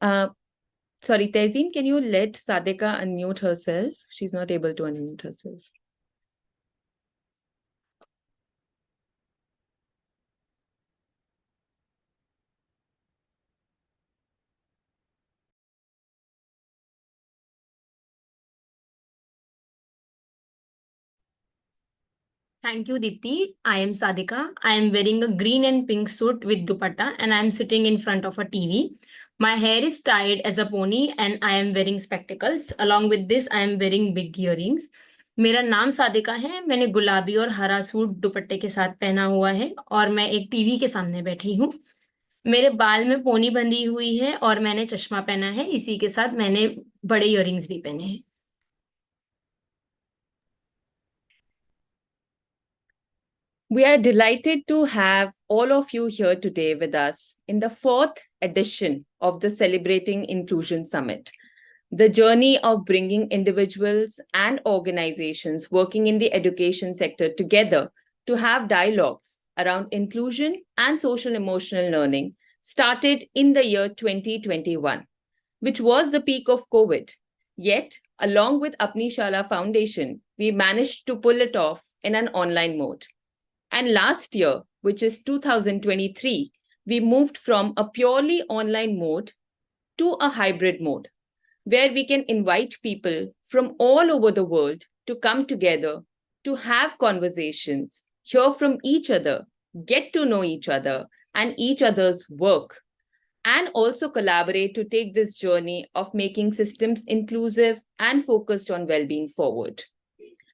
Uh, Sorry, Tehzeem, can you let Sadekha unmute herself? She's not able to unmute herself. Thank you, Deepti. I am Sadekha. I am wearing a green and pink suit with dupatta and I am sitting in front of a TV. My hair is tied as a pony and I am wearing spectacles. Along with this, I am wearing big earrings. मेरा नाम सादिका है. मैंने गुलाबी और हरा suit दुपट्टे के साथ पहना हुआ है और मैं एक टीवी के सामने बैठी हूँ. मेरे बाल में पोनी बंधी हुई है और मैंने चश्मा पहना है. इसी के साथ मैंने बड़े इयररिंग्स भी पहने हैं. We are delighted to have all of you here today with us in the fourth edition of the Celebrating Inclusion Summit, the journey of bringing individuals and organizations working in the education sector together to have dialogues around inclusion and social emotional learning started in the year 2021, which was the peak of COVID. Yet, along with Apni Shala Foundation, we managed to pull it off in an online mode. And last year, which is 2023, we moved from a purely online mode to a hybrid mode, where we can invite people from all over the world to come together, to have conversations, hear from each other, get to know each other and each other's work, and also collaborate to take this journey of making systems inclusive and focused on well-being forward.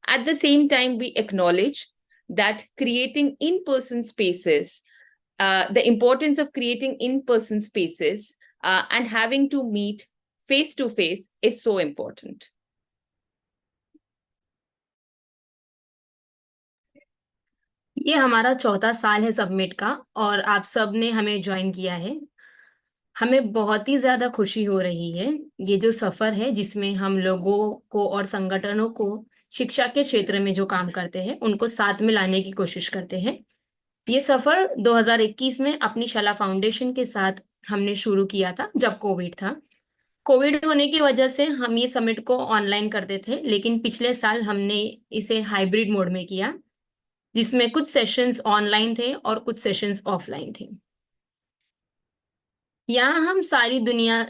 At the same time, we acknowledge that creating in-person spaces, the importance of creating in-person spaces and having to meet face-to-face is so important. ये हमारा चौथा साल है submit का और आप सब ने हमें ज्वाइन किया है. हमें बहुत ही ज्यादा खुशी हो रही है. ये जो सफर है जिसमें हम लोगों को और संगठनों को शिक्षा के क्षेत्र में जो काम करते हैं उनको साथ में लाने की कोशिश करते हैं. ये सफर 2021 में अपनी शाला फाउंडेशन के साथ हमने शुरू किया था जब कोविड था. कोविड होने की वजह से हम ये समिट को ऑनलाइन करते थे, लेकिन पिछले साल हमने इसे हाइब्रिड मोड में किया जिसमें कुछ सेशंस ऑनलाइन थे और कुछ सेशंस ऑफलाइन थे. यहाँ हम सारी दुनिया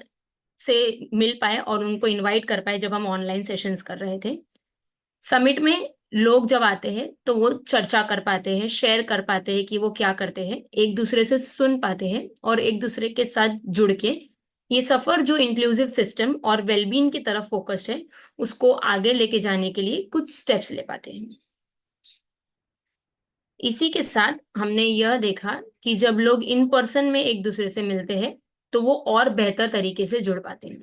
से मिल पाए और उनको इनवाइट कर पाए जब हम ऑनलाइन सेशंस कर रहे थे. समिट में लोग जब आते हैं तो वो चर्चा कर पाते हैं, शेयर कर पाते हैं कि वो क्या करते हैं, एक दूसरे से सुन पाते हैं और एक दूसरे के साथ जुड़ के ये सफर जो इंक्लूसिव सिस्टम और वेलबींग की तरफ फोकस्ड है उसको आगे लेके जाने के लिए कुछ स्टेप्स ले पाते हैं. इसी के साथ हमने यह देखा कि जब लोग इन पर्सन में एक दूसरे से मिलते हैं तो वो और बेहतर तरीके से जुड़ पाते हैं.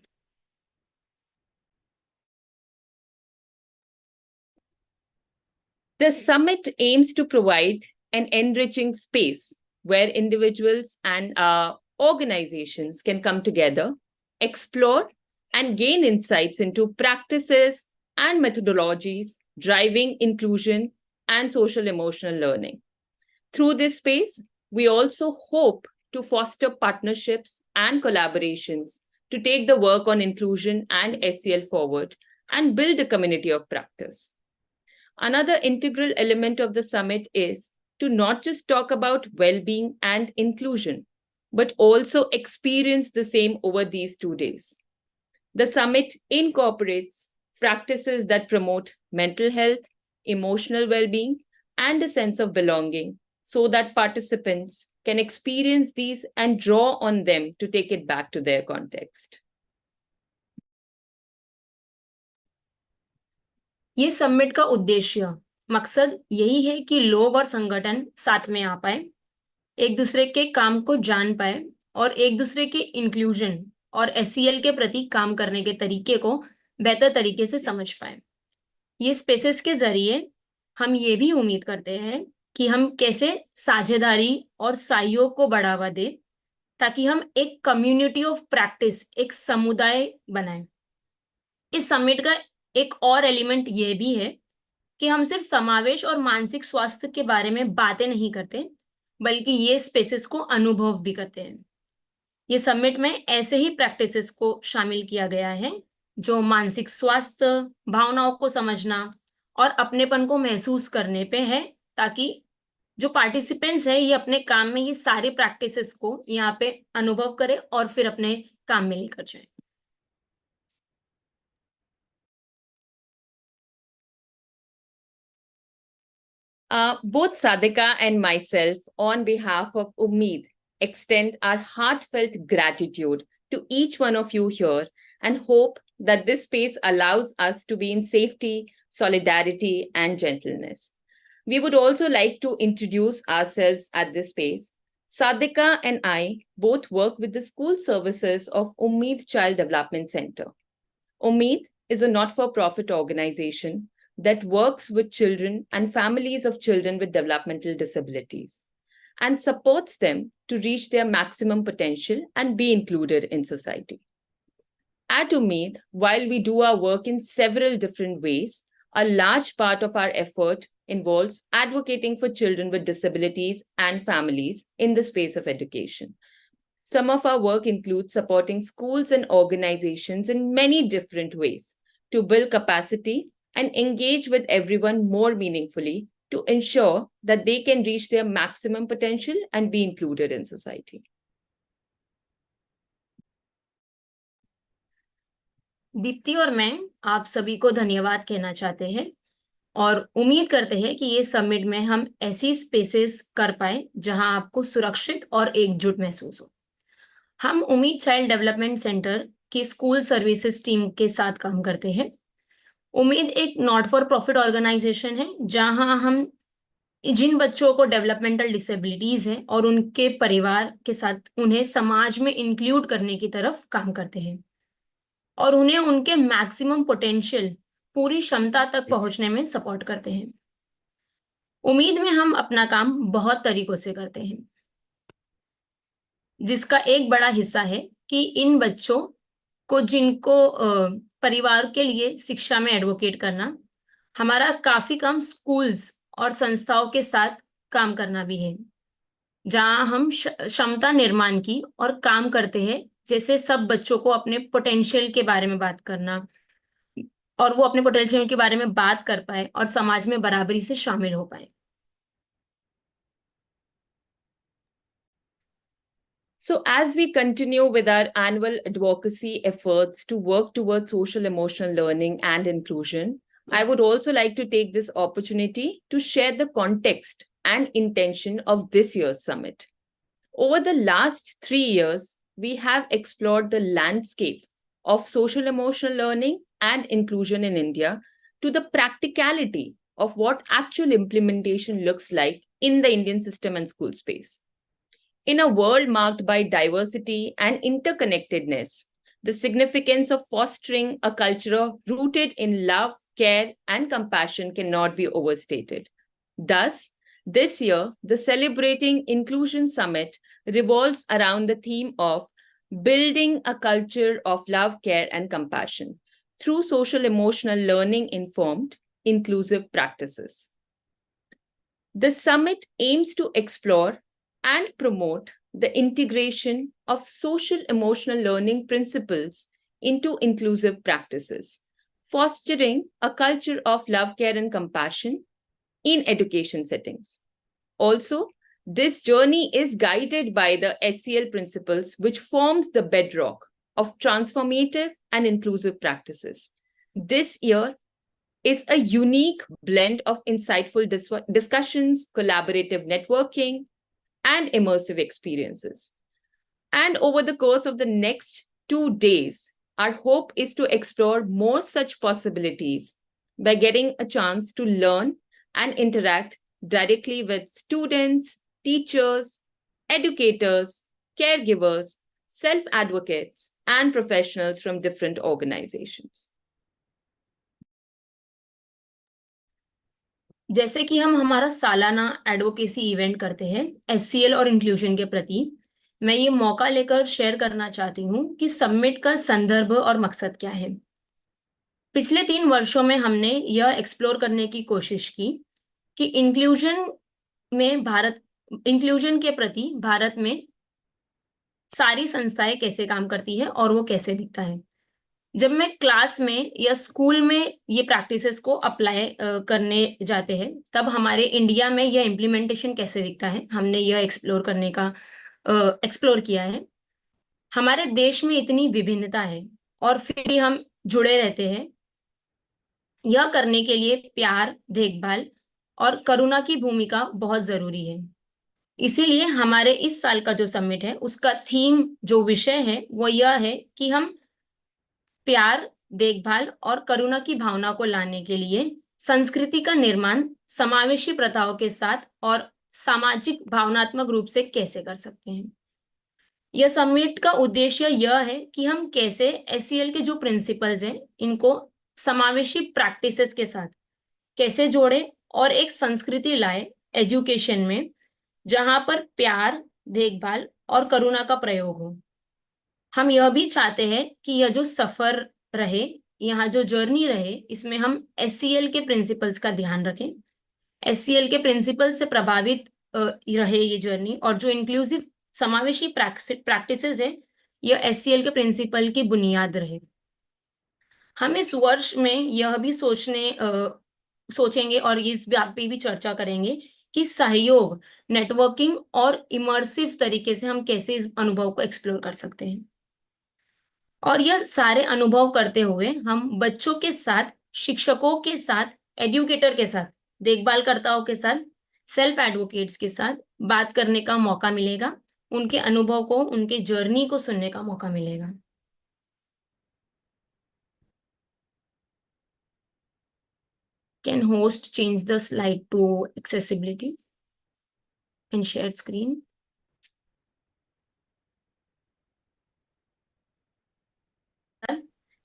The summit aims to provide an enriching space where individuals and organizations can come together, explore, and gain insights into practices and methodologies driving inclusion and social emotional learning. Through this space, we also hope to foster partnerships and collaborations to take the work on inclusion and SEL forward and build a community of practice. Another integral element of the summit is to not just talk about well-being and inclusion, but also experience the same over these 2 days. The summit incorporates practices that promote mental health, emotional well-being, and a sense of belonging so that participants can experience these and draw on them to take it back to their context. ये summit का उद्देश्य मकसद यही है कि लोग और संगठन साथ में आ पाए, एक दूसरे के काम को जान पाए और एक दूसरे के इंक्लूजन और SEL के प्रति काम करने के तरीके को बेहतर तरीके से समझ पाए. ये स्पेसेस के जरिए हम ये भी उम्मीद करते हैं कि हम कैसे साझेदारी और सहयोग को बढ़ावा दें ताकि हम एक कम्युनिटी ऑफ प्रैक्टिस, एक समुदाय बनाएं. इस समिट का एक और एलिमेंट ये भी है कि हम सिर्फ समावेश और मानसिक स्वास्थ्य के बारे में बातें नहीं करते, बल्कि ये स्पेसेस को अनुभव भी करते हैं. ये समिट में ऐसे ही प्रैक्टिसेस को शामिल किया गया है जो मानसिक स्वास्थ्य, भावनाओं को समझना और अपनेपन को महसूस करने पे है, ताकि जो पार्टिसिपेंट्स है ये अपने काम में ये सारी प्रैक्टिसेस को यहाँ पे अनुभव करें और फिर अपने काम में लेकर जाए। Both Sadeka and myself, on behalf of Ummeed, extend our heartfelt gratitude to each one of you here and hope that this space allows us to be in safety, solidarity, and gentleness. We would also like to introduce ourselves at this space. Sadeka and I both work with the school services of Ummeed Child Development Center. Ummeed is a not-for-profit organization that works with children and families of children with developmental disabilities and supports them to reach their maximum potential and be included in society. At Ummeed, while we do our work in several different ways, a large part of our effort involves advocating for children with disabilities and families in the space of education. Some of our work includes supporting schools and organizations in many different ways to build capacity and engage with everyone more meaningfully to ensure that they can reach their maximum potential and be included in society. Deepti और मैं आप सभी को धन्यवाद कहना चाहते हैं और उम्मीद करते हैं कि ये समिट में हम ऐसी स्पेसेस कर पाए जहां आपको सुरक्षित और एकजुट महसूस हो। हम उम्मीद चाइल्ड डेवलपमेंट सेंटर की स्कूल सर्विसेज टीम के साथ काम करते हैं। उम्मीद एक नॉट फॉर प्रॉफिट ऑर्गेनाइजेशन है जहां हम जिन बच्चों को डेवलपमेंटल डिसेबिलिटीज है और उनके परिवार के साथ उन्हें समाज में इंक्लूड करने की तरफ काम करते हैं और उन्हें उनके मैक्सिमम पोटेंशियल, पूरी क्षमता तक पहुंचने में सपोर्ट करते हैं। उम्मीद में हम अपना काम बहुत तरीकों से करते हैं, जिसका एक बड़ा हिस्सा है कि इन बच्चों को जिनको परिवार के लिए शिक्षा में एडवोकेट करना, हमारा काफी काम स्कूल्स और संस्थाओं के साथ काम करना भी है, जहां हम क्षमता निर्माण की और काम करते हैं, जैसे सब बच्चों को अपने पोटेंशियल के बारे में बात करना और वो अपने पोटेंशियल के बारे में बात कर पाए और समाज में बराबरी से शामिल हो पाए। So, as we continue with our annual advocacy efforts to work towards social emotional learning and inclusion, I would also like to take this opportunity to share the context and intention of this year's summit. Over the last 3 years, we have explored the landscape of social emotional learning and inclusion in India to the practicality of what actual implementation looks like in the Indian system and school space. In a world marked by diversity and interconnectedness, the significance of fostering a culture rooted in love, care, and compassion cannot be overstated. Thus, this year, the SELebrating Inclusion Summit revolves around the theme of building a culture of love, care, and compassion through social emotional learning informed, inclusive practices. The summit aims to explore and promote the integration of social emotional learning principles into inclusive practices, fostering a culture of love, care, and compassion in education settings. Also, this journey is guided by the SEL principles, which forms the bedrock of transformative and inclusive practices. This year is a unique blend of insightful discussions, collaborative networking, and immersive experiences. And over the course of the next 2 days, our hope is to explore more such possibilities by getting a chance to learn and interact directly with students, teachers, educators, caregivers, self-advocates, and professionals from different organizations. जैसे कि हम हमारा सालाना advocacy event करते हैं SCL और inclusion के प्रति, मैं ये मौका लेकर शेयर करना चाहती हूँ कि समिट का संदर्भ और मकसद क्या है। पिछले 3 वर्षों में हमने यह एक्सप्लोर करने की कोशिश की कि इंक्लूजन के प्रति भारत में सारी संस्थाएं कैसे काम करती है और वो कैसे दिखता है। जब मैं क्लास में या स्कूल में ये प्रैक्टिसेस को अप्लाई करने जाते हैं, तब हमारे इंडिया में यह इम्प्लीमेंटेशन कैसे दिखता है, हमने यह एक्सप्लोर किया है। हमारे देश में इतनी विभिन्नता है और फिर भी हम जुड़े रहते हैं। यह करने के लिए प्यार, देखभाल और करुणा की भूमिका बहुत जरूरी है। इसीलिए हमारे इस साल का जो समिट है, उसका थीम, जो विषय है, वो यह है कि हम प्यार, देखभाल और करुणा की भावना को लाने के लिए संस्कृति का निर्माण समावेशी प्रथाओं के साथ और सामाजिक भावनात्मक रूप से कैसे कर सकते हैं। यह समिट का उद्देश्य यह है कि हम कैसे एसईएल के जो प्रिंसिपल्स हैं, इनको समावेशी प्रैक्टिसेस के साथ कैसे जोड़े और एक संस्कृति लाए एजुकेशन में, जहां पर प्यार, देखभाल और करुणा का प्रयोग हो। हम यह भी चाहते हैं कि यह जो सफर रहे, यहाँ जो जर्नी रहे, इसमें हम एसईएल के प्रिंसिपल्स का ध्यान रखें। एसईएल के प्रिंसिपल से प्रभावित रहे ये जर्नी, और जो इंक्लूसिव समावेशी प्रैक्टिसेस है, यह एसईएल के प्रिंसिपल की बुनियाद रहे। हम इस वर्ष में यह भी सोचेंगे और इस बात पे भी चर्चा करेंगे कि सहयोग, नेटवर्किंग और इमर्सिव तरीके से हम कैसे इस अनुभव को एक्सप्लोर कर सकते हैं। और यह सारे अनुभव करते हुए हम बच्चों के साथ, शिक्षकों के साथ, एडुकेटर के साथ, देखभालकर्ताओं के साथ, सेल्फ एडवोकेट्स के साथ बात करने का मौका मिलेगा। उनके अनुभव को, उनके जर्नी को सुनने का मौका मिलेगा। Can host change the slide to accessibility and share screen?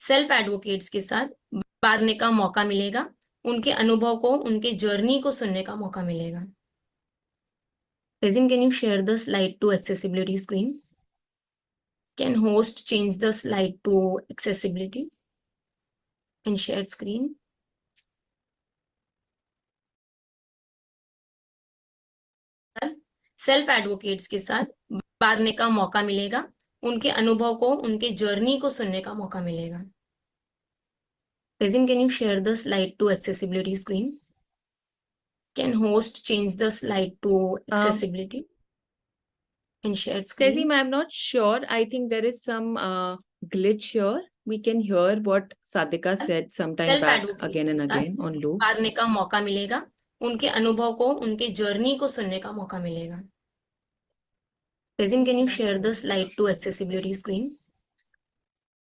Self advocates के साथ बात करने का मौका मिलेगा। उनके अनुभव को, उनके जर्नी को सुनने का मौका मिलेगा। Tezin, can you share the slide to accessibility screen? Can host change the slide to accessibility and share screen? Self advocates के साथ बात करने का मौका मिलेगा। उनके अनुभव को, उनके जर्नी को सुनने का मौका मिलेगा। Tezin, can you share the slide to accessibility screen? Can host change the slide to accessibility and share screen? Tezim, I'm not sure. I think there is some glitch here. We can hear what Sadekha said sometime back again and again on loop. करने का मौका मिलेगा। उनके अनुभव को, उनके journey को सुनने का मौका मिलेगा। Tezin, can you share the slide to accessibility screen?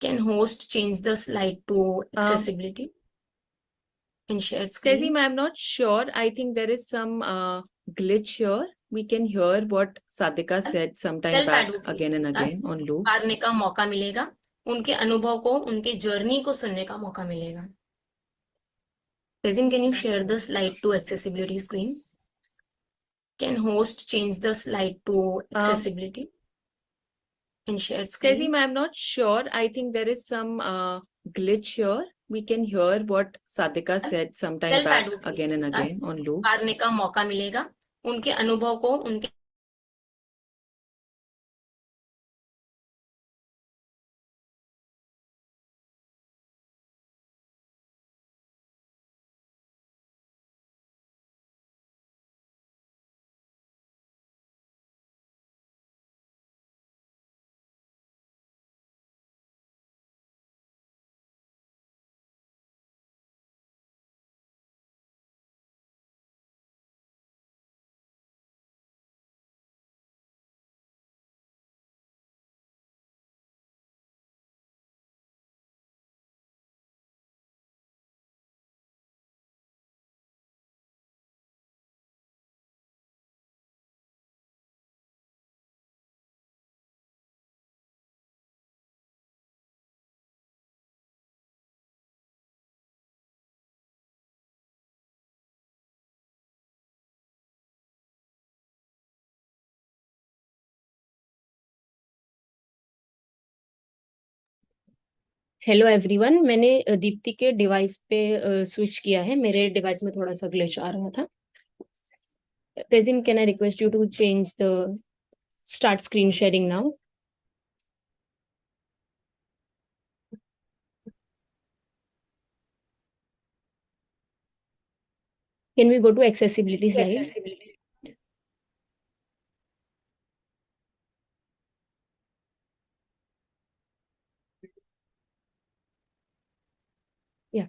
Can host change the slide to accessibility and share screen? Tezim, I'm not sure. I think there is some glitch here. We can hear what Sadekha said sometime back again and again on loop. करने का मौका मिलेगा। उनके अनुभव को, उनके journey को सुनने का मौका मिलेगा। Tezin, can you share the slide to accessibility screen? Can host change the slide to accessibility and share screen? Tezim, I'm not sure. I think there is some glitch here. We can hear what Sadekha said sometime back again and again on loop. करने का मौका मिलेगा। उनके अनुभव को, उनके hello everyone, मैंने दीप्ति के डिवाइस पे स्विच किया है। मेरे डिवाइस में थोड़ा सा ग्लिच आ रहा था। Tejin, can I request you to change the start screen sharing now? Can we go to accessibility slide? Yeah.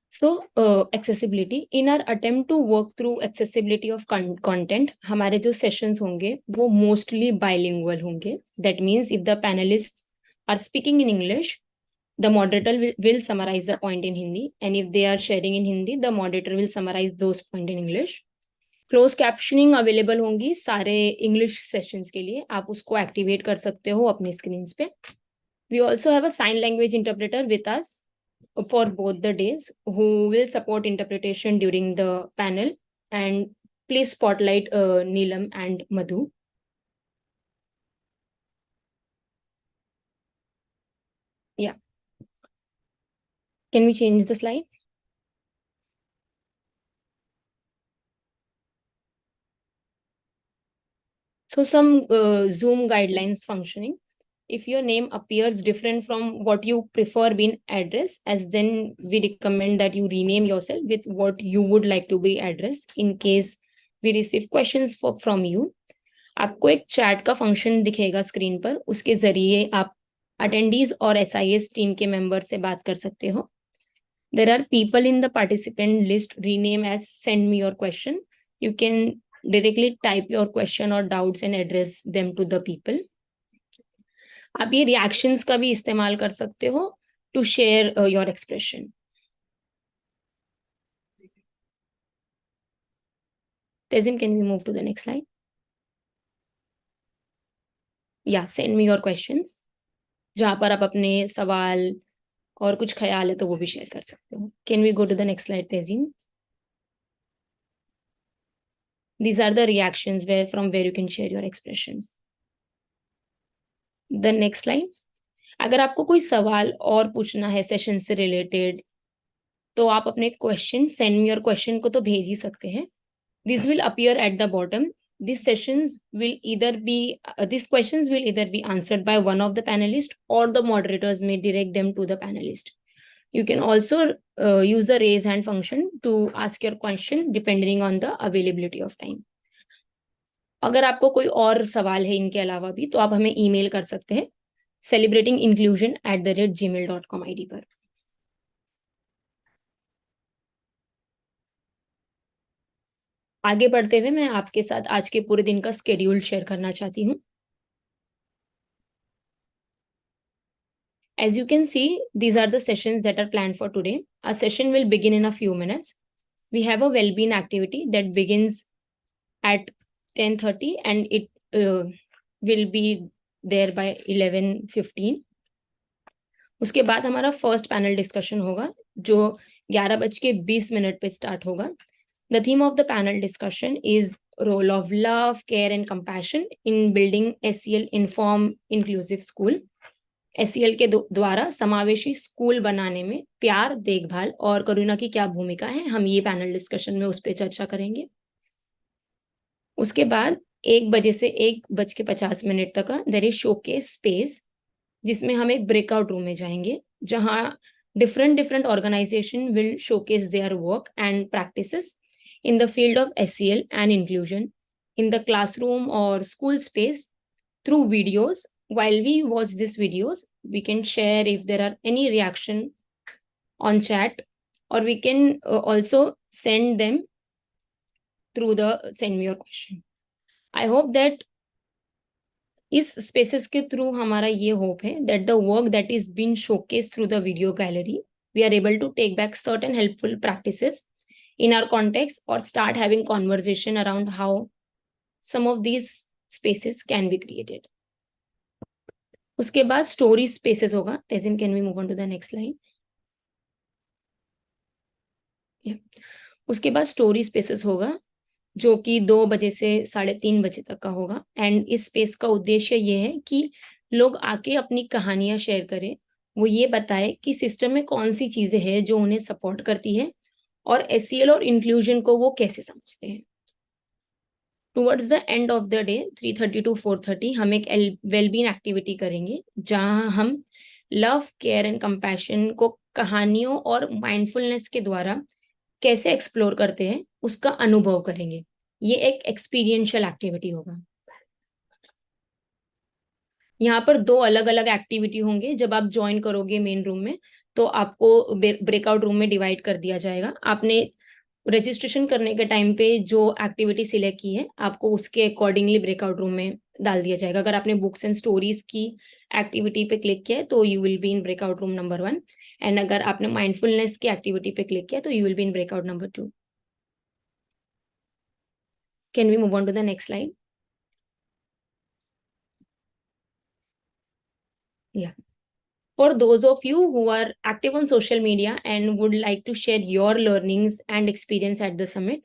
So accessibility, in our attempt to work through accessibility of content, हमारे जो sessions होंगे वो mostly bilingual होंगे. That means if the panelists are speaking in English, the moderator will summarize the point in Hindi, and if they are sharing in Hindi, the moderator will summarize those point in English. Close captioning available होंगी सारे English sessions के लिए, आप उसको activate कर सकते हो अपने स्क्रीन पे. We also have a sign language interpreter with us for both the days who will support interpretation during the panel. And please spotlight Neelam and Madhu. Yeah. Can we change the slide? So some Zoom guidelines functioning. If your name appears different from what you prefer being addressed as, then we recommend that you rename yourself with what you would like to be addressed in case we receive questions from you. आपको एक chat का function दिखेगा screen पर, उसके जरिए आप attendees और SIS team के मेंबर से बात कर सकते हो. There are people in the participant list rename as send me your question. You can directly type your question or doubts and address them to the people. आप ये reactions का भी इस्तेमाल कर सकते हो to share your expression. Tejim, can we move to the next slide? या send me your questions, जहां पर आप अपने सवाल और कुछ ख्याल है तो वो भी शेयर कर सकते हो. Can we go to the next slide Tejim? These are the reactions from where you can share your expressions. The next slide. अगर आपको कोई सवाल और पूछना है सेशन से रिलेटेड, तो आप अपने question send me your question को तो भेज ही सकते हैं. This will appear at the bottom. These questions will either be answered by one of the panelists, or the moderators may direct them to the panelist. You can also use the raise hand function to ask your question depending on the availability of time. अगर आपको कोई और सवाल है इनके अलावा भी, तो आप हमें ईमेल कर सकते हैं celebratinginclusion@gmail.com ID पर. आगे बढ़ते हुए मैं आपके साथ आज के पूरे दिन का स्केड्यूल शेयर करना चाहती हूँ. As you can see, these are the sessions that are planned for today. Our session will begin in a few minutes. We have a well-being activity that begins at 10:30 and it will be there by 11:15. उसके बाद हमारा first panel discussion होगा जो 11:20 पे start होगा. The theme of the panel discussion is role of love, care and compassion in building SEL informed inclusive school. SEL के द्वारा समावेशी स्कूल बनाने में प्यार, देखभाल और करुणा की क्या भूमिका है, हम ये पैनल डिस्कशन में उस पर चर्चा करेंगे. उसके बाद 1 बजे से 1:50 तक देयर इज शोकेस स्पेस, जिसमें हम एक ब्रेकआउट रूम में जाएंगे जहां different organization will showcase their work and practices in the field of SEL and inclusion in the classroom or school space through videos. While we watch these videos, we can share if there are any reaction on chat, or we can also send them through the send me your question. I hope that इस spaces के through हमारा ये hope है that the work that is being showcased through the video gallery, we are able to take back certain helpful practices in our context or start having conversation around how some of these spaces can be created. उसके बाद story spaces होगा. Tejim, can we move on to the next slide? उसके बाद story spaces होगा जो कि 2 बजे से 3:30 बजे तक का होगा. एंड इस स्पेस का उद्देश्य ये है कि लोग आके अपनी कहानियां शेयर करें, वो ये बताए कि सिस्टम में कौन सी चीजें हैं जो उन्हें सपोर्ट करती है और SEL और इंक्लूजन को वो कैसे समझते हैं. Towards the end of the day 3:30 to 4:30 हम एक वेलबींग एक्टिविटी करेंगे जहां हम लव, केयर एंड कंपैशन को कहानियों और माइंडफुलनेस के द्वारा कैसे एक्सप्लोर करते हैं उसका अनुभव करेंगे। ये एक एक्सपीरियंशियल एक्टिविटी होगा। यहाँ पर 2 अलग-अलग एक्टिविटी होंगे। जब आप ज्वाइन करोगे मेन रूम में, तो आपको ब्रेकआउट रूम में डिवाइड कर दिया जाएगा। आपने रजिस्ट्रेशन करने के टाइम पे जो एक्टिविटी सिलेक्ट की है, आपको उसके अकॉर्डिंगली ब्रेकआउट रूम में डाल दिया जाएगा। अगर आपने बुक्स एंड स्टोरीज की एक्टिविटी पे क्लिक किया है, तो you will be in breakout room number 1, and अगर आपने माइंडफुलनेस की एक्टिविटी पे क्लिक किया, तो you will be in breakout number 2। Can we move on to the next slide? Yeah. For those of you who are active on social media and would like to share your learnings and experience at the summit,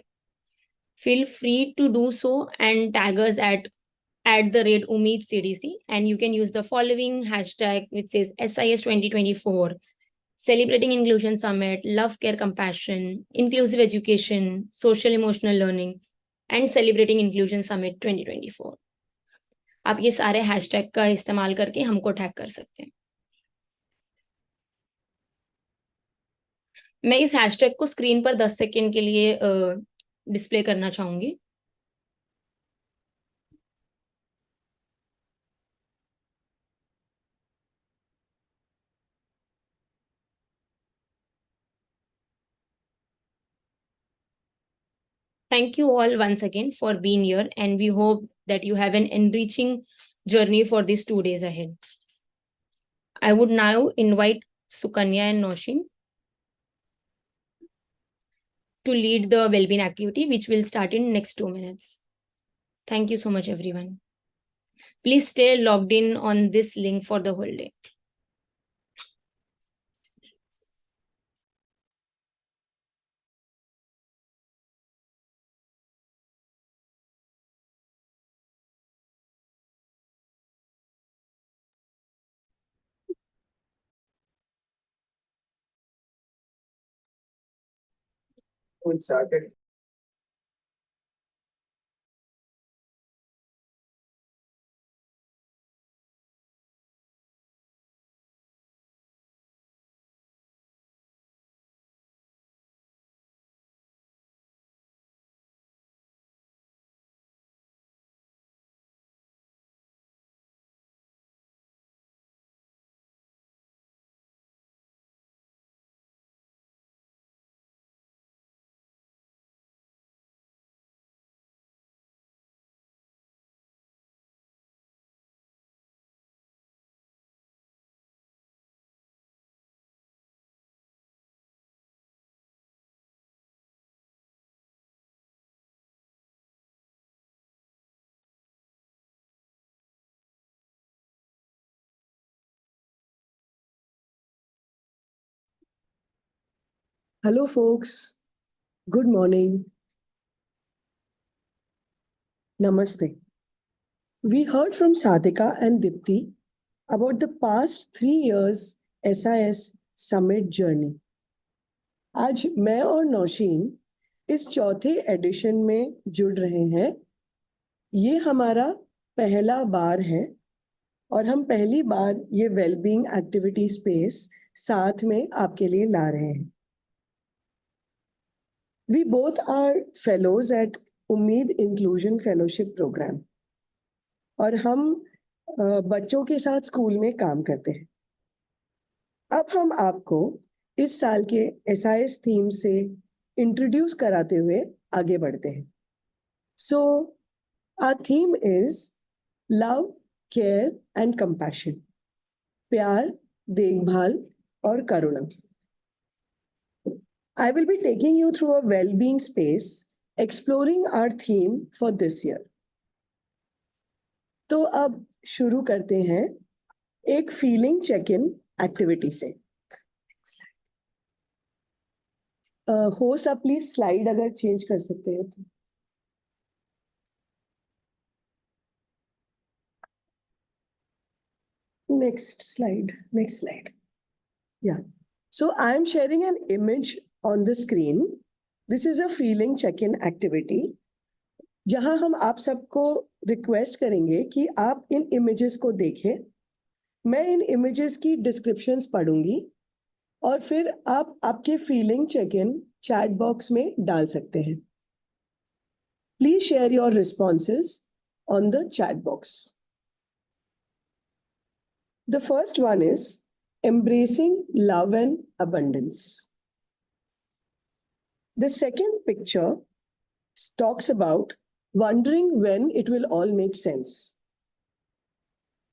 feel free to do so and tag us at the rate Umeed CDC, and you can use the following hashtag, which says SIS 2024, Celebrating Inclusion Summit, Love, Care, Compassion, Inclusive Education, Social Emotional Learning, and Celebrating Inclusion Summit 2024. आप ये सारे hashtag का इस्तेमाल करके हमको tag कर सकते हैं। मैं इस हैशटैग को स्क्रीन पर 10 सेकेंड के लिए डिस्प्ले करना चाहूंगी। Thank you all once again for being here, and we hope that you have an enriching journey for these 2 days ahead. I would now invite Sukanya and Nausheen to lead the Wellbeing activity, which will start in next 2 minutes. Thank you so much, everyone. Please stay logged in on this link for the whole day. It started. Hello, folks. Good morning. Namaste. We heard from Sadekha and Deepti about the past 3 years SIS Summit journey. आज मैं और नौशीन इस चौथे addition में जुड़ रहे हैं। ये हमारा पहला बार है और हम पहली बार ये वेलबींग एक्टिविटी स्पेस साथ में आपके लिए ला रहे हैं। We both are fellows at उम्मीद इंक्लूजन फेलोशिप प्रोग्राम और हम बच्चों के साथ स्कूल में काम करते हैं। अब हम आपको इस साल के SIS थीम से इंट्रोड्यूस कराते हुए आगे बढ़ते हैं। So our theme is love, care and compassion, प्यार, देखभाल और करुणा। I will be taking you through a well-being space, exploring our theme for this year. तो अब शुरू करते हैं एक फीलिंग चेक इन एक्टिविटी से। होस्ट आप प्लीज स्लाइड अगर चेंज कर सकते हैं तो। Next slide. Yeah. So I am sharing an image on the screen. This is a feeling check-in activity. जहां हम आप सबको रिक्वेस्ट करेंगे कि आप इन इमेजेस को देखें। मैं इन इमेजेस की डिस्क्रिप्शंस पढ़ूंगी और फिर आप आपके feeling check in chat box में डाल सकते हैं. Please share your responses on the chat box. The first one is embracing love and abundance. The second picture talks about wondering when it will all make sense.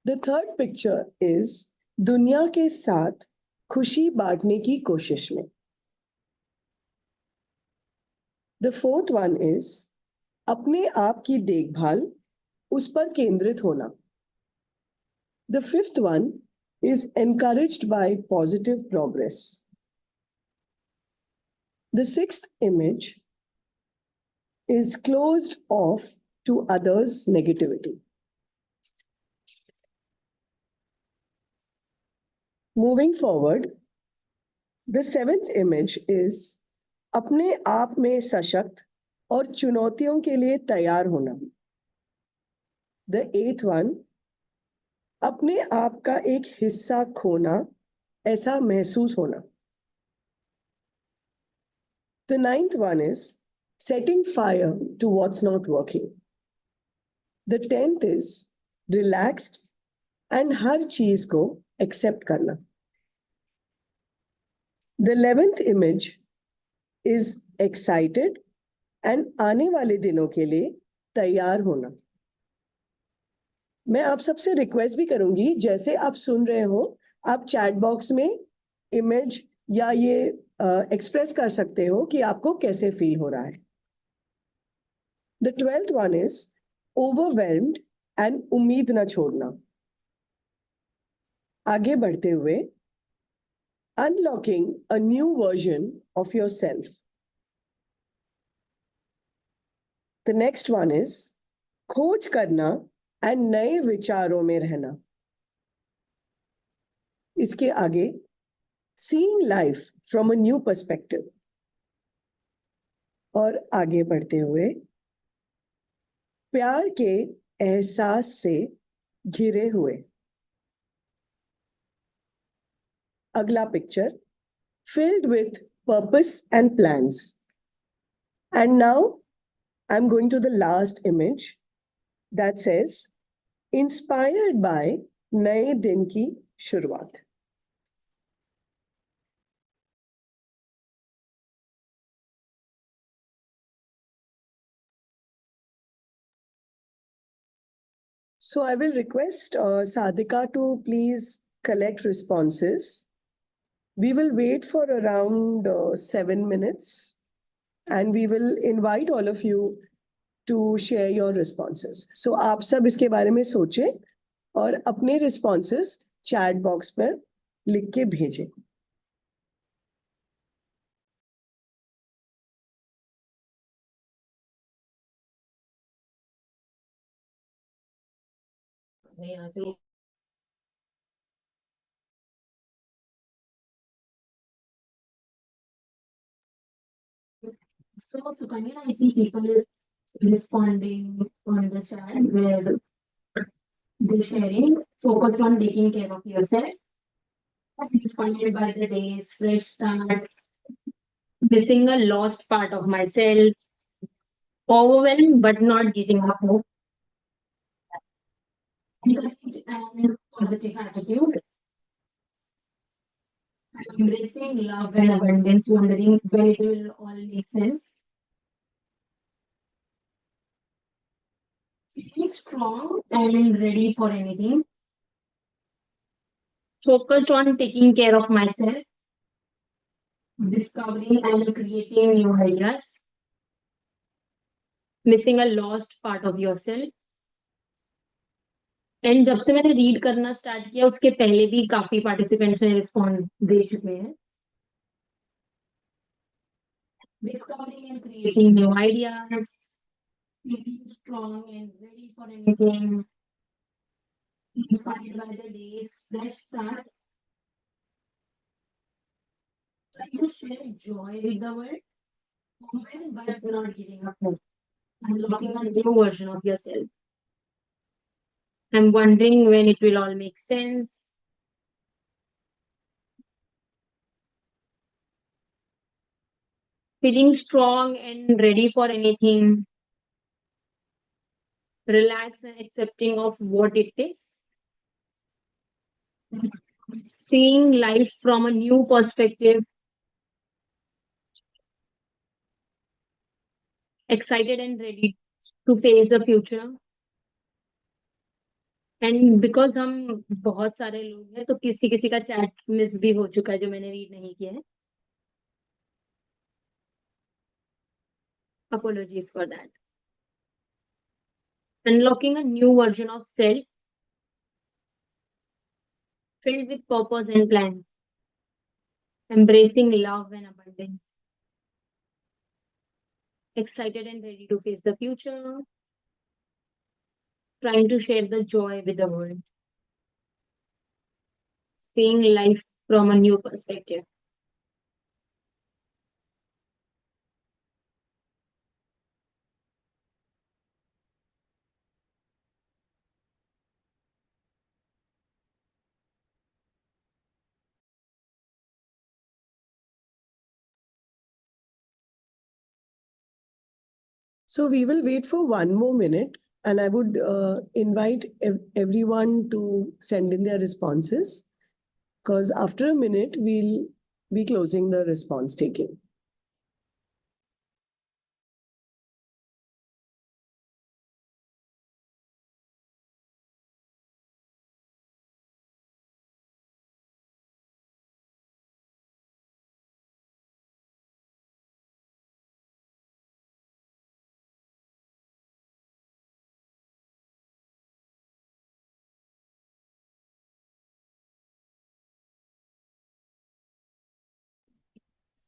The third picture is दुनिया के साथ खुशी बांटने की कोशिश में. The fourth one is अपने आप की देखभाल उस पर केंद्रित होना. The fifth one is encouraged by positive progress. The sixth image is closed off to others' negativity. Moving forward, the seventh image is अपने आप में सशक्त और चुनौतियों के लिए तैयार होना. The eighth one, अपने आप का एक हिस्सा खोना, ऐसा महसूस होना. The ninth one is setting fire to what's not working. The 10th is relaxed and हर चीज को accept करना. The 11th image is excited and आने वाले दिनों के लिए तैयार होना. मैं आप सबसे रिक्वेस्ट भी करूंगी, जैसे आप सुन रहे हो आप चैट बॉक्स में इमेज या ये एक्सप्रेस कर सकते हो कि आपको कैसे फील हो रहा है. The 12th one is overwhelmed and उम्मीद न छोड़ना. आगे बढ़ते हुए unlocking a new version of yourself. The next one is खोज करना and नए विचारों में रहना. इसके आगे seeing life from a new perspective. और आगे बढ़ते हुए प्यार के एहसास से घिरे हुए. अगला picture filled with purpose and plans. And now I'm going to the last image that says inspired by नए दिन की शुरुआत. So I will request Sadekha to please collect responses. We will wait for around 7 minutes and we will invite all of you to share your responses. So आप सब इसके बारे में सोचें और अपने responses chat box पर लिख के भेजें. So, Sukanya, I see people responding on the chat where they're sharing, focused on taking care of yourself, inspired by the day's fresh start, missing a lost part of myself, overwhelmed but not giving up hope, encourage and positive attitude, embracing love and abundance, wondering when it will all make sense. Feeling strong and ready for anything. Focused on taking care of myself, discovering and creating new ideas, missing a lost part of yourself. And जब से मैंने read करना start किया उसके पहले भी काफी participants ने रिस्पॉन्स दे चुके हैं. Discovering and creating new ideas, feeling strong and ready for anything, inspired by the day's fresh start, trying to share joy with the world, but not giving up hope, unlocking a new version of yourself. I'm wondering when it will all make sense. feeling strong and ready for anything, relaxed and accepting of what it is, seeing life from a new perspective, excited and ready to face the future. And because हम बहुत सारे लोग हैं तो किसी किसी का chat miss भी हो चुका है जो मैंने रीड नहीं किया है. Apologies for that. Unlocking a new version of self filled with purpose and plans. Embracing love and abundance. Excited and ready to face the future. Trying to share the joy with the world. Seeing life from a new perspective. So we will wait for 1 more minute, and I would invite everyone to send in their responses, because after a minute, we'll be closing the response taking.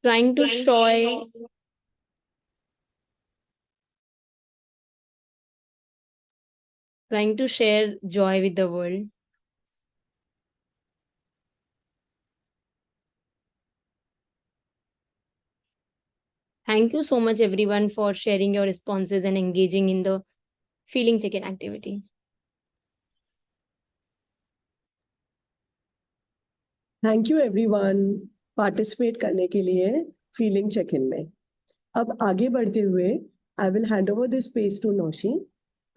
Trying to share joy with the world. Thank you so much, everyone, for sharing your responses and engaging in the feeling check-in activity. Thank you everyone participate करने के लिए feeling check-in में. अब आगे बढ़ते हुए I will hand over this space to Nausheen,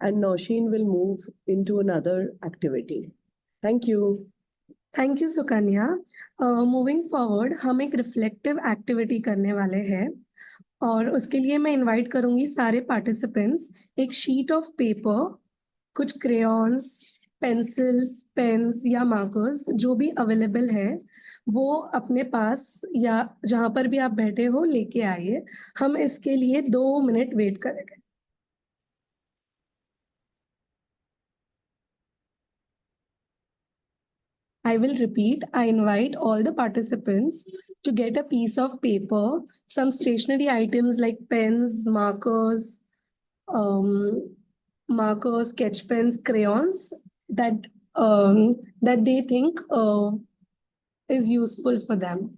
and Nausheen will move into another activity. Thank you. Thank you, Sukanya. Moving forward, हम एक reflective activity करने वाले हैं, और उसके लिए मैं invite करूँगी सारे participants एक sheet of paper, कुछ crayons, pencils, pens या markers जो भी available है वो अपने पास या जहाँ पर भी आप बैठे हो लेके आइए. हम इसके लिए 2 मिनट वेट करेंगे. I will repeat. I invite all the participants to get a piece of paper, some stationery items like pens, markers, sketch pens, crayons that they think is useful for them.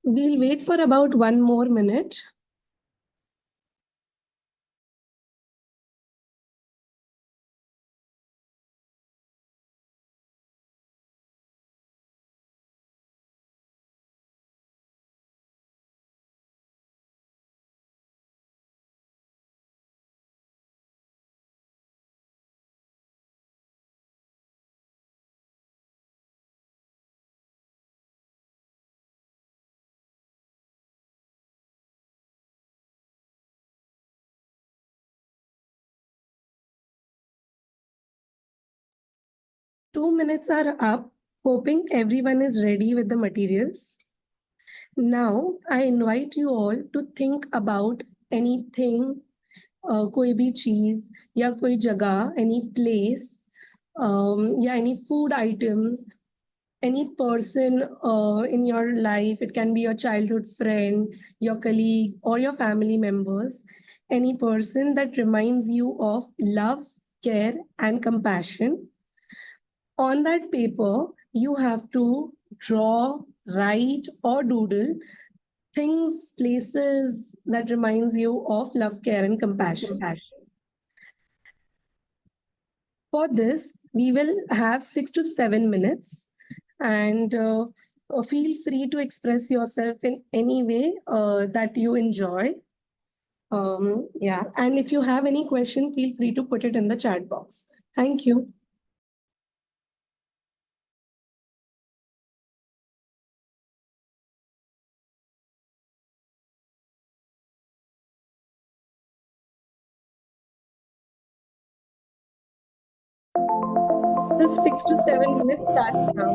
We'll wait for about 1 more minute. Two minutes are up, hoping everyone is ready with the materials. Now, I invite you all to think about anything, कोई भी चीज या कोई जगह, any place, या any food item, any person in your life. It can be your childhood friend, your colleague, or your family members. Any person that reminds you of love, care, and compassion. On that paper, you have to draw, write, or doodle things, places that reminds you of love, care, and compassion. For this, we will have 6 to 7 minutes, and feel free to express yourself in any way that you enjoy. Yeah, and if you have any question, feel free to put it in the chat box. Thank you. The 6 to 7 minutes starts now.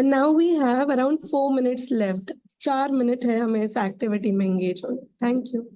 Now we have around 4 minutes left. 4 minutes है हमें इस activity में engage होना. Thank you.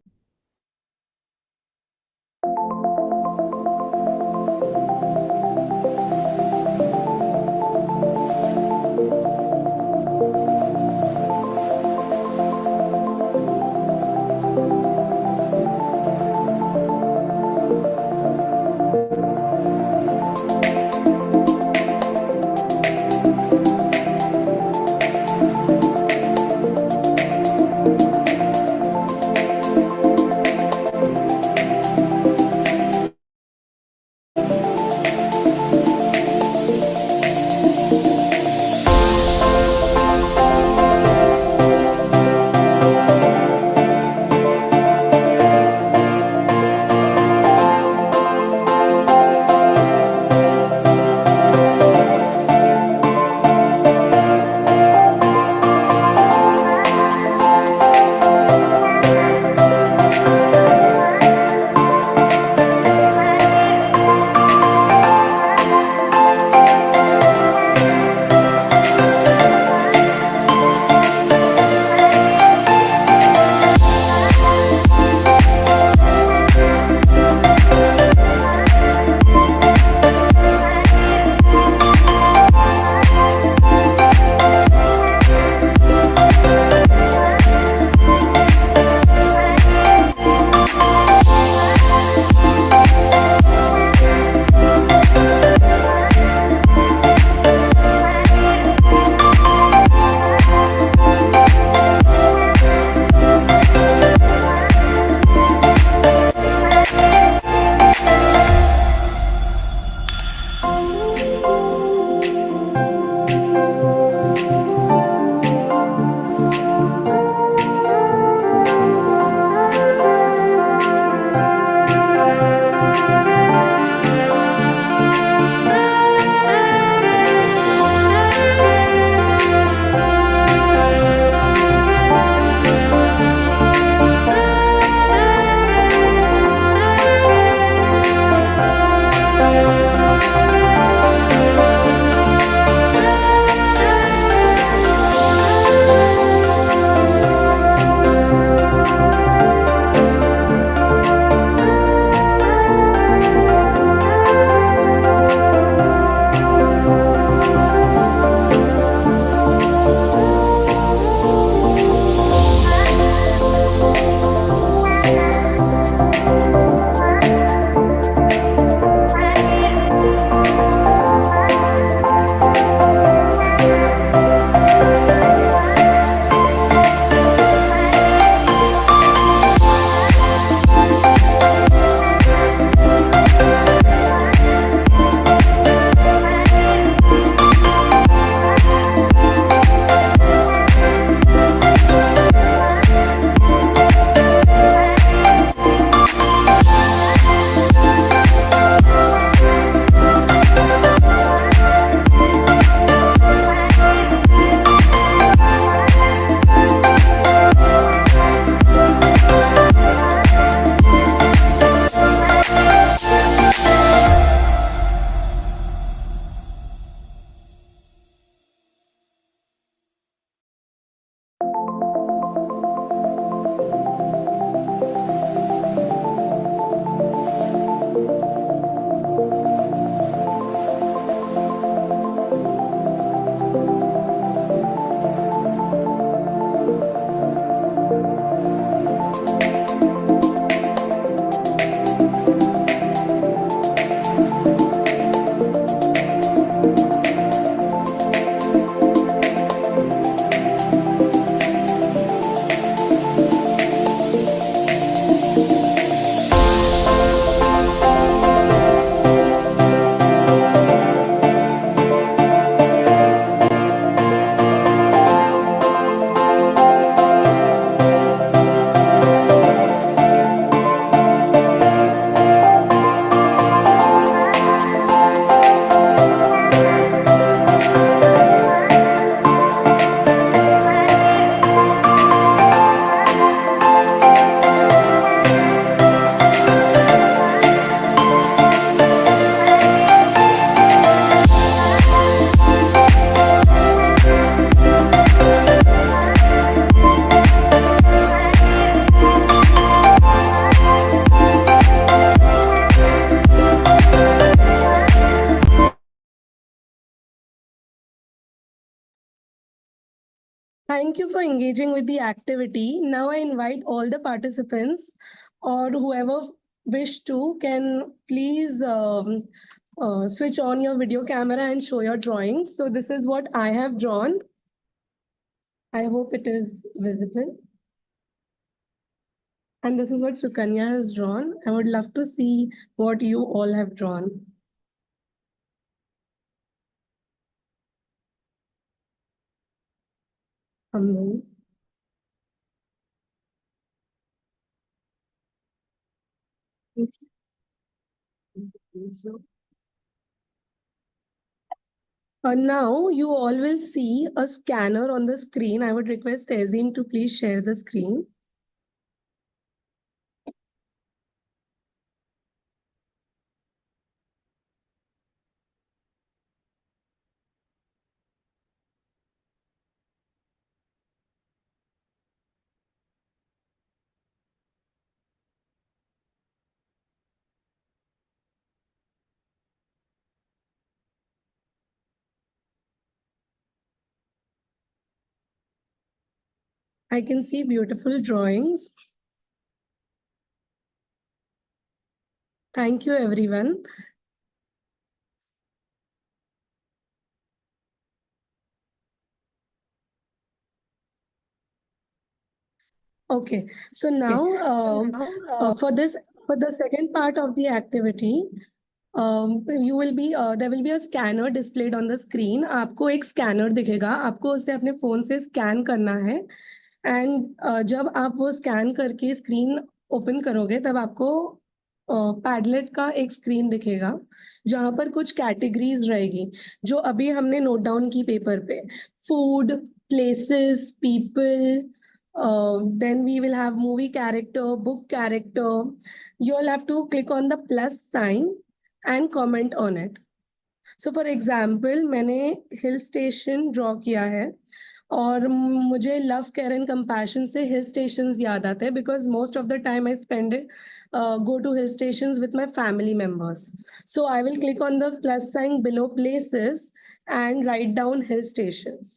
Thank you for engaging with the activity. Now I invite all the participants or whoever wish to can please switch on your video camera and show your drawings. So this is what I have drawn. I hope it is visible. And this is what Sukanya has drawn. I would love to see what you all have drawn. Amazing. Now you all will see a scanner on the screen. I would request Tehzeem to please share the screen. I can see beautiful drawings. Thank you, everyone. Okay, so now for the second part of the activity, you will be there will be a scanner displayed on the screen. आपको एक scanner दिखेगा, आपको उसे अपने phone से scan करना है, and जब आप वो scan करके screen open करोगे, तब आपको पैडलेट का एक स्क्रीन दिखेगा जहां पर कुछ कैटेगरीज रहेगी जो अभी हमने नोट डाउन की पेपर पे food places people then we will have movie character book character you all have to click on the plus sign and comment on it so for example मैंने hill station draw किया है और मुझे love care and compassion से hill stations याद आते हैं because most of the time I spend it go to hill stations with my family members. So I will click on the plus sign below places and write down hill stations.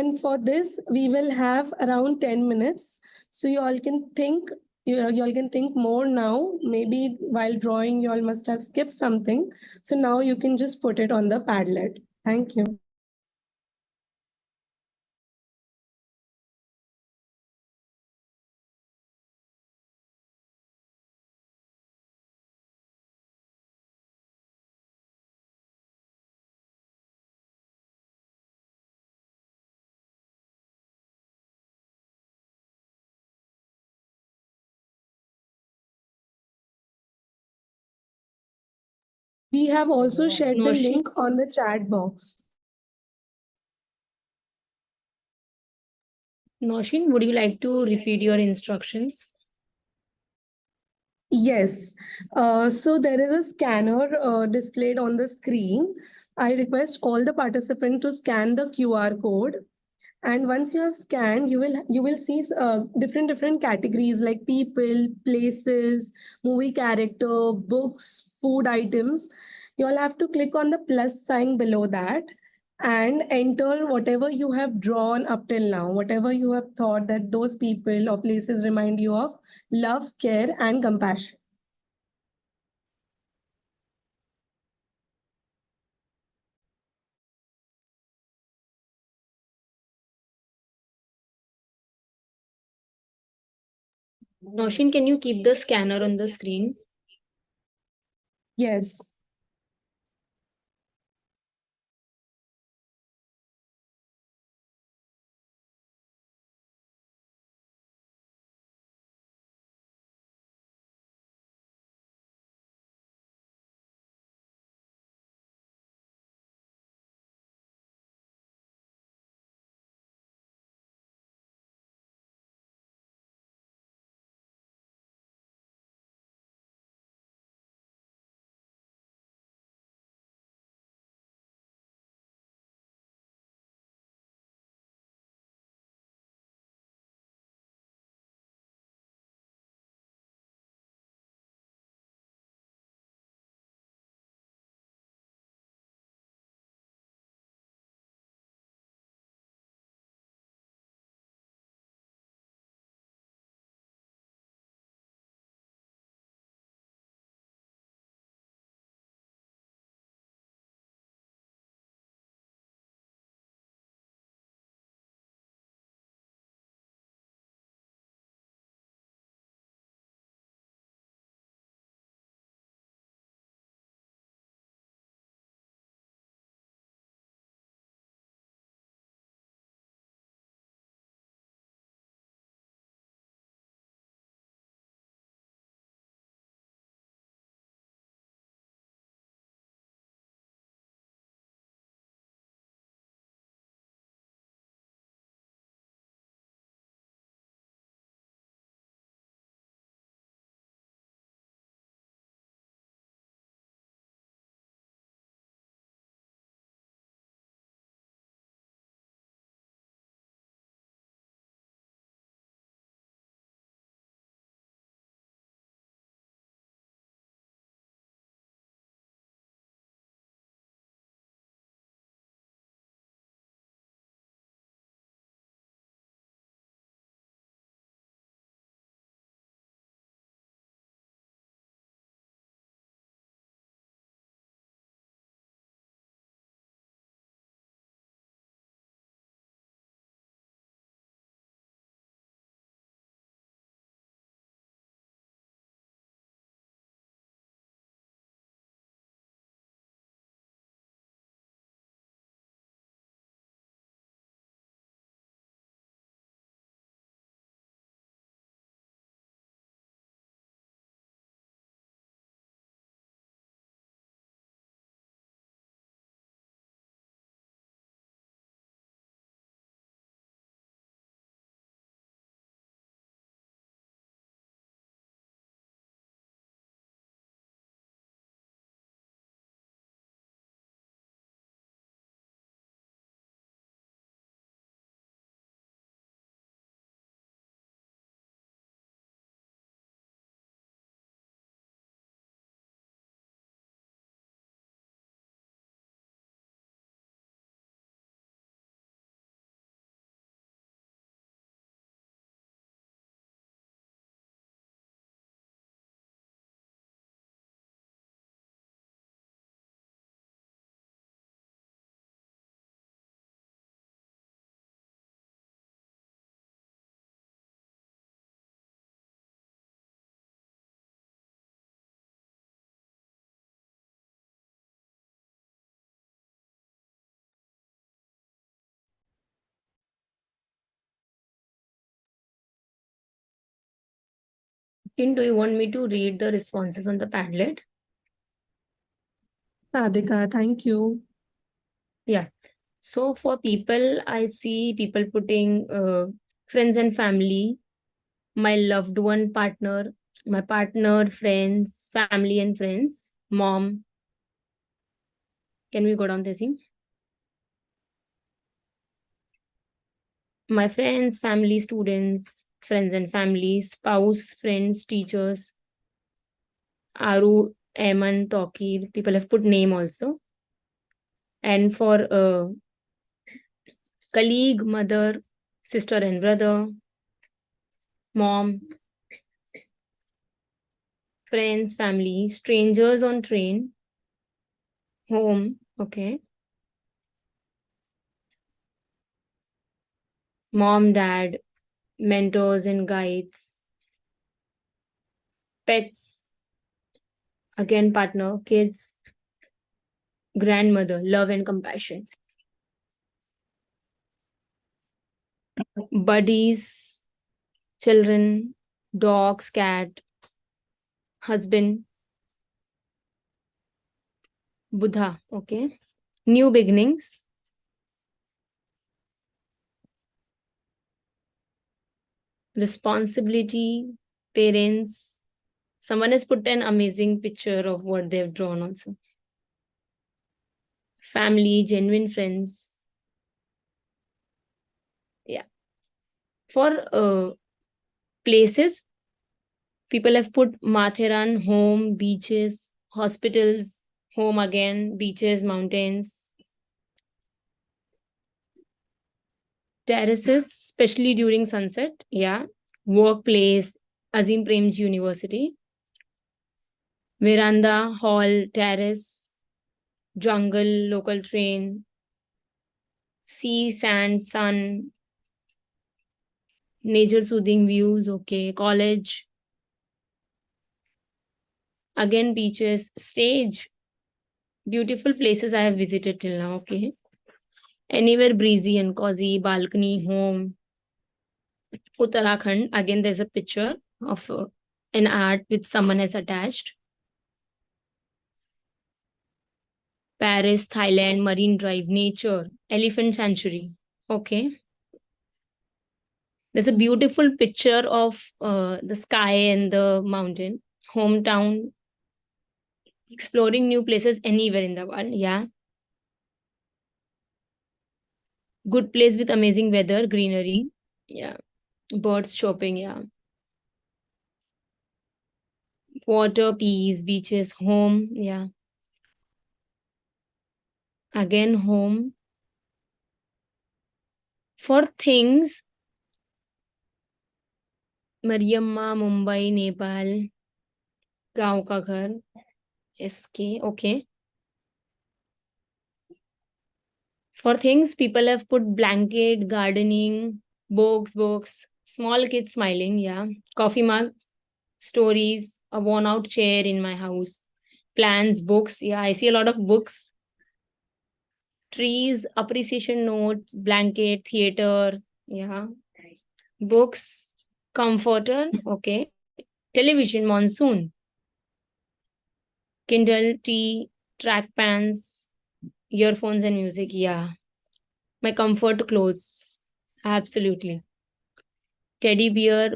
And for this, we will have around 10 minutes. So you all can think, you all can think more now. Maybe while drawing, you all must have skipped something. So now you can just put it on the Padlet. Thank you. We have also shared the Nausheen? link on the chat box. Nausheen, would you like to repeat your instructions? Yes. So there is a scanner displayed on the screen. I request all the participants to scan the QR code. And once you have scanned, you will see different categories like people, places, movie character, books, food items. You all have to click on the plus sign below that and enter whatever you have drawn up till now, whatever you have thought that those people or places remind you of love, care, and compassion. Nausheen, can you keep the scanner on the screen? Yes. Do you want me to read the responses on the Padlet? Sadekha, thank you. Yeah. So for people, I see people putting friends and family, my loved one partner, my partner, friends, family and friends, mom. Can we go down the scene? My friends, family, students, friends and family, spouse, friends, teachers, Aru, Eman, Tokir. People have put name also. And for colleague, mother, sister and brother, mom, friends, family, strangers on train, home, okay, mom, dad, mentors and guides, pets, again, partner, kids, grandmother, love and compassion, buddies, children, dogs, cat, husband, Buddha, okay, new beginnings, responsibility, parents. Someone has put an amazing picture of what they've drawn also. Family, genuine friends. Yeah. For places, people have put Matheran, home, beaches, hospitals, home again, beaches, mountains, terraces, especially during sunset. Yeah. Workplace, Azim Premji University, veranda, hall, terrace, jungle, local train, sea, sand, sun, nature soothing views, okay, college, again beaches, stage, beautiful places I have visited till now, okay. Anywhere breezy and cozy, balcony, home. Uttarakhand, again there's a picture of an art with someone has attached. Paris, Thailand, Marine Drive, nature, elephant sanctuary, okay. There's a beautiful picture of the sky and the mountain. Hometown, exploring new places anywhere in the world, yeah. Good place with amazing weather, greenery, yeah. Birds chirping, yeah. Water, peace, beaches, home, yeah. Again, home. For things, Mariamma, Mumbai, Nepal, गांव का घर, SK, okay. For things, people have put blanket, gardening, books, small kids smiling, yeah. Coffee mug, stories, a worn out chair in my house, plans, books, yeah, I see a lot of books. Trees, appreciation notes, blanket, theater, yeah. Books, comforter, okay. Television, monsoon, Kindle, tea, track pans, earphones and music, yeah. My comfort clothes, absolutely. Teddy bear,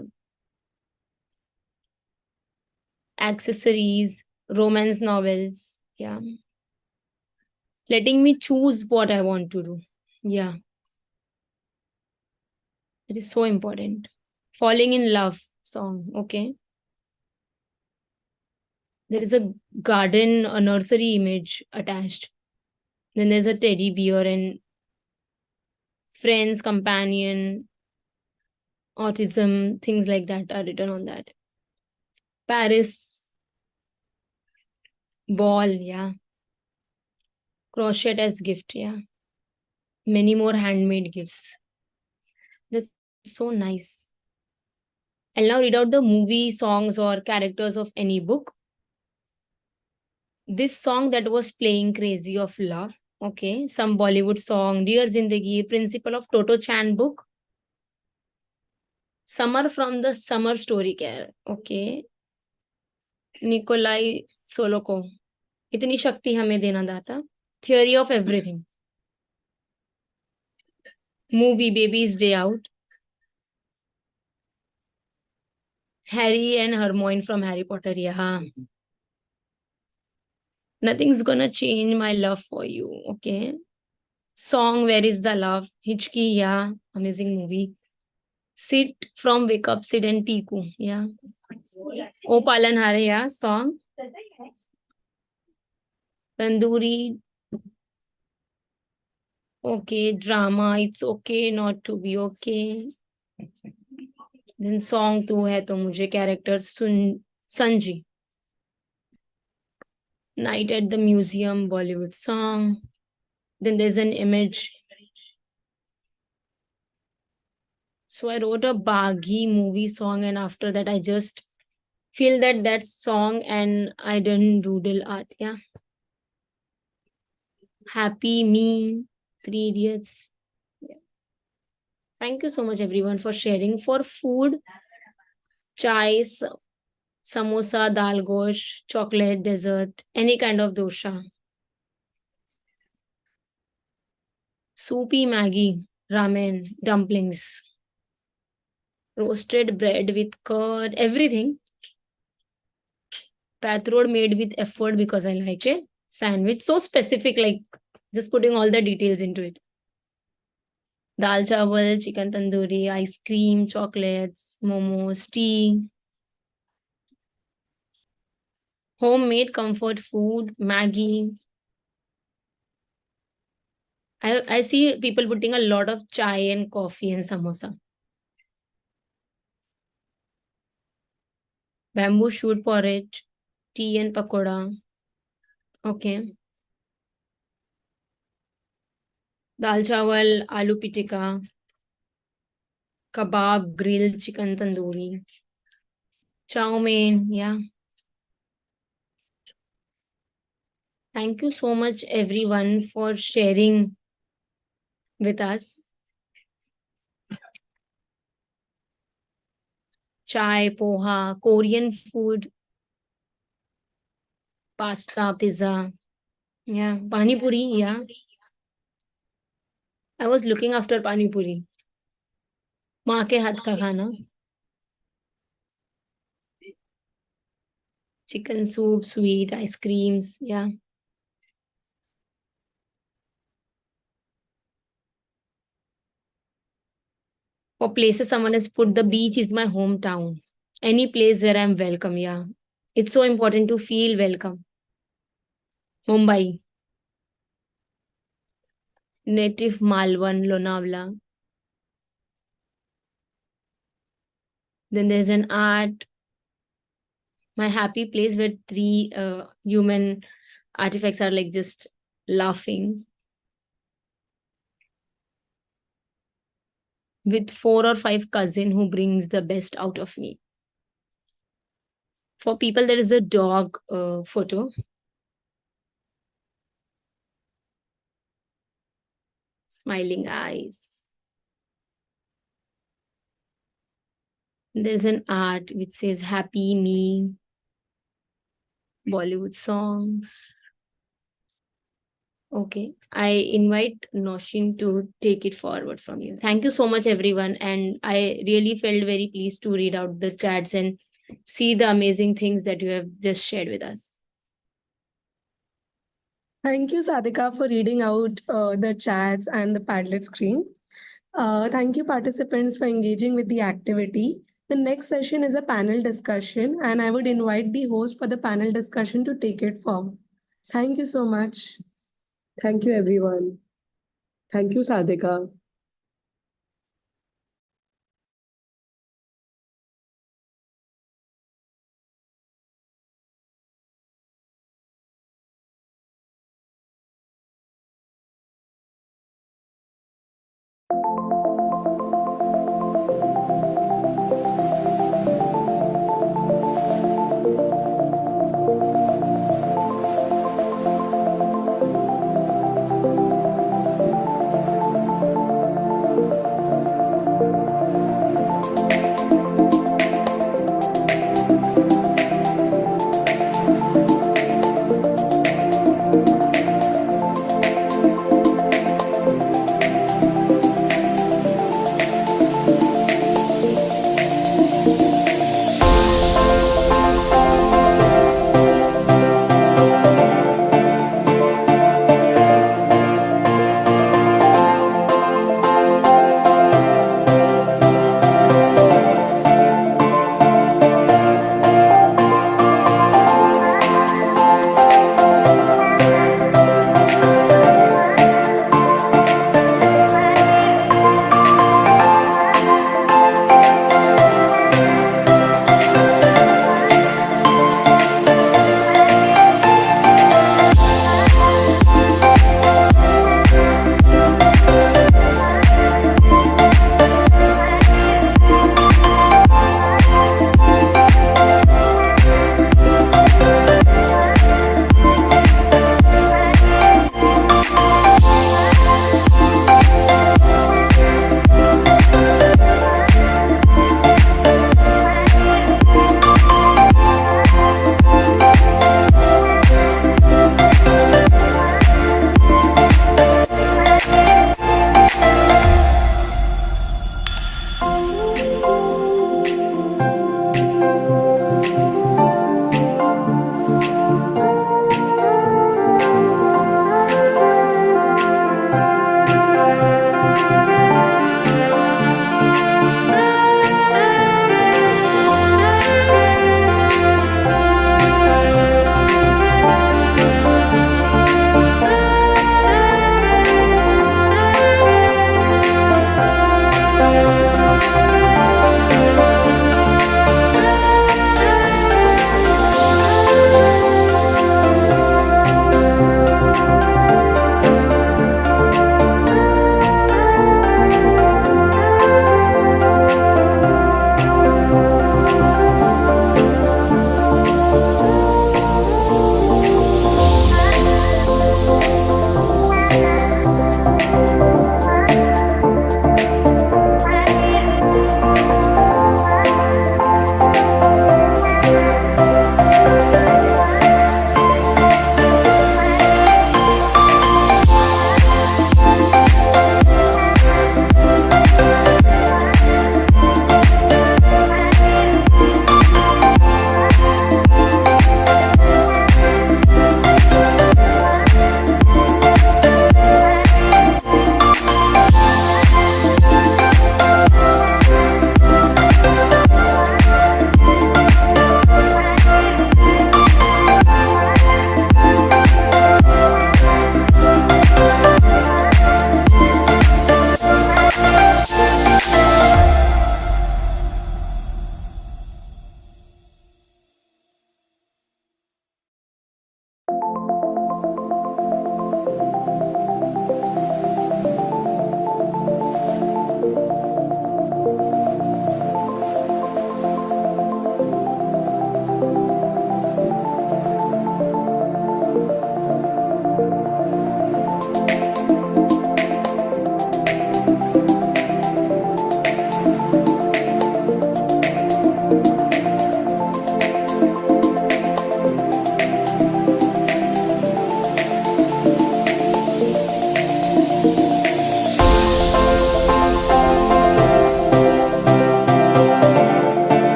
accessories, romance novels, yeah. Letting me choose what I want to do, yeah. It is so important. Falling in love song, okay. There is a garden, a nursery image attached. Then there's a teddy bear and friends, companion, autism, things like that are written on that. Paris, ball, yeah. Crochet as gift, yeah. Many more handmade gifts. That's so nice. I'll now read out the movie, songs, or characters of any book. This song that was playing, Crazy of Love, okay. Some Bollywood song, Dear Zindagi, Principle of Toto Chan book. Summer from the Summer Story Care. Okay. Nikolai Soloko. इतनी शक्ति हमें देना दाता. Theory of Everything. Movie Baby's Day Out. Harry and Hermione from Harry Potter. Yeah. Nothing's gonna change my love for you. Okay. Song Where is the Love? Hitchki. Yeah. Amazing movie. Sid from Wake Up, Sid and Piku. Yeah. O Palanhare. Yeah. Song. Tandoori. Okay. Drama. It's okay not to be okay. Then song 2 hai to mujhe character Sanji. Night at the Museum, Bollywood song. Then there's an image. So I wrote a Baghi movie song, and after that I just feel that song, and I didn't doodle art. Yeah. Happy Me, 3 Idiots. Yeah. Thank you so much everyone for sharing. For food, chai, samosa, dal gosh, chocolate, dessert, any kind of dosha. Soupy Maggi, ramen, dumplings, roasted bread with curd, everything. Pathrod made with effort because I like it. Sandwich, so specific, like just putting all the details into it. Dal chawal, chicken tandoori, ice cream, chocolates, momos, tea. Homemade comfort food, Maggi. I see people putting a lot of chai and coffee and samosa. Bamboo shoot porridge, tea and pakoda. Okay. Dal chawal, aloo pitika, kebab, grilled chicken tandoori, chow mein, yeah. Thank you so much everyone for sharing with us. Chai, poha, Korean food, pasta, pizza, yeah, pani puri, yeah. I was looking after pani puri. माँ के हाथ का खाना. Chicken soup, sweet, ice creams, yeah. For places someone has put, the beach is my hometown. Any place where I'm welcome, yeah. It's so important to feel welcome. Mumbai. Native Malvan, Lonavala. Then there's an art. My happy place where 3 human artifacts are like just laughing. With 4 or 5 cousins who brings the best out of me. For people, there is a dog photo. Smiling eyes. There's an art which says Happy Me. Bollywood songs. Okay, I invite Nausheen to take it forward from you. Thank you so much, everyone. And I really felt very pleased to read out the chats and see the amazing things that you have just shared with us. Thank you, Sadekha, for reading out the chats and the Padlet screen. Thank you, participants, for engaging with the activity. The next session is a panel discussion, and I would invite the host for the panel discussion to take it forward. Thank you so much. Thank you, everyone. Thank you, Sadekha.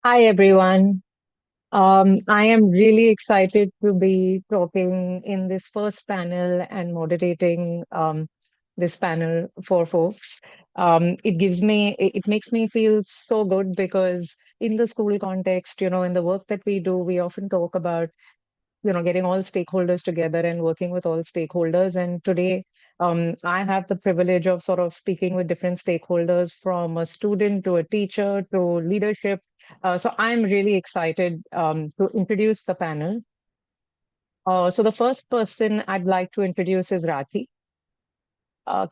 Hi, everyone. I am really excited to be talking in this first panel and moderating this panel for folks. It makes me feel so good because in the school context, in the work that we do, we often talk about getting all stakeholders together and working with all stakeholders. And today, I have the privilege of sort of speaking with different stakeholders, from a student to a teacher to leadership. So I'm really excited to introduce the panel. So the first person I'd like to introduce is Rathi.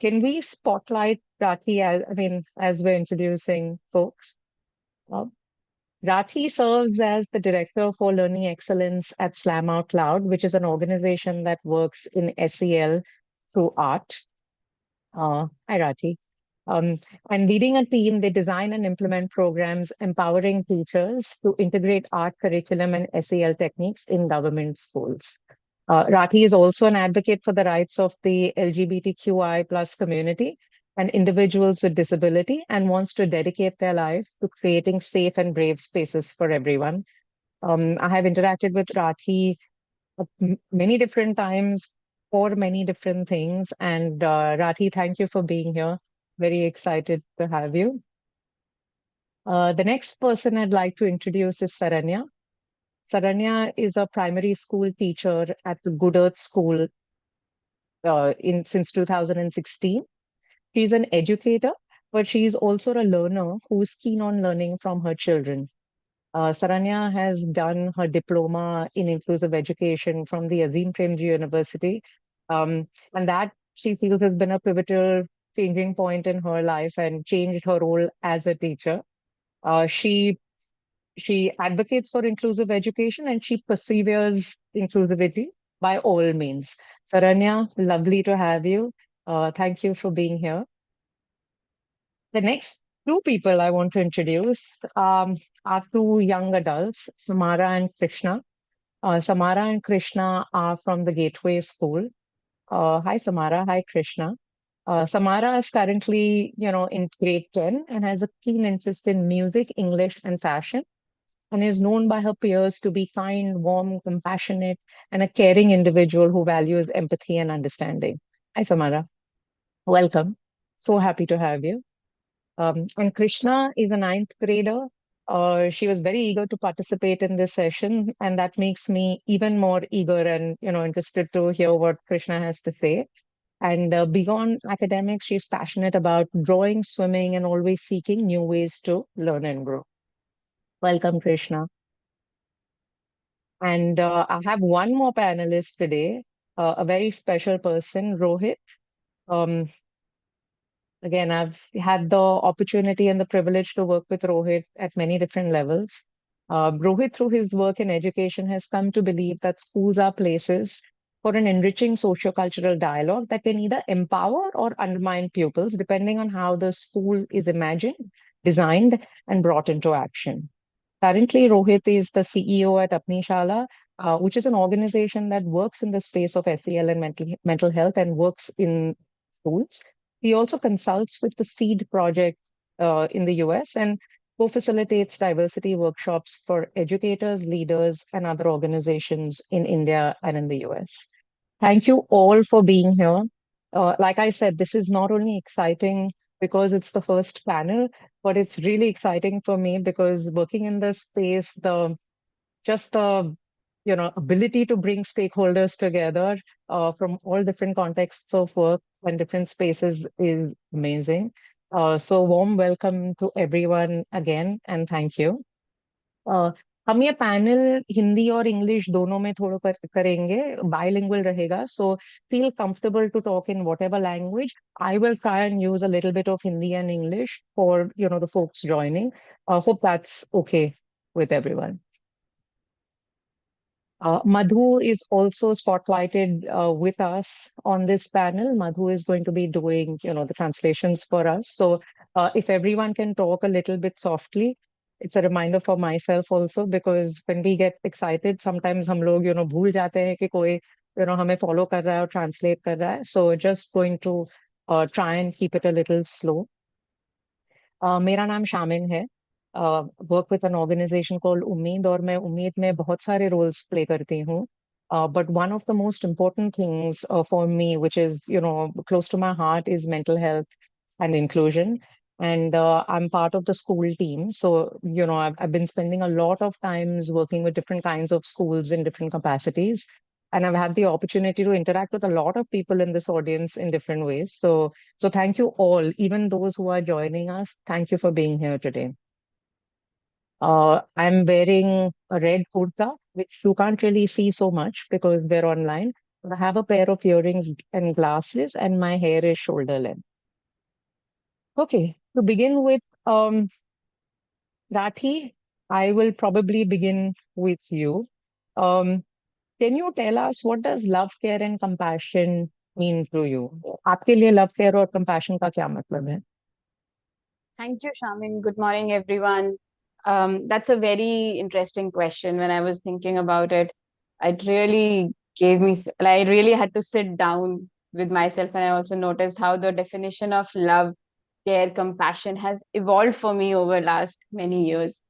Can we spotlight Rathi as we're introducing folks? Uh, Rathi serves as the Director for Learning Excellence at Slam Out Loud, which is an organization that works in SEL through art. Hi, Rathi. And leading a team, they design and implement programs empowering teachers to integrate art curriculum and SEL techniques in government schools. Rathi is also an advocate for the rights of the LGBTQI plus community and individuals with disability, and wants to dedicate their life to creating safe and brave spaces for everyone. I have interacted with Rathi many different times for many different things. And Rathi, thank you for being here. Very excited to have you. The next person I'd like to introduce is Saranya. Saranya is a primary school teacher at the Good Earth School since 2016. She's an educator, but she's also a learner who's keen on learning from her children. Saranya has done her diploma in inclusive education from the Azim Premji University, and that she feels has been a pivotal changing point in her life and changed her role as a teacher. She advocates for inclusive education, and she perseveres inclusivity by all means. Saranya, lovely to have you. Thank you for being here. The next two people I want to introduce are two young adults, Samara and Krishna. Samara and Krishna are from the Gateway School. Hi, Samara. Hi, Krishna. Samara is currently, in grade 10 and has a keen interest in music, English, and fashion, and is known by her peers to be kind, warm, compassionate, and a caring individual who values empathy and understanding. Hi, Samara. Welcome. So happy to have you. And Krishna is a ninth grader. She was very eager to participate in this session, and that makes me even more eager and interested to hear what Krishna has to say. And beyond academics, she's passionate about drawing, swimming, and always seeking new ways to learn and grow. Welcome, Krishna. And I have one more panelist today, a very special person, Rohit. Um, Again, I've had the opportunity and the privilege to work with Rohit at many different levels. Rohit, through his work in education, has come to believe that schools are places for an enriching sociocultural dialogue that can either empower or undermine pupils, depending on how the school is imagined, designed, and brought into action. Currently, Rohit is the CEO at Apni Shala, which is an organization that works in the space of SEL and mental health and works in schools. He also consults with the SEED project in the US and co-facilitates diversity workshops for educators, leaders, and other organizations in India and in the US. Thank you all for being here. Like I said, this is not only exciting because it's the first panel, but it's really exciting for me because working in this space, the ability to bring stakeholders together from all different contexts of work and different spaces is amazing. So warm welcome to everyone again, and thank you. हम ये panel Hindi और English दोनों में थोड़ा करेंगे, bilingual रहेगा, so feel comfortable to talk in whatever language. I will try and use a little bit of Hindi and English for the folks joining. Hope that's okay with everyone. Madhu is also spotlighted with us on this panel. Madhu is going to be doing, the translations for us. So if everyone can talk a little bit softly, it's a reminder for myself also, because when we get excited, sometimes हम लोग, भूल जाते हैं कि कोई, हमें follow कर रहा है और translate कर रहा है. So just going to try and keep it a little slow. मेरा नाम शामिन है. work with an organization called Umeed, और मैं उम्मीद में बहुत सारे roles play करती हूँ. But one of the most important things for me, which is, close to my heart, is mental health and inclusion. And I'm part of the school team. So, I've been spending a lot of times working with different kinds of schools in different capacities. And I've had the opportunity to interact with a lot of people in this audience in different ways. So thank you all, even those who are joining us. Thank you for being here today. I'm wearing a red kurta, which you can't really see so much because we're online. But I have a pair of earrings and glasses, and my hair is shoulder length. Okay, to begin with, Rathi, I will probably begin with you. Um, can you tell us what does love, care, and compassion mean to you? आपके लिए love, care और compassion का क्या मतलब है? Thank you, Shamin. Good morning, everyone. That's a very interesting question. When I was thinking about it, it really gave me, I really had to sit down with myself, and I also noticed how the definition of love, care, compassion has evolved for me over last many years.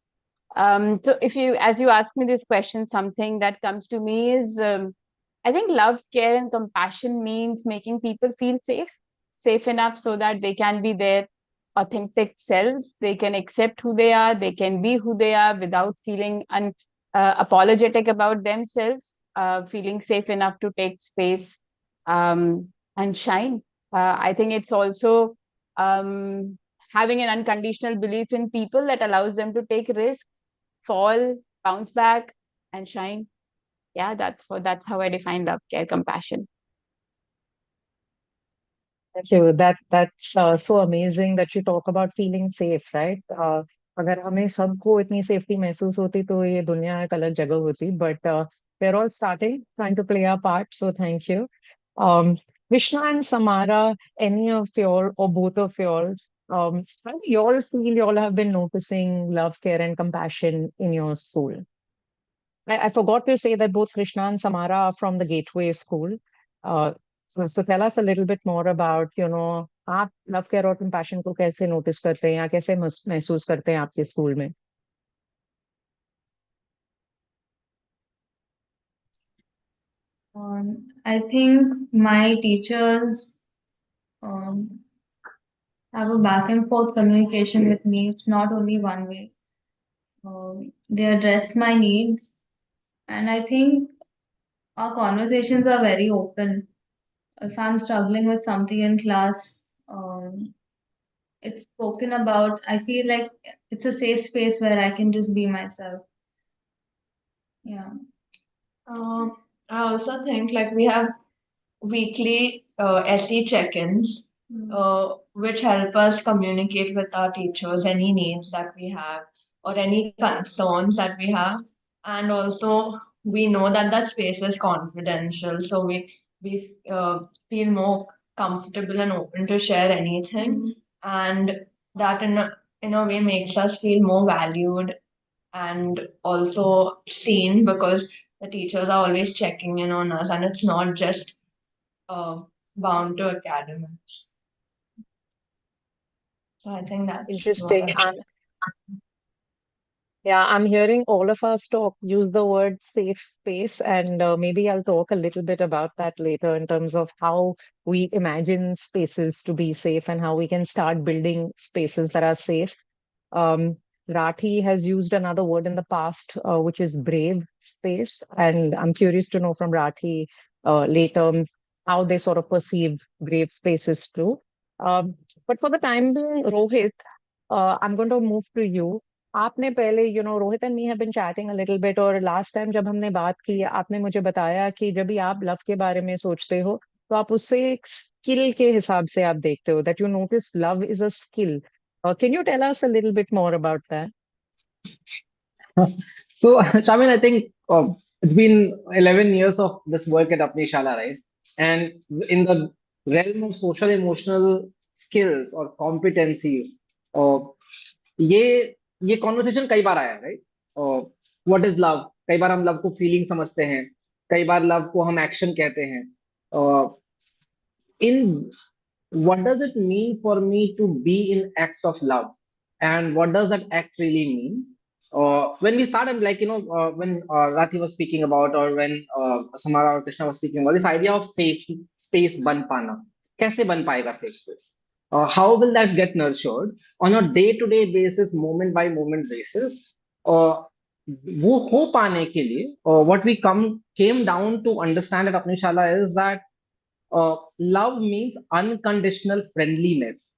So as you ask me this question, something that comes to me is, I think love, care, and compassion means making people feel safe enough so that they can be their authentic selves. They can accept who they are. They can be who they are without feeling apologetic about themselves, feeling safe enough to take space and shine. I think it's also having an unconditional belief in people that allows them to take risks, fall, bounce back, and shine. Yeah, that's how I define love, care, compassion. Thank you. That's so amazing that you talk about feeling safe, right? अगर हमें सबको इतनी safety महसूस होती तो ये दुनिया एक अलग जगह होती. But we're all trying to play our part. So thank you. Vishnu and Samara, any of y'all or both of y'all, how do y'all feel y'all have been noticing love, care, and compassion in your school? I forgot to say that both Krishna and Samara are from the Gateway School. So tell us a little bit more about, आप love, care और compassion को कैसे notice करते हैं या कैसे महसूस करते हैं आपके school में? I think my teachers have a back and forth communication with me. It's not only one way. They address my needs, and I think our conversations are very open. If I'm struggling with something in class, it's spoken about. I feel like it's a safe space where I can just be myself. Yeah. I also think like we have weekly SE check-ins, which help us communicate with our teachers any needs that we have or any concerns that we have. And also we know that that space is confidential, so we feel more comfortable and open to share anything, and that in a way makes us feel more valued and also seen, because the teachers are always checking in on us, and it's not just bound to academics. So I think that's Interesting. I'm hearing all of us use the word safe space, and maybe I'll talk a little bit about that later in terms of how we imagine spaces to be safe and how we can start building spaces that are safe. Rathi has used another word in the past, which is brave space. And I'm curious to know from Rathi later how they sort of perceive brave spaces too. But for the time being, Rohit, I'm going to move to you. आपने पहले, Rohit and me have been chatting a little bit, और last time जब हमने बात की, आपने मुझे बताया कि जब भी आप love के बारे में सोचते हो, तो आप उससे एक skill के हिसाब से आप देखते हो, that you notice love is a skill. Can you tell us a little bit more about that? So, Shamin, I think it's been 11 years of this work at Apni Shala, right? And in the realm of social emotional skills or competencies, uh, ये ये conversation कई बार आया, right? What is love? कई बार हम love को feeling समझते हैं, कई बार लव को हम एक्शन कहते हैं. In what does it mean for me to be in act of love? and what does that act really mean? When we started, like, when Rati was speaking about, or when Samara or Krishna was speaking about this idea of safe space ban pana, kaise ban paega safe space? How will that get nurtured on a day-to-day basis, moment by moment basis? Uh, वो हो पाने के लिए, what we came down to understand at अपनी शाला is that love means unconditional friendliness.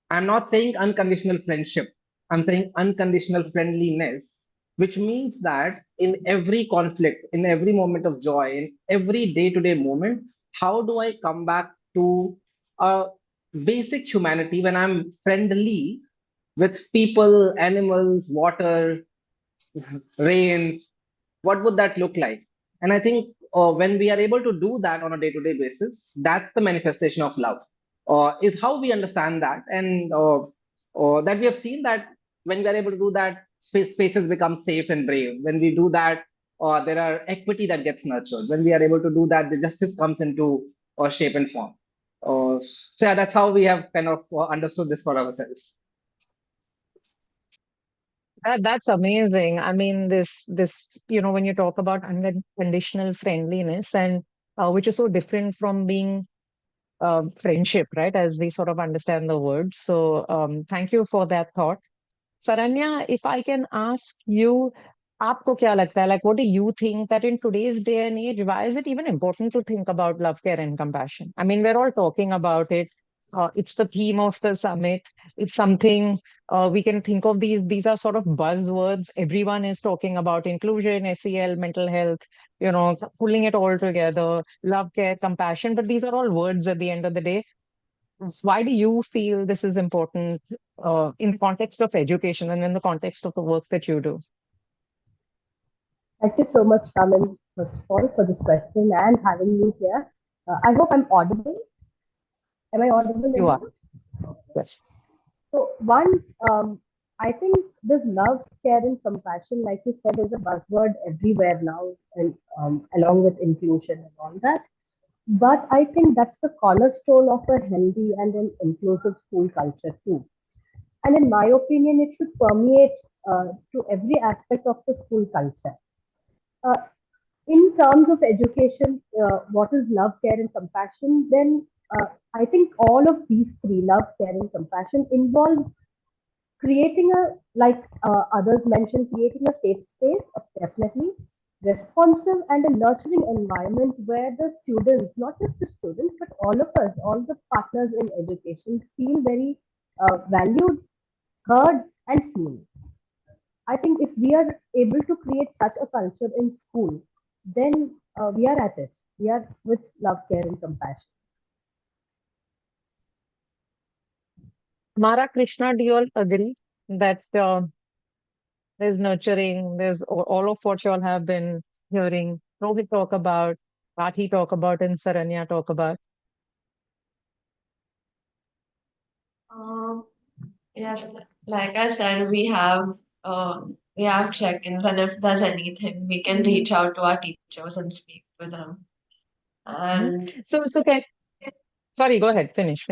I'm not saying unconditional friendship. I'm saying unconditional friendliness, which means that in every conflict, in every moment of joy, in every day-to-day moment, how do I come back to a basic humanity when I'm friendly with people, animals, water, rains? What would that look like? And I think when we are able to do that on a day-to-day basis, that's the manifestation of love. Is how we understand that, and that we have seen that when we are able to do that, spaces become safe and brave. When we do that, there are equity that gets nurtured. When we are able to do that, the justice comes into shape and form. So yeah, that's how we have kind of understood this for ourselves. That's amazing. I mean, this, when you talk about unconditional friendliness, and which is so different from being friendship, right? As we sort of understand the word. So, thank you for that thought. Saranya, if I can ask you, आपको क्या लगता है? Like, what do you think that in today's day and age, why is it even important to think about love, care, and compassion? I mean, we're all talking about it. It's the theme of the summit. It's something we can think of these are sort of buzzwords. Everyone is talking about inclusion, SEL, mental health, pulling it all together, love, care, compassion. But these are all words at the end of the day. Why do you feel this is important in the context of education and in the context of the work that you do? Thank you so much, Shaman, first of all, for this question and having me here. I hope I'm audible. Am I audible? You are. Yes. So, one, I think this love, care, and compassion, like you said, is a buzzword everywhere now, and along with inclusion and all that. But I think that's the cornerstone of a healthy and an inclusive school culture too. And in my opinion, it should permeate to every aspect of the school culture. Uh, in terms of education, what is love, care, and compassion? Then I think all of these three, love, care, and compassion, involves creating a, like others mentioned, creating a safe space, definitely responsive and a nurturing environment where the students, not just the students, but all of us, all the partners in education, feel very valued, heard, and seen. I think if we are able to create such a culture in school, then we are at it. We are with love, care, and compassion. Mara, Krishna, do you all agree that there's nurturing, there's all of what you all have been hearing Rohit talk about, Rathi talk about, and Saranya talk about? Yes, like I said, we have check-ins, and if there's anything, we can reach out to our teachers and speak with them. And So sorry, go ahead, finish.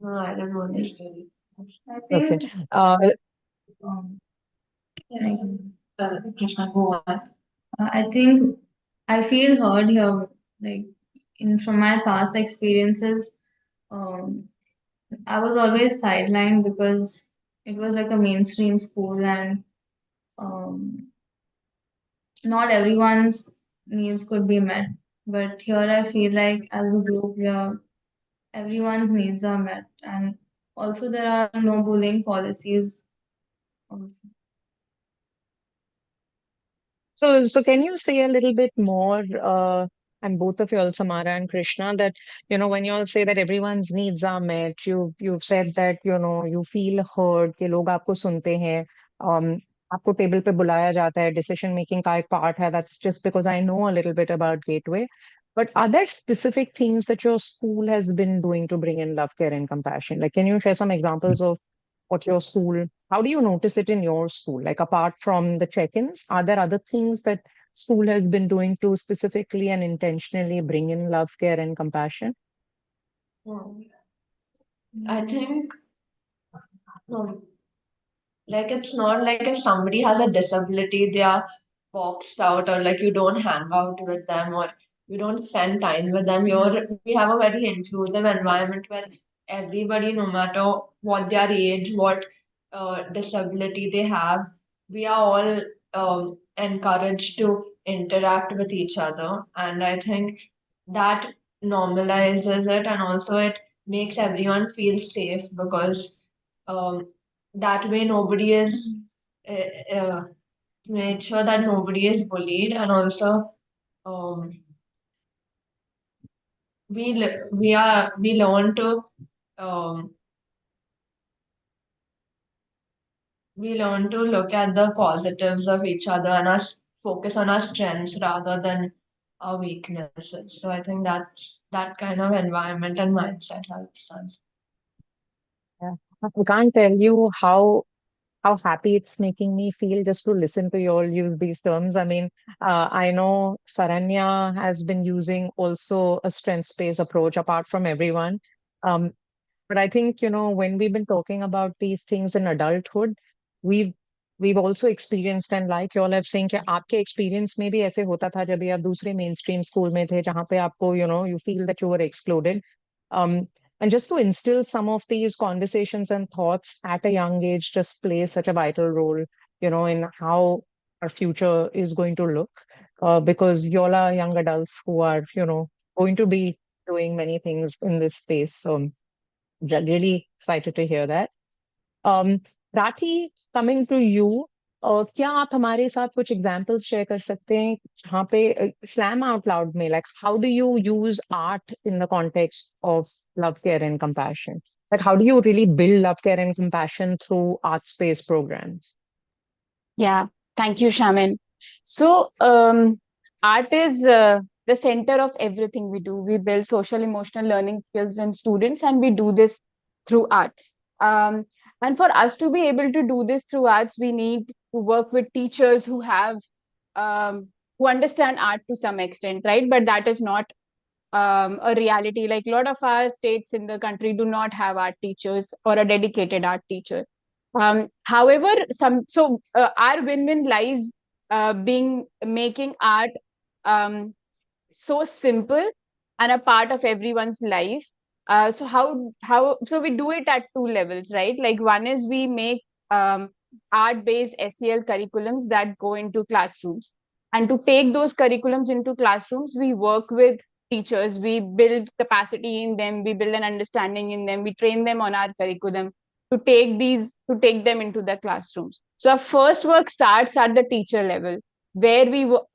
no, I don't want to say. I Okay. think Yes. Krishna, go on. I think I feel heard here, like from my past experiences. I was always sidelined because it was like a mainstream school, and um, not everyone's needs could be met. But here I feel like as a group, everyone's needs are met, and also there are no bullying policies. Also. So can you say a little bit more, and both of you all, Samara and Krishna, that, when you all say that everyone's needs are met, you've said that, you feel heard, कि लोग आपको सुनते हैं, आपको table पे बुलाया जाता है, decision making का एक part है. That's just because I know a little bit about Gateway. But are there specific things that your school has been doing to bring in love, care, and compassion? Like, can you share some examples of what your school, how do you notice it in your school? Like, apart from the check-ins, are there other things that school has been doing to specifically and intentionally bring in love, care, and compassion? I think No, like it's not like if somebody has a disability, they are boxed out, or like you don't hang out with them, or you don't spend time with them. We have a very inclusive environment where everybody, no matter what their age, what disability they have, we are all encouraged to interact with each other. And I think that normalizes it, and also it makes everyone feel safe, because um, that way nobody is made sure that nobody is bullied. And also um, we learn to um, look at the positives of each other, and us focus on our strengths rather than our weaknesses. So I think that kind of environment and mindset helps us. Yeah. I can't tell you how happy it's making me feel just to listen to you all use these terms. I mean, I know Saranya has been using also a strengths-based approach apart from everyone. Um, but I think, when we've been talking about these things in adulthood, we've we've also experienced, and like you all have saying कि आपके experience में भी ऐसे होता था जब आप दूसरे mainstream school में थे जहाँ पे आपको you feel that you were excluded. Um, and just to instill some of these conversations and thoughts at a young age just plays such a vital role, in how our future is going to look. Because you all are young adults who are, going to be doing many things in this space. So really excited to hear that. Rathi, coming to you, क्या आप हमारे साथ कुछ examples share कर सकते हैं जहाँ पे slam out loud में, like how do you use art in the context of love, care and compassion? Like how do you really build love, care and compassion through art space programs? Yeah, thank you, Shaman. So, art is the center of everything we do. We build social emotional learning skills in students, and we do this through arts. And for us to be able to do this through arts, we need to work with teachers who understand art to some extent, right? But that is not a reality. Like a lot of our states in the country do not have art teachers or a dedicated art teacher. However, our win-win lies being making art so simple and a part of everyone's life. So we do it at two levels, right? Like one is we make art-based SEL curriculums that go into classrooms, and to take those curriculums into classrooms, we work with teachers, we build capacity in them, we build an understanding in them, we train them on our curriculum to take them into the classrooms. So our first work starts at the teacher level, where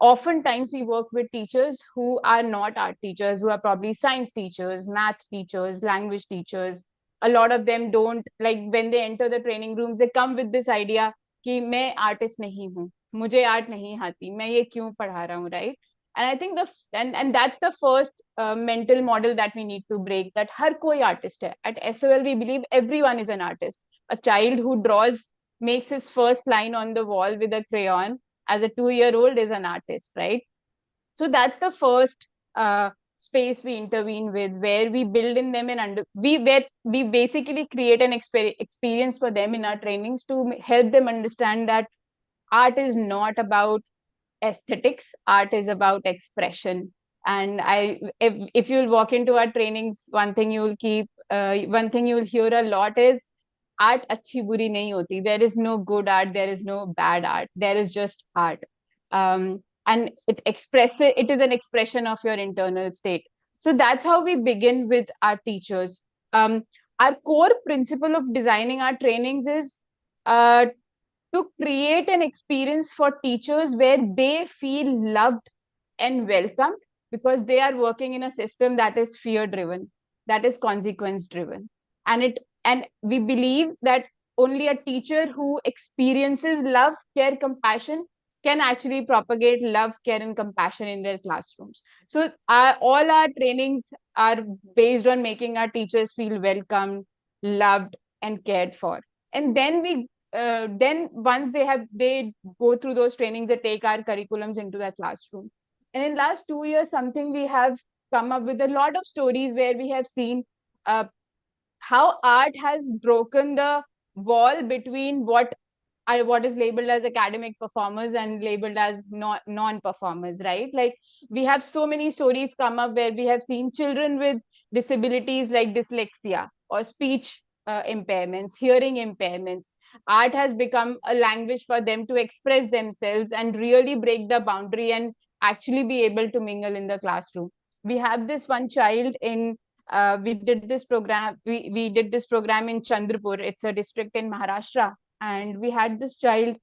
oftentimes we work with teachers who are not art teachers, who are probably science teachers, math teachers, language teachers. A lot of them don't, like when they enter the training rooms, they come with this idea कि मैं artist नहीं हूँ, मुझे art नहीं आती, मैं ये क्यों पढ़ा रहा हूँ, right? And I think and that's the first mental model that we need to break, that har koi artist hai. At SOL we believe everyone is an artist. A child who draws, makes his first line on the wall with a crayon as a 2-year-old is an artist, right? So that's the first space we intervene with, where we build in them where we basically create an experience for them in our trainings to help them understand that art is not about aesthetics, art is about expression. And if you'll walk into our trainings, one thing you'll hear a lot is art achhi buri nahi hoti. There is no good art, there is no bad art, there is just art. And it is an expression of your internal state. So that's how we begin with our teachers. Our core principle of designing our trainings is to create an experience for teachers where they feel loved and welcomed, because they are working in a system that is fear driven, that is consequence driven. And we believe that only a teacher who experiences love, care, compassion can actually propagate love, care and compassion in their classrooms. So all our trainings are based on making our teachers feel welcomed, loved and cared for. And then once they go through those trainings, they take our curriculums into the classroom. And in last 2 years, something we have come up with a lot of stories where we have seen how art has broken the wall between what is labeled as academic performers and labeled as non-performers, right? Like we have so many stories come up where we have seen children with disabilities like dyslexia or speech impairments, hearing impairments. Art has become a language for them to express themselves and really break the boundary and actually be able to mingle in the classroom. We have this one child in we did this program in Chandrapur. It's a district in Maharashtra, and we had this child.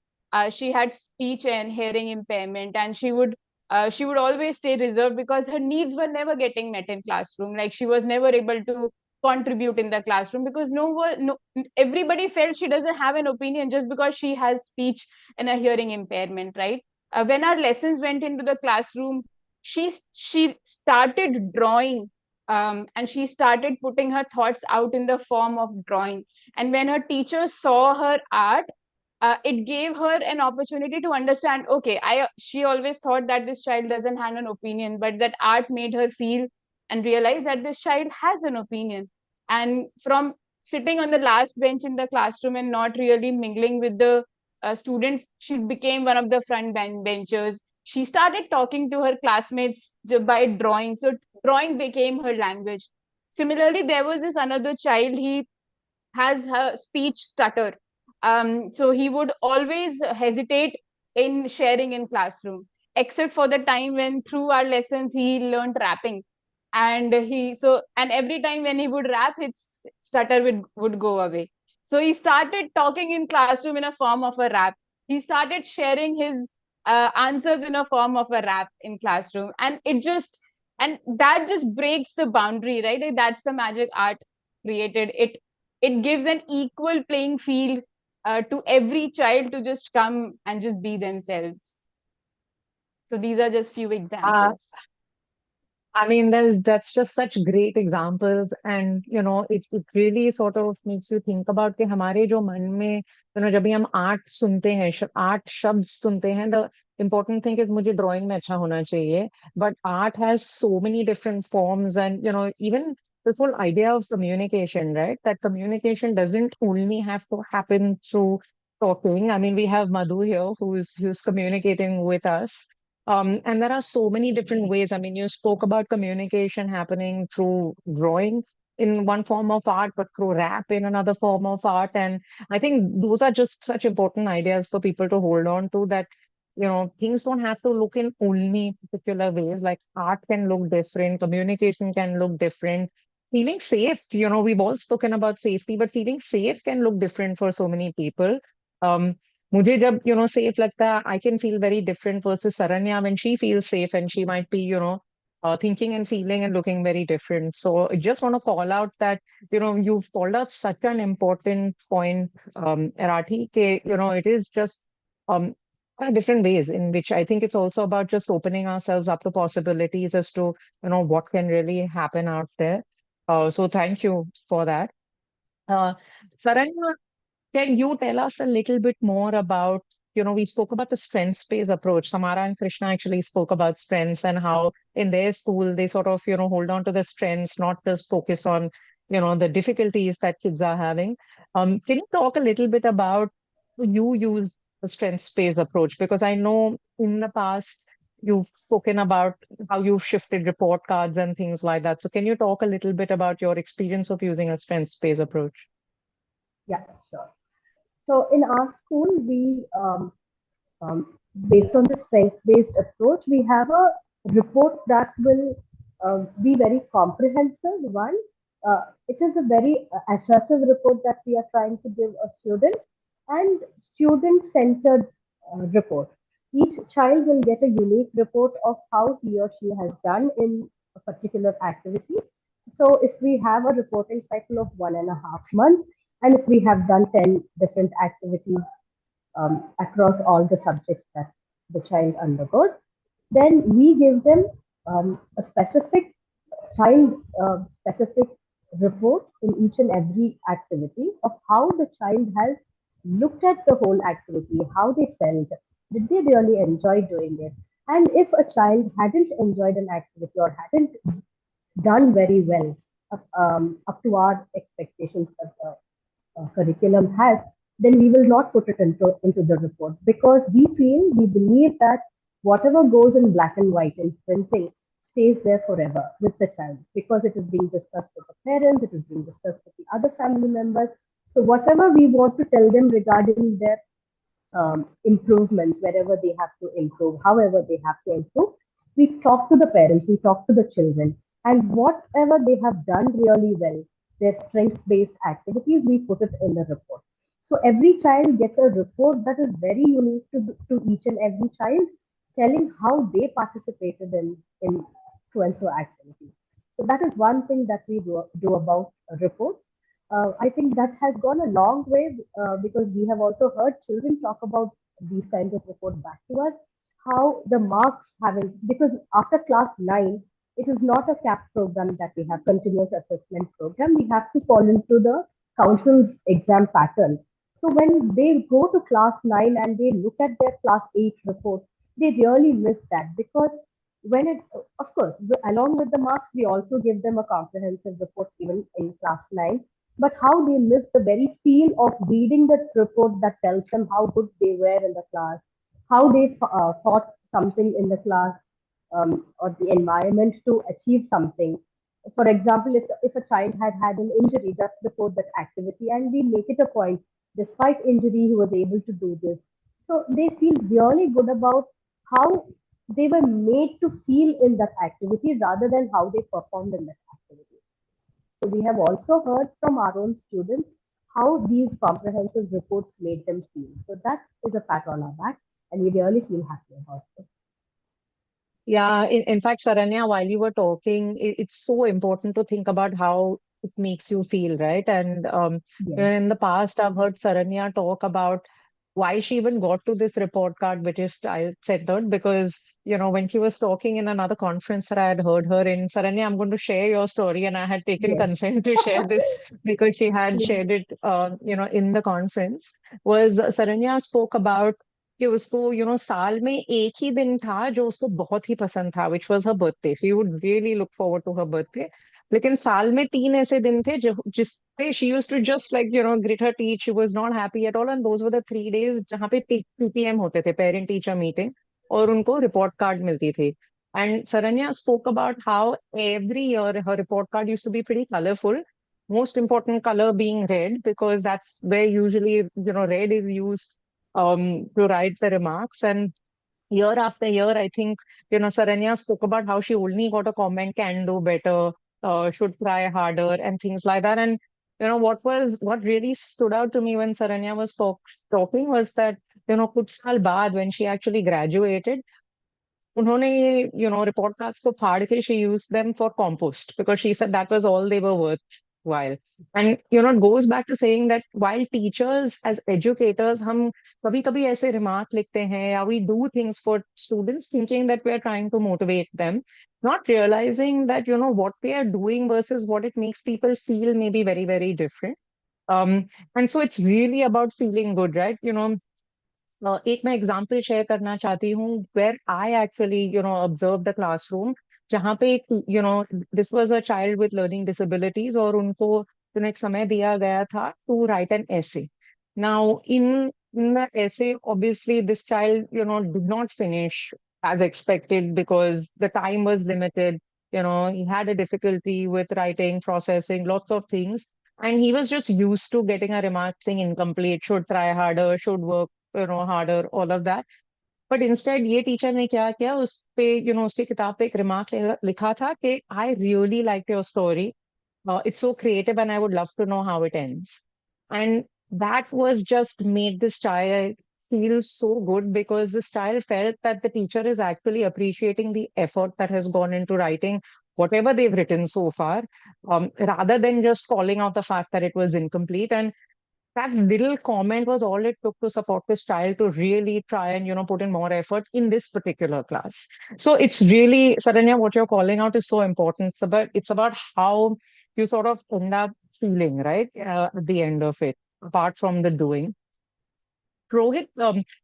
She had speech and hearing impairment, and she would always stay reserved because her needs were never getting met in classroom. Like she was never able to contribute in the classroom because no everybody felt she doesn't have an opinion just because she has speech and a hearing impairment, right? When our lessons went into the classroom, she started drawing, and she started putting her thoughts out in the form of drawing. And when her teachers saw her art, it gave her an opportunity to understand, okay, she always thought that this child doesn't have an opinion, but that art made her feel and realize that this child has an opinion. And from sitting on the last bench in the classroom and not really mingling with the students, she became one of the front benchers. She started talking to her classmates by drawing. So drawing became her language. Similarly, there was this another child. He has a speech stutter. So he would always hesitate in sharing in classroom, except for the time when through our lessons he learned rapping. And every time when he would rap, his stutter would go away. So he started talking in classroom in a form of a rap. He started sharing his answers in a form of a rap in classroom. And that just breaks the boundary, right? Like, that's the magic art created. It gives an equal playing field to every child to just come and just be themselves. So these are just few examples. I mean, that's just such great examples, and it really sort of makes you think about कि हमारे जो मन में जब भी हम art सुनते हैं, आर्ट शब्द सुनते हैं, the important thing is मुझे ड्राइंग में अच्छा होना चाहिए, but art has so many different forms, and even this whole idea of communication, right? That communication doesn't only have to happen through talking. I mean, we have Madhu here who's communicating with us. And there are so many different ways. I mean, you spoke about communication happening through drawing in one form of art, but through rap in another form of art. And I think those are just such important ideas for people to hold on to, that, things don't have to look in only particular ways. Like art can look different, communication can look different. Feeling safe, we've all spoken about safety, but feeling safe can look different for so many people. Um, मुझे जब safe लगता है, I can feel very different versus Saranya when she feels safe, and she might be thinking and feeling and looking very different. So I just want to call out that you've called out such an important point, Arathi, it is just different ways in which I think it's also about just opening ourselves up to possibilities as to what can really happen out there. So thank you for that. Saranya, can you tell us a little bit more about, we spoke about the strengths-based approach. Samara and Krishna actually spoke about strengths and how in their school they sort of, hold on to the strengths, not just focus on, the difficulties that kids are having. Can you talk a little bit about you use the strengths-based approach? Because I know in the past you've spoken about how you've shifted report cards and things like that. So can you talk a little bit about your experience of using a strengths-based approach? Yeah, sure. So in our school, based on the strength-based approach, we have a report that will be very comprehensive. One, it is a very assertive report that we are trying to give a student, and student-centered report. Each child will get a unique report of how he or she has done in a particular activity. So if we have a reporting cycle of 1.5 months, and if we have done 10 different activities across all the subjects that the child undergoes, then we give them a specific child specific report in each and every activity of how the child has looked at the whole activity, how they felt, did they really enjoy doing it, and if a child hadn't enjoyed an activity or hadn't done very well up to our expectations curriculum has, then we will not put it into the report, because we believe that whatever goes in black and white in printing stays there forever with the child, because it is being discussed with the parents, it is being discussed with the other family members. So whatever we want to tell them regarding their improvements, wherever they have to improve, however they have to improve, we talk to the parents, we talk to the children, and whatever they have done really well, their strength-based activities, we put it in the report. So every child gets a report that is very unique to each and every child, telling how they participated in so and so activity. So that is one thing that we do about reports. I think that has gone a long way, because we have also heard children talk about these kinds of reports back to us. How the marks haven't, because after class 9, it is not a CAP program that we have, continuous assessment program. We have to fall into the council's exam pattern. So when they go to class 9 and they look at their class 8 report, they really miss that, because when it, of course, along with the marks, we also give them a comprehensive report even in class 9. But how they miss the very feel of reading that report that tells them how good they were in the class, how they thought something in the class, or the environment to achieve something. For example, if a child had had an injury just before that activity, and we make it a point, despite injury, he was able to do this. So they feel really good about how they were made to feel in that activity rather than how they performed in that activity. So we have also heard from our own students how these comprehensive reports made them feel. So that is a pat on our back, and we really feel happy about it. Yeah, in fact, Saranya, while you were talking, it's so important to think about how it makes you feel, right? And Yes. in the past, I've heard Saranya talk about why she even got to this report card, which is child-centered, because, when she was talking in another conference that I had heard her in, Saranya, I'm going to share your story, and I had taken Yes. consent to share this because she had Yes. shared it, in the conference, was Saranya spoke about कि उसको साल में एक ही दिन था जो उसको बहुत ही पसंद था, which was her birthday. So you would really look forward to her birthday. लेकिन साल में 3 ऐसे दिन थे जिस पे she used to just grit her teeth. She was not happy at all, and those were the 3 days जहाँ पे PTM होते थे, parent teacher meeting, और उनको report card मिलती थी. And Saranya spoke about how every year her report card used to be pretty colorful. Most important color being red, because that's where usually red is used to write the remarks. And year after year, I think, Saranya spoke about how she only got a comment, can do better, should try harder, and things like that. And, what really stood out to me when Saranya was talking was that, kuch saal baad, when she actually graduated, उन्होंने ये report cards को फाड़ के she used them for compost, because she said that was all they were worthwhile. And it goes back to saying that while teachers as educators हम कभी कभी ऐसे remark लिखते हैं, या we do things for students thinking that we are trying to motivate them, not realizing that what we are doing versus what it makes people feel may be very, very different. And so it's really about feeling good, right? एक मैं example share करना चाहती हूँ, where I actually observe the classroom, जहाँ पे this was a child with learning disabilities, और उनको एक समय दिया गया था to write an essay. Now in the essay, obviously this child did not finish as expected because the time was limited. He had a difficulty with writing, processing lots of things, and he was just used to getting a remark saying incomplete, should try harder, should work harder, all of that. But instead ये teacher ने क्या किया, उस पे उसकी किताब पे एक रिमार्क लिखा था कि I really like your story, it's so creative and I would love to know how it ends. And that was just made this child feel so good, because this child felt that the teacher is actually appreciating the effort that has gone into writing whatever they've written so far, rather than just calling out the fact that it was incomplete. And that little comment was all it took to support this child to really try and put in more effort in this particular class. So it's really, Saranya, what you're calling out is so important. It's about how you sort of end up feeling, right, at the end of it, apart from the doing. Rohit,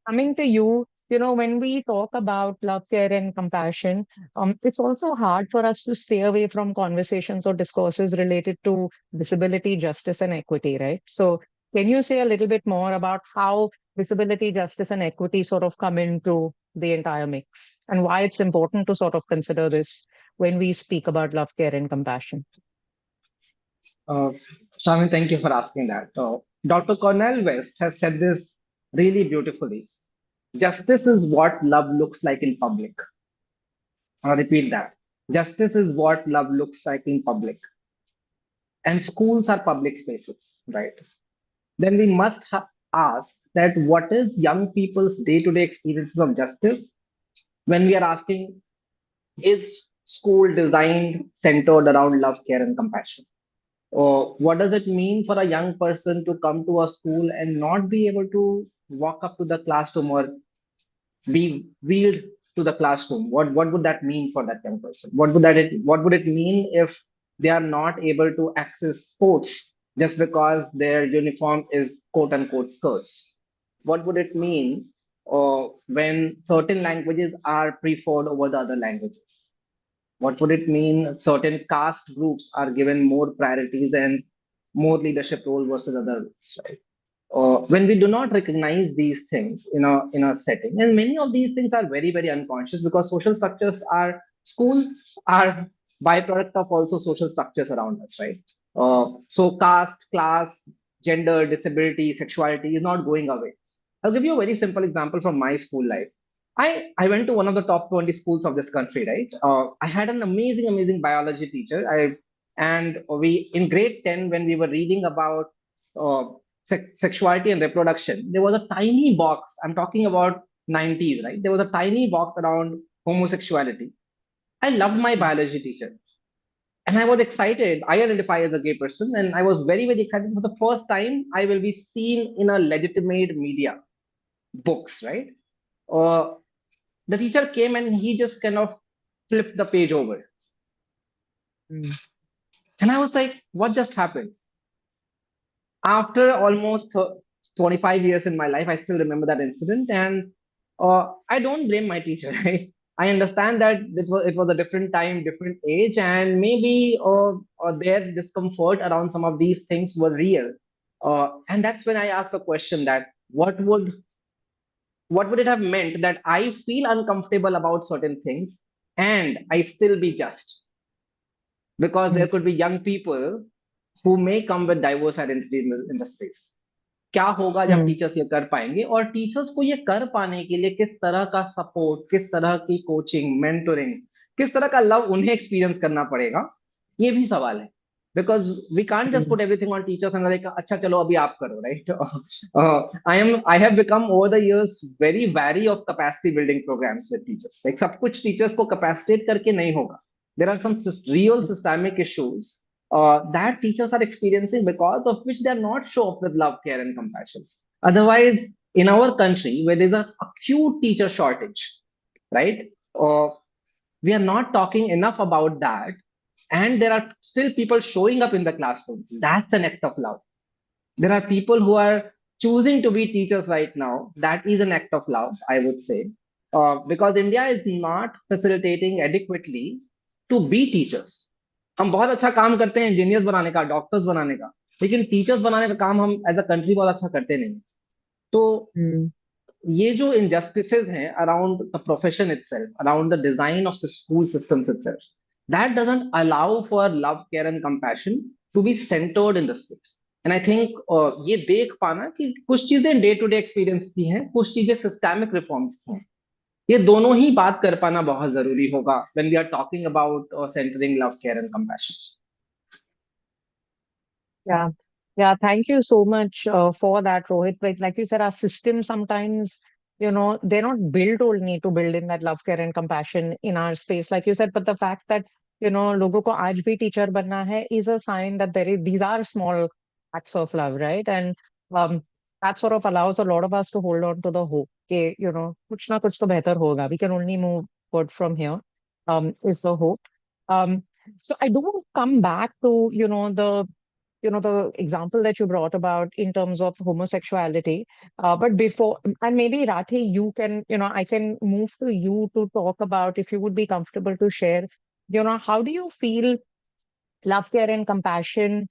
coming to you, when we talk about love, care, and compassion, it's also hard for us to stay away from conversations or discourses related to disability, justice, and equity, right? So Can you say a little bit more about how visibility, justice, and equity sort of come into the entire mix and why it's important to sort of consider this when we speak about love, care, and compassion? Uh, Shami, thank you for asking that. Dr. Cornel West has said this really beautifully. Justice is what love looks like in public. I'll repeat that. Justice is what love looks like in public. And schools are public spaces, right? Then we must ask that what is young people's day-to-day experiences of justice when we are asking, is school designed centered around love, care, and compassion? Or what does it mean for a young person to come to a school and not be able to walk up to the classroom or be wheeled to the classroom? What would that mean for that young person? What would it mean if they are not able to access sports just because their uniform is quote unquote skirts? What would it mean when certain languages are preferred over the other languages? What would it mean certain caste groups are given more priorities and more leadership role versus others, right? When we do not recognize these things in a setting, and many of these things are very very unconscious because social structures are schools are byproduct of also social structures around us, right? So caste, class, gender, disability, sexuality is not going away. I'll give you a very simple example from my school life. I went to one of the top 20 schools of this country, right? I had an amazing biology teacher. And we in grade 10 when we were reading about uh, sexuality and reproduction, there was a tiny box. I'm talking about 90s, right? There was a tiny box around homosexuality. I loved my biology teacher. And I was excited. I identify as a gay person, and I was very, very excited for the first time I will be seen in a legitimate media, books, right? Uh, the teacher came and he just kind of flipped the page over. Mm. And I was like, what just happened? After almost 25 years in my life, I still remember that incident. And I don't blame my teacher, right? I understand that it was a different time, different age, and maybe their discomfort around some of these things were real. And that's when I asked a question that what would it have meant that I feel uncomfortable about certain things and I still be just? Because there could be young people who may come with diverse identity in the space. क्या होगा जब teachers ये कर पाएंगे और teachers को ये कर पाने के लिए किस तरह का सपोर्ट, किस तरह की कोचिंग, मेंटरिंग, किस तरह का लव उन्हें एक्सपीरियंस करना पड़ेगा, ये भी सवाल है. Because we can't just put everything on teachers and like, अच्छा चलो अभी आप करो, right? I have become over the years very wary of capacity building programs with teachers. Like सब कुछ teachers को capacitate करके नहीं होगा. There are some real systemic issues that teachers are experiencing because of which they are not show up with love, care, and compassion. Otherwise, in our country, where there's an acute teacher shortage, right? We are not talking enough about that, and there are still people showing up in the classrooms. That's an act of love. There are people who are choosing to be teachers right now. That is an act of love, I would say, because India is not facilitating adequately to be teachers. हम बहुत अच्छा काम करते हैं engineers बनाने का, doctors बनाने का, लेकिन टीचर्स बनाने का काम हम एज अ कंट्री बहुत अच्छा करते नहीं. तो ये जो injustices हैं around the profession itself, around the design of the school systems itself, that doesn't allow for love, care, and compassion to be centered in the space. And I think ये देख पाना कि कुछ चीजें डे टू डे एक्सपीरियंस की हैं, कुछ चीजें सिस्टमिक रिफॉर्म्स की हैं, ये दोनों ही बात कर पाना बहुत जरूरी होगा when we are talking about centering love, care, and compassion. Yeah, thank you so much for that, Rohit. Like you said, our system sometimes, they're not built only to build in that love, care, and compassion in our space. Like you said, but the fact that, लोगों को आज भी teacher बनना है is a sign that these are small acts of love, right? And that sort of allows a lot of us to hold on to the hope. कि, कुछ ना कुछ तो बेहतर होगा. We can only move forward from here, is the hope. So I do want to come back to, the example that you brought about in terms of homosexuality. But before, and maybe Rathi, you can, I can move to you to talk about, if you would be comfortable to share, how do you feel love, care, and compassion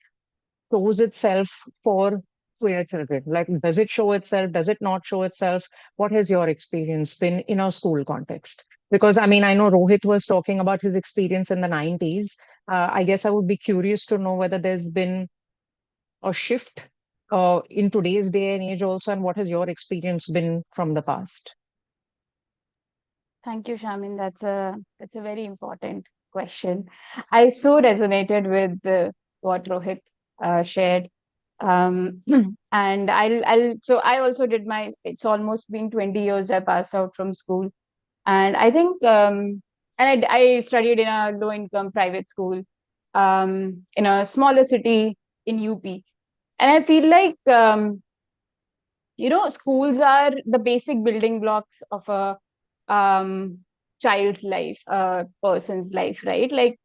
shows itself for queer children? Like, does it show itself? Does it not show itself? What has your experience been in a school context? Because I mean, I know Rohit was talking about his experience in the 90s. I guess I would be curious to know whether there's been a shift in today's day and age also, and what has your experience been from the past? Thank you, Shamin. That's a very important question. I so resonated with what Rohit shared. Um, and so I also did it's almost been 20 years I passed out from school. And I think, and I studied in a low income private school in a smaller city in UP. And I feel like, schools are the basic building blocks of a um, child's life, a person's life, right? Like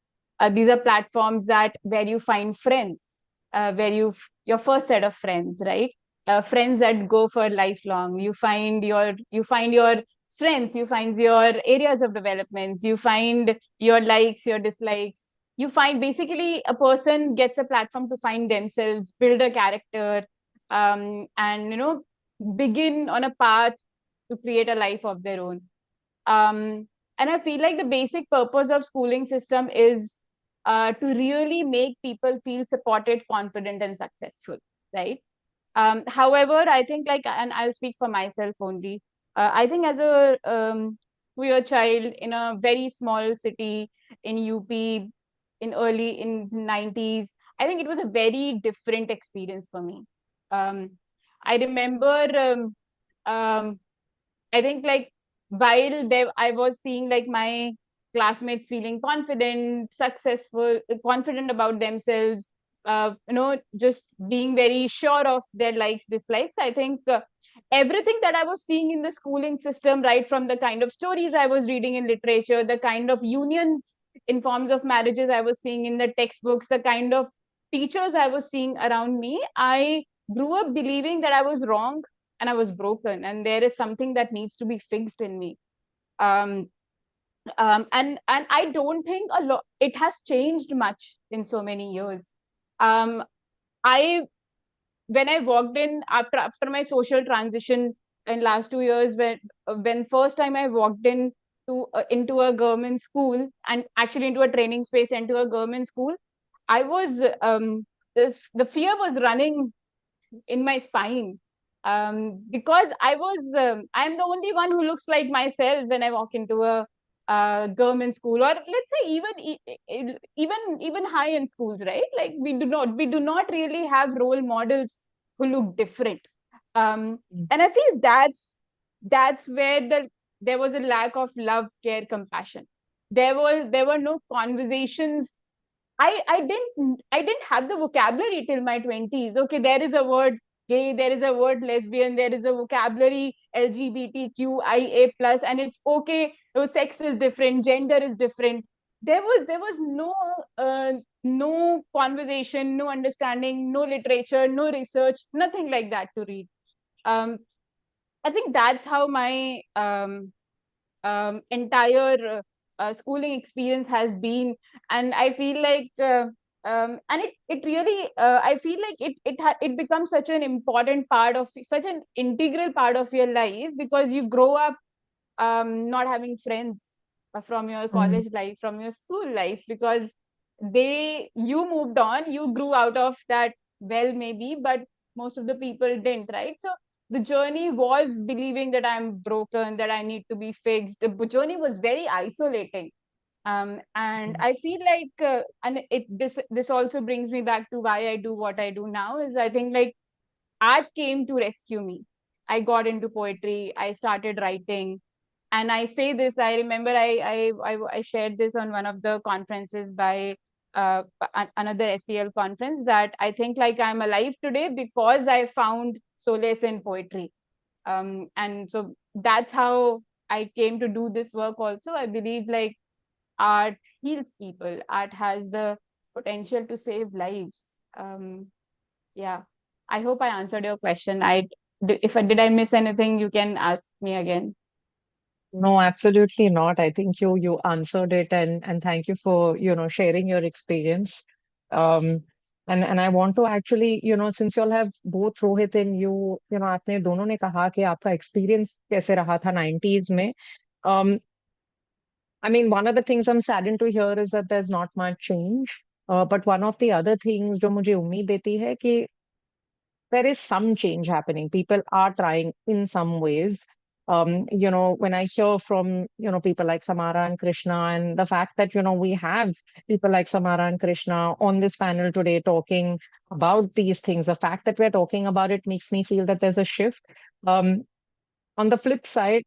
these are platforms that where you find friends, where your first set of friends, right? Friends that go for lifelong. You find your strengths, you find your areas of developments, you find your likes, your dislikes. You find basically a person gets a platform to find themselves, build a character, and begin on a path to create a life of their own. And I feel like the basic purpose of schooling system is to really make people feel supported, confident, and successful, right? However, I think and I'll speak for myself only. I think as a queer child in a very small city in UP in 90s, I think it was a very different experience for me. I remember, um, I think while there, I was seeing my classmates feeling confident, successful, confident about themselves, just being very sure of their likes, dislikes. I think everything that I was seeing in the schooling system, right from the kind of stories I was reading in literature, the kind of unions in forms of marriages I was seeing in the textbooks, the kind of teachers I was seeing around me, I grew up believing that I was wrong and I was broken, and there is something that needs to be fixed in me. Um, and I don't think a lot it has changed much in so many years. Um, I when I walked in after my social transition in last 2 years, when first time I walked in to into a government school, and actually into a training space, into a government school, I was the fear was running in my spine, because I'm the only one who looks like myself when I walk into a government school, or let's say even high end schools, right? Like we do not really have role models who look different. And I feel that's where there was a lack of love, care, compassion. There were no conversations. I didn't have the vocabulary till my 20s. Okay, there is a word gay, there is a word lesbian, there is a vocabulary LGBTQIA plus, and it's okay. Sex is different, gender is different. There was no conversation, no understanding, no literature, no research, nothing like that to read. Um, I think that's how my entire schooling experience has been. And I feel like and it really I feel like it becomes such an important part of such an integral part of your life, because you grow up not having friends from your college life, from your school life, because you moved on, you grew out of that, well, maybe, but most of the people didn't, right? So the journey was believing that I'm broken, that I need to be fixed. The journey was very isolating. And I feel like and this also brings me back to why I do what I do now, is I think art came to rescue me. I got into poetry, I started writing. And I say this, I remember I shared this on one of the conferences by another SEL conference, that I think I'm alive today because I found solace in poetry. And so that's how I came to do this work also. I believe art heals people. Art has the potential to save lives. Yeah. I hope I answered your question. If I did I miss anything, you can ask me again. No, absolutely not. I think you answered it, and thank you for sharing your experience. Um, And I want to actually, since you all have both Rohit and आपने दोनों ने कहा कि आपका experience कैसे रहा था 90s में. Um, I mean, one of the things I'm saddened to hear is that there's not much change. But one of the other things जो मुझे उम्मीद देती है कि there is some change happening. People are trying in some ways. When I hear from, people like Samara and Krishna, and the fact that, we have people like Samara and Krishna on this panel today talking about these things, the fact that we're talking about it makes me feel that there's a shift. On the flip side,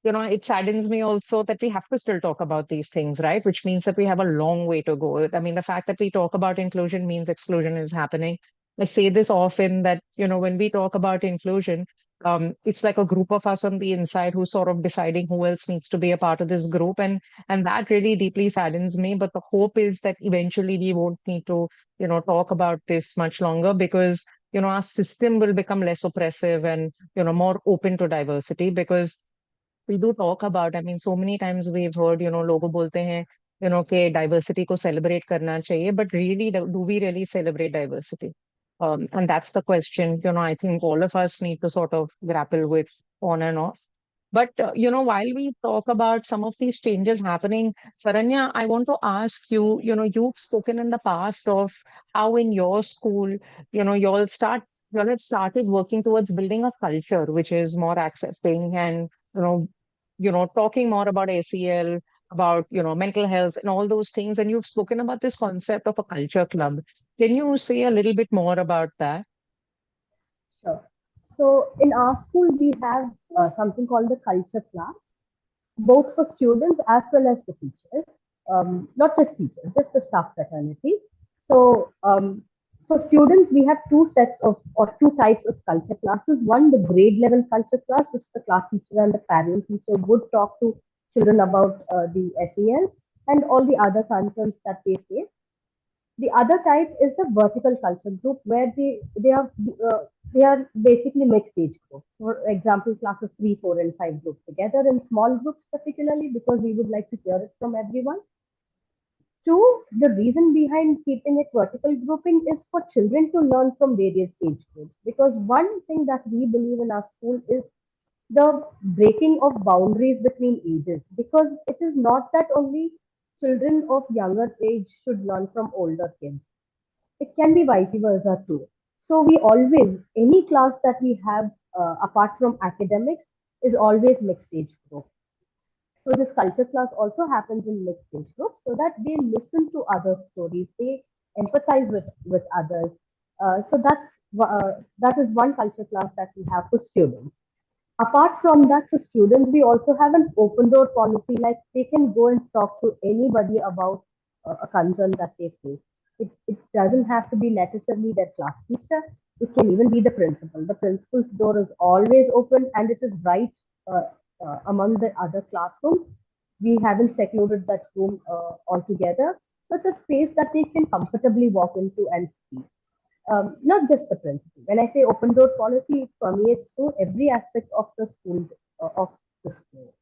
it saddens me also that we have to still talk about these things, right? Which means that we have a long way to go. I mean, the fact that we talk about inclusion means exclusion is happening. I say this often that, when we talk about inclusion, it's like a group of us on the inside who's sort of deciding who else needs to be a part of this group. And that really deeply saddens me. But the hope is that eventually we won't need to, talk about this much longer because, our system will become less oppressive and, more open to diversity because we do talk about, I mean, so many times we've heard, लोगों बोलते हैं, कि diversity को celebrate करना चाहिए, but really, do we really celebrate diversity? And that's the question, I think all of us need to sort of grapple with on and off. But, while we talk about some of these changes happening, Saranya, I want to ask you, you've spoken in the past of how in your school, you all have started working towards building a culture which is more accepting and, talking more about SEL, about, mental health and all those things. And you've spoken about this concept of a culture club. Can you say a little bit more about that? Sure. So in our school, we have something called the culture class, both for students as well as the teachers. Not just teachers, just the staff fraternity. So for students, we have two sets of or two types of culture classes. One, the grade level culture class, which the class teacher and the parent teacher would talk to children about the SEL and all the other concerns that they face. The other type is the vertical culture group, where they are basically mixed age groups. For example, classes 3, 4, and 5 grouped together in small groups, particularly because we would like to hear it from everyone. Two, the reason behind keeping it vertical grouping is for children to learn from various age groups. Because one thing that we believe in our school is the breaking of boundaries between ages. Because it is not that only children of younger age should learn from older kids. It can be vice versa too. So we always, any class that we have apart from academics is always mixed age group. So this culture class also happens in mixed age groups so that they listen to other stories, they empathize with others. That is one culture class that we have for students. Apart from that, for students, we also have an open door policy, like they can go and talk to anybody about a concern that they face. It doesn't have to be necessarily their class teacher. It can even be the principal. The principal's door is always open and it is right among the other classrooms. We haven't secluded that room altogether. So it's a space that they can comfortably walk into and speak. Not just the principal. When I say open door policy, it permeates to every aspect of the school. Of the school.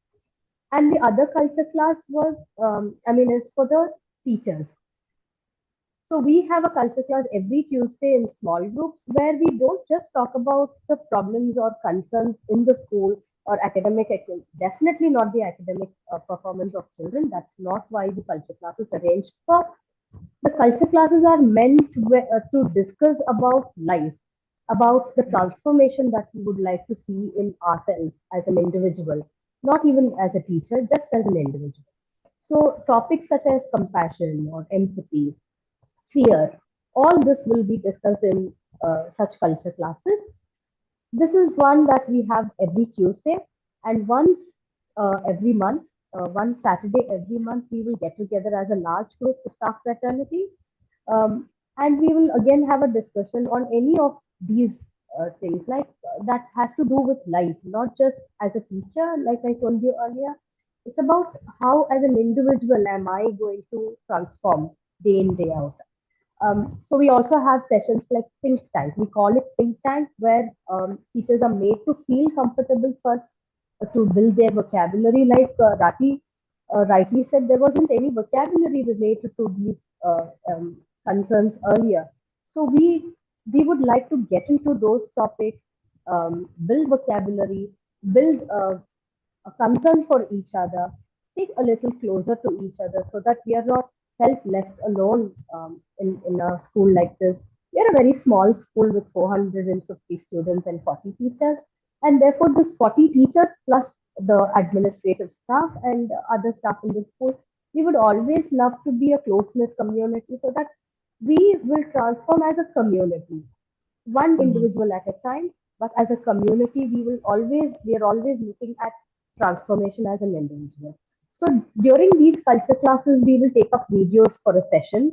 And the other culture class was, is for the teachers. So we have a culture class every Tuesday in small groups where we don't just talk about the problems or concerns in the school or academic excellence. Definitely not the academic performance of children. That's not why the culture class is arranged for. The culture classes are meant to discuss about life, about the transformation that we would like to see in ourselves as an individual, not even as a teacher, just as an individual. So topics such as compassion or empathy, fear, all this will be discussed in such culture classes. This is one that we have every Tuesday, and once every month, one Saturday every month, we will get together as a large group, the staff fraternity, and we will again have a discussion on any of these things, like that has to do with life, not just as a teacher, like I told you earlier. It's about how, as an individual, am I going to transform day in, day out. So we also have sessions like Think Tank. We call it Think Tank, where teachers are made to feel comfortable first to build their vocabulary. Like Rati rightly said, there wasn't any vocabulary related to these concerns earlier. So we would like to get into those topics, build vocabulary, build a concern for each other, stick a little closer to each other so that we are not felt left alone in a school like this. We are a very small school with 450 students and 40 teachers, and therefore this 40 teachers plus the administrative staff and other staff in the school, we would always love to be a close-knit community so that we will transform as a community, one individual at a time, but as a community, we are always looking at transformation as an individual. So during these culture classes, we will take up videos for a session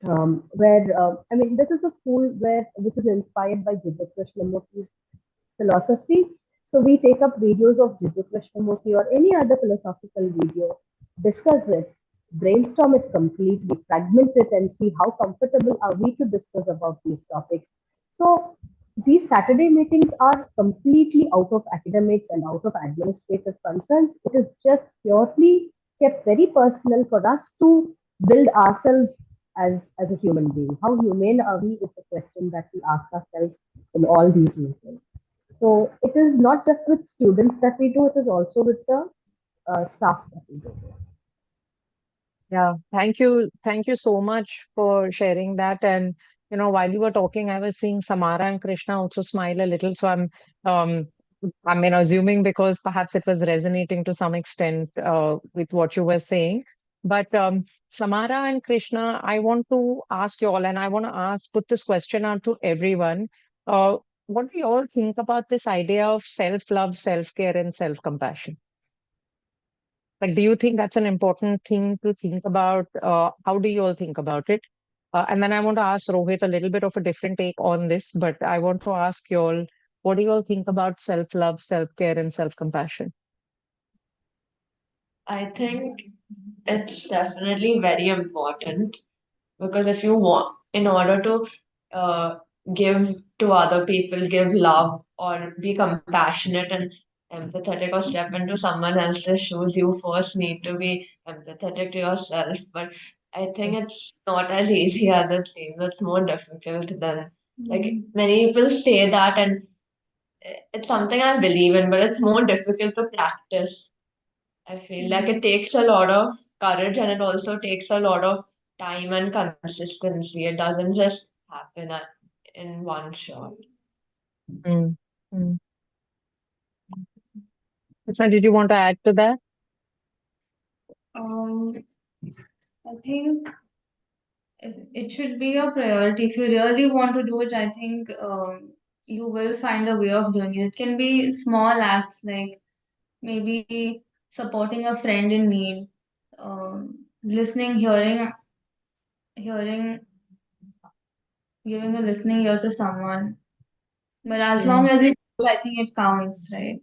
where I mean, this is a school which is inspired by Jiddu Krishnamurti's philosophy. So we take up videos of Jiddu Krishnamurti or any other philosophical video, discuss it, brainstorm it completely, fragment it, and see how comfortable are we to discuss about these topics. So these Saturday meetings are completely out of academics and out of administrative concerns. It is just purely kept very personal for us to build ourselves as a human being. How humane are we is the question that we ask ourselves in all these meetings. So it is not just with students that we do, it is also with the staff that we do this. Yeah, thank you. Thank you so much for sharing that. And, while you were talking, I was seeing Samara and Krishna also smile a little. So um, assuming because perhaps it was resonating to some extent with what you were saying. But Samara and Krishna, I want to ask you all, and I want to put this question out to everyone. What do you all think about this idea of self-love, self-care, and self-compassion? Like, do you think that's an important thing to think about? How do you all think about it? And then I want to ask Rohit a little bit of a different take on this, but I want to ask you all, what do you all think about self-love, self-care, and self-compassion? I think it's definitely very important because if you want, in order to give to other people, give love or be compassionate and empathetic or step into someone else's shoes, you first need to be empathetic to yourself. But I think it's not as easy as it seems. It's more difficult than like many people say that, and it's something I believe in, but it's more difficult to practice. I feel like it takes a lot of courage and it also takes a lot of time and consistency. It doesn't just happen in one shot. Mm. Mm. Krishna, did you want to add to that? I think it should be a priority. If you really want to do it, I think you will find a way of doing it. It can be small acts like maybe supporting a friend in need, listening, hearing, giving a listening ear to someone. But as long as it, I think it counts, right?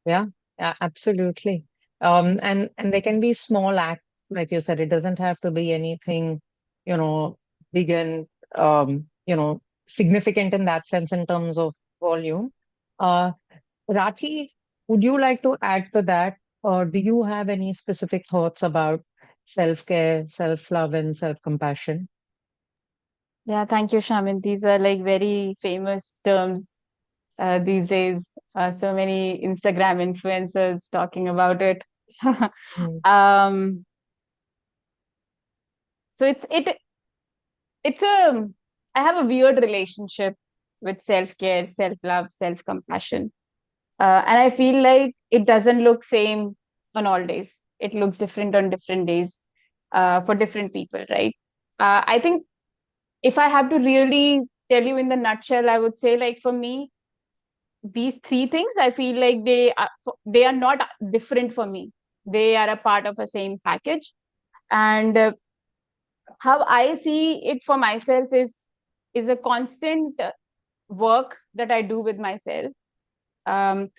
Yeah, absolutely. And they can be small acts, like you said. It doesn't have to be anything, big and significant in that sense in terms of volume. Uh, Rathi, would you like to add to that, or do you have any specific thoughts about self-care, self-love, and self-compassion? Yeah, thank you, Shamin. These are like very famous terms these days. So many Instagram influencers talking about it. um, so it's a I have a weird relationship with self-care, self-love, self-compassion. And I feel like it doesn't look same on all days. It looks different on different days for different people, right? I think if I have to really tell you in the nutshell, I would say like for me, these three things, I feel like they are not different for me. They are a part of a same package. And how I see it for myself is a constant work that I do with myself. And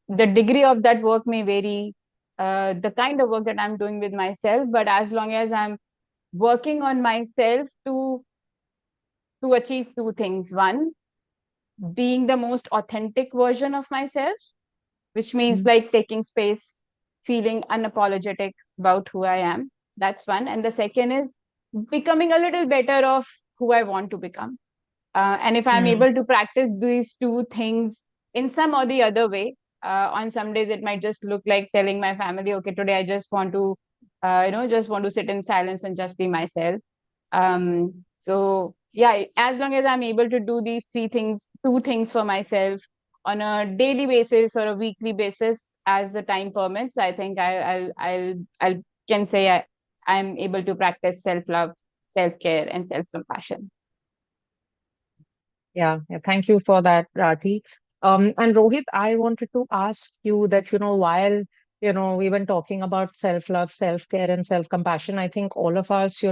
the degree of that work may vary, the kind of work that I'm doing with myself, but as long as I'm working on myself to achieve two things. One, being the most authentic version of myself, which means like taking space, feeling unapologetic about who I am. That's one. And the second is becoming a little better of who I want to become. And if I'm able to practice these two things in some or the other way, on some days it might just look like telling my family, okay, today I just want to, just want to sit in silence and just be myself. So yeah, as long as I'm able to do these two things for myself on a daily basis or a weekly basis, as the time permits, I think I'll can say I'm able to practice self-love, self-care, and self-compassion. Yeah, thank you for that, Rati. And Rohit, I wanted to ask you that, while, we've been talking about self-love, self-care, and self-compassion, I think all of us,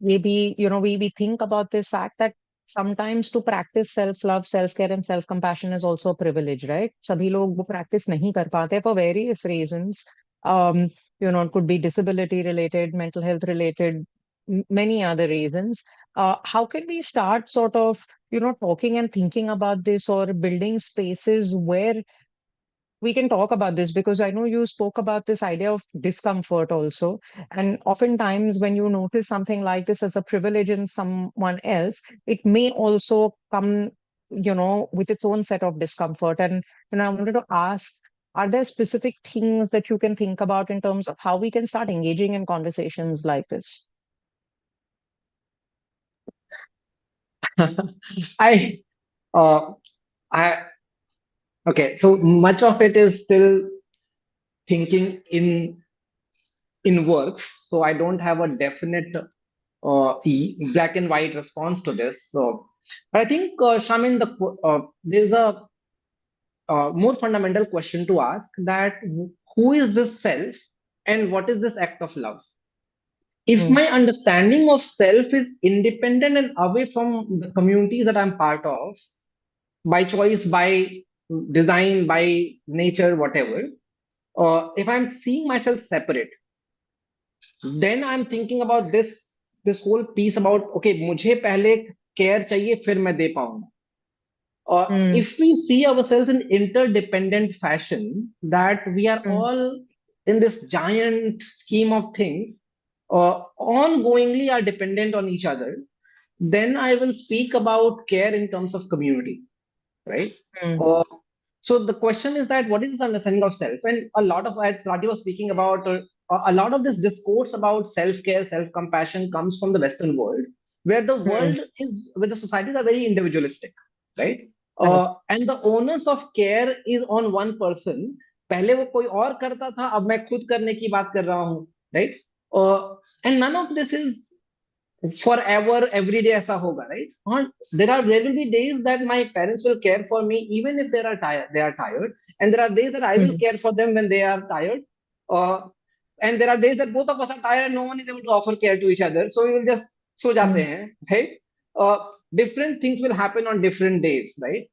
maybe, we think about this fact that sometimes to practice self-love, self-care, and self-compassion is also a privilege, right? Sabhi log wo practice nahi kar pate for various reasons. Um, it could be disability related, mental health related, many other reasons. How can we start sort of talking and thinking about this or building spaces where we can talk about this? Because I know you spoke about this idea of discomfort also. And oftentimes, when you notice something like this as a privilege in someone else, it may also come, with its own set of discomfort. And, I wanted to ask, are there specific things that you can think about in terms of how we can start engaging in conversations like this? I, uh, I, okay, so much of it is still thinking in works. So I don't have a definite black and white response to this. So, but I think, Shamin, there's a more fundamental question to ask, that who is this self and what is this act of love? If my understanding of self is independent and away from the communities that I'm part of, by choice, by design, by nature, whatever, if I'm seeing myself separate, then I'm thinking about this whole piece about, okay, मुझे पहले care चाहिए फिर मैं दे पाऊंगा. If we see ourselves in interdependent fashion, that we are all in this giant scheme of things, ongoingly are dependent on each other, then I will speak about care in terms of community, right? So the question is that what is this understanding of self? And a lot of, as Rati was speaking about, a lot of this discourse about self-care, self-compassion comes from the Western world, where the societies are very individualistic, right? And the onus of care is on one person. पहले वो कोई और करता था, अब मैं खुद करने की बात कर रहा हूँ, right? And none of this is forever, every day ऐसा होगा, right? There will be days that my parents will care for me even if they are tired, and there are days that I will care for them when they are tired, and there are days that both of us are tired and no one is able to offer care to each other, so we will just so जाते हैं, right? Different things will happen on different days, right?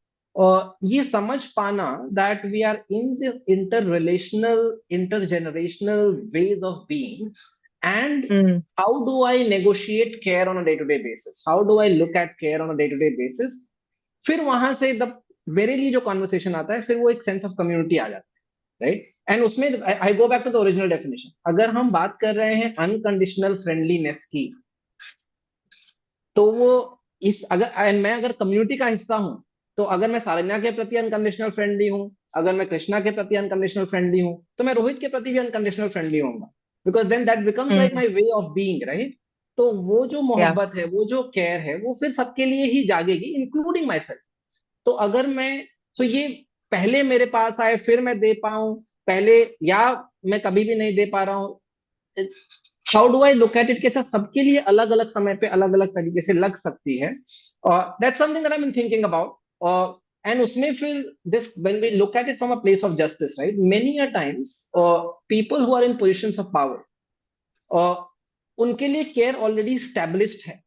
ये समझ पाना that we are in this interrelational, intergenerational ways of being, and how do I negotiate care on a day-to-day basis? How do I look at care on a day-to-day basis? फिर वहां से मेरे लिए जो conversation आता है, फिर वो एक सेंस ऑफ कम्युनिटी आ जाता है, राइट? एंड उसमें I go back to the original definition. अगर हम बात कर रहे हैं अनकंडीशनल फ्रेंडलीनेस की, तो वो मैं अगर कम्युनिटी का हिस्सा हूं, तो अगर मैं सारन्या के प्रति अनकंडीशनल फ्रेंडली हूं, अगर मैं कृष्णा के प्रति अनकंडीशनल फ्रेंडली हूं, तो मैं रोहित के प्रति भी अनकंडीशनल फ्रेंडली होऊंगा, because then that becomes like my way of being, right? तो वो जो मोहब्बत है, वो जो केयर है, वो फिर सबके लिए ही जागेगी, इंक्लूडिंग माई सेल्फ. तो अगर ये पहले मेरे पास आए फिर मैं दे पाऊं, पहले, या मैं कभी भी नहीं दे पा रहा हूं, how do I look at it, कैसा सबके लिए अलग अलग समय पे अलग अलग तरीके से लग सकती है. That's something that I am thinking about. And उसमें फिर this, when we look at it from a place of justice, right, many a times people who are in positions of power, उनके लिए केयर ऑलरेडी एस्टैब्लिश्ड है,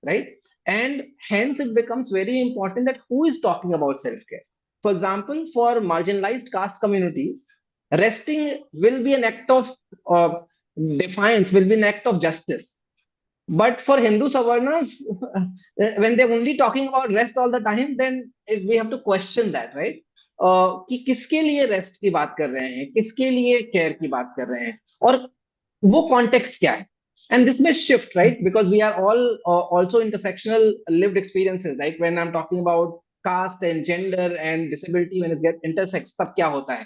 right? And hence it becomes very important that who is talking about self-care. For example, for marginalized caste communities, resting will be an act of defiance, will be an act of justice. But for Hindu Savarnas, when they're only talking about rest all the time, then we have to question that, right? कि किसके लिए rest की बात कर रहे हैं, किसके लिए केयर की बात कर रहे हैं, और वो कॉन्टेक्स्ट क्या है. And this may shift, right? Because we are all also intersectional lived experiences, right? When I'm talking about caste and gender and disability, when it gets intersects, तब क्या होता है?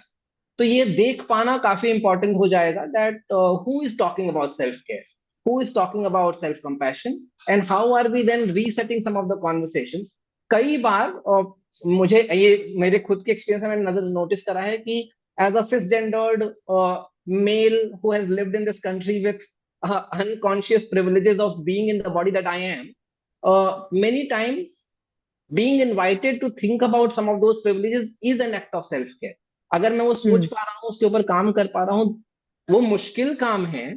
तो ये देख पाना काफी इंपॉर्टेंट हो जाएगा that who is talking about self care, who is talking about self compassion, and how are we then resetting some of the conversations. कई बार मुझे ये मेरे खुद के एक्सपीरियंस में मैंने नजर नोटिस करा है कि as a cisgendered male who has lived in this country with unconscious privileges of being in the body that I am, many times being invited to think about some of those privileges is an act of self care. अगर मैं वो सोच पा रहा हूँ, उसके ऊपर काम कर पा रहा हूँ, वो मुश्किल काम है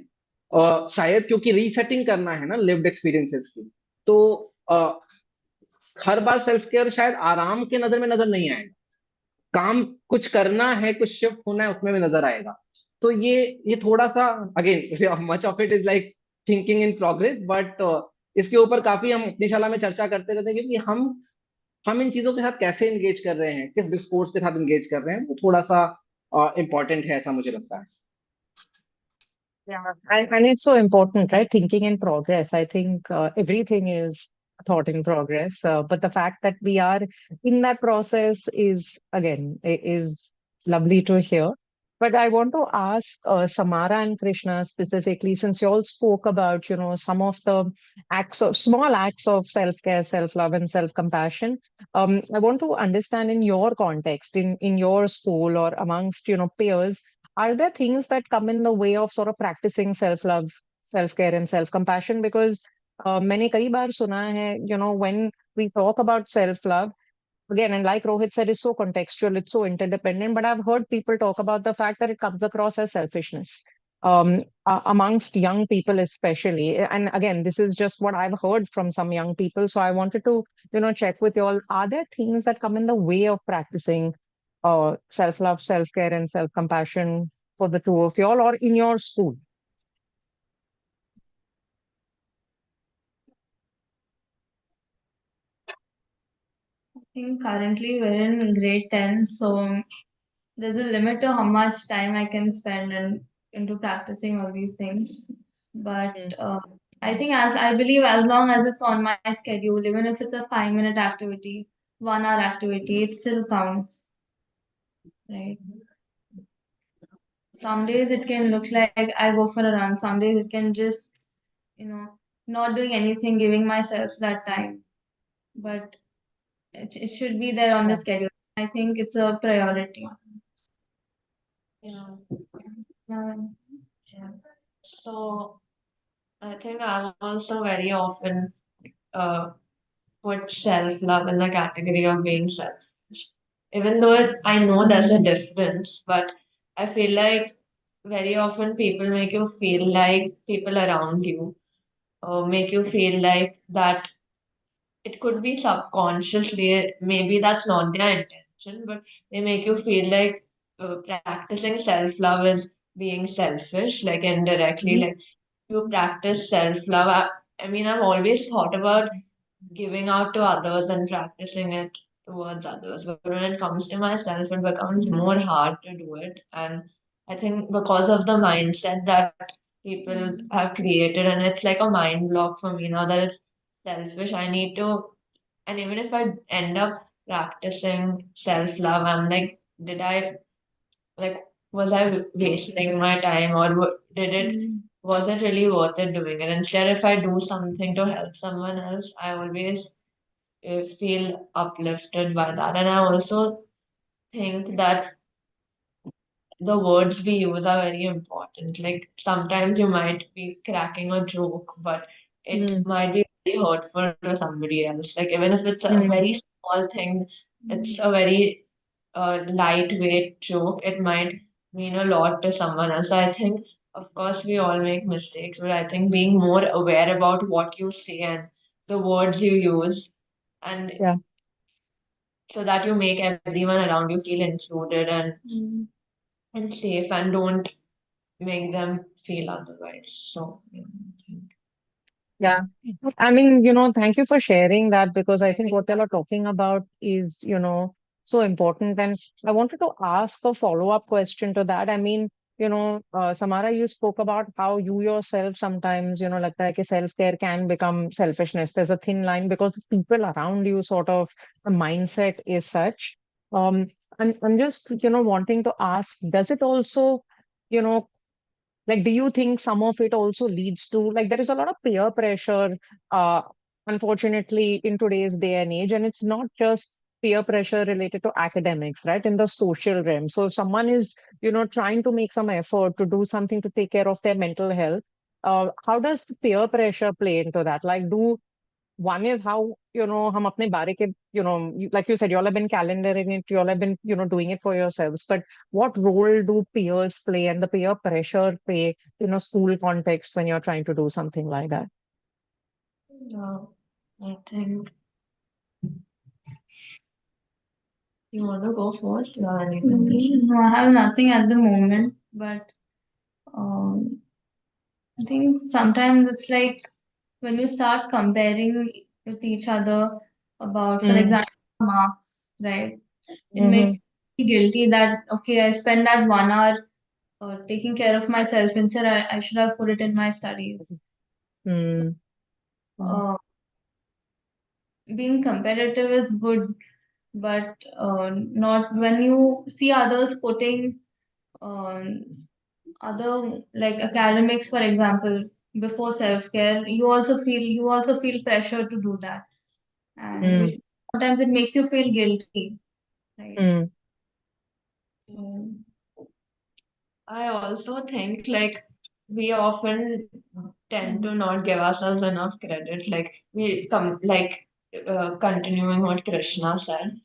शायद, क्योंकि रीसेटिंग करना है ना लिव्ड एक्सपीरियंसेस की। तो हर बार सेल्फ केयर शायद आराम के नजर में नजर नहीं आएगा, काम कुछ करना है, कुछ शिफ्ट होना है, उसमें भी नजर आएगा। तो ये थोड़ा सा again much of it is like thinking in progress, but इसके ऊपर काफी हम अपनी शाला में चर्चा करते रहते हैं, क्योंकि हम इन चीजों के साथ कैसे एंगेज कर रहे हैं, किस डिस्कोर्स के साथ एंगेज कर रहे हैं, वो थोड़ा सा इम्पोर्टेंट है, ऐसा मुझे लगता है। Yeah, and it's so important, right? Thinking in progress. I think everything is thought in progress, but the fact that we are in that process is, again, is lovely to hear. But I want to ask Samara and Krishna specifically, since you all spoke about, some of the small acts of self-care, self-love, and self-compassion. I want to understand in your context, in your school or amongst, peers, are there things that come in the way of sort of practicing self-love, self-care, and self-compassion? Because मैंने कई बार सुना है, when we talk about self-love, again, and like Rohit said, it's so contextual, it's so interdependent, but I've heard people talk about the fact that it comes across as selfishness amongst young people especially. And again, this is just what I've heard from some young people. So I wanted to, check with you all, are there things that come in the way of practicing self-love, self-care, and self-compassion for the two of you all or in your school? I think currently we're in grade 10, so there's a limit to how much time I can spend into practicing all these things. But I think I believe as long as it's on my schedule, even if it's a 5-minute activity, 1 hour activity, it still counts, right? Some days it can look like I go for a run. Some days it can just, not doing anything, giving myself that time. But it should be there on the schedule. I think it's a priority. Yeah. So I think I've also very often put self-love in the category of being selfish. Even though I know there's a difference, but I feel like very often people make you feel like people around you make you feel like that it could be subconsciously, maybe that's not their intention, but they make you feel like practicing self-love is being selfish, like indirectly, like you practice self-love. I mean, I've always thought about giving out to others and practicing it towards others. But when it comes to myself, it becomes more hard to do it. And I think because of the mindset that people have created, and it's like a mind block for me now that it's selfish, I need to, and even if I end up practicing self love, I'm like, like, was I wasting my time or was it really worth it doing it? Instead, if I do something to help someone else, I always feel uplifted by that. And I also think that the words we use are very important. Like sometimes you might be cracking a joke, but it might be very hurtful to somebody else. Like even if it's a very small thing, it's a very lightweight joke, it might mean a lot to someone else. So I think, of course, we all make mistakes, but I think being more aware about what you say and the words you use, and Yeah. so that you make everyone around you feel included and safe, and don't make them feel otherwise. So, yeah, I think. Yeah. I mean, thank you for sharing that because I think what you're talking about is, so important. And I wanted to ask a follow-up question to that. I mean, Samara, you spoke about how you yourself sometimes, लगता है कि self-care can become selfishness. There's a thin line because the people around you sort of, the mindset is such. I'm just, wanting to ask, does it also, you know, like, do you think some of it also leads to, like, there is a lot of peer pressure, uh, unfortunately, in today's day and age, and it's not just peer pressure related to academics, right? In the social realm. So if someone is, trying to make some effort to do something to take care of their mental health, how does the peer pressure play into that? Like, one is how, हम अपने बारे के, like you said, you all have been calendaring it, you all have been, doing it for yourselves. But what role do peers play and the peer pressure play in a school context when you're trying to do something like that? I think you want to go first or anything to say? No, I have nothing at the moment, but I think sometimes it's like when you start comparing with each other about, for example, marks, right? It makes you feel guilty that, okay, I spent that 1 hour taking care of myself. Instead, I should have put it in my studies. Being competitive is good, but not when you see others putting other, like academics, for example, before self-care. You also feel pressure to do that, and which sometimes it makes you feel guilty, right? So I also think like we often tend to not give ourselves enough credit. Like we come like continuing what Krishna said,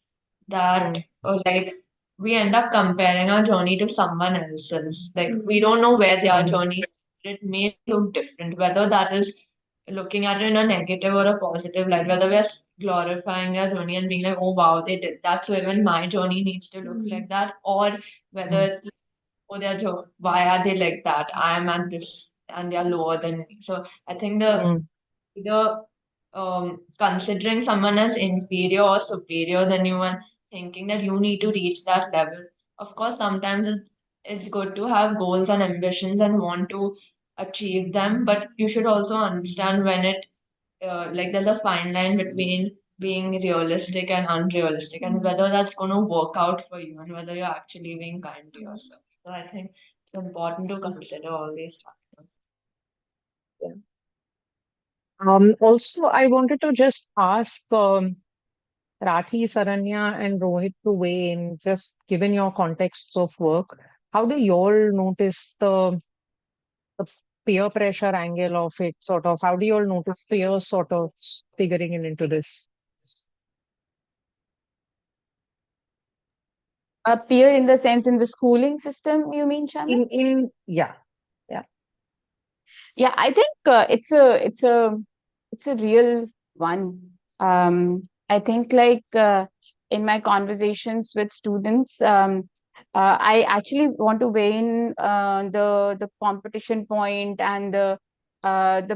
that like we end up comparing our journey to someone else's. Like we don't know where their journey is. It may look different, whether that is looking at it in a negative or a positive light, whether we're glorifying their journey and being like, oh wow, they did that, so even my journey needs to look like that, or whether oh, why are they like that? I'm at this and they're lower than me. So I think the considering someone as inferior or superior than you and thinking that you need to reach that level. Of course, sometimes it's good to have goals and ambitions and want to achieve them, but you should also understand when like there's a fine line between being realistic and unrealistic, and whether that's going to work out for you and whether you're actually being kind to yourself. So I think it's important to consider all these factors. Also, I wanted to just ask Rathi, Saranya, and Rohit to weigh in, just given your contexts of work. How do you all notice the peer pressure angle of it? Sort of, how do you all notice peers sort of figuring into this? A peer in the sense in the schooling system, you mean, Shaman? Yeah. Yeah, I think it's a real one. I think like in my conversations with students, I actually want to weigh in the competition point and the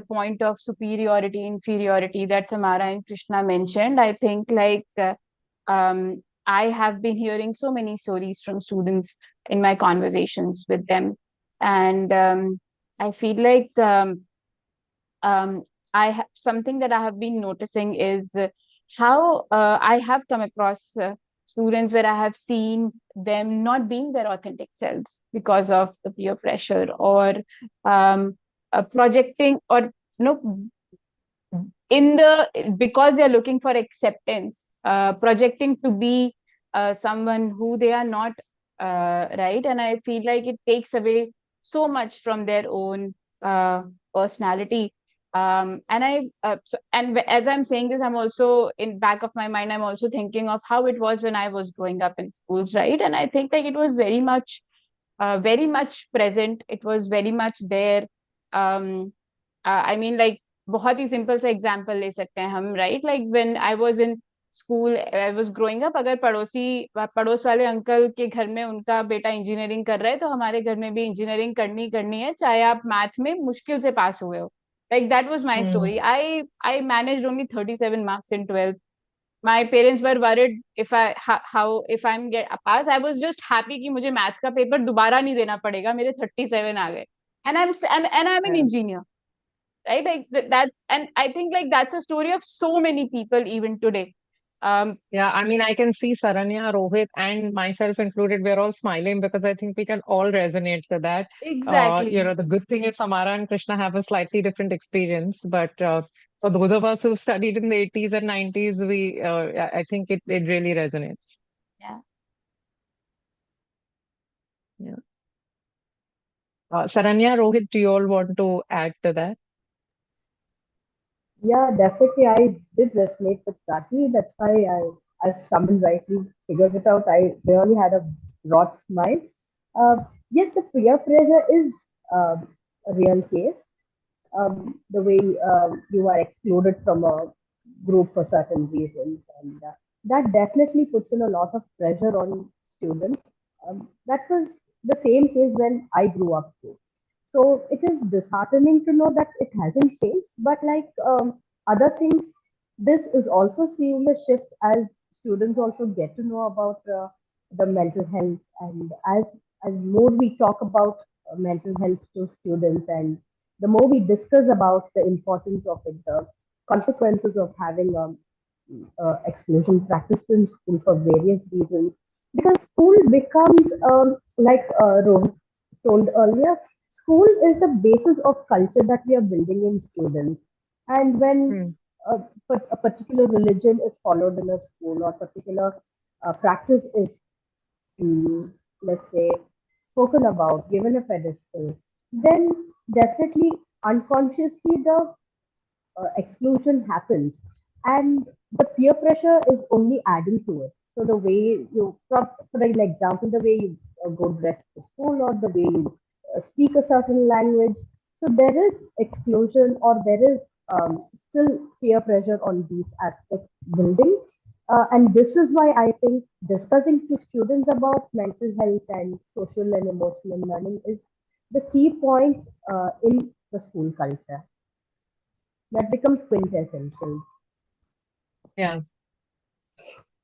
point of superiority, inferiority that Samara and Krishna mentioned. I think like I have been hearing so many stories from students in my conversations with them, and I feel like something that I have been noticing is how I have come across students where I have seen them not being their authentic selves because of the peer pressure or projecting, or because they're looking for acceptance, projecting to be someone who they are not, right? And I feel like it takes away so much from their own personality. And as I'm saying this, I'm also in back of my mind, I'm also thinking of how it was when I was growing up in schools, right? And I think like it was very much present. It was very much there. I mean, like बहुत ही simple सा example ले सकते हैं हम, right? Like when I was in school, I was growing up, अगर पड़ोस वाले uncle के घर में उनका बेटा इंजीनियरिंग कर रहा है तो हमारे घर में भी इंजीनियरिंग करनी है, चाहे आप मैथ में मुश्किल से पास हुए हो. Like that was my story. I managed only 37 marks in 12th. my parents were worried if I'm get pass. I was just happy कि मुझे maths का paper दोबारा नहीं देना पड़ेगा, मेरे 37 आ गए, and I'm an engineer, right? Like that's, and I think like that's a story of so many people even today. Yeah, I mean, I can see Saranya, Rohit, and myself included, we're all smiling because I think we can all resonate to that. Exactly. The good thing is Samara and Krishna have a slightly different experience, but for those of us who studied in the 80s and 90s, I think it really resonates. Yeah. Yeah. Saranya, Rohit, do you all want to add to that? Yeah, definitely. I did resonate with Rati. That's why as Shaman rightly figured it out, I really had a broad smile. Yes, the peer pressure is a real case. The way you are excluded from a group for certain reasons, and that definitely puts in a lot of pressure on students. That was the same case when I grew up too. So it is disheartening to know that it hasn't changed, but like other things, this is also seeing a shift as students also get to know about the mental health, and as more we talk about mental health to students, and the more we discuss about the importance of it, the consequences of having exclusion practiced in school for various reasons, because school becomes like Rohit told earlier, school is the basis of culture that we are building in students. And when a particular religion is followed in a school, or particular practice is, let's say, spoken about, given a pedestal, then definitely unconsciously the exclusion happens, and the peer pressure is only adding to it. So the way you, for an example, the way you go dressed to school, or the way you speak a certain language, so there is exclusion, or there is still peer pressure on these aspects building. And this is why I think discussing to students about mental health and social and emotional learning is the key point in the school culture. That becomes quintessential. Yeah.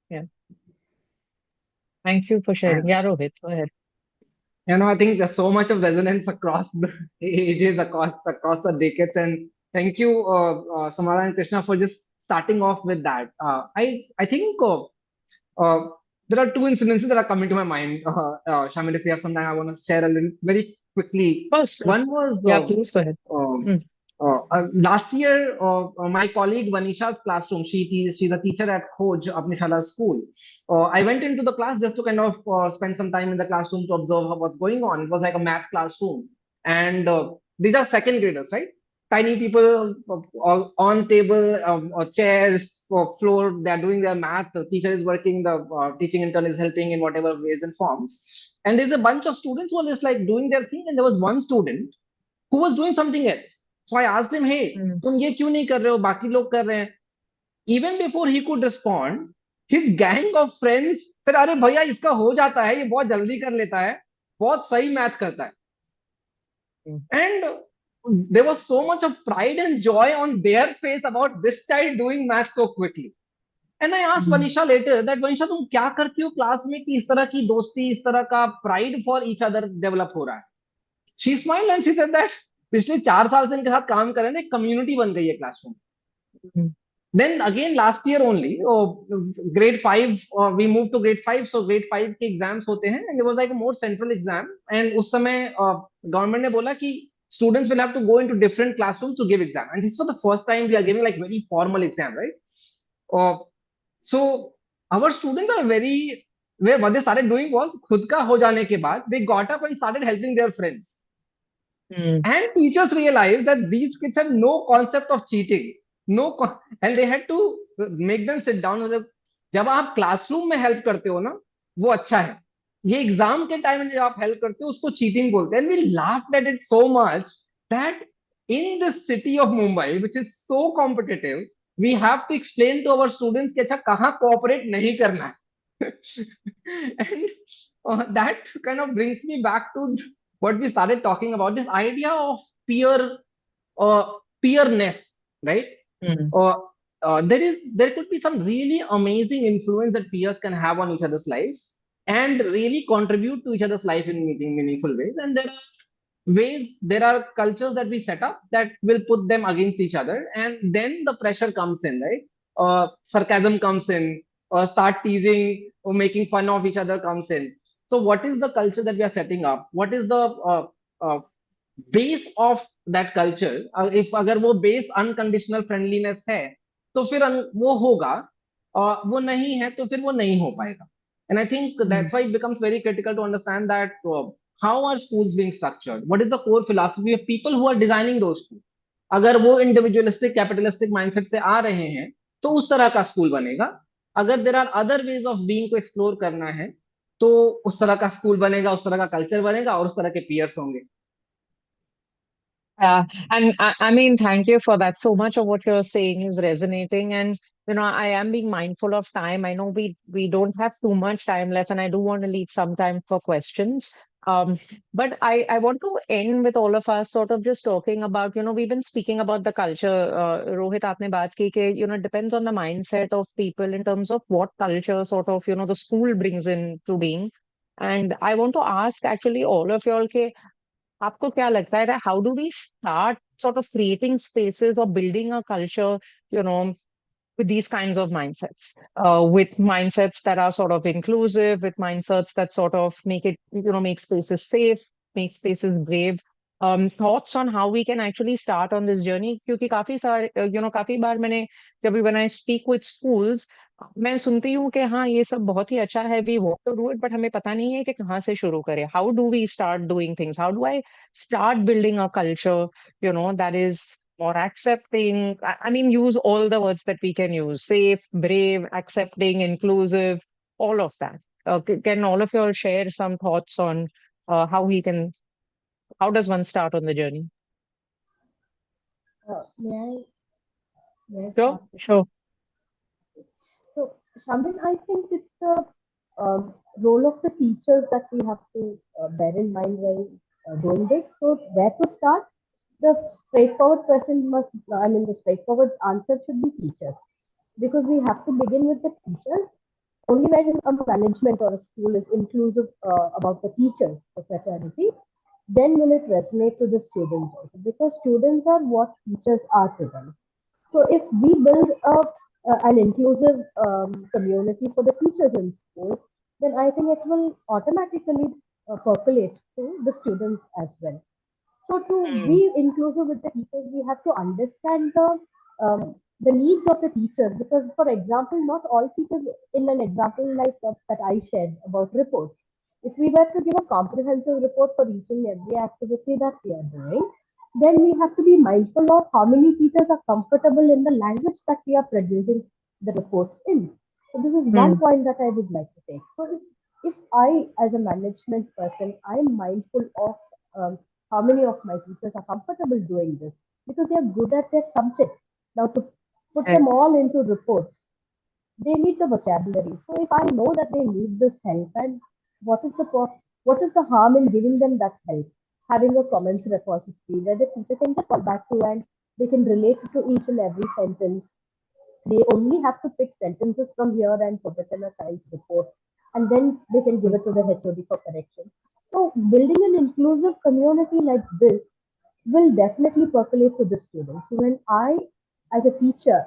Yeah. Thank you for sharing. Yeah, Rohit, go ahead. I think there's so much of resonance across the ages, across the decades, and thank you, Samara and Krishna, for just starting off with that. I think uh, there are two incidences that are coming to my mind. Shamil, if you have some time, I want to share a little very quickly. Oh, sure. One was Yeah, please go ahead. last year, my colleague Vanisha's classroom, she's a teacher at Khoj, Apnishala school. I went into the class just to kind of spend some time in the classroom to observe what's going on. It was like a math classroom. And these are second graders, right? Tiny people on table or chairs or floor, they're doing their math. The teacher is working, the teaching intern is helping in whatever ways and forms. And there's a bunch of students who are just like doing their thing. And there was one student who was doing something else. So I asked him, hey, तुम ये क्यों नहीं कर रहे हो? बाकी लोग कर रहे हैं. Even before he could respond, his gang of friends said, अरे भैया इसका हो जाता है, ये बहुत जल्दी कर लेता है, बहुत सही मैथ करता है. And there was so much of pride and joy on their face about this child doing math so quickly. And I asked Vanisha later that, Vanisha, तुम क्या करती हो क्लास में कि इस तरह की दोस्ती, इस तरह का pride for each other develop हो रहा है? She smiled and she said that पिछले 4 साल से इनके साथ काम कर रहे हैं, एक कम्युनिटी बन गई है classroom. Then again last year only, grade 5, we moved to grade 5, so grade 5 के एग्जाम्स होते हैं, and it was like a more central exam. And उस समय गवर्नमेंट ने बोला कि students will have to go into different classrooms to give exam, and this was the first time we are giving like very formal exam, right? So our students are very, what they started doing was, खुद का हो जाने के बाद they got up and started helping their friends. And teachers realized that these kids have no concept of cheating, and they had to make them sit down. जब आप classroom में help करते हो ना, वो अच्छा है. ये एग्जाम के टाइम में जब आप हेल्प करते हो, उसको चीटिंग बोलते हैं. And we laughed at it so much that in the city of Mumbai, which is so competitive, we have to explain to our students कि अच्छा कहाँ cooperate नहीं करना है. And that kind of brings me back to what we started talking about, this idea of peerness, right? there could be some really amazing influence that peers can have on each other's lives and really contribute to each other's life in meaningful ways. And there are cultures that we set up that will put them against each other, and then the pressure comes in, right? Sarcasm comes in, or start teasing or making fun of each other comes in. So what is the culture that we are setting up? What is the uh, base of that culture? If अगर वो base unconditional friendliness है तो फिर वो होगा, और वो नहीं है तो फिर वो नहीं हो पाएगा. And I think that's why it becomes very critical to understand that how are schools being structured, what is the core philosophy of people who are designing those school. अगर वो इंडिविजुअलिस्टिक कैपिटलिस्टिक माइंडसेट से आ रहे हैं तो उस तरह का school बनेगा. अगर there are other ways of being को एक्सप्लोर करना है तो उस तरह का स्कूल बनेगा, उस तरह का कल्चर बनेगा और उस तरह के पीयर्स होंगे. And I mean, thank you for that. So much of what you're saying is resonating. And, I am being mindful of time. I know we don't have too much time left, and I do want to leave some time for questions. But I want to end with all of us sort of just talking about, we've been speaking about the culture. Rohit, aapne baat ki ke, it depends on the mindset of people in terms of what culture sort of, the school brings into being. And I want to ask actually all of y'all, आपको क्या लगता है that how do we start sort of creating spaces or building a culture, with these kinds of mindsets, with mindsets that are sort of inclusive, with mindsets that sort of make it, make spaces safe, make spaces brave. Thoughts on how we can actually start on this journey? क्योंकि काफी सारे, काफी बार मैंने जब when I speak with schools, मैं सुनती हूँ कि हाँ ये सब बहुत ही अच्छा है, we want to do it, but हमें पता नहीं है कि कहाँ से शुरू करें. How do we start doing things? How do I start building a culture, that is more accepting? I mean, use all the words that we can use: safe, brave, accepting, inclusive, all of that. Can all of you all share some thoughts on how does one start on the journey? May I Sure, start? sure. So, Shamin, I think it's the role of the teachers that we have to bear in mind while doing this. So, where to start? The straightforward question the straightforward answer should be teachers, because we have to begin with the teachers. Only when a management or a school is inclusive about the teachers, the fraternity, then will it resonate to the students also, because students are what teachers are to them. So if we build an inclusive community for the teachers in school, then I think it will automatically percolate to the students as well. So to be inclusive with the teachers, we have to understand the needs of the teachers. Because, for example, not all teachers, in an example like that I shared about reports, if we were to give a comprehensive report for each and every activity that we are doing, then we have to be mindful of how many teachers are comfortable in the language that we are producing the reports in. So this is one point that I would like to take. So if I, as a management person, I'm mindful of how many of my teachers are comfortable doing this, because they are good at their subject. Now, to put them all into reports, they need the vocabulary. So if I know that they need this help, and what is the harm in giving them that help? Having a comments repository where the teacher can just call back to, and they can relate to each and every sentence. They only have to pick sentences from here and put it in a child's report, and then they can give it to the HOD for correction. So building an inclusive community like this will definitely percolate to the students. So when I, as a teacher,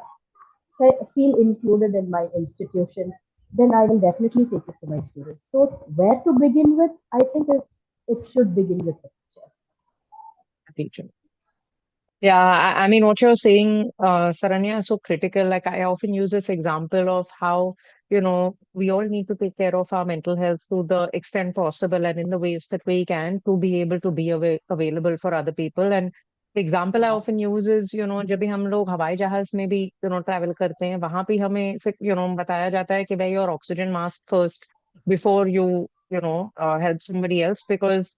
feel included in my institution, then I will definitely take it to my students. So where to begin with? I think it should begin with the teachers. Teacher. Yeah, I mean, what you're saying, Saranya, is so critical. Like, I often use this example of how, we all need to take care of our mental health to the extent possible and in the ways that we can to be able to be available for other people. And the example I often use is, जब भी हम लोग हवाई जहाज में भी, travel करते हैं, वहां पे हमें, बताया जाता है कि भाई, your oxygen mask first before you, help somebody else, because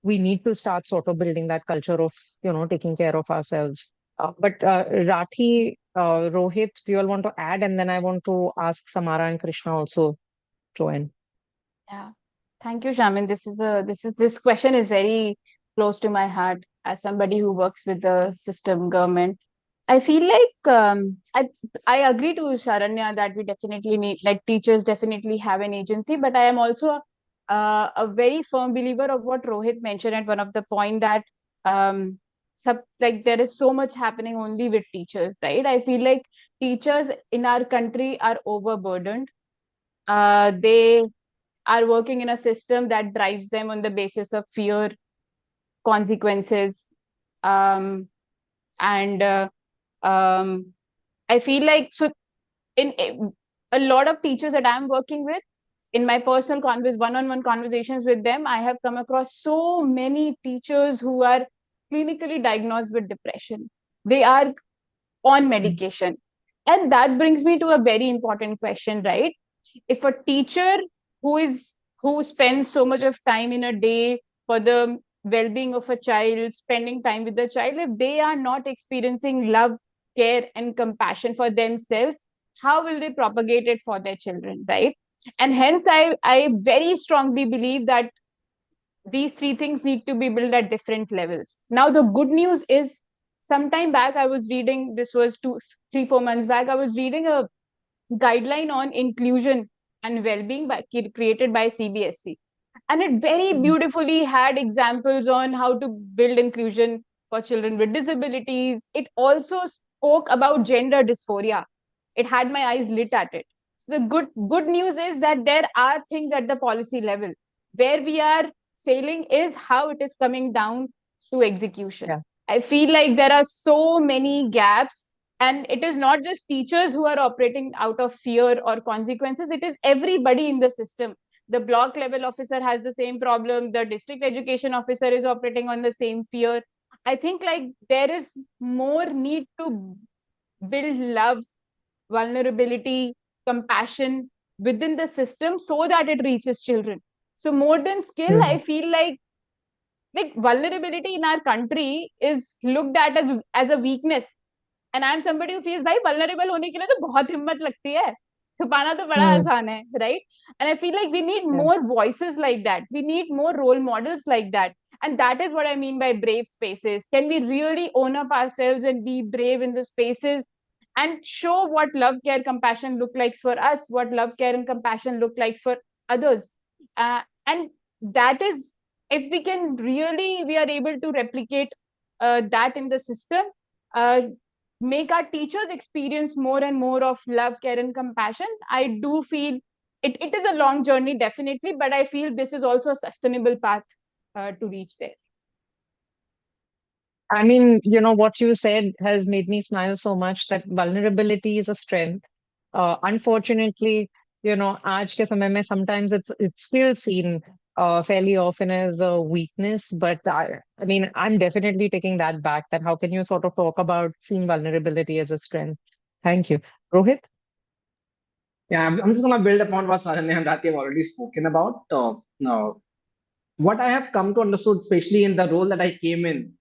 we need to start sort of building that culture of, taking care of ourselves. But Rathi, Rohit, do you all want to add? And then I want to ask Samara and Krishna also join. Yeah, thank you, Shamin. This question is very close to my heart as somebody who works with the system government. I feel like I agree to Sharanya that we definitely need, like, teachers definitely have an agency, but I am also a very firm believer of what Rohit mentioned at one of the point, that like there is so much happening only with teachers, right? I feel like teachers in our country are overburdened. They are working in a system that drives them on the basis of fear, consequences, um, and I feel like, so in a lot of teachers that I'm working with, in my personal one-on-one conversations with them, I have come across so many teachers who are clinically diagnosed with depression. They are on medication. And that brings me to a very important question, right? If a teacher who spends so much of time in a day for the well-being of a child, spending time with the child, if they are not experiencing love, care, and compassion for themselves, how will they propagate it for their children, right? And hence I very strongly believe that these three things need to be built at different levels. Now, the good news is, some time back I was reading, this was 3-4 months back, I was reading a guideline on inclusion and well-being created by CBSE. And it very beautifully had examples on how to build inclusion for children with disabilities. It also spoke about gender dysphoria. It had my eyes lit at it. So the good news is that there are things at the policy level. Where we are failing is how it is coming down to execution. Yeah. I feel like there are so many gaps, and it is not just teachers who are operating out of fear or consequences. It is everybody in the system. The block level officer has the same problem. The district education officer is operating on the same fear. I think, like, there is more need to build love, vulnerability, compassion within the system so that it reaches children. So more than skill, I feel like vulnerability in our country is looked at as a weakness. And I'm somebody who feels, भाई vulnerable होने के लिए तो बहुत हिम्मत लगती है, छुपाना तो बड़ा आसान है, right? And I feel like we need more voices like that. We need more role models like that. And that is what I mean by brave spaces. Can we really own up ourselves and be brave in the spaces and show what love, care, compassion look like for us, what love, care, and compassion look like for others? And that is, if we can really, we are able to replicate that in the system, uh, make our teachers experience more and more of love, care, and compassion. I do feel it is a long journey, definitely, but I feel this is also a sustainable path to reach there. I mean, you know, what you said has made me smile so much, that vulnerability is a strength. Unfortunately, you know, आज के समय में sometimes it's still seen fairly often as a weakness. But I mean, I'm definitely taking that back. That how can you sort of talk about seeing vulnerability as a strength? Thank you, Rohit. Yeah, I'm just gonna build upon what Saranya and Rati have already spoken about. Now, what I have come to understand, especially in the role that I came in,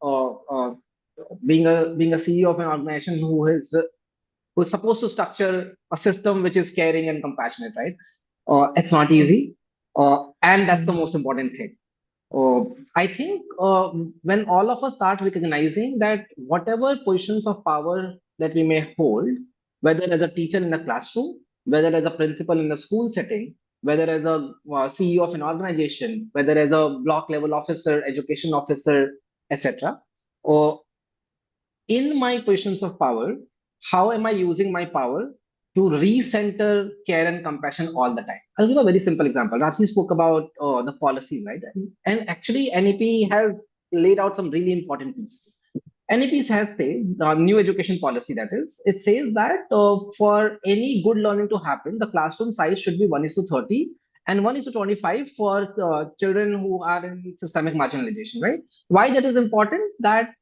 being a CEO of an organization who's supposed to structure a system which is caring and compassionate, right? It's not easy, and that's the most important thing. I think when all of us start recognizing that whatever positions of power that we may hold, whether as a teacher in a classroom, whether as a principal in a school setting, whether as a CEO of an organization, whether as a block level officer, education officer, etc., or in my positions of power, how am I using my power to recenter care and compassion all the time? I'll give a very simple example. Rashi spoke about the policies, right? And actually, NEP has laid out some really important pieces. NEP has says, new education policy that is, it says that for any good learning to happen, the classroom size should be 1:30 and 1:25 for children who are in systemic marginalization, right? Why that is important? That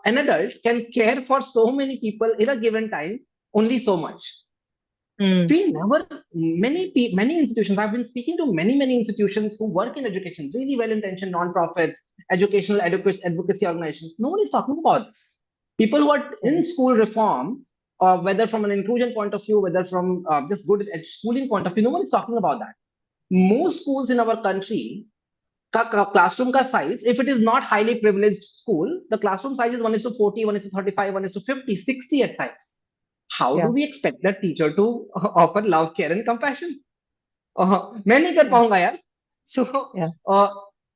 an adult can care for so many people in a given time, only so much. We never, many institutions, I've been speaking to many institutions who work in education, really well-intentioned non-profit, educational advocacy organizations. No one is talking about this. People who are in school reform, whether from an inclusion point of view, whether from just good schooling point of view, no one is talking about that. Most schools in our country classroom ka size, if it is not highly privileged school, the classroom size is 1:40, 1:35, 1:50, 60 at times. How do we expect that teacher to offer love, care and compassion? मैं नहीं कर पाऊंगा यार. So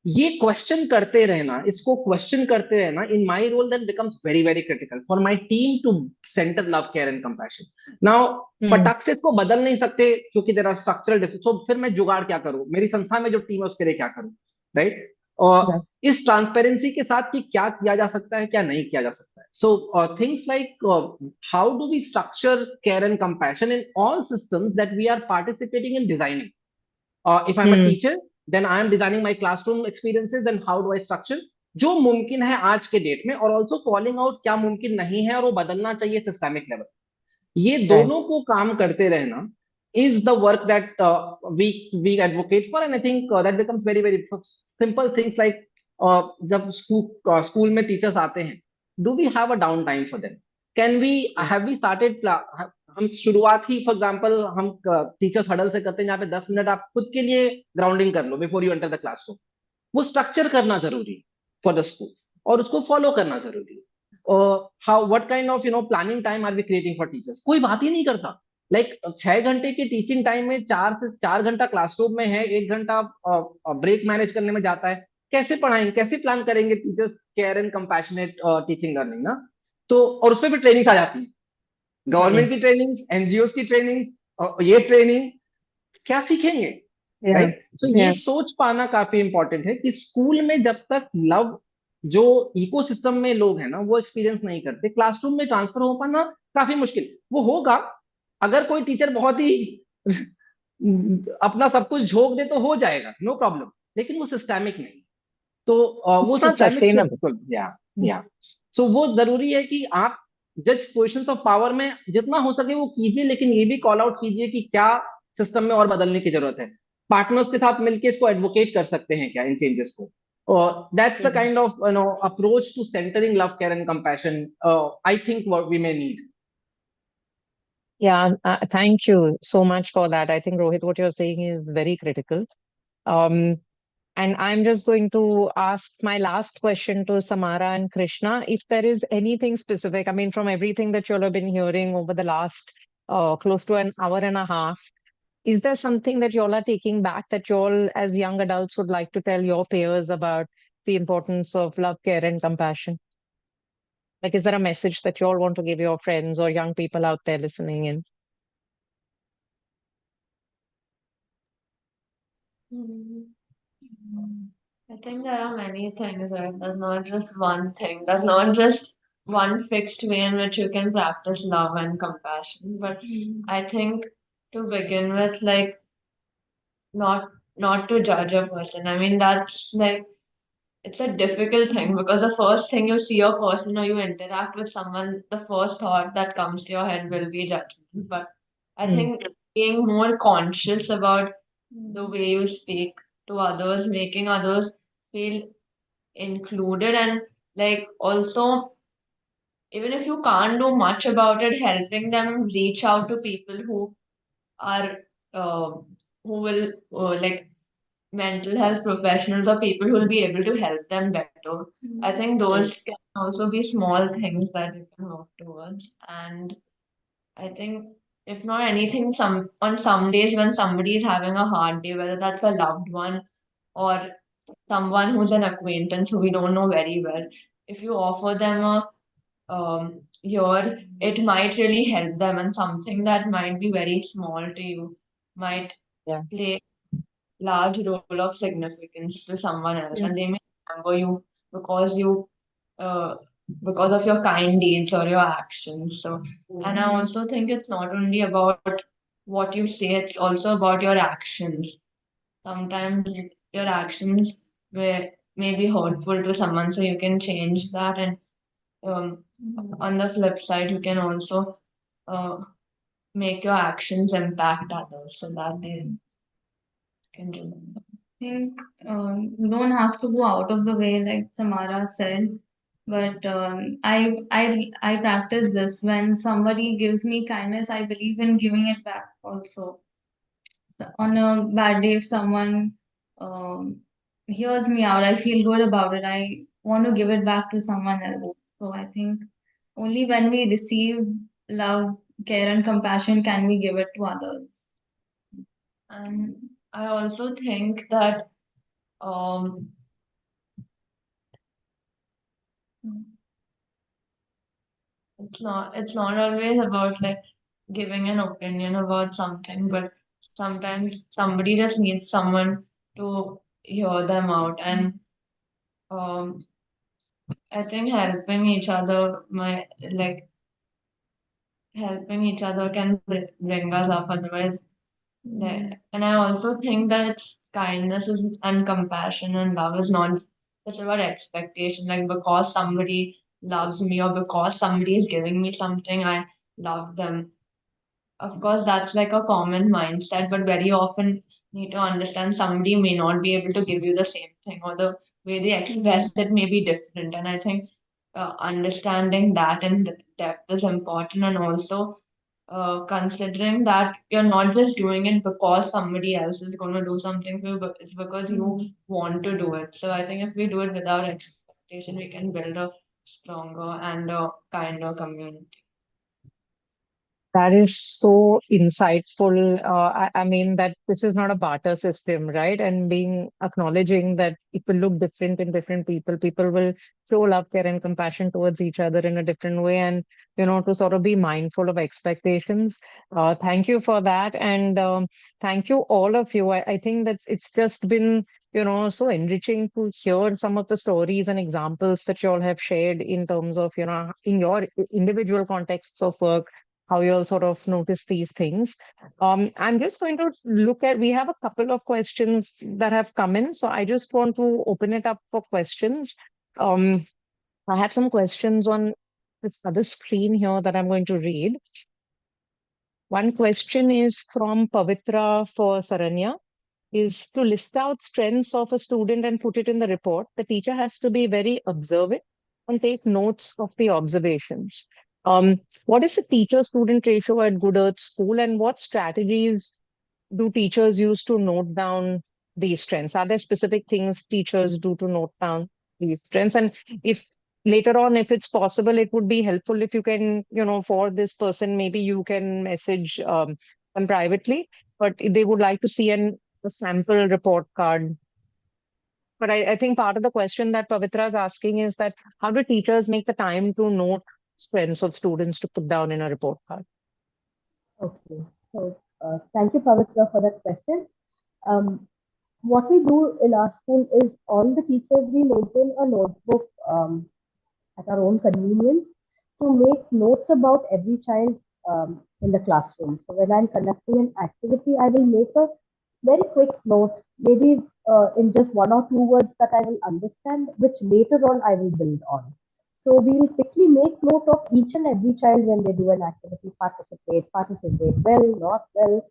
ये question करते रहना, इसको question करते रहना in my role then becomes very very critical for my team to center love, care and compassion. Now फटाक से इसको बदल नहीं सकते क्योंकि there are structural differences. So फिर मैं जुगाड़ क्या करूं, मेरी संस्था में जो टीम है उसके लिए क्या करूं, राइट? और इस ट्रांसपेरेंसी के साथ कि क्या किया जा सकता है, क्या नहीं किया जा सकता है. So things like how do we structure care and compassion in all systems that we are participating in designing. If I'm a teacher, then I am designing my classroom experiences, then how do I structure जो मुमकिन है आज के date में, और also calling out क्या मुमकिन नहीं है और वो बदलना चाहिए सिस्टमिक लेवल. ये दोनों को काम करते रहना is the work that we advocate for, and I think that becomes very very simple things like जब स्कूल में टीचर्स आते हैं, do we have a down time for them? Can we have we started हम शुरुआत ही for example हम teachers huddle से करते हैं जहाँ पे 10 मिनट आप खुद के लिए ग्राउंडिंग कर लो before you enter the classroom. वो स्ट्रक्चर करना जरूरी है फॉर द स्कूल और उसको फॉलो करना जरूरी है. How what kind of planning time are we creating for teachers? कोई बात ही नहीं करता. लाइक 6 घंटे के टीचिंग टाइम में 4 घंटा क्लासरूम में है, 1 घंटा ब्रेक मैनेज करने में जाता है. कैसे पढ़ाएंगे, कैसे प्लान करेंगे teachers care and compassionate teaching learning ना? तो और उसमें भी ट्रेनिंग आ जाती है, गवर्नमेंट की ट्रेनिंग, एनजीओ की ट्रेनिंग, ये ट्रेनिंग क्या सीखेंगे, राइट? तो ये सोच पाना काफी इंपॉर्टेंट है कि स्कूल में जब तक लव जो इकोसिस्टम में लोग हैं ना वो एक्सपीरियंस नहीं करते, क्लासरूम में ट्रांसफर हो पाना काफी मुश्किल. वो होगा अगर कोई टीचर बहुत ही अपना सब कुछ झोंक दे तो हो जाएगा, नो प्रॉब्लम, लेकिन वो सिस्टमिक नहीं. तो वो सिस्टमिक सो वो जरूरी है कि आप जज पोजिशंस ऑफ पावर में जितना हो सके वो कीजिए, लेकिन ये भी कॉल आउट कीजिए कि क्या सिस्टम में और बदलने की जरूरत है. पार्टनर्स के साथ मिलकर इसको एडवोकेट कर सकते हैं क्या इन चेंजेस को. That's the kind of approach to centering love, care and compassion I think what we may need. Yeah, thank you so much for that. I think, Rohit, what you're saying is very critical. And I'm just going to ask my last question to Samara and Krishna. If there is anything specific, I mean, from everything that you all have been hearing over the last close to an hour and a half, is there something that you all are taking back that you all as young adults would like to tell your peers about the importance of love, care, and compassion? Like, is there a message that you all want to give your friends or young people out there listening in? I think there are many things, right? There's not just one thing. There's not just one fixed way in which you can practice love and compassion. But I think to begin with, like, not to judge a person. I mean, that's like it's a difficult thing because the first thing you see a person or you interact with someone, the first thought that comes to your head will be judgment. But I think being more conscious about the way you speak to others, making others feel included, and like also, even if you can't do much about it, helping them reach out to people who are who will like mental health professionals or people who will be able to help them better. I think those can also be small things that you can work towards. And I think if not anything, some days when somebody is having a hard day, whether that's a loved one or someone who's an acquaintance who we don't know very well, if you offer them a your, it might really help them, and something that might be very small to you might play large role of significance to someone else, and they may remember you because you because of your kind deeds or your actions. So, and I also think it's not only about what you say, it's also about your actions. Sometimes your actions may be hurtful to someone, so you can change that. And on the flip side, you can also make your actions impact others so that they can remember. I think you don't have to go out of the way, like Samara said. But I practice this when somebody gives me kindness. I believe in giving it back also. On a bad day, if someone hears me out, I feel good about it. I want to give it back to someone else. So I think only when we receive love, care, and compassion can we give it to others. And I also think that um, it's not always about like giving an opinion about something, but sometimes somebody just needs someone to hear them out. And um, I think helping each other can bring us up. Otherwise, and I also think that kindness and compassion and love is not it's about expectation. Like because somebody loves me or because somebody is giving me something, I love them. Of course, that's like a common mindset, but very often need to understand somebody may not be able to give you the same thing, or the way they express it may be different. And I think understanding that in depth is important, and also considering that you're not just doing it because somebody else is going to do something for you, but it's because you want to do it. So I think if we do it without expectation, we can build a stronger and a kinder community. That is so insightful. I mean that this is not a barter system, right? And being acknowledging that it will look different in different people. People will show love, care, and compassion towards each other in a different way, and to sort of be mindful of expectations. Thank you for that, and thank you all of you. I think that it's just been so enriching to hear some of the stories and examples that you all have shared in terms of in your individual contexts of work, how you'll sort of notice these things. I'm just going to we have a couple of questions that have come in. So I just want to open it up for questions. Um, I have some questions on this other screen here that I'm going to read. One question is from Pavitra for Saranya, is to list out strengths of a student and put it in the report. The teacher has to be very observant and take notes of the observations. What is the teacher-student ratio at Good Earth School, and what strategies do teachers use to note down these trends? Are there specific things teachers do to note down these trends? And if later on, if it's possible, it would be helpful if you can, for this person, maybe you can message them privately, but they would like to see a sample report card. But I think part of the question that Pavitra is asking is that how do teachers make the time to note strengths of students to put down in a report card? Okay, so thank you, Pavitra, for that question. What we do in our school is all the teachers, we maintain a notebook at our own convenience to make notes about every child in the classroom. So when I'm conducting an activity, I will make a very quick note, maybe in just one or two words that I will understand, which later on I will build on. So we will quickly make note of each and every child when they do an activity, participate well, not well,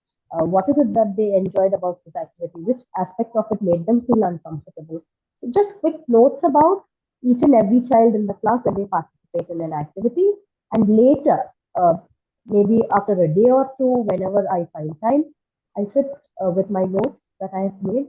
what is it that they enjoyed about this activity, which aspect of it made them feel uncomfortable. So just quick notes about each and every child in the class when they participate in an activity. And later, maybe after a day or two, whenever I find time, I sit with my notes that I have made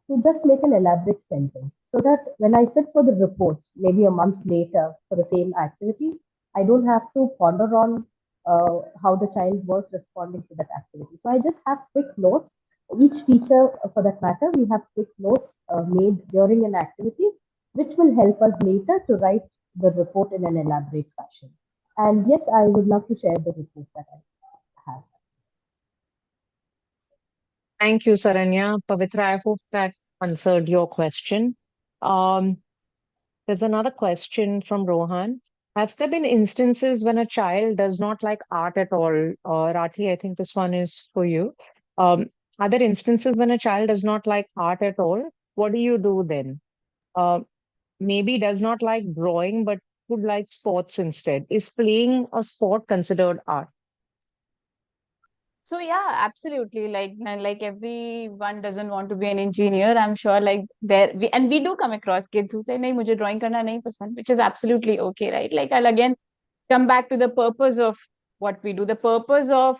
to just make an elaborate sentence so that when I sit for the reports, maybe a month later for the same activity, I don't have to ponder on how the child was responding to that activity. So I just have quick notes. Each teacher, for that matter, we have quick notes made during an activity, which will help us later to write the report in an elaborate fashion. And yes, I would love to share the report that I have. Thank you, Saranya. Pavitra, I hope that answered your question. Um, there's another question from Rohan. Have there been instances when a child does not like art at all? Rathi, I think this one is for you. Um, are there instances when a child does not like art at all? What do you do then? Uh, Maybe does not like drawing, but would like sports instead. Is playing a sport considered art? So yeah, absolutely. Like everyone doesn't want to be an engineer. I'm sure like we do come across kids who say, "Nahi, mujhe drawing karna nahi pasand," which is absolutely okay, right? Like I'll again come back to the purpose of what we do. The purpose of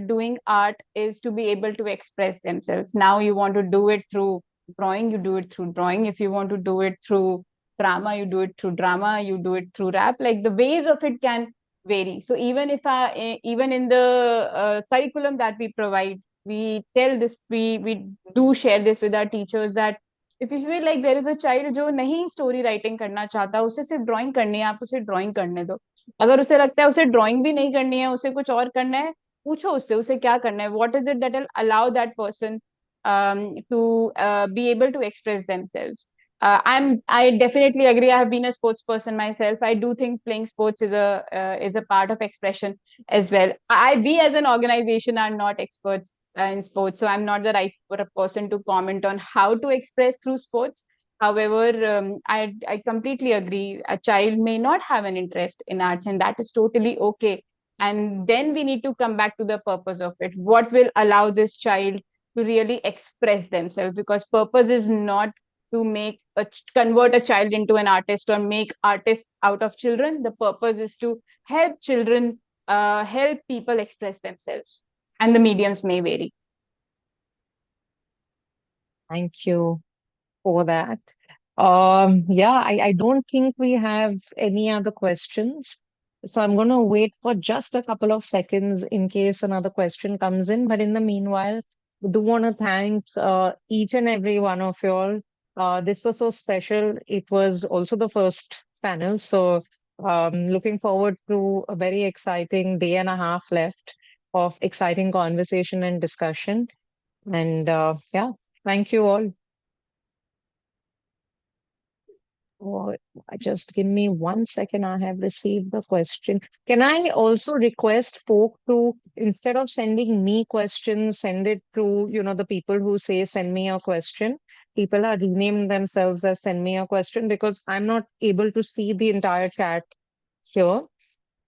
doing art is to be able to express themselves. Now you want to do it through drawing, you do it through drawing. If you want to do it through drama, you do it through drama. You do it through rap. Like the ways of it can vary. So even if even in the curriculum that we provide, we tell this, we do share this with our teachers that if you feel like there is a child जो नहीं story writing करना चाहता, उसे सिर्फ drawing करनी है, आप उसे drawing करने दो. अगर उसे लगता है उसे drawing भी नहीं करनी है, उसे कुछ और करना है, पूछो उससे उसे क्या करना है. What is it that will allow that person to be able to express themselves? I definitely agree. I have been a sports person myself. I do think playing sports is a part of expression as well. We as an organization are not experts in sports, so I'm not the right person to comment on how to express through sports. However, I completely agree. A child may not have an interest in arts, and that is totally okay. And then we need to come back to the purpose of it. What will allow this child to really express themselves? Because purpose is not to convert a child into an artist or make artists out of children. The purpose is to help children, help people express themselves, and the mediums may vary. Thank you for that. Yeah, I don't think we have any other questions. So I'm going to wait for just a couple of seconds in case another question comes in. But in the meanwhile, we do want to thank each and every one of you all. This was so special. It was also the first panel. So looking forward to a very exciting day and a half left of exciting conversation and discussion. And yeah, thank you all. Oh, just give me 1 second. I have received the question. Can I also request folk to, instead of sending me questions, send it to, the people who say, send me a question. People are renaming themselves as send me a question because I'm not able to see the entire chat here.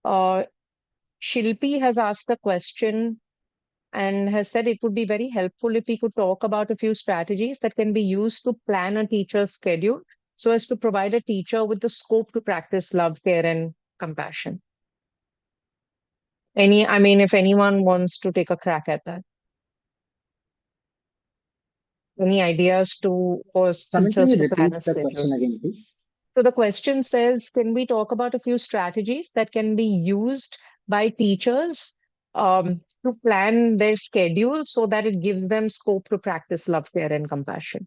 Shilpi has asked a question and has said it would be very helpful if we could talk about a few strategies that can be used to plan a teacher's schedule so as to provide a teacher with the scope to practice love, care, and compassion. If anyone wants to take a crack at that. Any ideas for teachers to plan a schedule? Question again, please? So the question says, can we talk about a few strategies that can be used by teachers to plan their schedule so that it gives them scope to practice love, care, and compassion?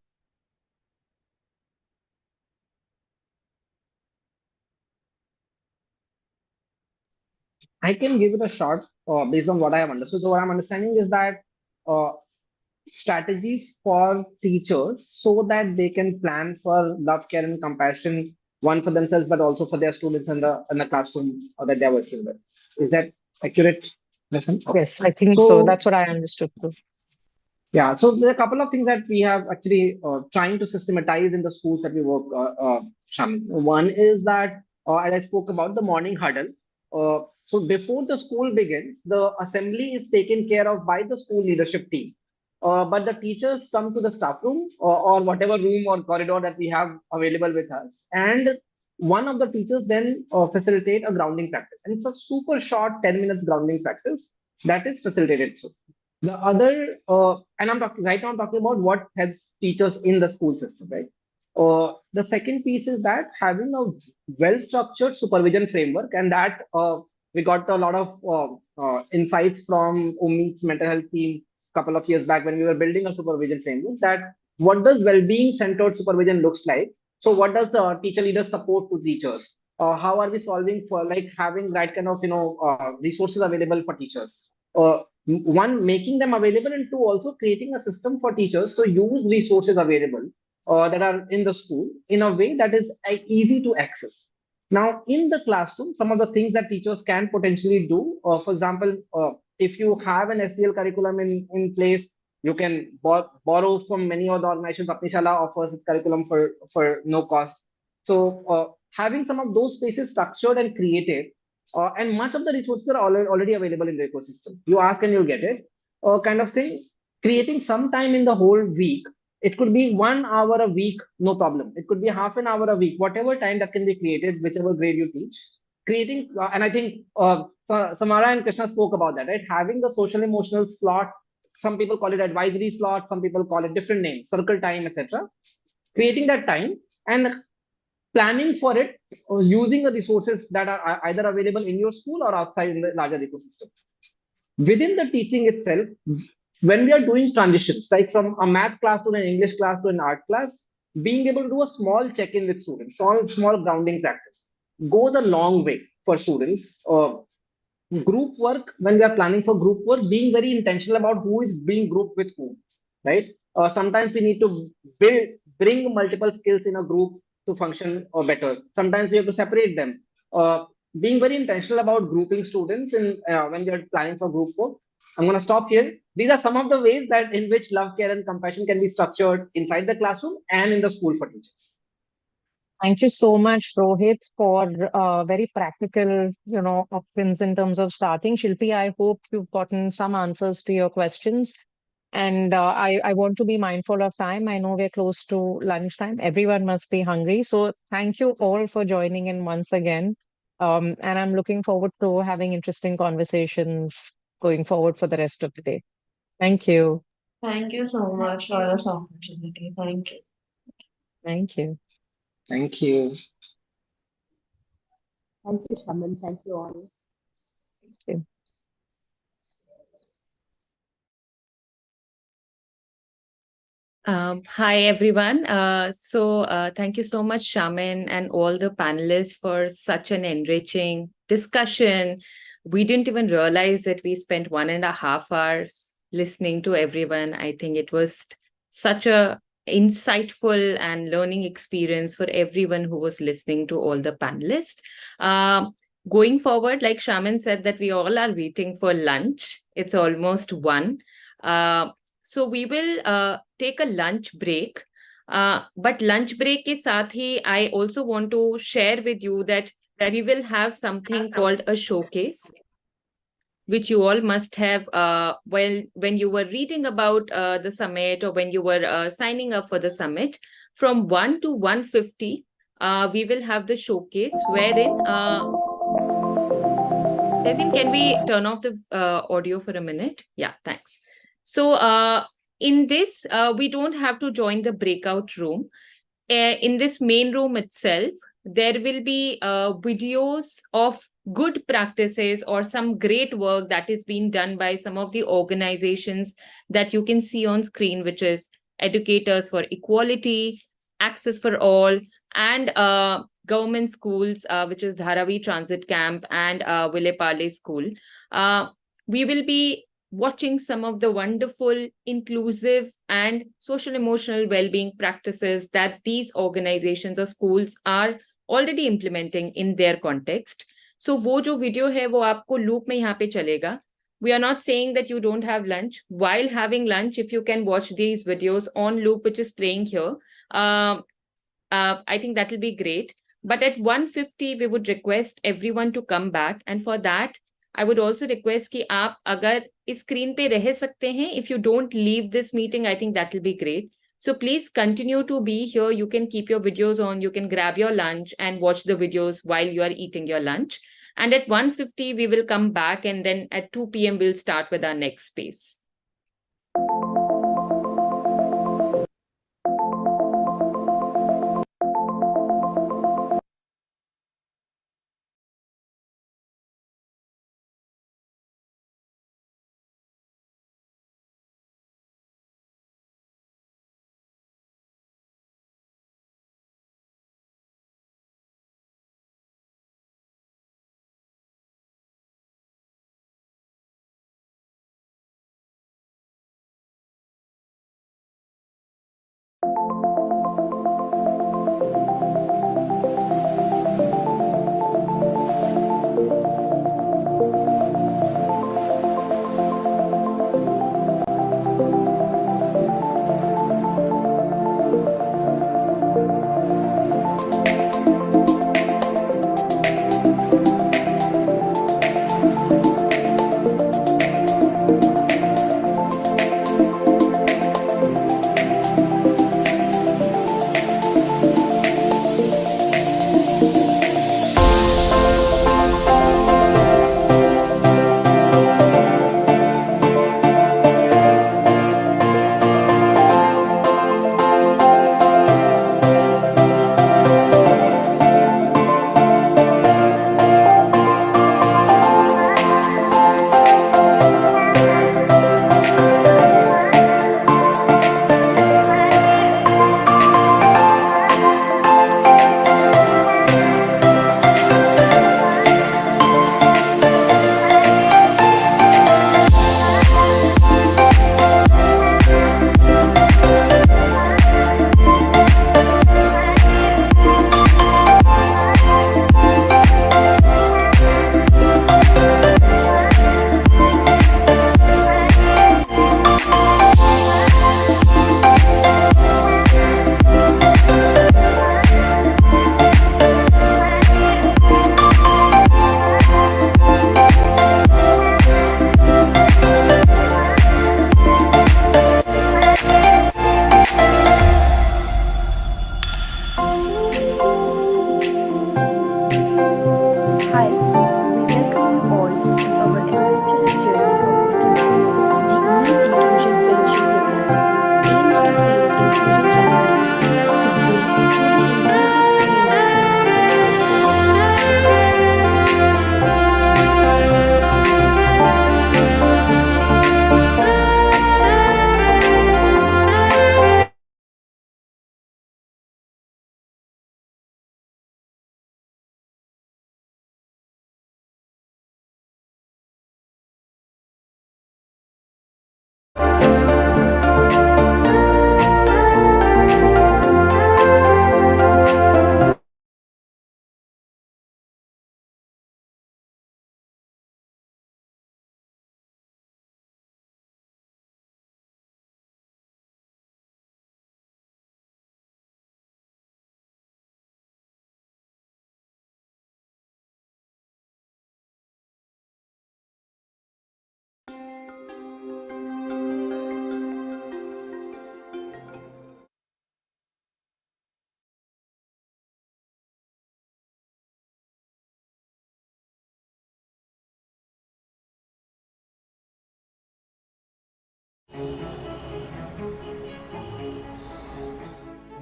I can give it a shot based on what I have understood. So what I'm understanding is that strategies for teachers so that they can plan for love, care, and compassion, one for themselves, but also for their students in the classroom that they're working with. Is that accurate? Listen? Okay. Yes, I think so. That's what I understood too. Yeah, so there are a couple of things that we have actually trying to systematize in the schools that we work, Shaman. One is that, as I spoke about, the morning huddle. So before the school begins, the assembly is taken care of by the school leadership team. But the teachers come to the staff room or whatever room or corridor that we have available with us. And one of the teachers then facilitate a grounding practice. And it's a super short 10 minutes grounding practice that is facilitated through. The other, and I'm talking right now, I'm talking about what helps teachers in the school system, right? The second piece is that having a well-structured supervision framework, and that we got a lot of insights from Umid's mental health team a couple of years back when we were building a supervision framework. That what does well-being centered supervision looks like? So what does the teacher leader support to teachers? How are we solving for like having right kind of resources available for teachers? One, making them available, and two, also creating a system for teachers to use resources available that are in the school in a way that is easy to access. Now, in the classroom, some of the things that teachers can potentially do, for example, if you have an SEL curriculum in place, you can borrow from many of the organizations. Apni Shala offers its curriculum for no cost. So having some of those spaces structured and created, and much of the resources are already available in the ecosystem. You ask and you'll get it, kind of thing. Creating some time in the whole week. It could be 1 hour a week, no problem. It could be half an hour a week, whatever time that can be created, whichever grade you teach. Creating, and I think Samara and Krishna spoke about that, right? Having the social emotional slot some people call it advisory slot, some people call it different names, circle time, etc. Creating that time and planning for it, using the resources that are either available in your school or outside in the larger ecosystem. Within the teaching itself, when we are doing transitions, like from a math class to an English class to an art class, being able to do a small check-in with students, small grounding practice, goes a long way for students. Group work, when we are planning for group work, being very intentional about who is being grouped with whom, right? Sometimes we need to bring multiple skills in a group to function or better. Sometimes we have to separate them. Being very intentional about grouping students in when we are planning for group work. I'm going to stop here. These are some of the ways that in which love, care, and compassion can be structured inside the classroom and in the school for teachers. Thank you so much, Rohit, for very practical, options in terms of starting. Shilpi, I hope you've gotten some answers to your questions. And I want to be mindful of time. I know we're close to lunchtime. Everyone must be hungry. So thank you all for joining in once again. And I'm looking forward to having interesting conversations going forward for the rest of the day. Thank you. Thank you so much for this opportunity. Thank you. Thank you. Thank you. Thank you, Shaman. Thank you all. Thank you. Hi, everyone. Thank you so much, Shaman, and all the panelists for such an enriching discussion. We didn't even realize that we spent 1.5 hours listening to everyone. I think it was such a insightful and learning experience for everyone who was listening to all the panelists. Going forward, like Shaman said, that we all are waiting for lunch. It's almost 1. So we will take a lunch break. But lunch break ke saath hi, I also want to share with you that we will have something called a showcase, which you all must have when you were reading about the summit or when you were signing up for the summit. From 1 to 1:50, we will have the showcase wherein Tazim, can we turn off the audio for a minute? Yeah, thanks. So in this, we don't have to join the breakout room. In this main room itself, there will be videos of good practices or some great work that is being done by some of the organizations that you can see on screen, which is Educators for Equality, Access for All, and government schools, which is Dharavi Transit Camp and Parle School. We will be watching some of the wonderful, inclusive, and social emotional well-being practices that these organizations or schools are already implementing in their context. So वो जो video है वो आपको loop में यहाँ पे चलेगा. We are not saying that you don't have lunch. While having lunch, if you can watch these videos on loop, which is playing here, I think that will be great. But at 1:50, we would request everyone to come back. And for that, I would also request कि आप अगर इस screen पे रह सकते हैं, if you don't leave this meeting, I think that will be great. So please continue to be here. You can keep your videos on. You can grab your lunch and watch the videos while you are eating your lunch. And at 1:50, we will come back. And then at 2 p.m., we'll start with our next space.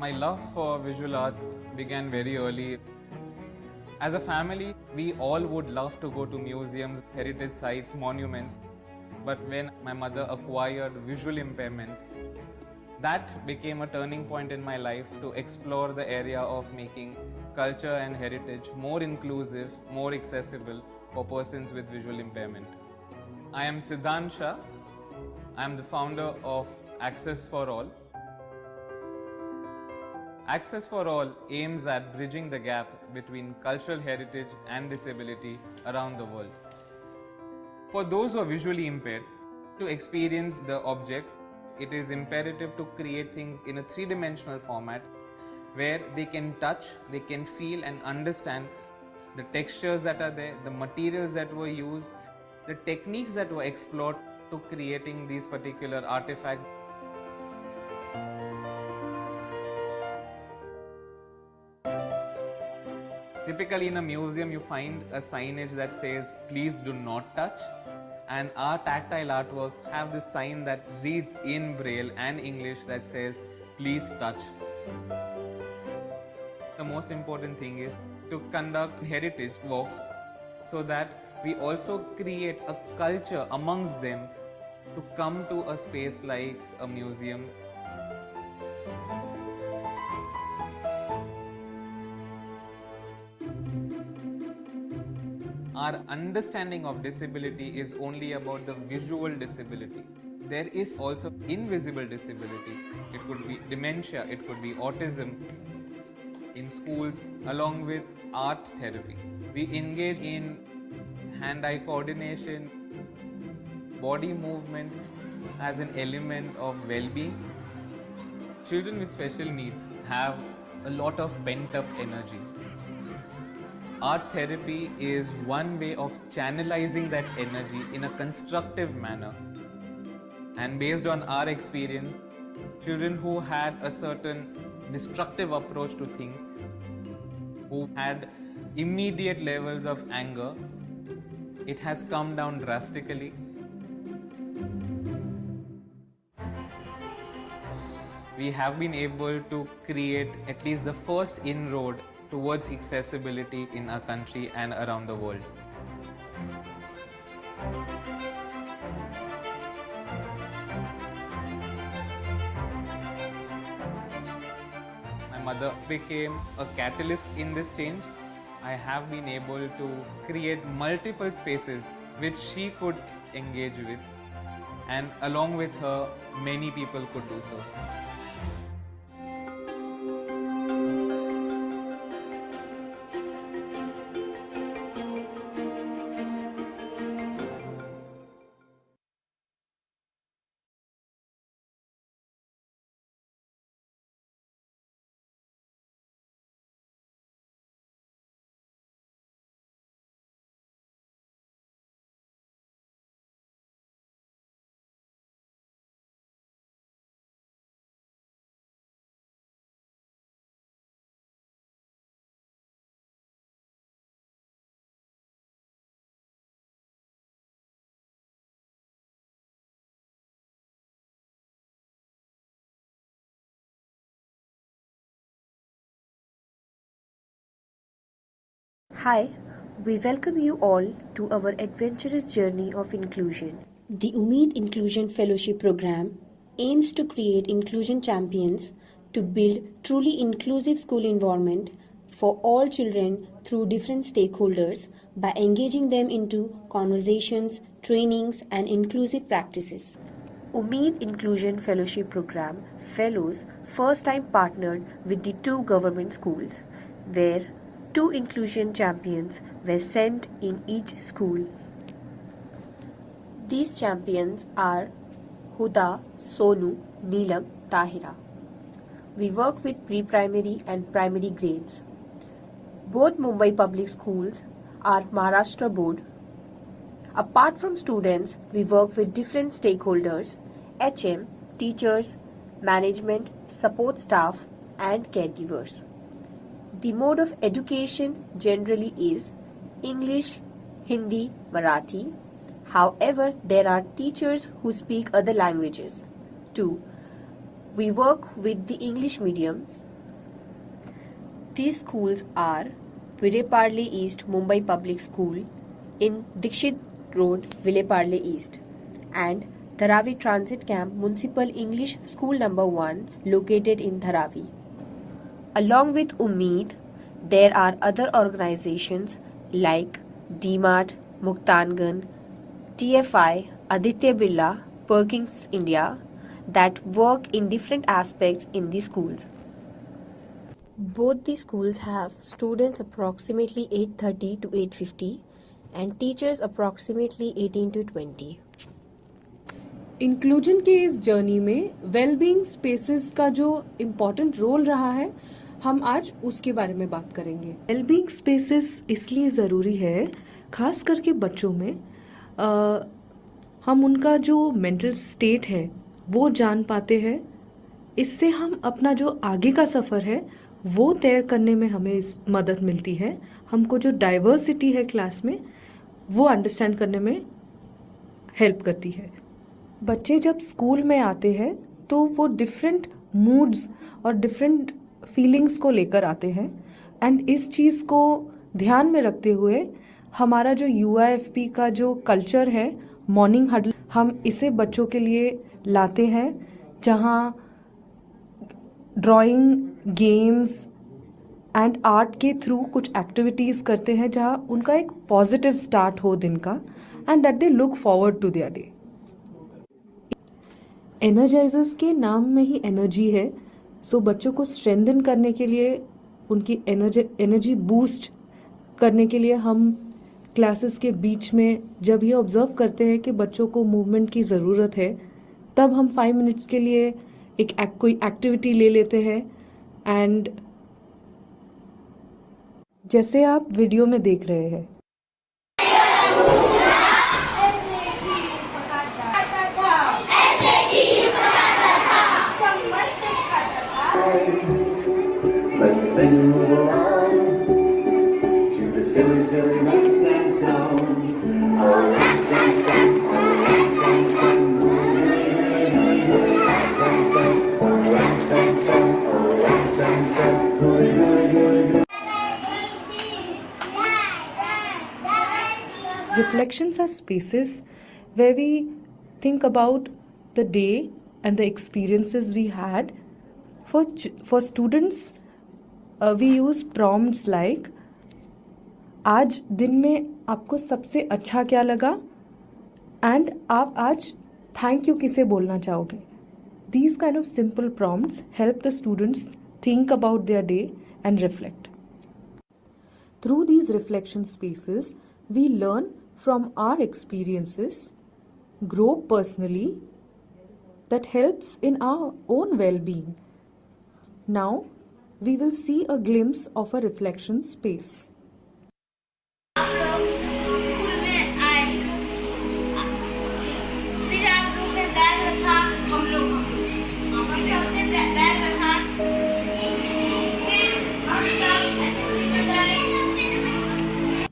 My love for visual art began very early. As a family, we all would love to go to museums, heritage sites, monuments. But when my mother acquired visual impairment, that became a turning point in my life to explore the area of making culture and heritage more inclusive, more accessible for persons with visual impairment. I am Siddhansha. I am the founder of Access for All. Access for All aims at bridging the gap between cultural heritage and disability around the world. For those who are visually impaired, to experience the objects, it is imperative to create things in a three-dimensional format where they can touch, they can feel and understand the textures that are there, the materials that were used, the techniques that were explored to creating these particular artifacts. Typically in a museum you find a signage that says please do not touch, and our tactile artworks have this sign that reads in Braille and English that says please touch. The most important thing is to conduct heritage walks so that we also create a culture amongst them to come to a space like a museum. Our understanding of disability is only about the visual disability. There is also invisible disability. It could be dementia, it could be autism. In schools, along with art therapy, we engage in hand-eye coordination, body movement as an element of well-being. Children with special needs have a lot of pent-up energy. Art therapy is one way of channelizing that energy in a constructive manner. And based on our experience, children who had a certain destructive approach to things, who had immediate levels of anger, it has come down drastically. We have been able to create at least the first inroad towards accessibility in our country and around the world. My mother became a catalyst in this change. I have been able to create multiple spaces which she could engage with, and along with her, many people could do so. Hi, we welcome you all to our adventurous journey of inclusion. The Umeed Inclusion Fellowship Program aims to create inclusion champions to build truly inclusive school environment for all children through different stakeholders by engaging them into conversations, trainings, and inclusive practices. Umeed Inclusion Fellowship Program fellows first time partnered with the 2 government schools, where 2 inclusion champions were sent in each school. These champions are Huda, Sonu, Neelam, Tahira. We work with pre-primary and primary grades. Both Mumbai public schools are Maharashtra board. Apart from students, we work with different stakeholders, HM, teachers, management, support staff, and caregivers. The mode of education generally is English, Hindi, Marathi. However, there are teachers who speak other languages too. We work with the English medium, These schools are Parle East Mumbai Public School in Dikshit Road, Parle East, and Dharavi Transit Camp Municipal English School number 1 located in Dharavi. Along with Umeed, there are other organizations like DMART, Muktangan, TFI, Aditya Birla, Perkins India that work in different aspects in the schools. Both the schools have students approximately 830 to 850 and teachers approximately 18 to 20. Inclusion के इस journey में wellbeing spaces का जो important role रहा है, हम आज उसके बारे में बात करेंगे। वेलबींग स्पेसेस इसलिए ज़रूरी है, खास करके बच्चों में हम उनका जो मेंटल स्टेट है वो जान पाते हैं। इससे हम अपना जो आगे का सफ़र है वो तय करने में हमें मदद मिलती है। हमको जो डाइवर्सिटी है क्लास में वो अंडरस्टैंड करने में हेल्प करती है। बच्चे जब स्कूल में आते हैं तो वो डिफरेंट मूड्स और डिफरेंट फीलिंग्स को लेकर आते हैं एंड इस चीज़ को ध्यान में रखते हुए हमारा जो UIFP का जो कल्चर है मॉर्निंग हडल, हम इसे बच्चों के लिए लाते हैं जहाँ ड्राइंग, गेम्स एंड आर्ट के थ्रू कुछ एक्टिविटीज़ करते हैं जहाँ उनका एक पॉजिटिव स्टार्ट हो दिन का and that they look forward to their day. Energizers के नाम में ही एनर्जी है, सो बच्चों को स्ट्रेंथन करने के लिए, उनकी एनर्जी बूस्ट करने के लिए हम क्लासेस के बीच में जब ये ऑब्जर्व करते हैं कि बच्चों को मूवमेंट की ज़रूरत है, तब हम 5 मिनट्स के लिए कोई एक्टिविटी ले लेते हैं। एंड जैसे आप वीडियो में देख रहे हैं, Let's sing along to the silly, silly rhymes and song. Oh, rhymes and song, oh, rhymes and song, oh, rhymes and song, oh, rhymes and song, hooray, hooray, hooray. reflections are spaces where we think about the day and the experiences we had. For students, we use prompts like आज दिन में आपको सबसे अच्छा क्या लगा and आप आज थैंक यू किसे बोलना चाहोगे। These kind of simple prompts help the students think about their day and reflect. Through these reflection spaces, we learn from our experiences, grow personally, that helps in our own well-being. Now, we will see a glimpse of a reflection space.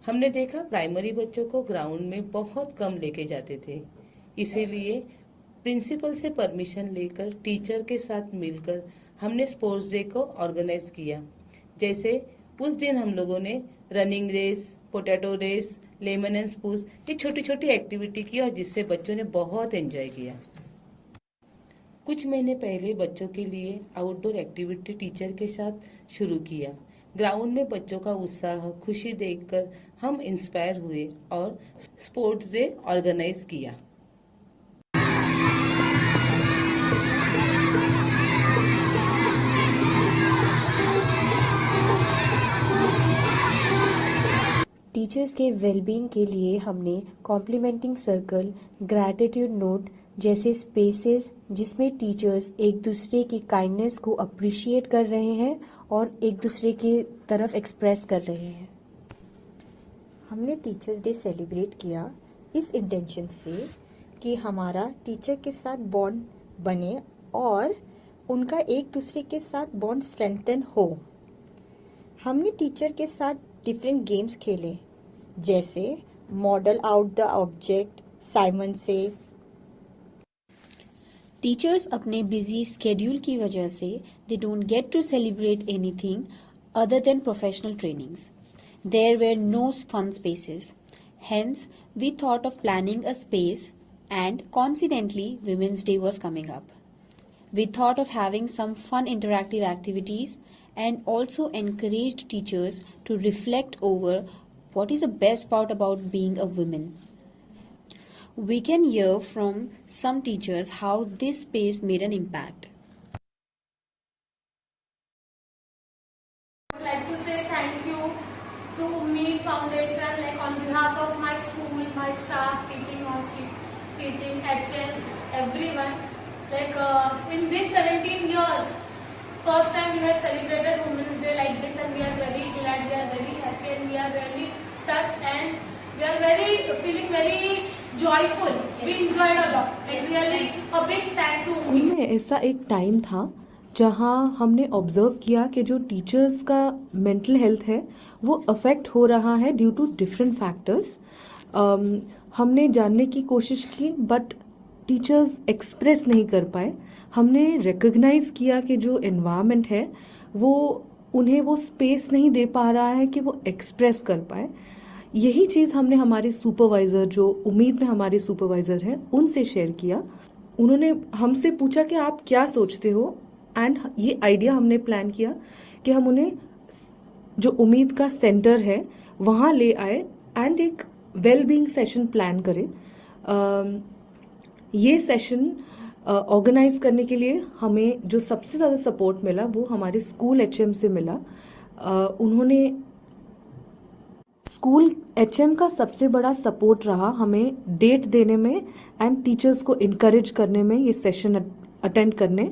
हमने देखा primary बच्चों को ground में बहुत कम लेके जाते थे, इसीलिए प्रिंसिपल से परमिशन लेकर टीचर के साथ मिलकर हमने स्पोर्ट्स डे को ऑर्गेनाइज किया। जैसे उस दिन हम लोगों ने running race, potato race, lemon and spoon, ये छोटी छोटी एक्टिविटी की और जिससे बच्चों ने बहुत एंजॉय किया। कुछ महीने पहले बच्चों के लिए आउटडोर एक्टिविटी टीचर के साथ शुरू किया। ग्राउंड में बच्चों का उत्साह, खुशी देखकर हम इंस्पायर हुए और स्पोर्ट्स डे ऑर्गेनाइज किया। टीचर्स के वेलबींग के लिए हमने कॉम्प्लीमेंटिंग सर्कल, ग्रैटिट्यूड नोट जैसे स्पेसेस जिसमें टीचर्स एक दूसरे की काइंडनेस को अप्रिशिएट कर रहे हैं और एक दूसरे की तरफ एक्सप्रेस कर रहे हैं। हमने टीचर्स डे सेलिब्रेट किया इस इंटेंशन से कि हमारा टीचर के साथ बॉन्ड बने और उनका एक दूसरे के साथ बॉन्ड स्ट्रेंथन हो। हमने टीचर के साथ डिफरेंट गेम्स खेले, जैसे model out the object, Simon से। टीचर्स अपने बिजी स्केड्यूल की वजह से they don't get to celebrate anything other than professional trainings. There were no fun spaces. Hence, we thought of planning a space, and coincidentally, Women's Day was coming up. We thought of having some fun interactive activities and also encouraged teachers to reflect over what is the best part about being a woman. We can hear from some teachers how this space made an impact. I would like to say thank you to Ummeed Foundation, like on behalf of my school, my staff, teaching, non-teaching, teaching, HM, everyone. Like in this 17 years, first time we have celebrated Women's Day like this, and we are very glad, we are very happy, and we are really touched, and we are feeling very joyful. We enjoyed a lot. Like really a big thank to school में ऐसा एक time था जहां हमने observe किया कि जो teachers का मेंटल हेल्थ है वो अफेक्ट हो रहा है ड्यू टू डिफरेंट फैक्टर्स. हमने जानने की कोशिश की बट टीचर्स एक्सप्रेस नहीं कर पाए. हमने रिकग्नाइज किया कि जो एनवायरनमेंट है वो उन्हें वो स्पेस नहीं दे पा रहा है कि वो एक्सप्रेस कर पाए. यही चीज़ हमने हमारे सुपरवाइज़र, जो उम्मीद में हमारे सुपरवाइज़र हैं, उनसे शेयर किया. उन्होंने हमसे पूछा कि आप क्या सोचते हो, एंड ये आइडिया हमने प्लान किया कि हम उन्हें जो उम्मीद का सेंटर है वहाँ ले आए एंड एक वेलबींग सेशन प्लान करें. ये सेशन ऑर्गेनाइज करने के लिए हमें जो सबसे ज़्यादा सपोर्ट मिला वो हमारे स्कूल एचएम से मिला. उन्होंने स्कूल एचएम का सबसे बड़ा सपोर्ट रहा हमें डेट देने में एंड टीचर्स को इनकरेज करने में, ये सेशन अटेंड करने.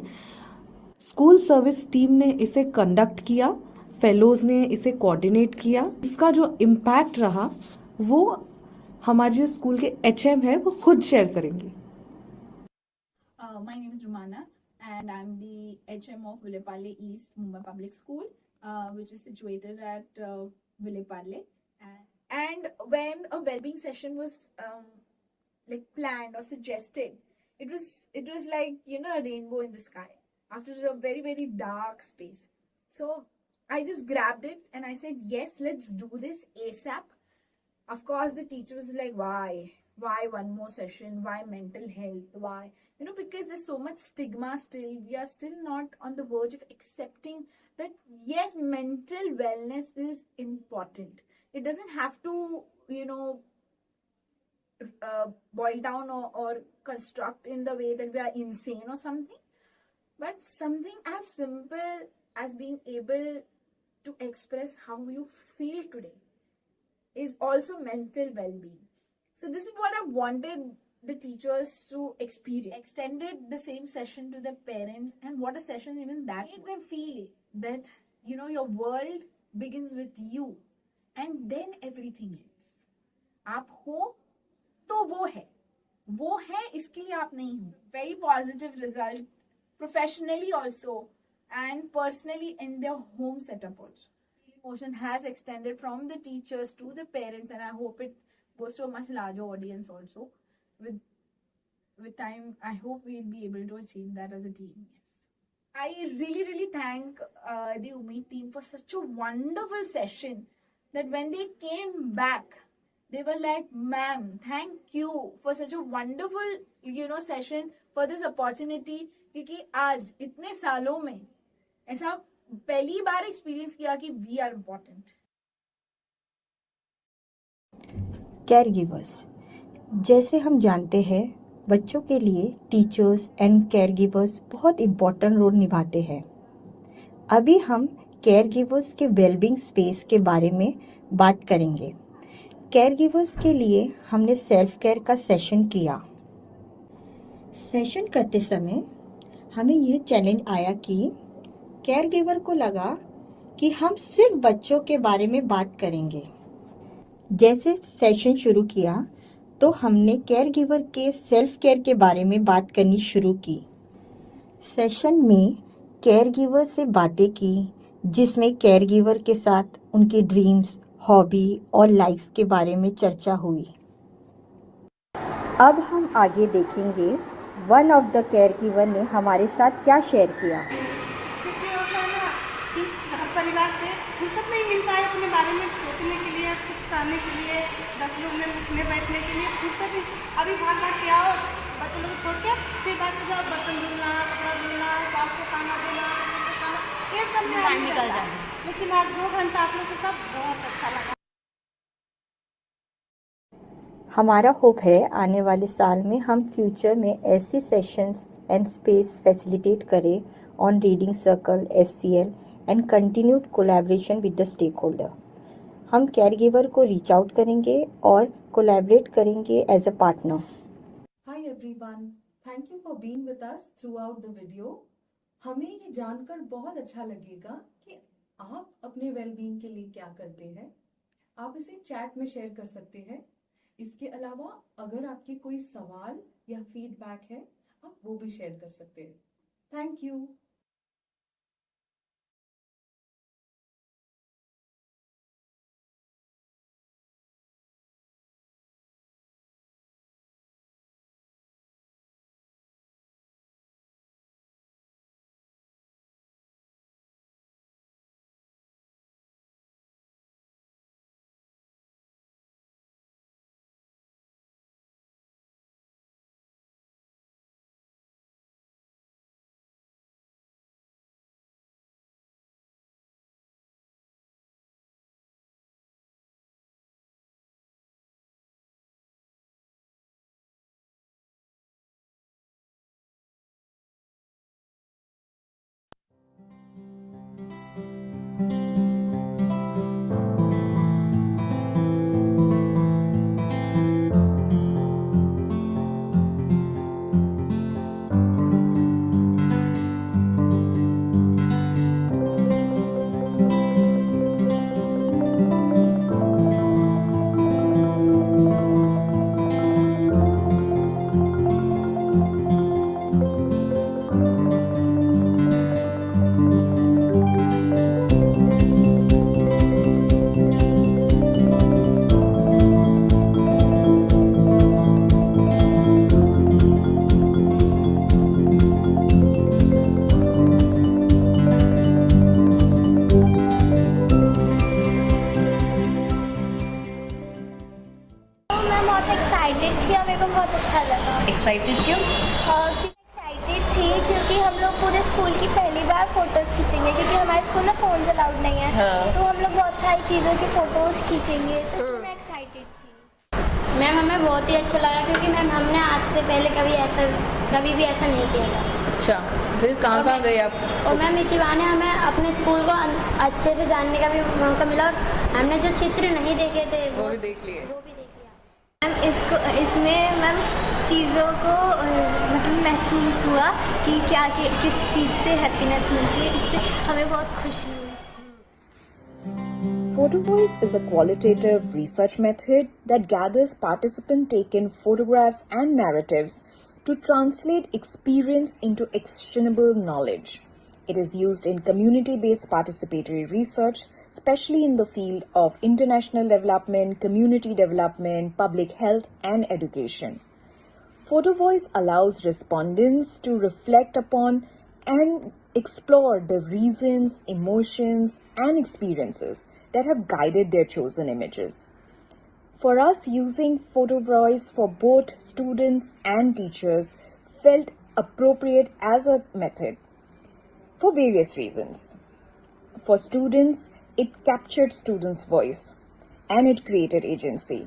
स्कूल सर्विस टीम ने इसे कंडक्ट किया, फेलोज ने इसे कोऑर्डिनेट किया. इसका जो इम्पैक्ट रहा वो हमारे जो स्कूल के एचएम है वो खुद शेयर करेंगे. My name is Rumana, and I'm the HM of Parle East Mumbai Public School, which is situated at Parle. And when a well-being session was like planned or suggested, it was like, you know, a rainbow in the sky after a very, very dark space. So I just grabbed it and I said, yes, let's do this ASAP. Of course, the teacher was like, why one more session? Why mental health? Why? You know, because there's so much stigma still. We are still not on the verge of accepting that, yes, mental wellness is important. It doesn't have to, you know, boil down or construct in the way that we are insane or something. But something as simple as being able to express how you feel today is also mental well-being. So this is what I wanted the teachers to experience. Extended the same session to the parents, and what a session even that made them feel that, you know, your world begins with you and then everything else. आप हो तो वो है इसके लिए आप नहीं हो. Very positive result professionally also and personally in their home setup also. Motion has extended from the teachers to the parents, and I hope it goes to a much larger audience also. With time, I hope we'll be able to achieve that as a team. I really thank the Ummeed team for such a wonderful session that when they came back, they were like, ma'am, thank you for such a wonderful, you know, session, for this opportunity. क्योंकि आज इतने सालों में ऐसा पहली बार experience किया कि we are important. कैरगिवर्स. जैसे हम जानते हैं, बच्चों के लिए टीचर्स एंड केयरगिवर्स बहुत इम्पोर्टेंट रोल निभाते हैं. अभी हम केयरगिवर्स के वेलबींग स्पेस के बारे में बात करेंगे. केयरगिवर्स के लिए हमने सेल्फ केयर का सेशन किया. सेशन करते समय हमें यह चैलेंज आया कि केयरगिवर को लगा कि हम सिर्फ बच्चों के बारे में बात करेंगे. जैसे सेशन शुरू किया तो हमने केयरगिवर के सेल्फ केयर के बारे में बात करनी शुरू की. सेशन में केयरगिवर से बातें की, जिसमें केयरगिवर के साथ उनकी ड्रीम्स, हॉबी और लाइक्स के बारे में चर्चा हुई. अब हम आगे देखेंगे वन ऑफ द केयरगिवर ने हमारे साथ क्या शेयर किया. परिवार से फुर्सत नहीं मिलता है अपने बारे में सोचने के लिए, कुछ करने के लिए, 10 लोग में उठने बैठने के लिए फुर्सत ही। अभी भाग भाग के आओ बच्चों लोग को छोड़ के, फिर भाग के जाओ बर्तन धुलना, कपड़ा धुलना, सास को खाना देना, ये सब में टाइम निकल जाता है। लेकिन आज 2 घंटा आप लोग के साथ बहुत अच्छा लगा। हमारा होप है आने वाले साल में हम फ्यूचर में ऐसी सेशंस एंड स्पेस फैसिलिटेट करें on reading circle, SCL and continued collaboration with the stakeholder. हम केयरगिवर को रीच आउट करेंगे और कोलैबोरेट करेंगे as a partner. Hi everyone, thank you for being with us throughout the video. हमें ये जानकर बहुत अच्छा लगेगा कि आप अपने वेलबींग के लिए क्या करते हैं। आप इसे चैट में शेयर कर सकते हैं। इसके अलावा अगर आपके कोई सवाल या फीडबैक है, आप वो भी शेयर कर सकते हैं। Thank you. एक्साइटेड क्यों? एक्साइटेड थी क्योंकि हम लोग पूरे स्कूल की पहली बार फोटोज खींचेंगे, क्योंकि हमारे स्कूल में फोन अलाउड नहीं है। हाँ। तो हम लोग बहुत सारी चीज़ों की फोटोज खींचेंगे, तो इसमें मैं एक्साइटेड थी। मैम हमें बहुत ही अच्छा लगा क्योंकि मैम हमने आज से पहले कभी भी ऐसा नहीं किया था। अच्छा, फिर कहाँ गए आप? और मैम इसी बहाने हमें अपने स्कूल को अच्छे से जानने का भी मौका मिला, और हमने जो चित्र नहीं देखे थे वो भी देख लिए। मैम इसमें मैम चीज़ों को मतलब महसूस हुआ कि किस चीज़ से हैप्पीनेस मिलती है, इससे हमें बहुत खुशी हुई। Photo voice is a qualitative research method that gathers participant-taken photographs and narratives to translate experience into actionable knowledge. It is used in community-based participatory research, especially in the field of international development, community development, public health, and education. Photo voice allows respondents to reflect upon and explore the reasons, emotions, and experiences that have guided their chosen images. For us, using photo voice for both students and teachers felt appropriate as a method for various reasons. For students, it captured students' voice and it created agency.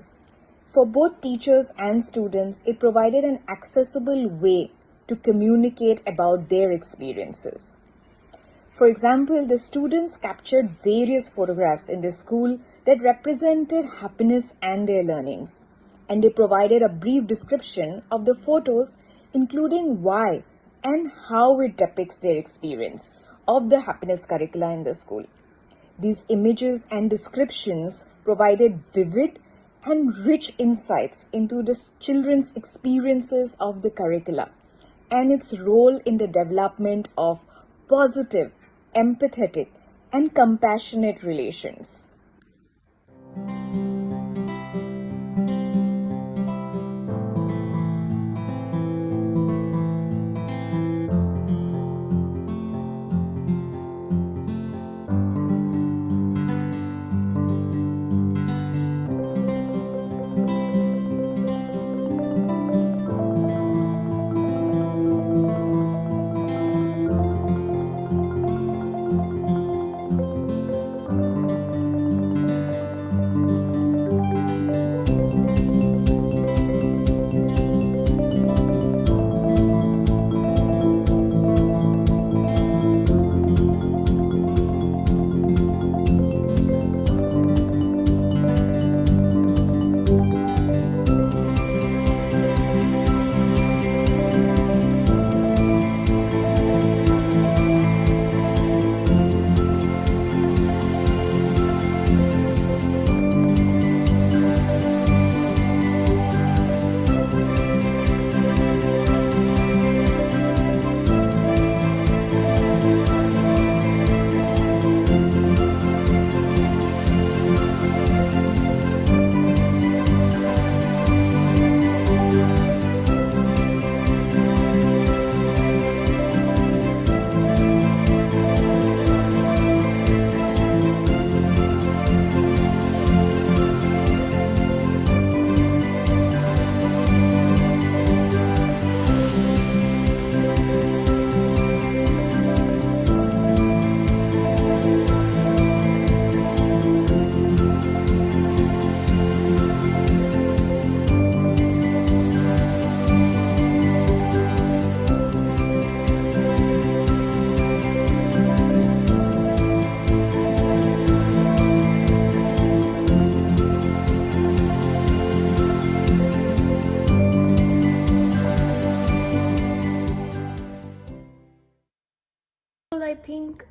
For both teachers and students, it provided an accessible way to communicate about their experiences. For example, the students captured various photographs in the school that represented happiness and their learnings, and they provided a brief description of the photos, including why and how it depicts their experience of the happiness curricula in the school. These images and descriptions provided vivid and rich insights into the children's experiences of the curricula and its role in the development of positive, empathetic, and compassionate relations.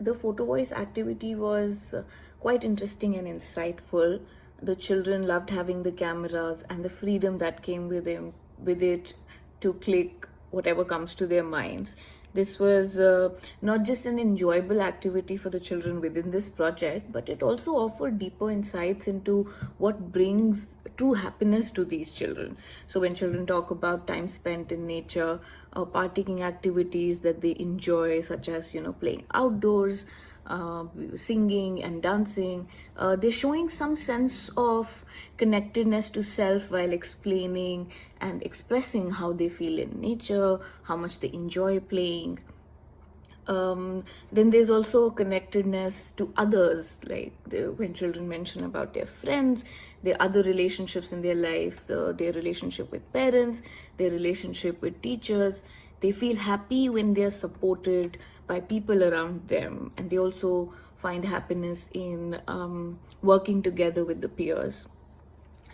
The photo voice activity was quite interesting and insightful. The children loved having the cameras and the freedom that came with it to click whatever comes to their minds. This was not just an enjoyable activity for the children within this project, but it also offered deeper insights into what brings true happiness to these children. So when children talk about time spent in nature, partaking activities that they enjoy, such as playing outdoors, singing and dancing, they're showing some sense of connectedness to self while explaining and expressing how they feel in nature, how much they enjoy playing. Then there's also connectedness to others, like when children mention about their friends, their other relationships in their life, their relationship with parents, their relationship with teachers. They feel happy when they're supported by people around them, and they also find happiness in working together with the peers.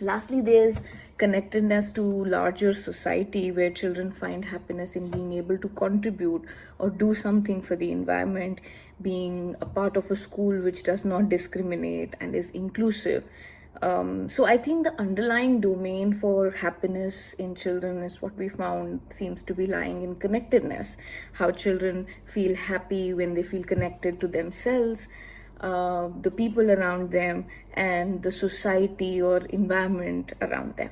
Lastly, there's connectedness to larger society, where children find happiness in being able to contribute or do something for the environment, being a part of a school which does not discriminate and is inclusive. So I think the underlying domain for happiness in children is what we found seems to be lying in connectedness, how children feel happy when they feel connected to themselves, the people around them, and the society or environment around them.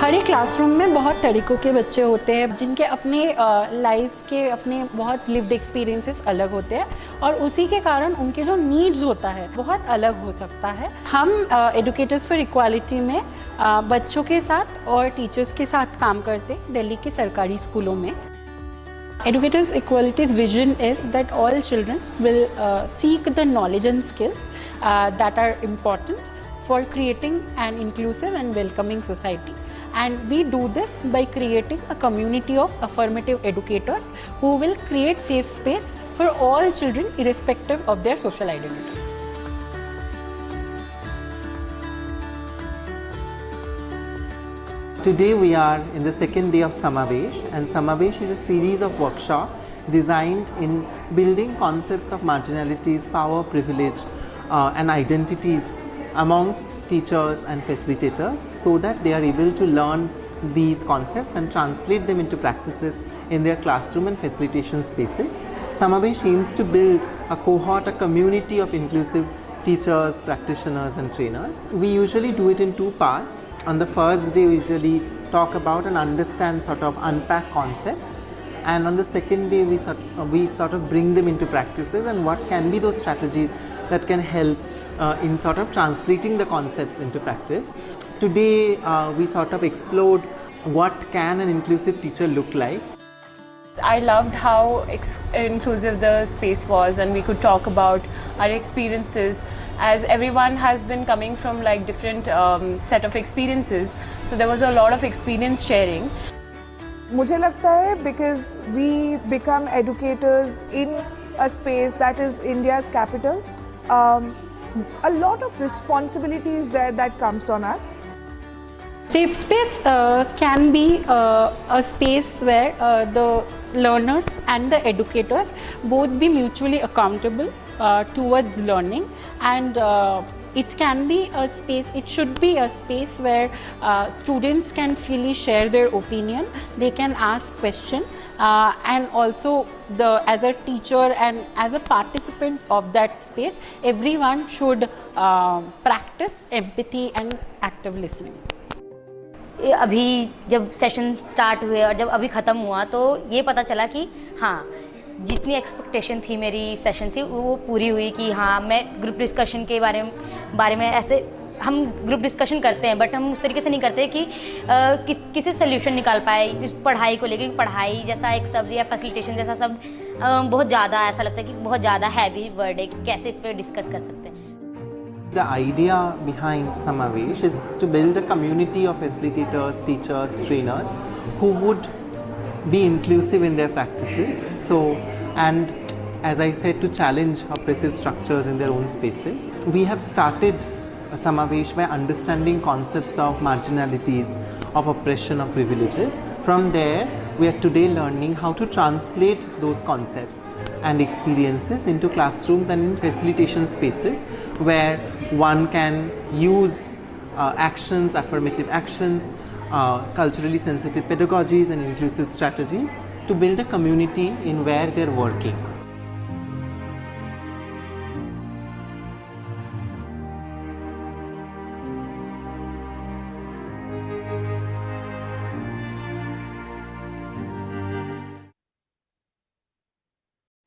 हर एक classroom में बहुत तरीक़ों के बच्चे होते हैं जिनके अपने लाइफ के अपने बहुत लिव्ड एक्सपीरियंसेस अलग होते हैं और उसी के कारण उनके जो नीड्स होता है बहुत अलग हो सकता है। हम एडुकेटर्स फॉर इक्वालिटी में बच्चों के साथ और टीचर्स के साथ काम करते दिल्ली के सरकारी स्कूलों में। Educators Equality's vision is that all children will seek the knowledge and skills that are important for creating an inclusive and welcoming society. And we do this by creating a community of affirmative educators who will create safe space for all children irrespective of their social identity. Today we are in the second day of Samavesh, and Samavesh is a series of workshops designed in building concepts of marginalities, power, privilege and identities amongst teachers and facilitators so that they are able to learn these concepts and translate them into practices in their classroom and facilitation spaces. Samavesh aims to build a cohort, a community of inclusive teachers, practitioners and trainers. We usually do it in two parts. On the first day we usually talk about and understand, sort of unpack concepts, and on the second day we sort of bring them into practices and what can be those strategies that can help in sort of translating the concepts into practice. Today we sort of explored what can an inclusive teacher look like. I loved how inclusive the space was, and we could talk about our experiences, as everyone has been coming from like different set of experiences, so there was a lot of experience sharing. मुझे लगता है because we become educators in a space that is India's capital. A lot of responsibilities there that comes on us. Safe space can be a space where the learners and the educators both be mutually accountable towards learning, and it can be a space, it should be a space where students can freely share their opinion, they can ask questions, and also as a teacher and as a participant of that space, everyone should practice empathy and active listening. अभी जब session start हुए और जब अभी ख़त्म हुआ तो ये पता चला कि हाँ, जितनी एक्सपेक्टेशन थी मेरी सेशन थी वो पूरी हुई कि हाँ, मैं ग्रुप डिस्कशन के बारे में ऐसे हम ग्रुप डिस्कशन करते हैं, बट हम उस तरीके से नहीं करते कि किसी सोल्यूशन निकाल पाए इस पढ़ाई को लेकर। पढ़ाई जैसा एक शब्द या फैसिलिटेशन जैसा शब्द बहुत ज़्यादा ऐसा लगता है कि बहुत ज़्यादा हैवी वर्ड है कि कैसे इस पर डिस्कस कर सकते हैं। The idea behind Samavesh is to build a community of facilitators, teachers, trainers who would be inclusive in their practices. And as I said, to challenge oppressive structures in their own spaces. We have started Samavesh by understanding concepts of marginalities, of oppression, of privileges. From there, we are today learning how to translate those concepts and experiences into classrooms and in facilitation spaces where one can use actions, affirmative actions, culturally sensitive pedagogies and inclusive strategies to build a community in where they're working.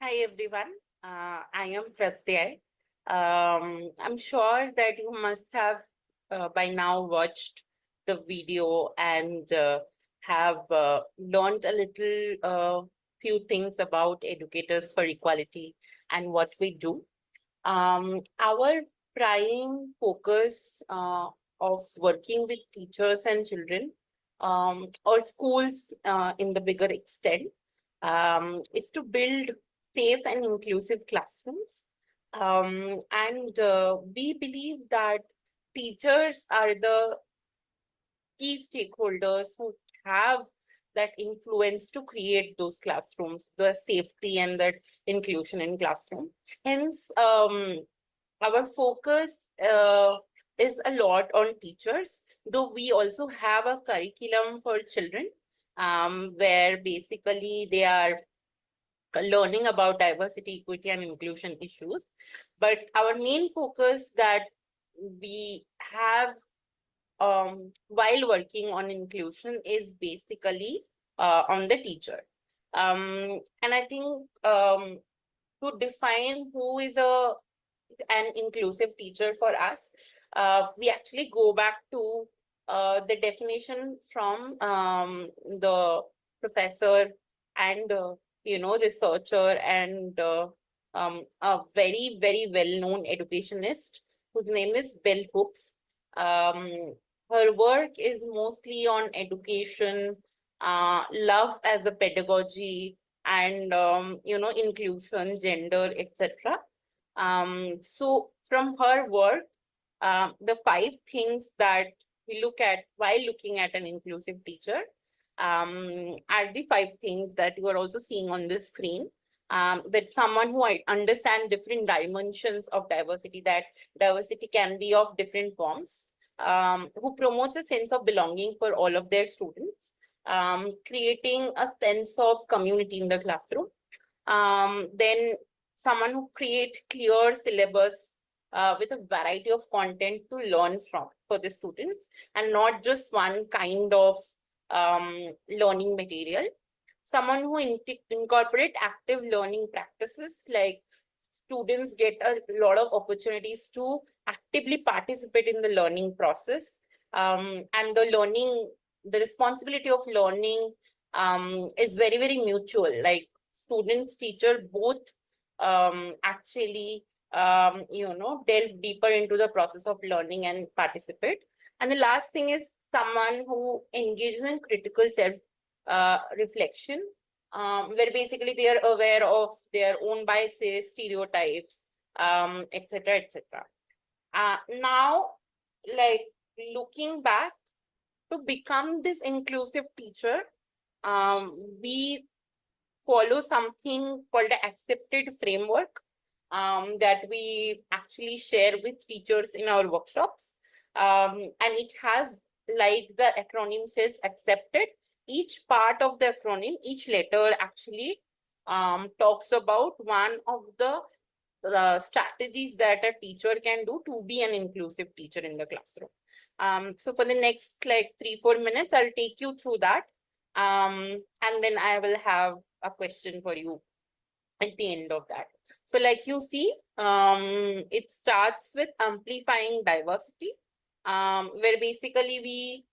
Hi everyone, I am Pratyay. I'm sure that you must have by now watched the video and have learned a little few things about Educators for Equality and what we do. Our prime focus of working with teachers and children or schools in the bigger extent is to build safe and inclusive classrooms. And we believe that teachers are the key stakeholders who have that influence to create those classrooms, the safety and that inclusion in classroom. Hence, our focus is a lot on teachers, though we also have a curriculum for children where basically they are learning about diversity, equity, and inclusion issues. But our main focus that we have while working on inclusion is basically on the teacher. And I think to define who is an inclusive teacher for us, we actually go back to the definition from the professor and researcher and a very, very well-known educationist whose name is Bell Hooks. Her work is mostly on education, love as a pedagogy, and inclusion, gender, etc. So from her work, the 5 things that we look at while looking at an inclusive teacher are the 5 things that you are also seeing on the screen. That someone who understands different dimensions of diversity, that diversity can be of different forms, who promotes a sense of belonging for all of their students, creating a sense of community in the classroom. Then someone who creates clear syllabus with a variety of content to learn from for the students and not just one kind of learning material. Someone who incorporate active learning practices, like students get a lot of opportunities to actively participate in the learning process, and the responsibility of learning is very, very mutual. Like students, teacher, both actually delve deeper into the process of learning and participate. And the last thing is someone who engages in critical self reflection where basically they are aware of their own biases, stereotypes, etc., etc. Now, like looking back, to become this inclusive teacher, we follow something called the accepted framework that we actually share with teachers in our workshops. And it has, like the acronym says, accepted. Each part of the acronym, each letter actually talks about one of the strategies that a teacher can do to be an inclusive teacher in the classroom. So for the next like 3-4 minutes, I'll take you through that. And then I will have a question for you at the end of that. So like you see, it starts with amplifying diversity, where basically we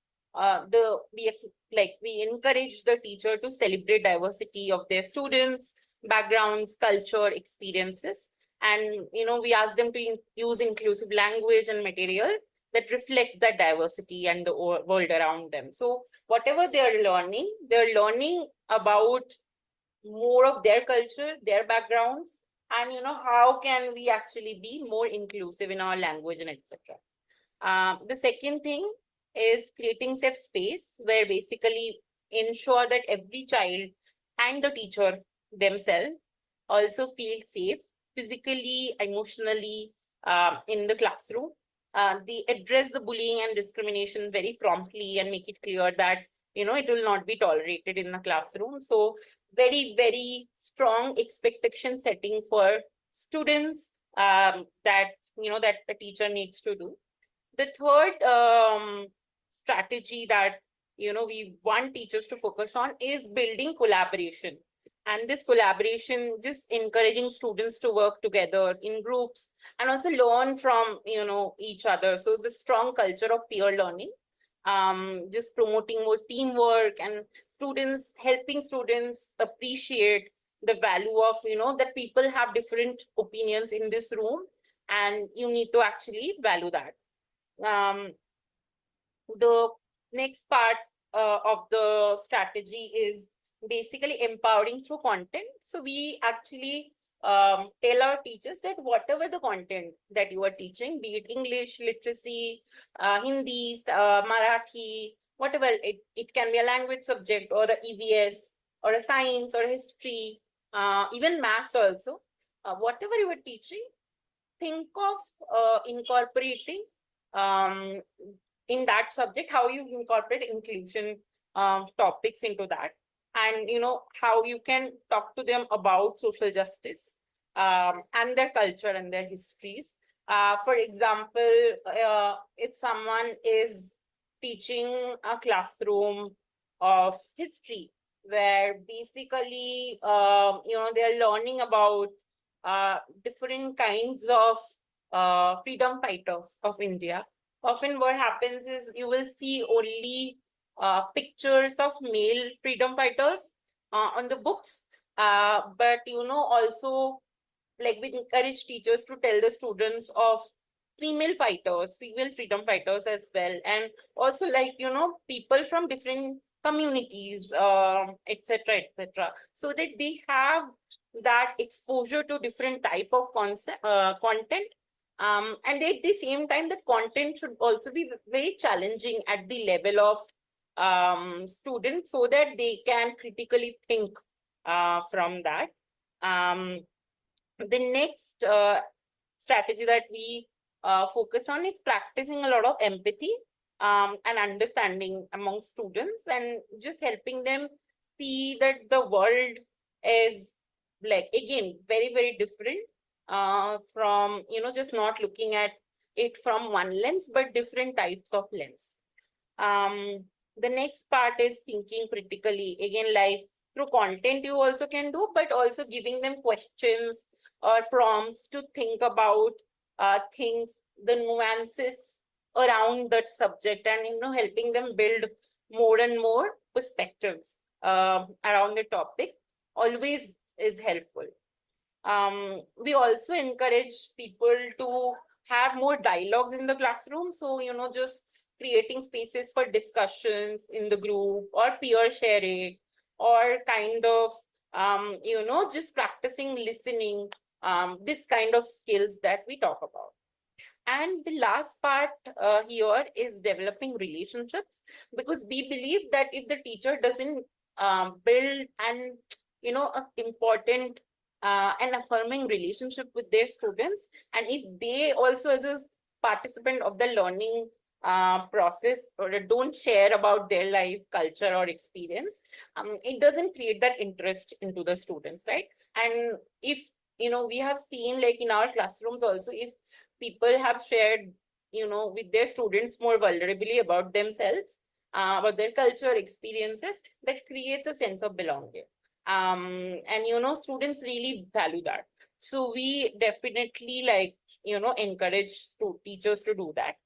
encourage the teacher to celebrate diversity of their students, backgrounds, culture, experiences. And, we ask them to use inclusive language and material that reflect that diversity and the world around them. So whatever they're learning about more of their culture, their backgrounds, and, how can we actually be more inclusive in our language and etc. The second thing is creating safe space, where basically ensure that every child and the teacher themselves also feel safe physically, emotionally in the classroom. They address the bullying and discrimination very promptly and make it clear that, it will not be tolerated in the classroom. So very, very strong expectation setting for students that, that a teacher needs to do. The third strategy that, we want teachers to focus on is building collaboration. And this collaboration, just encouraging students to work together in groups and also learn from, each other. So the strong culture of peer learning, just promoting more teamwork and helping students appreciate the value of, that people have different opinions in this room, and you need to actually value that. The next part of the strategy is basically empowering through content. So we actually tell our teachers that whatever the content that you are teaching, be it English, literacy, Hindi, Marathi, whatever, it can be a language subject or a EVS or a science or history, even maths also. Whatever you are teaching, think of incorporating in that subject, how you incorporate inclusion topics into that. And, how you can talk to them about social justice and their culture and their histories. For example, if someone is teaching a classroom of history, where basically, they're learning about different kinds of freedom fighters of India. Often what happens is you will see only pictures of male freedom fighters on the books, but also, like, we encourage teachers to tell the students of female freedom fighters as well, and also, like, people from different communities, etc., etc., so that they have that exposure to different type of content. And at the same time, that content should also be very challenging at the level of students, so that they can critically think from that. The next strategy that we focus on is practicing a lot of empathy and understanding among students, and just helping them see that the world is, like, again, very, very different from, just not looking at it from one lens, but different types of lens. The next part is thinking critically. Again, like, through content you also can do, but also giving them questions or prompts to think about things, the nuances around that subject, and helping them build more and more perspectives around the topic always is helpful. We also encourage people to have more dialogues in the classroom. So, just creating spaces for discussions in the group, or peer sharing, or kind of just practicing listening, this kind of skills that we talk about. And the last part here is developing relationships, because we believe that if the teacher doesn't build an important and affirming relationship with their students, and if they also as a participant of the learning process or don't share about their life, culture or experience, it doesn't create that interest into the students, right? And if we have seen, like in our classrooms also, if people have shared with their students more vulnerably about themselves, about their culture experiences, that creates a sense of belonging. And students really value that. So we definitely encourage teachers to do that.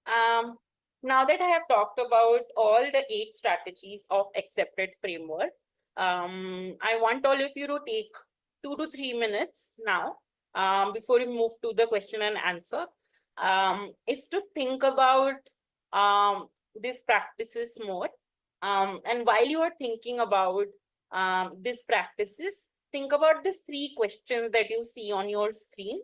Now that I have talked about all the 8 strategies of accepted framework, I want all of you to take 2 to 3 minutes now, before we move to the question and answer, is to think about these practices more. And while you are thinking about these practices, think about these 3 questions that you see on your screen.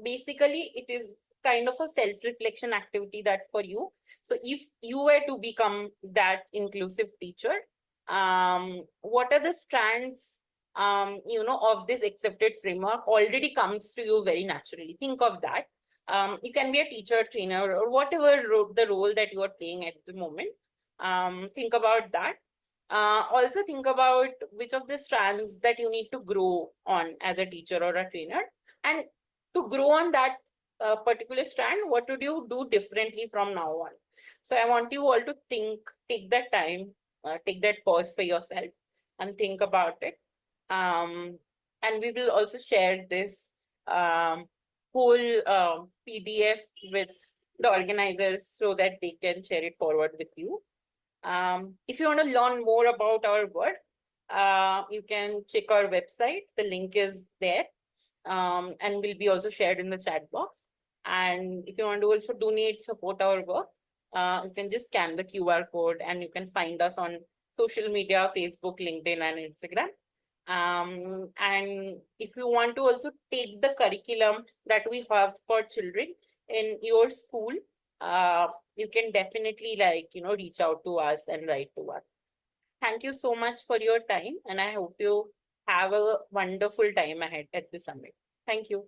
Basically, it is kind of a self-reflection activity that for you. So if you were to become that inclusive teacher, what are the strands of this accepted framework already comes to you very naturally? Think of that. You can be a teacher, trainer, or whatever the role that you are playing at the moment. Think about that. Also think about which of the strands that you need to grow on as a teacher or a trainer. And to grow on that particular strand, what would you do differently from now on? So I want you all to take that time, take that pause for yourself and think about it. And we will also share this whole PDF with the organizers so that they can share it forward with you. If you want to learn more about our work, you can check our website. The link is there, and will be also shared in the chat box. And if you want to also donate, support our work, you can just scan the QR code and you can find us on social media, Facebook, LinkedIn, and Instagram. And if you want to also take the curriculum that we have for children in your school, you can definitely reach out to us and write to us. Thank you so much for your time, and I hope you have a wonderful time ahead at the summit. Thank you.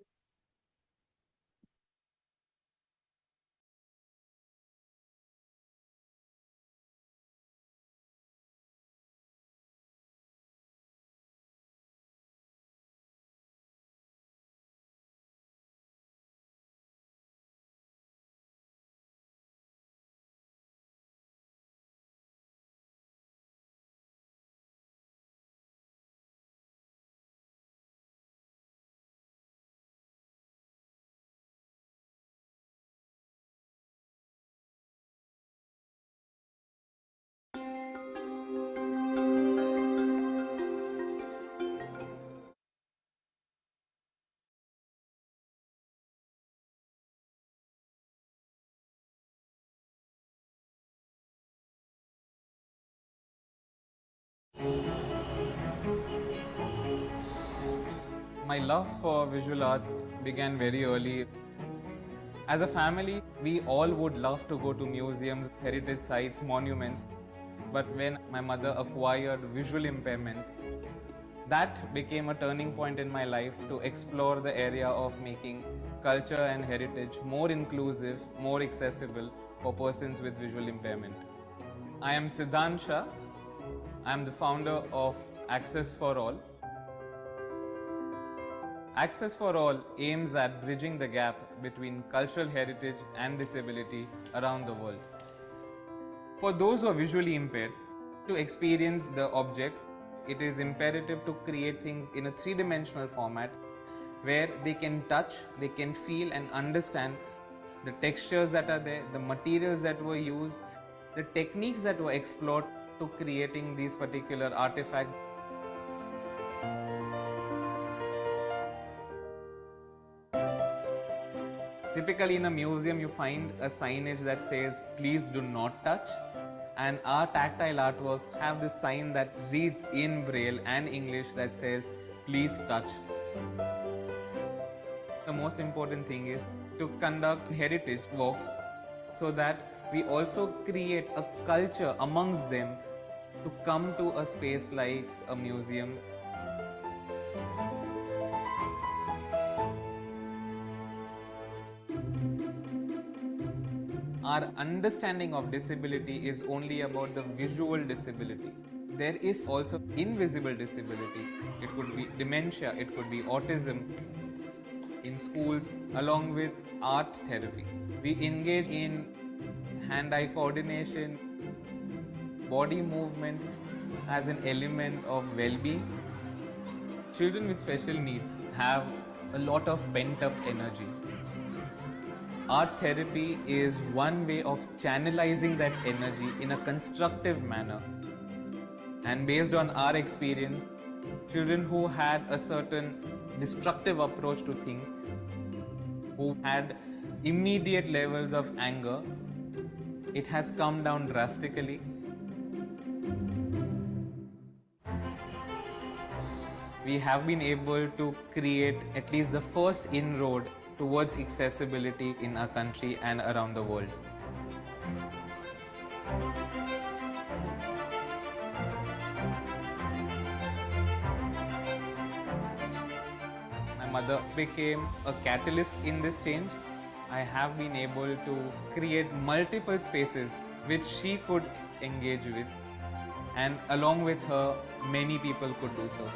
My love for visual art began very early. As a family, we all would love to go to museums, heritage sites, monuments. But when my mother acquired visual impairment, that became a turning point in my life to explore the area of making culture and heritage more inclusive, more accessible for persons with visual impairment. I am Siddhansha. I am the founder of Access for All. Access for All aims at bridging the gap between cultural heritage and disability around the world. For those who are visually impaired, to experience the objects, it is imperative to create things in a 3-dimensional format where they can touch, they can feel and understand the textures that are there, the materials that were used, the techniques that were explored to creating these particular artifacts. Typically in a museum you find a signage that says please do not touch, And our tactile artworks have this sign that reads in Braille and English that says, please touch. The most important thing is to conduct heritage walks so that we also create a culture amongst them to come to a space like a museum. Our understanding of disability is only about the visual disability. There is also invisible disability. It could be dementia, it could be autism. In schools, along with art therapy, we engage in hand-eye coordination, body movement as an element of well-being. Children with special needs have a lot of pent-up energy. Art therapy is one way of channelizing that energy in a constructive manner. And based on our experience, children who had a certain destructive approach to things, who had immediate levels of anger, it has come down drastically. We have been able to create at least the first inroad towards accessibility in our country and around the world. My mother became a catalyst in this change. I have been able to create multiple spaces which she could engage with, and along with her, many people could do so.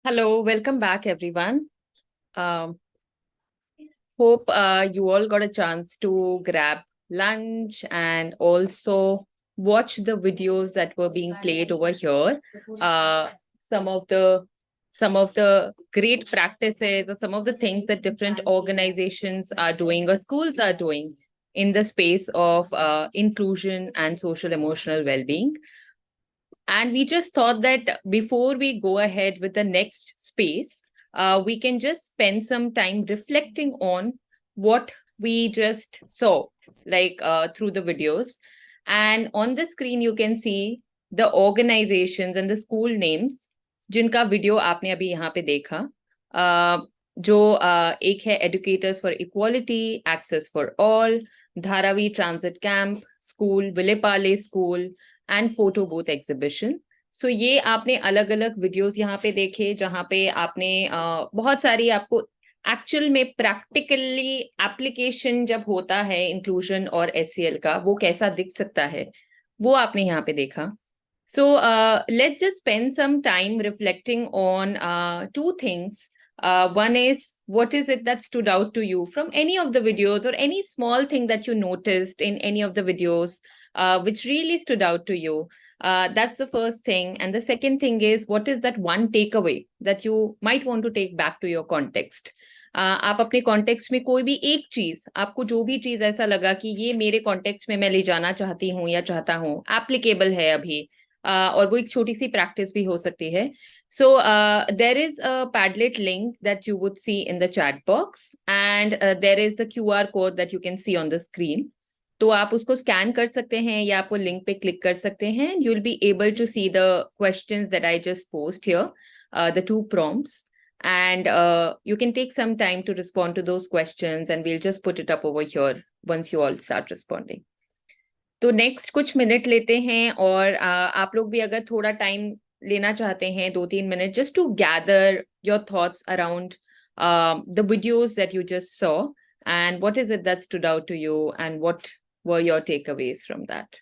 Hello, welcome back, everyone. Um, hope you all got a chance to grab lunch and also watch the videos that were being played over here. Uh, some of the great practices or some of the things that different organizations are doing or schools are doing in the space of inclusion and social emotional well-being. And we just thought that before we go ahead with the next space, we can just spend some time reflecting on what we just saw, like through the videos. And on the screen, you can see the organizations and the school names, जिनका video आपने अभी यहाँ पे देखा, जो एक है educators for equality, access for all, Dharavi transit camp school, Vileparle school and photo booth exhibition. So ये आपने अलग अलग वीडियोस यहाँ पे देखे जहाँ पे आपने बहुत सारी आपको एक्चुअल में प्रैक्टिकली एप्लीकेशन जब होता है इंक्लूजन और एससीएल का वो कैसा दिख सकता है वो आपने यहाँ पे देखा. So let's just spend some time reflecting on two things. One is, what is it that stood out to you from any of the videos or any small thing that you noticed in any of the videos which really stood out to you? That's the first thing. And the second thing is, what is that one takeaway that you might want to take back to your context? आप अपने context में कोई भी एक चीज, आपको जो भी चीज ऐसा लगा कि ये मेरे कॉन्टेक्स्ट में मैं ले जाना चाहती हूँ या चाहता हूँ, एप्लीकेबल है अभी, और वो एक छोटी सी प्रैक्टिस भी हो सकती है. So there is a padlet link that you would see in the chat box and there is the QR code that you can see on the screen. तो आप उसको स्कैन कर सकते हैं या आप वो लिंक पे क्लिक कर सकते हैं. You will be able to see the questions that I just post here, the 2 prompts, and you can take some time to respond to those questions and we'll just put it up over here once you all start responding. तो next कुछ minute लेते हैं और आप लोग भी अगर थोड़ा टाइम लेना चाहते हैं 2-3 minute just to gather your thoughts around the videos that you just saw and what is it that stood out to you and what were your takeaways from that.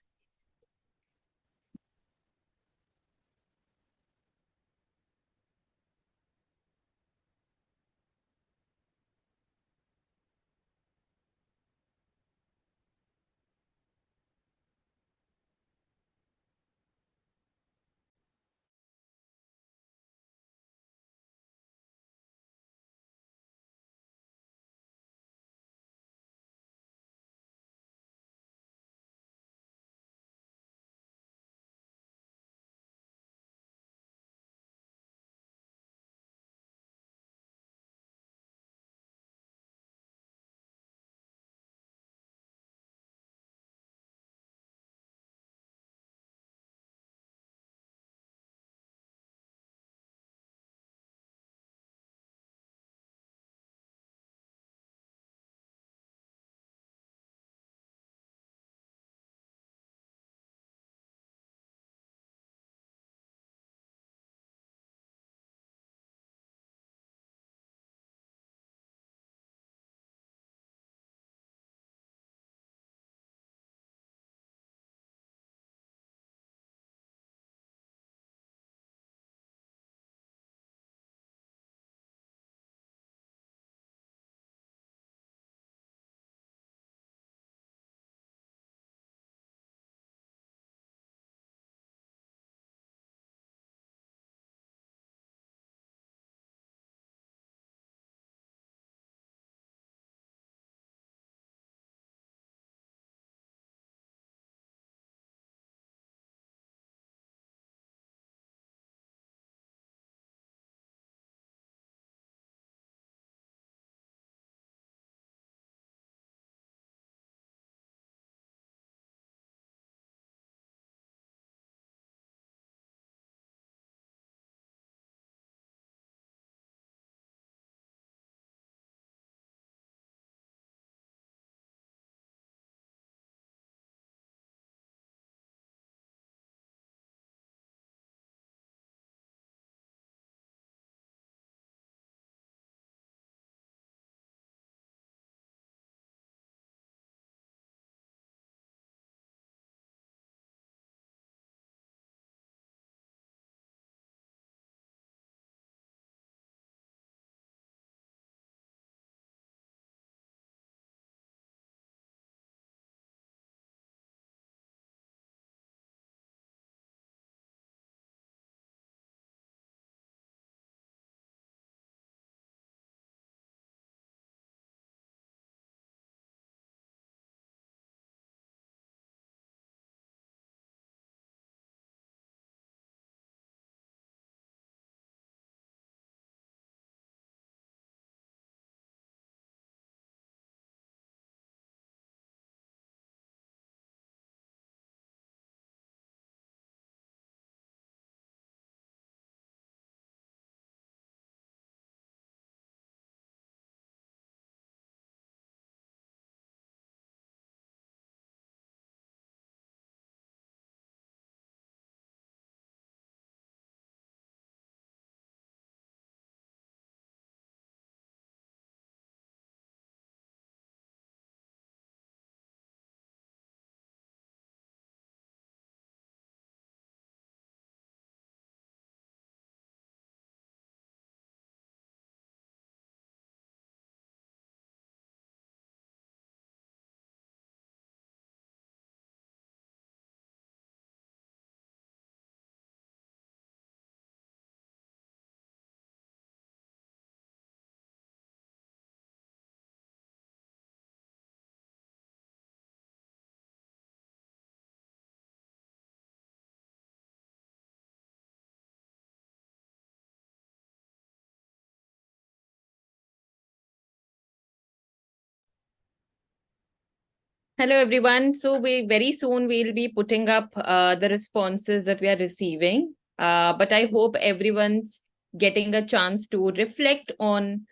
Hello, everyone. So we very soon we'll be putting up the responses that we are receiving. But I hope everyone's getting a chance to reflect on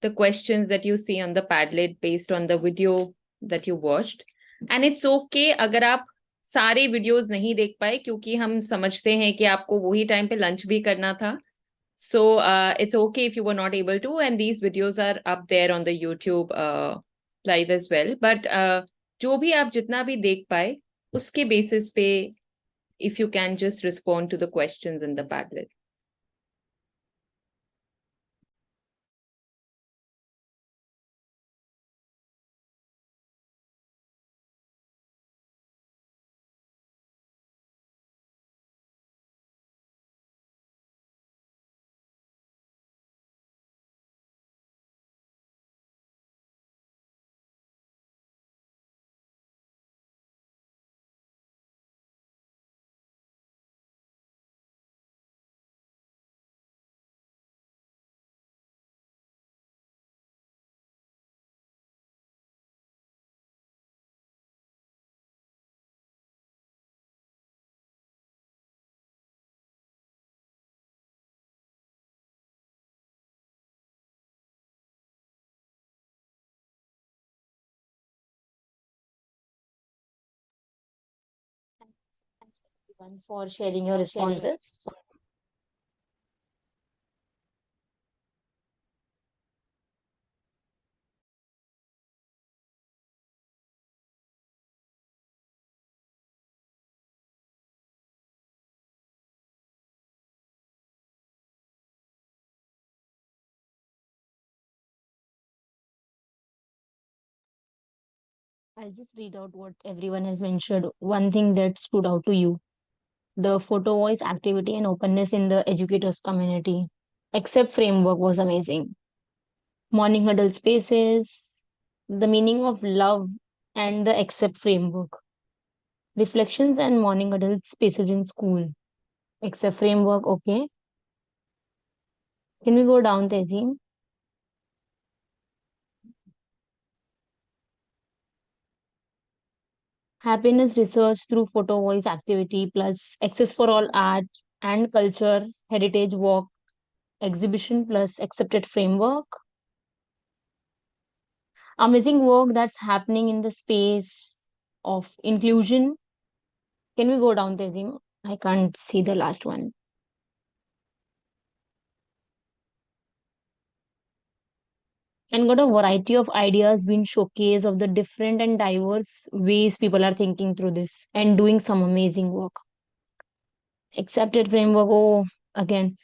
the questions that you see on the Padlet based on the video that you watched. And it's okay अगर आप सारे videos नहीं देख पाए क्योंकि हम समझते हैं कि आपको वही time पे lunch भी करना था. So it's okay if you were not able to, and these videos are up there on the YouTube live as well. But जो भी आप जितना भी देख पाए उसके basis पे if you can just respond to the questions in the Padlet. Everyone for sharing your responses. I'll just read out what everyone has mentioned. One thing that stood out to you: the photo voice activity and openness in the educators community. Accept framework was amazing. Morning huddle spaces, the meaning of love and the accept framework. Reflections and morning huddle spaces in school. Accept framework, okay. Can we go down, Tezim? Happiness research through photo voice activity plus access for all art and culture, heritage walk, exhibition plus accepted framework. Amazing work that's happening in the space of inclusion. Can we go down, Tezim? I can't see the last one. And got a variety of ideas being showcased of the different and diverse ways people are thinking through this and doing some amazing work. Accepted framework, oh, again,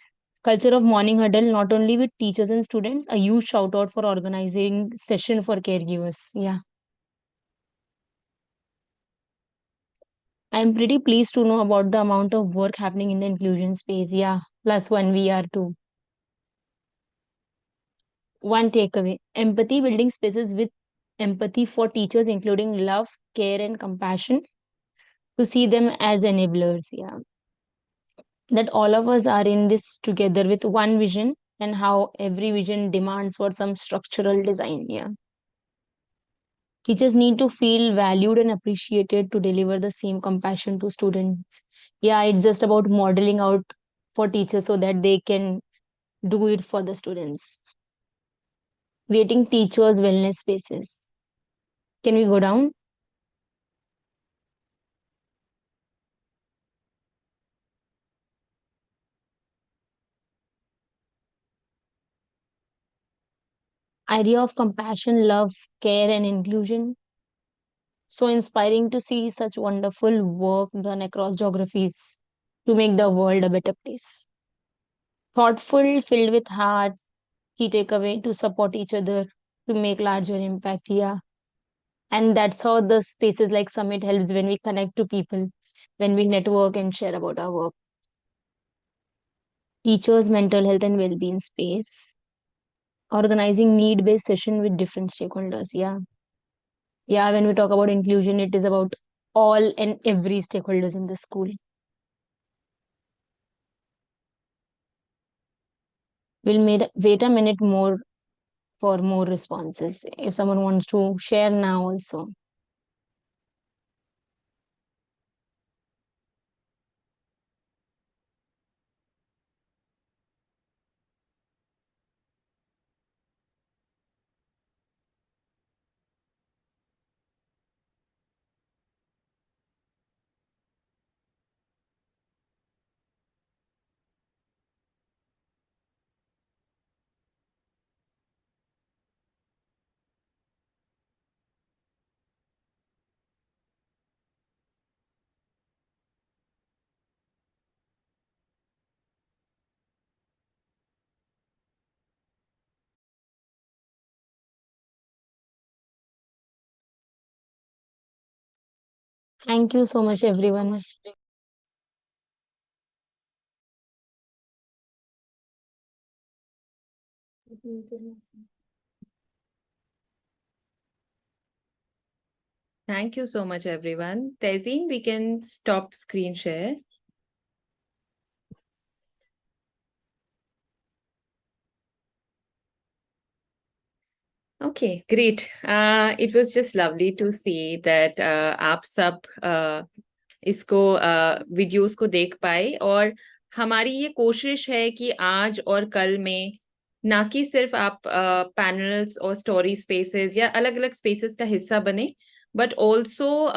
culture of morning huddle, not only with teachers and students, a huge shout out for organizing session for caregivers. Yeah. I'm pretty pleased to know about the amount of work happening in the inclusion space. Yeah. +1 VR too. One takeaway: empathy building spaces with empathy for teachers, including love, care, and compassion, to see them as enablers. Yeah. That all of us are in this together with one vision, and how every vision demands for some structural design. Yeah. Teachers need to feel valued and appreciated to deliver the same compassion to students. Yeah, it's just about modeling out for teachers so that they can do it for the students. Creating teachers' wellness spaces. Can we go down? Idea of compassion, love, care, and inclusion. So inspiring to see such wonderful work done across geographies to make the world a better place. Thoughtful, filled with heart, key takeaway: to support each other, to make larger impact. Yeah. And that's how the spaces like Summit helps, when we connect to people, when we network and share about our work. Teachers, mental health and well-being space. Organizing need-based session with different stakeholders. Yeah. Yeah, when we talk about inclusion, it is about all and every stakeholders in the school. We'll wait a minute more for more responses if someone wants to share now also. Thank you so much, everyone. Thank you so much, everyone. Tezin, we can stop screen share. Okay, great. It was just lovely to see that आप सब इसको videos को देख पाए, और हमारी ये कोशिश है कि आज और कल में ना कि सिर्फ आप पैनल्स और स्टोरी स्पेसेस या अलग अलग स्पेसेस का हिस्सा बने, but also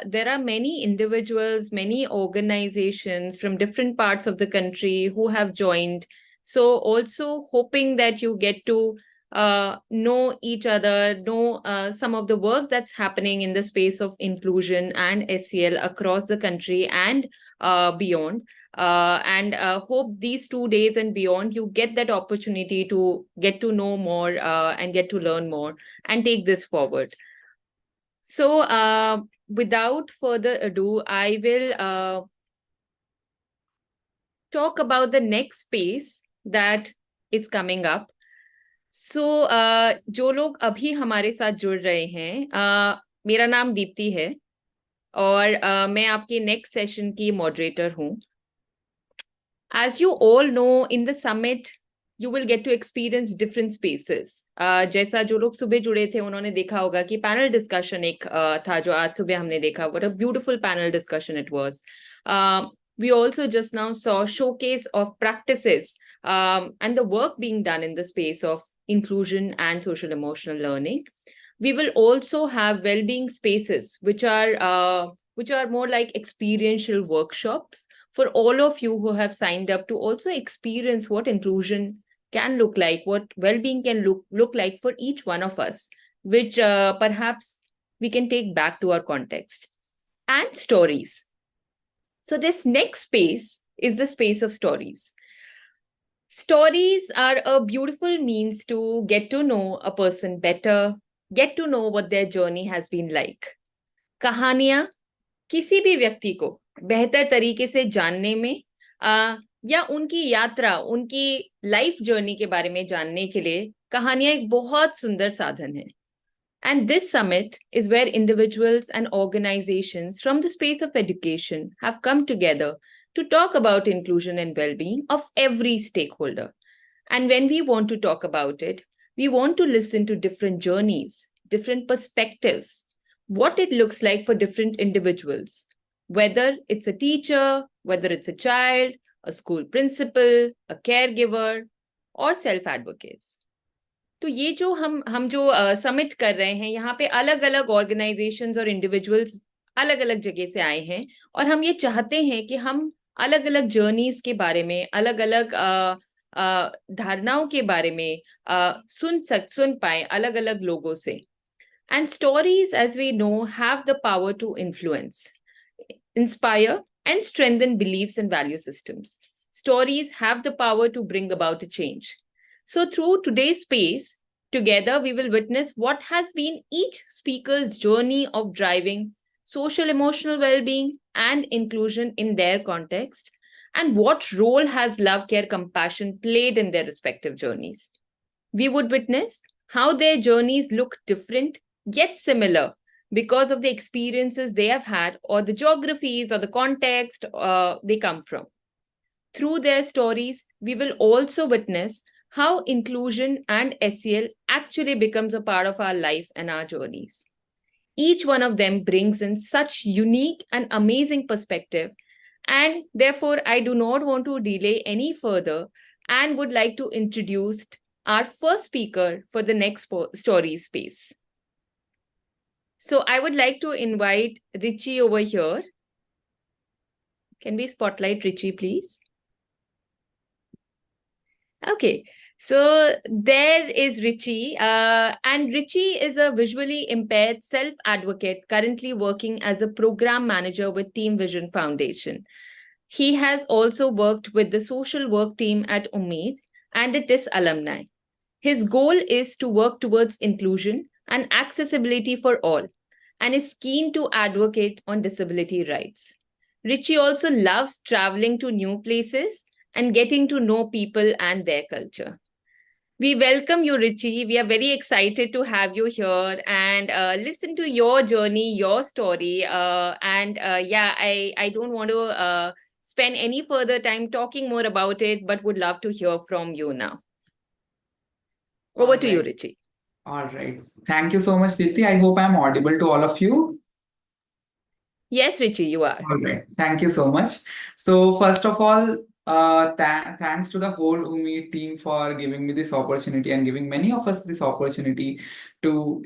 there are many individuals, many organizations from different parts of the country who have joined. So also hoping that you get to know each other, know some of the work that's happening in the space of inclusion and SEL across the country and beyond. And hope these 2 days and beyond, you get that opportunity to get to know more and get to learn more and take this forward. So without further ado, I will talk about the next space that is coming up. So जो लोग अभी हमारे साथ जुड़ रहे हैं, मेरा नाम दीप्ति है और मैं आपके नेक्स्ट सेशन की मॉडरेटर हूँ. As you all know, in the summit, you will get to experience different spaces. जैसा जो लोग सुबह जुड़े थे उन्होंने देखा होगा कि पैनल डिस्कशन एक था जो आज सुबह हमने देखा. What a beautiful panel discussion it was. We also just now saw showcase of practices and the work being done in the space of inclusion and social emotional learning. We will also have well-being spaces, which are more like experiential workshops for all of you who have signed up to also experience what inclusion can look like, what well-being can look like for each one of us, which perhaps we can take back to our context. And stories. So this next space is the space of stories. Stories are a beautiful means to get to know a person better, get to know what their journey has been like. कहानियां किसी भी व्यक्ति को बेहतर तरीके से जानने में या उनकी यात्रा, उनकी लाइफ जर्नी के बारे में जानने के लिए कहानियां एक बहुत सुंदर साधन है. And this summit is where individuals and organizations from the space of education have come together to talk about inclusion and well-being of every stakeholder. And when we want to talk about it, we want to listen to different journeys, different perspectives, what it looks like for different individuals, whether it's a teacher, whether it's a child, a school principal, a caregiver, or self-advocates. तो ये जो हम जो summit कर रहे हैं, यहाँ पे अलग अलग ऑर्गेनाइजेशंस और इंडिविजुअल्स अलग अलग जगह से आए हैं, और हम ये चाहते हैं कि हम अलग अलग जर्नीज के बारे में, अलग अलग धारणाओं के बारे में सुन पाए अलग अलग लोगों से. And stories, as we know, have the power to influence, inspire, and strengthen beliefs and value systems. Stories have the power to bring about a change. So through today's space, together we will witness what has been each speaker's journey of driving social emotional well-being and inclusion in their context, and what role has love, care, compassion played in their respective journeys. We would witness how their journeys look different yet similar because of the experiences they have had or the geographies or the context they come from. Through their stories, we will also witness how inclusion and SEL actually becomes a part of our life and our journeys. Each one of them brings in such unique and amazing perspective, and therefore I do not want to delay any further and would like to introduce our first speaker for the next story space. So I would like to invite Richi over here. Can we spotlight Richi, please? Okay, so there is Richi, and Richi is a visually impaired self-advocate currently working as a program manager with Team Vision Foundation. He has also worked with the social work team at Umeed and a TIS alumni. His goal is to work towards inclusion and accessibility for all, and is keen to advocate on disability rights. Richi also loves traveling to new places and getting to know people and their culture. We welcome you, Richi. We are very excited to have you here and listen to your journey, your story. I don't want to spend any further time talking more about it, but would love to hear from you now. Over to you, Richi. All right. Thank you so much, Deepti. I hope I'm audible to all of you. Yes, Richi, you are. All right. Thank you so much. So first of all, thanks to the whole UMI team for giving me this opportunity and giving many of us this opportunity to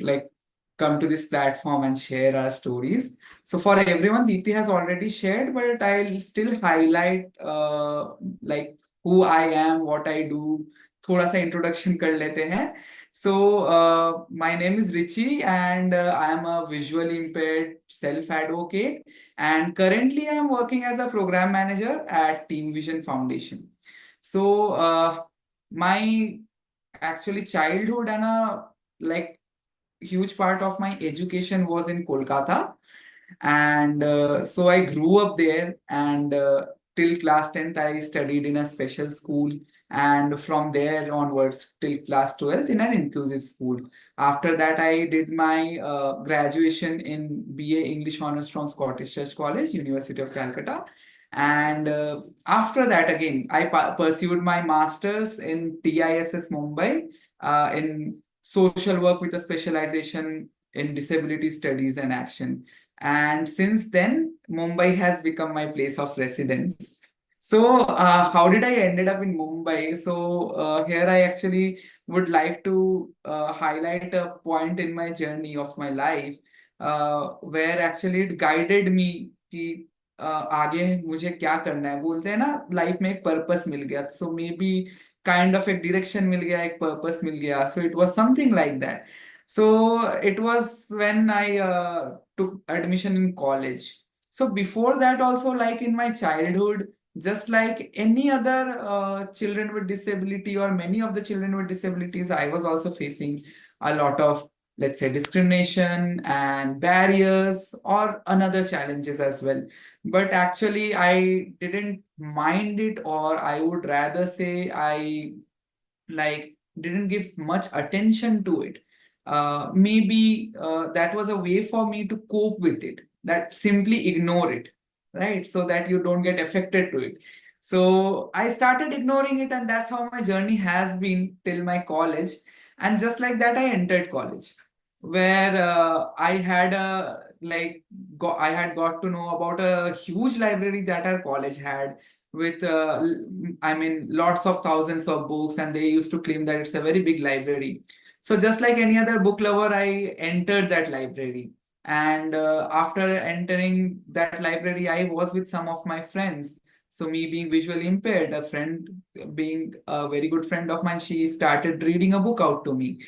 come to this platform and share our stories. So for everyone, Deepti has already shared, but I'll still highlight who I am, what I do. थोड़ा सा introduction कर लेते हैं. So my name is Richi and I am a visually impaired self-advocate, and currently I'm working as a program manager at Team Vision Foundation. So my actually childhood and a huge part of my education was in Kolkata, and so I grew up there, and till class 10th I studied in a special school, and from there onwards till class 12th in an inclusive school. After that I did my graduation in BA English Honours from Scottish Church College, University of Calcutta, and after that again I pursued my masters in TISS Mumbai in social work with a specialization in disability studies and action. And since then, Mumbai has become my place of residence. So how did I ended up in Mumbai? So here I actually would like to highlight a point in my journey of my life where actually it guided me कि आगे मुझे क्या करना है. बोलते हैं ना, life में एक पर्पस मिल गया. So maybe kind of एक direction मिल गया, एक purpose मिल गया. So it was something like that. So it was when I took admission in college. So before that also, like in my childhood, just like any other children with disability or many of the children with disabilities, I was also facing a lot of, let's say, discrimination and barriers or another challenges as well. But actually I didn't mind it, or I would rather say I didn't give much attention to it. Maybe that was a way for me to cope with it, that simply ignore it, right? So that you don't get affected to it. So I started ignoring it, and that's how my journey has been till my college. And just like that, I entered college, where I had I had got to know about a huge library that our college had, with lots of thousands of books, and they used to claim that it's a very big library. So just like any other book lover, I entered that library. And after entering that library, I was with some of my friends. So me being visually impaired, a friend being a very good friend of mine, she started reading a book out to me.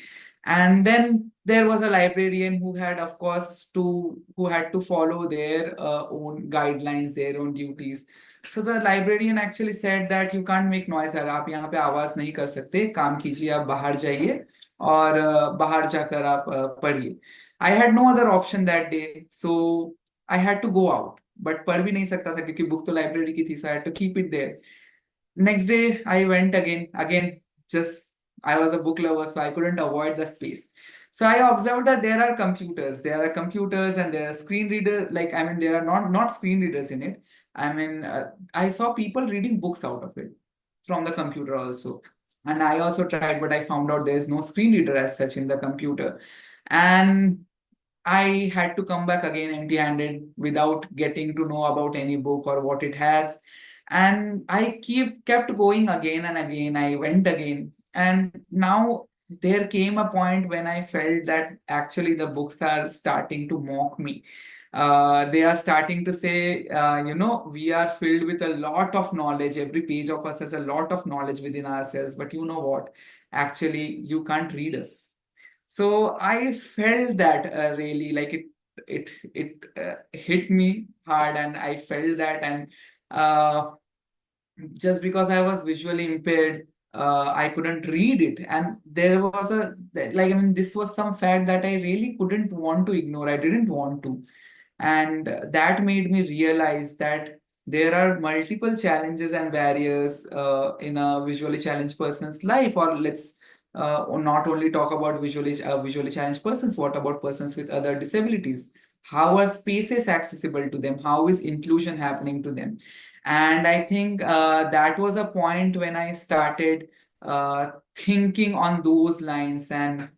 And then there was a librarian who had, of course, who had to follow their own guidelines, their own duties. So the librarian actually said that you can't make noise, sir. आप यहाँ पे आवाज नहीं कर सकते, काम कीजिए, आप बाहर जाइए और बाहर जाकर आप पढ़िए. I had no other option that day, so I had to go out. But पढ़ भी नहीं सकता था क्योंकि बुक तो लाइब्रेरी की थी, so I had to keep it there. Next day I went again, just I was a book lover, so I couldn't avoid the space. So I observed that there are computers and there are screen readers, there are not screen readers in it. I saw people reading books out of it from the computer also. And I also tried, but I found out there's no screen reader as such in the computer. And I had to come back again empty-handed without getting to know about any book or what it has. And I kept going again and again. I went again. And now there came a point when I felt that actually the books are starting to mock me. They are starting to say, we are filled with a lot of knowledge. Every page of us has a lot of knowledge within ourselves. But you know what? Actually, you can't read us. So I felt that really like it hit me hard, and I felt that. And just because I was visually impaired, I couldn't read it. And there was this was some fact that I really couldn't want to ignore. I didn't want to. And that made me realize that there are multiple challenges and barriers in a visually challenged person's life. Or let's not only talk about visually challenged persons, what about persons with other disabilities? How are spaces accessible to them? How is inclusion happening to them? And I think that was a point when I started thinking on those lines, and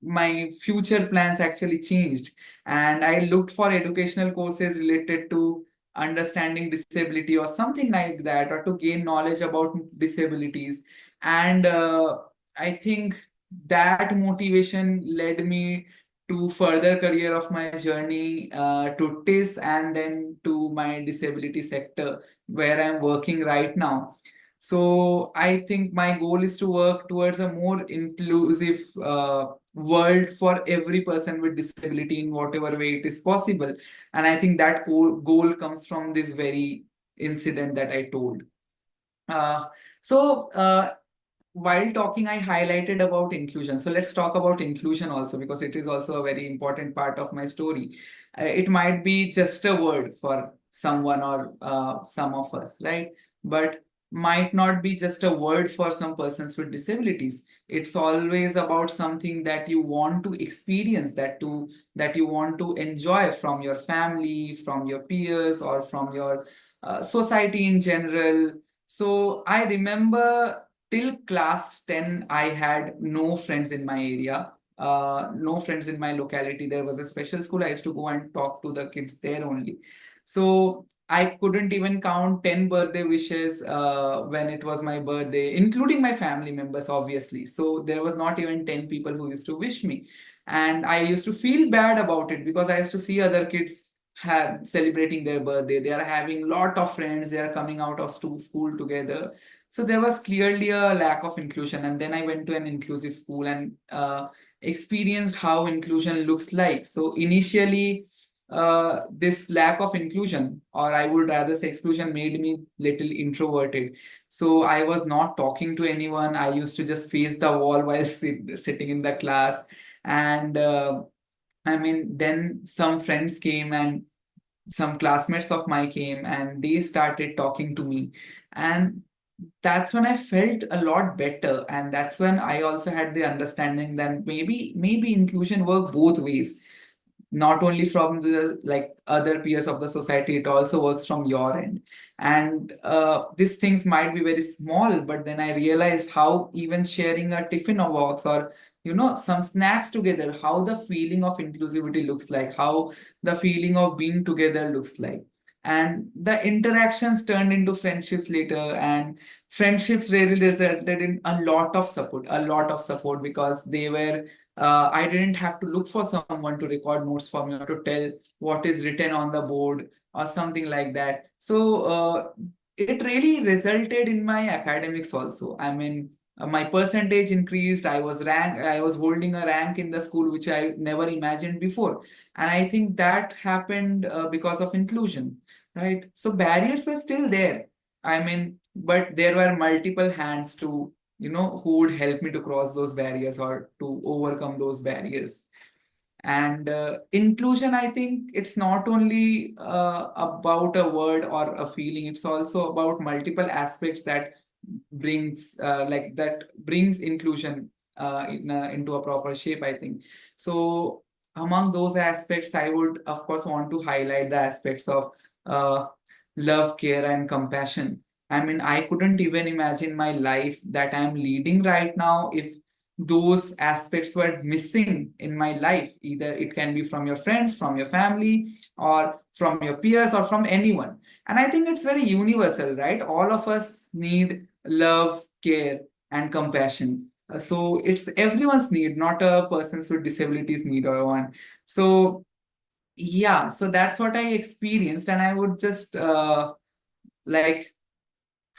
my future plans actually changed. And I looked for educational courses related to understanding disability or something like that, or to gain knowledge about disabilities. And I think that motivation led me to further career of my journey to TIS, and then to my disability sector where I'm working right now. So I think my goal is to work towards a more inclusive world for every person with disability in whatever way it is possible. And I think that goal comes from this very incident that I told. Uh, so while talking, I highlighted about inclusion. So let's talk about inclusion also, because it is also a very important part of my story. It might be just a word for someone or some of us, right? But might not be just a word for some persons with disabilities. It's always about something that you want to experience, that you want to enjoy from your family, from your peers, or from your society in general. So I remember till class 10, I had no friends in my area, no friends in my locality. There was a special school. I used to go and talk to the kids there only. So I couldn't even count 10 birthday wishes when it was my birthday, including my family members, obviously. So there was not even 10 people who used to wish me. And I used to feel bad about it, because I used to see other kids celebrating their birthday. They are having lot of friends. They are coming out of school together. So there was clearly a lack of inclusion. And then I went to an inclusive school and experienced how inclusion looks like. So initially, this lack of inclusion, or I would rather say exclusion, made me little introverted. So I was not talking to anyone. I used to just face the wall while sitting in the class. And then some friends came, and some classmates of mine came, and they started talking to me. And that's when I felt a lot better. And that's when I also had the understanding that maybe inclusion work both ways, not only from the other peers of the society, it also works from your end. And these things might be very small, but then I realized how even sharing a tiffin box, or some snacks together, how the feeling of inclusivity looks like, how the feeling of being together looks like. And the interactions turned into friendships later, and friendships really resulted in a lot of support, because they were I didn't have to look for someone to record notes for me, or to tell what is written on the board or something like that. So it really resulted in my academics also. My percentage increased. I was holding a rank in the school, which I never imagined before. And I think that happened because of inclusion, right? So barriers were still there. But there were multiple hands to who would help me to cross those barriers, or to overcome those barriers. And inclusion, I think it's not only about a word or a feeling. It's also about multiple aspects that brings inclusion into a proper shape, I think. So among those aspects, I would of course want to highlight the aspects of uh, love, care, and compassion. I couldn't even imagine my life that I'm leading right now if those aspects were missing in my life. Either it can be from your friends, from your family, or from your peers, or from anyone. And I think it's very universal, right? All of us need love, care, and compassion. So it's everyone's need, not a person's with disabilities need or one. So yeah, so that's what I experienced. And I would just like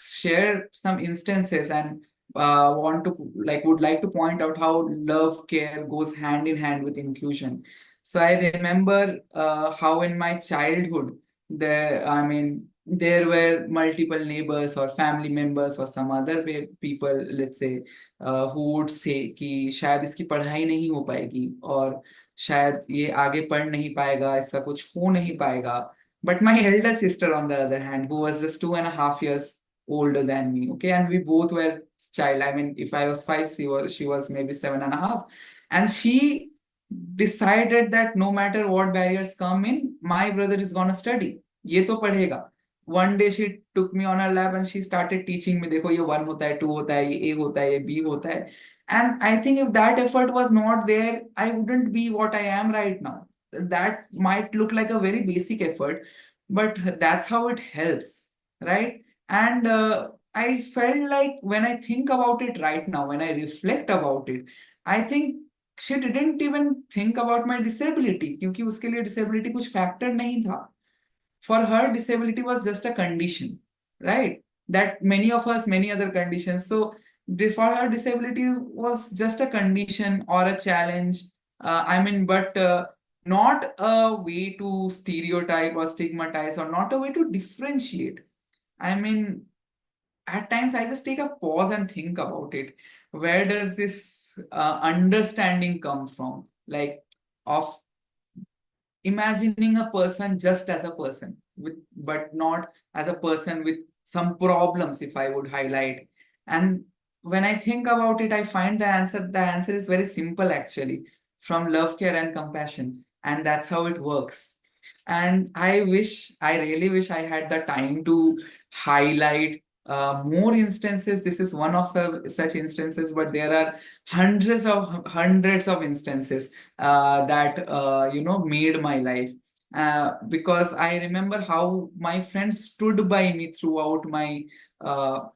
share some instances, and would like to point out how love, care goes hand in hand with inclusion. So I remember how in my childhood, there were multiple neighbors or family members or some other people, let's say, who would say कि शायद इसकी पढ़ाई नहीं हो पाएगी और शायद ये आगे पढ़ नहीं पाएगा, इसका कुछ हो नहीं पाएगा. But my elder sister, on the other hand, who was just 2.5 years older than me, okay, and we both were child. I mean, if I was 5, she was maybe 7.5, and she decided that no matter what barriers come in, my brother is gonna study. ये तो पढ़ेगा. One day she took me on her lap and she started teaching me, देखो ये 1 होता है, 2 होता है, ये A होता है, ये B होता है. And I think if that effort was not there, I wouldn't be what I am right now. That might look like a very basic effort, but that's how it helps, right? And I felt like when I think about it right now, when I reflect about it, I think she didn't even think about my disability, क्योंकि उसके लिए disability कुछ factor नहीं था. For her, disability was just a condition, right? That many of us, many other conditions. So for her, disability was just a condition or a challenge. But not a way to stereotype or stigmatize, or not a way to differentiate. I mean, at times I just take a pause and think about it. Where does this understanding come from? Like, of imagining a person just as a person, but not as a person with some problems, if I would highlight. And when I think about it, I find the answer is very simple, actually, from love, care, and compassion. And that's how it works. And I really wish I had the time to highlight more instances. This is one of such instances, but there are hundreds of instances that made my life. Because I remember how my friends stood by me throughout my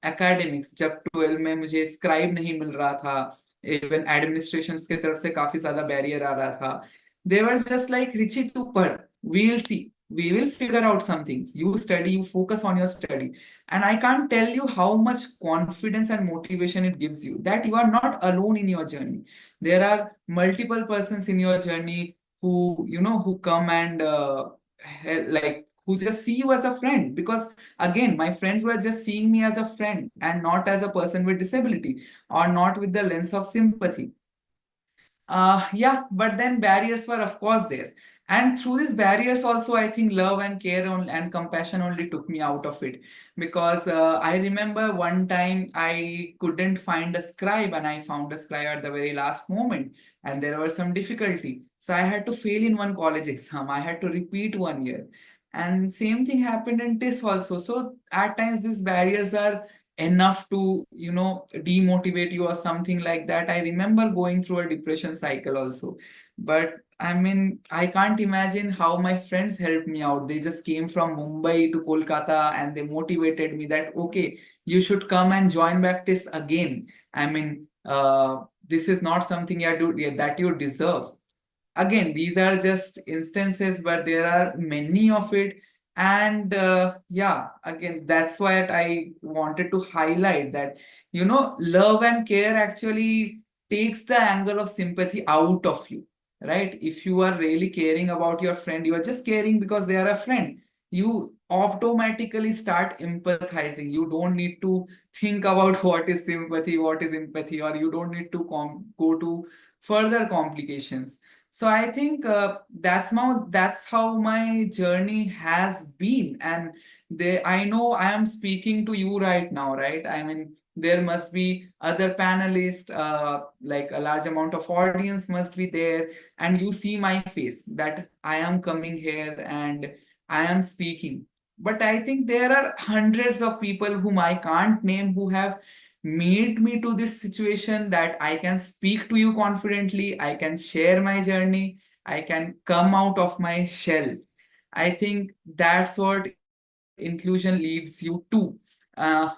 academics. जब 12 में मुझे scribe नहीं मिल रहा था, even administrations की तरफ से काफी ज़्यादा barrier आ रहा था. They were just like, Richi, तू पढ़, we'll see. We will figure out something. You study, you focus on your study. And I can't tell you how much confidence and motivation it gives you, that you are not alone in your journey. There are multiple persons in your journey who come and who just see you as a friend. Because again, my friends were just seeing me as a friend and not as a person with disability, or not with the lens of sympathy. But then barriers were of course there. And through these barriers also, I think love and care and compassion only took me out of it. Because I remember one time I couldn't find a scribe, and I found a scribe at the very last moment, and there was some difficulty. So I had to fail in one college exam. I had to repeat 1 year. And same thing happened in TIS also. So at times these barriers are enough to demotivate you or something like that. I remember going through a depression cycle also. But I mean, I can't imagine how my friends helped me out. They just came from Mumbai to Kolkata and they motivated me that, okay, you should come and join back this again. I mean, this is not something that you deserve. Again, these are just instances, but there are many of it. And again, that's why I wanted to highlight that, love and care actually takes the angle of sympathy out of you, right? If you are really caring about your friend, you are just caring because they are a friend. You automatically start empathizing. You don't need to think about what is sympathy, what is empathy, or you don't need to go to further complications. So I think that's how my journey has been. And I know I am speaking to you right now, right? I mean, there must be other panelists, like a large amount of audience must be there, and you see my face that I am coming here and I am speaking. But I think there are hundreds of people whom I can't name who have made me to this situation that I can speak to you confidently, I can share my journey, I can come out of my shell. I think that's what inclusion leads you to.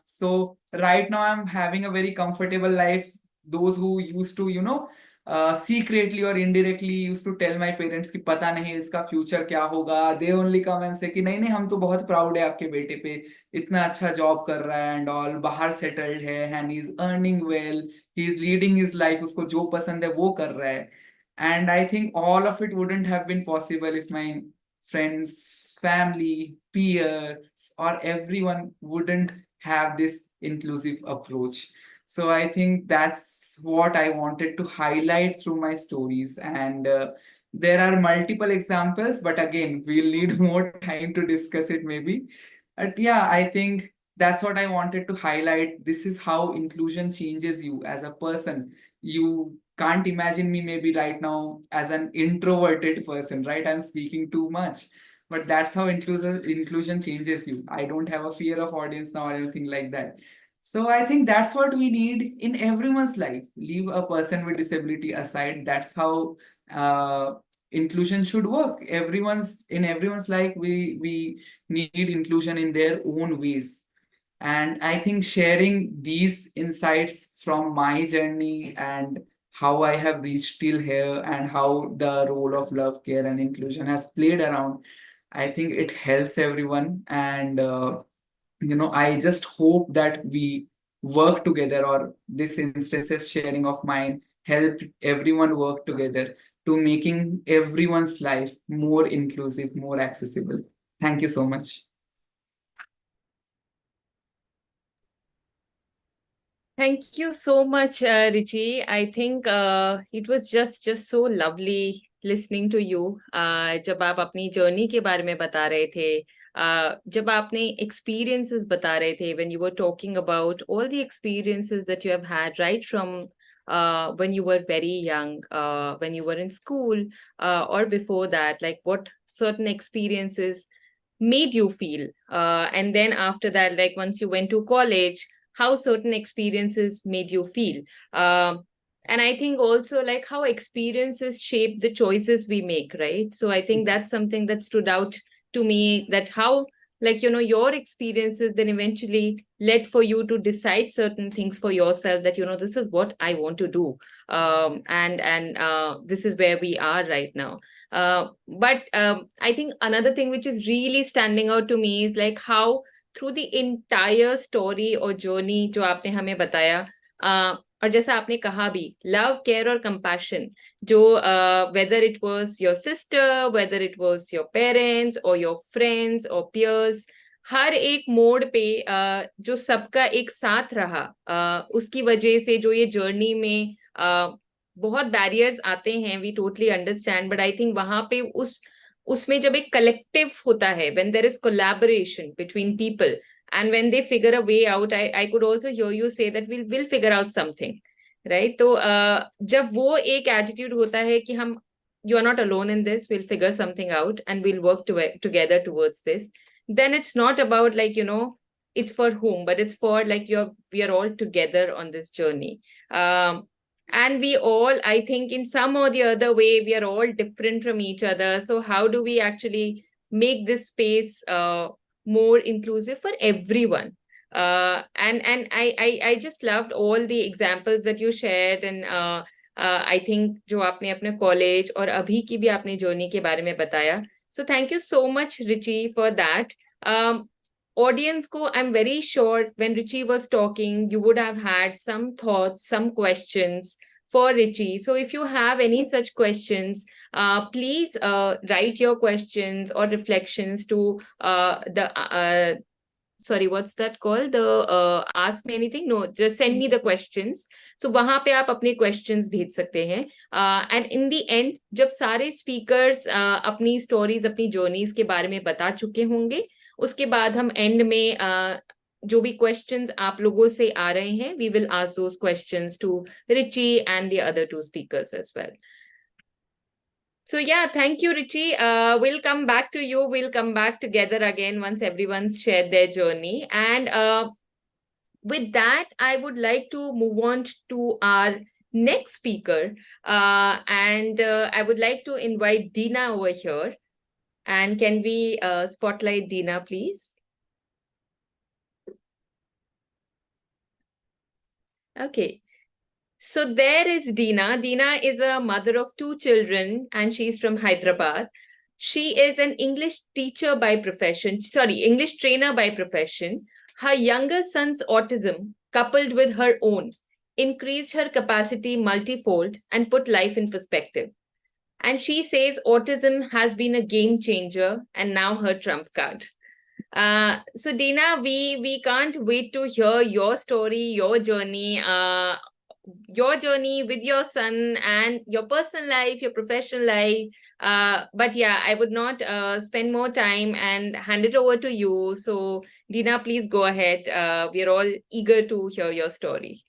So right now I'm having a very comfortable life. Those who used to, secretly or indirectly used to tell my parents कि पता नहीं इसका future क्या होगा, they only come and say कि नहीं नहीं हम तो बहुत प्राउड है आपके बेटे पे, इतना अच्छा जॉब कर रहा है एंड ऑल, बाहर सेटल्ड है and he is earning well, he is leading his life, उसको जो पसंद है वो कर रहा है. And I think all of it wouldn't have been possible if my friends, family, peers, or everyone wouldn't have this inclusive approach. So I think that's what I wanted to highlight through my stories. And there are multiple examples, but again, we'll need more time to discuss it maybe. But yeah, I think that's what I wanted to highlight. This is how inclusion changes you as a person. You can't imagine me maybe right now as an introverted person, right? I'm speaking too much. But that's how inclusion changes you. I don't have a fear of audience now or anything like that. So I think that's what we need in everyone's life. Leave a person with disability aside. That's how inclusion should work. In everyone's life, we need inclusion in their own ways. And I think sharing these insights from my journey and how I have reached till here and how the role of love, care, and inclusion has played around, I think it helps everyone. And I just hope that we work together, or this instances sharing of mine help everyone work together to making everyone's life more inclusive, more accessible. Thank you so much. Thank you so much, Richi. I think it was just so lovely listening to you. जब आप अपनी journey के बारे में बता रहे थे, जब आपने experiences बता रहे थे, when you were talking about all the experiences that you have had right from when you were very young, when you were in school, or before that, like what certain experiences made you feel, and then after that, like once you went to college, how certain experiences made you feel. And I think also like how experiences shape the choices we make, right? So I think that's something that stood out to me, that how, like, your experiences then eventually led for you to decide certain things for yourself, that, this is what I want to do. And this is where we are right now. But I think another thing which is really standing out to me is like how through the entire story और journey जो आपने हमें बताया, और जैसा आपने कहा भी, लव, केयर और कंपैशन, जो whether it was your sister, whether it was your parents और योर फ्रेंड्स और पियर्स, हर एक मोड़ पे जो सबका एक साथ रहा, उसकी वजह से जो ये जर्नी में बहुत बैरियर्स आते हैं, we totally understand, but I think वहां पे उसमें जब एक कलेक्टिव होता है, when there is collaboration between people and when they figure a way out, I could also hear you say that we'll figure out something, right? तो जब वो एक attitude होता है कि हम, you are not alone in this, we'll figure something out and we'll work together towards this, then it's not about like, it's for whom, but it's for like we are all together on this journey. And we all, I think in some or the other way, we are all different from each other. So how do we actually make this space more inclusive for everyone? And I just loved all the examples that you shared. And I think जो आपने अपने college और अभी की भी आपने journey के बारे में बताया. So thank you so much, Richi, for that. Audience ko, I'm very sure when Richi was talking, you would have had some thoughts, some questions for Richi. So if you have any such questions, please write your questions or reflections to the sorry, what's that called? The ask me anything? No, just send me the questions. So वहां पे आप अपने questions भेज सकते हैं. And in the end, जब सारे speakers अपनी stories, अपनी journeys के बारे में बता चुके होंगे, उसके बाद हम end में जो भी questions आप लोगों से आ रहे हैं, we will ask those questions to Richi and the other two speakers as well. So yeah, thank you, Richi. We'll come back to you. We'll come back together again once everyone's shared their journey. And with that, I would like to move on to our next speaker. And I would like to invite Deena over here. And can we spotlight Deena, please? Okay. So there is Deena. Deena is a mother of 2 children and she's from Hyderabad. She is an English teacher by profession, English trainer by profession. Her younger son's autism, coupled with her own, increased her capacity multifold and put life in perspective. And she says autism has been a game changer and now her trump card. So Deena, we can't wait to hear your story, your journey with your son and your personal life, your professional life. But yeah, I would not spend more time and hand it over to you. So Deena, please go ahead. We are all eager to hear your story.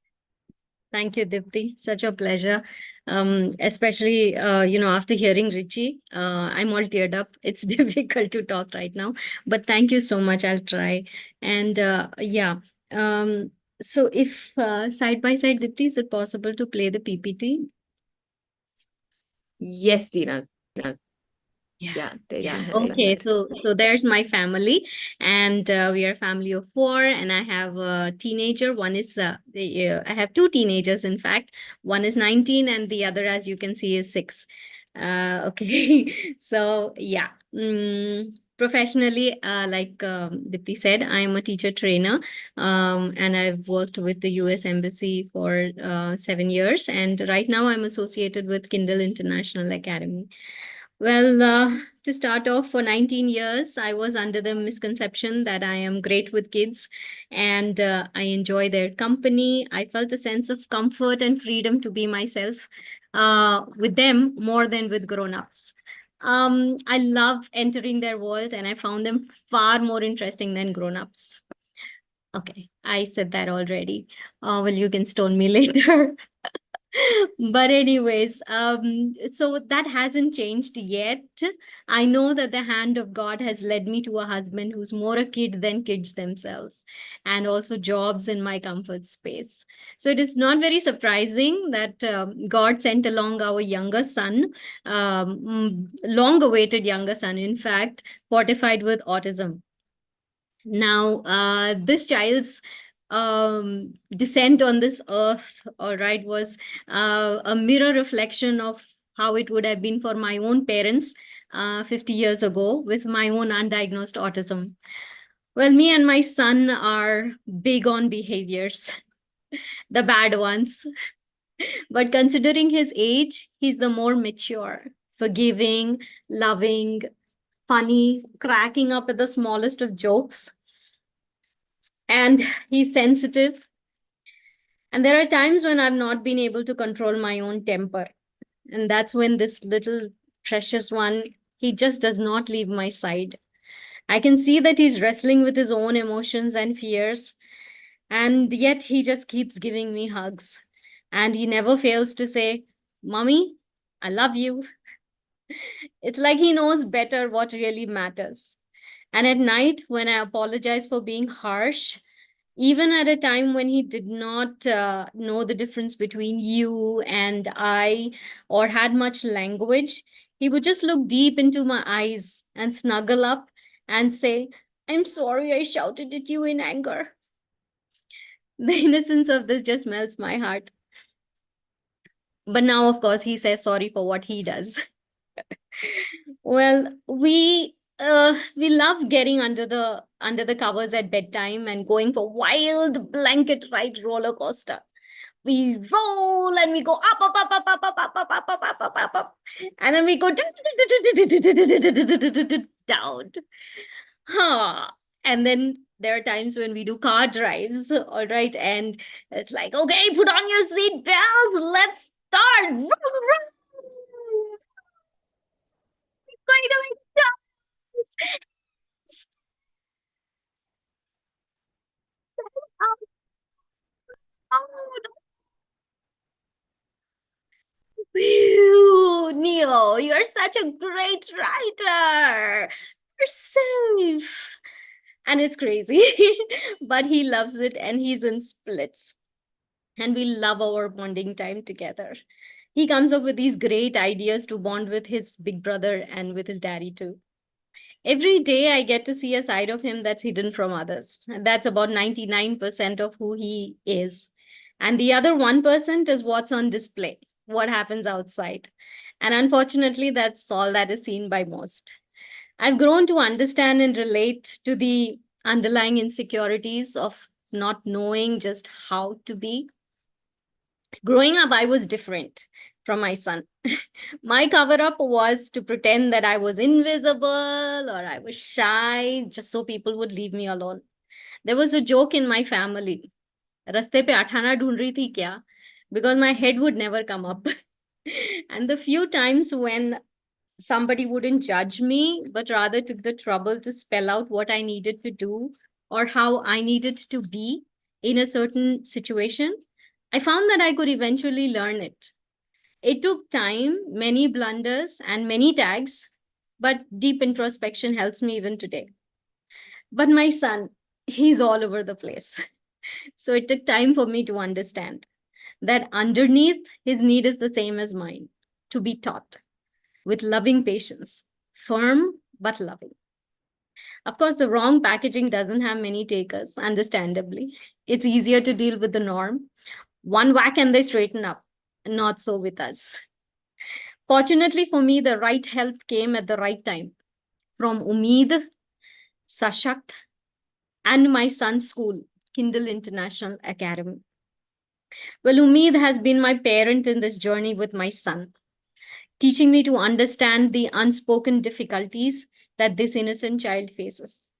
Thank you, Deepti. Such a pleasure. Especially, after hearing Richi, I'm all teared up. It's difficult to talk right now, but thank you so much. I'll try. And yeah, so if side by side, Deepti, is it possible to play the PPT? Yes, Deena. Yeah. Yeah. Okay, so there's my family, and we are a family of 4, and I have a teenager. One is I have 2 teenagers, in fact. One is 19, and the other, as you can see, is 6. Okay, so yeah. Professionally, like Dipti said, I am a teacher trainer, and I've worked with the US Embassy for 7 years, and right now I'm associated with Kindle International Academy. Well, to start off, for 19 years, I was under the misconception that I am great with kids and I enjoy their company. I felt a sense of comfort and freedom to be myself with them more than with grown-ups. I love entering their world and I found them far more interesting than grown-ups. Okay, I said that already. Well, you can stone me later. But anyways, so that hasn't changed yet. I know that the hand of God has led me to a husband who's more a kid than kids themselves, and also jobs in my comfort space. So it is not very surprising that God sent along our younger son, long-awaited younger son, in fact, fortified with autism. Now, this child's descent on this earth, all right, was a mirror reflection of how it would have been for my own parents 50 years ago with my own undiagnosed autism. Well, me and my son are big on behaviors, the bad ones. But considering his age, he's the more mature, forgiving, loving, funny, cracking up at the smallest of jokes. And he's sensitive. And there are times when I've not been able to control my own temper. And that's when this little precious one, he just does not leave my side. I can see that he's wrestling with his own emotions and fears. And yet he just keeps giving me hugs. And he never fails to say, "Mommy, I love you." It's like he knows better what really matters. And at night, when I apologize for being harsh, even at a time when he did not know the difference between you and I or had much language, he would just look deep into my eyes and snuggle up and say, "I'm sorry I shouted at you in anger." The innocence of this just melts my heart. But now, of course, he says sorry for what he does. Well, we love getting under the covers at bedtime and going for wild blanket ride roller coaster. We roll and we go up, up, up, up, up, up, up, up, up, up, up, up, up, up, and then we go down. And then there are times when we do car drives, all right, and it's like, okay, put on your seat belts, let's start. Going to McDonald's. Phew, Neo, you're such a great writer. You're safe. And it's crazy, but he loves it and he's in splits. And we love our bonding time together. He comes up with these great ideas to bond with his big brother and with his daddy too. Every day I get to see a side of him that's hidden from others. That's about 99% of who he is. And the other 1% is what's on display, what happens outside. And unfortunately, that's all that is seen by most. I've grown to understand and relate to the underlying insecurities of not knowing just how to be. Growing up, I was different, from my son. My cover up was to pretend that I was invisible or I was shy, just so people would leave me alone. There was a joke in my family. Raste pe athana dhoond rahi thi kya? Because my head would never come up. And the few times when somebody wouldn't judge me, but rather took the trouble to spell out what I needed to do or how I needed to be in a certain situation, I found that I could eventually learn it. It took time, many blunders, and many tags, but deep introspection helps me even today. But my son, he's all over the place. So it took time for me to understand that underneath his need is the same as mine, to be taught with loving patience, firm but loving. Of course, the wrong packaging doesn't have many takers, understandably. It's easier to deal with the norm. One whack and they straighten up. Not so with us. Fortunately for me, the right help came at the right time from Umeed, Sashakt, and my son's school, Kindle International Academy. Well, Umeed has been my parent in this journey with my son, teaching me to understand the unspoken difficulties that this innocent child faces.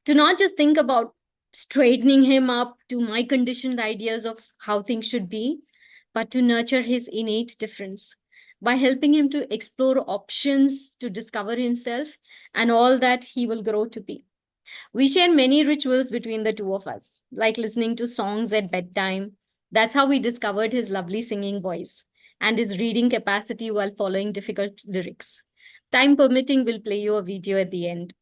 To not just think about straightening him up to my conditioned ideas of how things should be, but to nurture his innate difference by helping him to explore options to discover himself and all that he will grow to be. We share many rituals between the two of us, like listening to songs at bedtime. That's how we discovered his lovely singing voice and his reading capacity while following difficult lyrics. Time permitting, we'll play you a video at the end.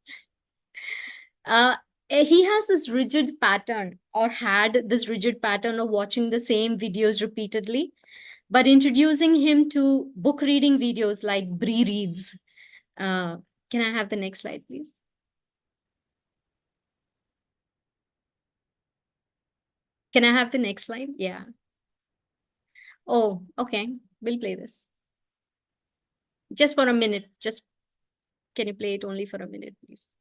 He has this rigid pattern, or had this rigid pattern of watching the same videos repeatedly, but introducing him to book reading videos like Bree Reads. Can I have the next slide, please? Can I have the next slide? Yeah. Oh, okay. We'll play this. Just for a minute. Just, can you play it only for a minute, please?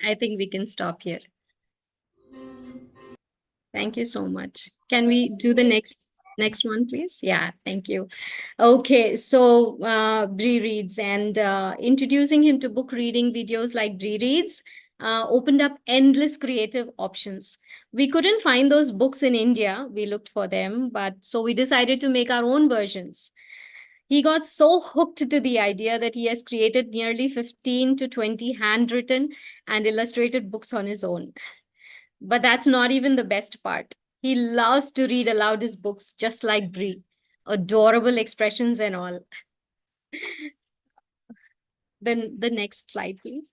I think we can stop here. Thank you so much. Can we do the next one, please? Yeah, thank you. Okay, so Bree Reads, and introducing him to book reading videos like Bree Reads opened up endless creative options. We couldn't find those books in India. We looked for them, but so we decided to make our own versions. He got so hooked to the idea that he has created nearly 15 to 20 handwritten and illustrated books on his own. But that's not even the best part. He loves to read aloud his books, just like Bree. Adorable expressions and all. Then the next slide, please.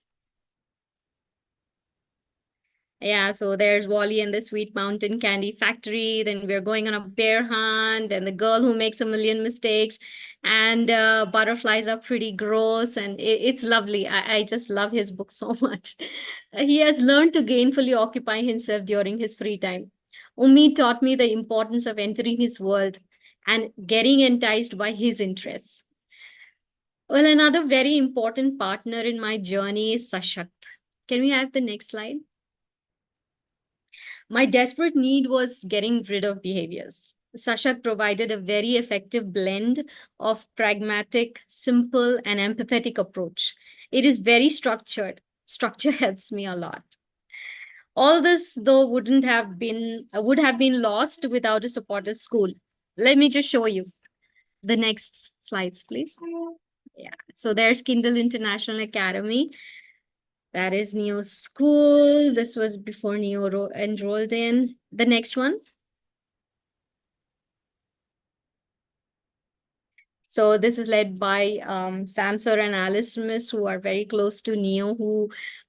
Yeah, so there's Wally and the Sweet Mountain Candy Factory. Then we're going on a bear hunt, and the girl who makes a million mistakes, and butterflies are pretty gross, and it's lovely. I just love his book so much. He has learned to gainfully occupy himself during his free time. Umi taught me the importance of entering his world and getting enticed by his interests. Well, another very important partner in my journey is Sashakt. Can we have the next slide? My desperate need was getting rid of behaviors. Sashak provided a very effective blend of pragmatic, simple, and empathetic approach. It is very structured. Structure helps me a lot. All this, though, would have been lost without a supportive school. Let me just show you the next slides, please. Yeah, so there's Kindle International Academy. That is Neo's school. This was before Neo enrolled in. The next one. So this is led by Sam Sir and Alice Miss, who are very close to Neo,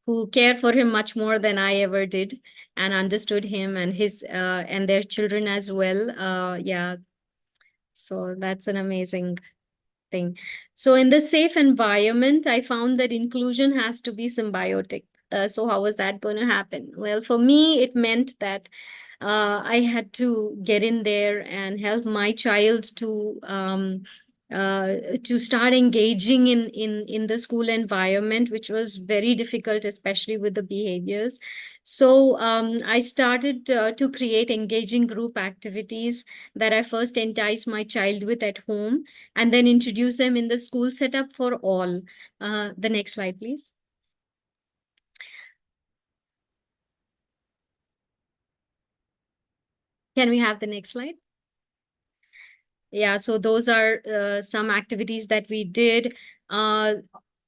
who care for him much more than I ever did, and understood him and his and their children as well. Yeah, so that's an amazing thing. So in the safe environment, I found that inclusion has to be symbiotic. So how was that going to happen? Well, for me, it meant that I had to get in there and help my child to start engaging in the school environment, which was very difficult, especially with the behaviors. So I started to create engaging group activities that I first entice my child with at home, and then introduce them in the school setup for all. The next slide, please. Can we have the next slide? Yeah, so those are some activities that we did.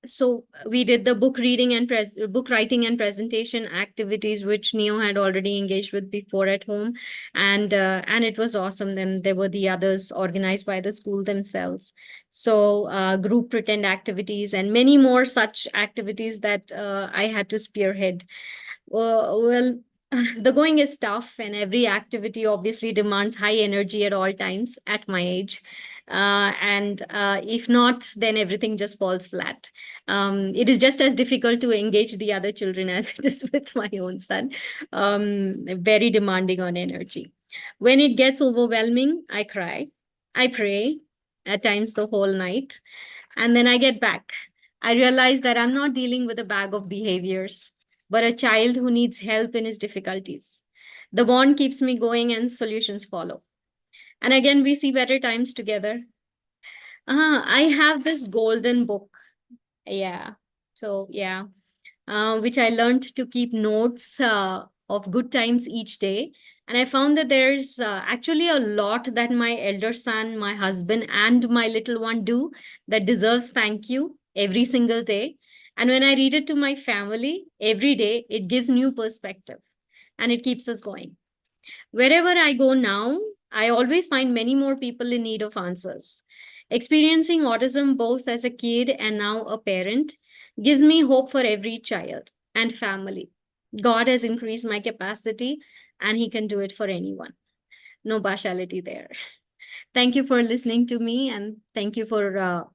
So we did the book reading and book writing and presentation activities, which Neo had already engaged with before at home, and it was awesome. Then there were the others organized by the school themselves. So group pretend activities and many more such activities that I had to spearhead. Well, the going is tough, and every activity obviously demands high energy at all times at my age. And if not, then everything just falls flat. It is just as difficult to engage the other children as it is with my own son. Very demanding on energy. When it gets overwhelming, I cry, I pray, at times the whole night, and then I get back. I realize that I'm not dealing with a bag of behaviors, but a child who needs help in his difficulties. The bond keeps me going and solutions follow. And again, we see better times together. I have this golden book. Yeah. So, yeah. Which I learned to keep notes of good times each day. And I found that there's actually a lot that my elder son, my husband, and my little one do that deserves thank you every single day. And when I read it to my family every day, it gives new perspective and it keeps us going. Wherever I go now, I always find many more people in need of answers. Experiencing autism both as a kid and now a parent gives me hope for every child and family. God has increased my capacity and He can do it for anyone. No partiality there. Thank you for listening to me, and thank you for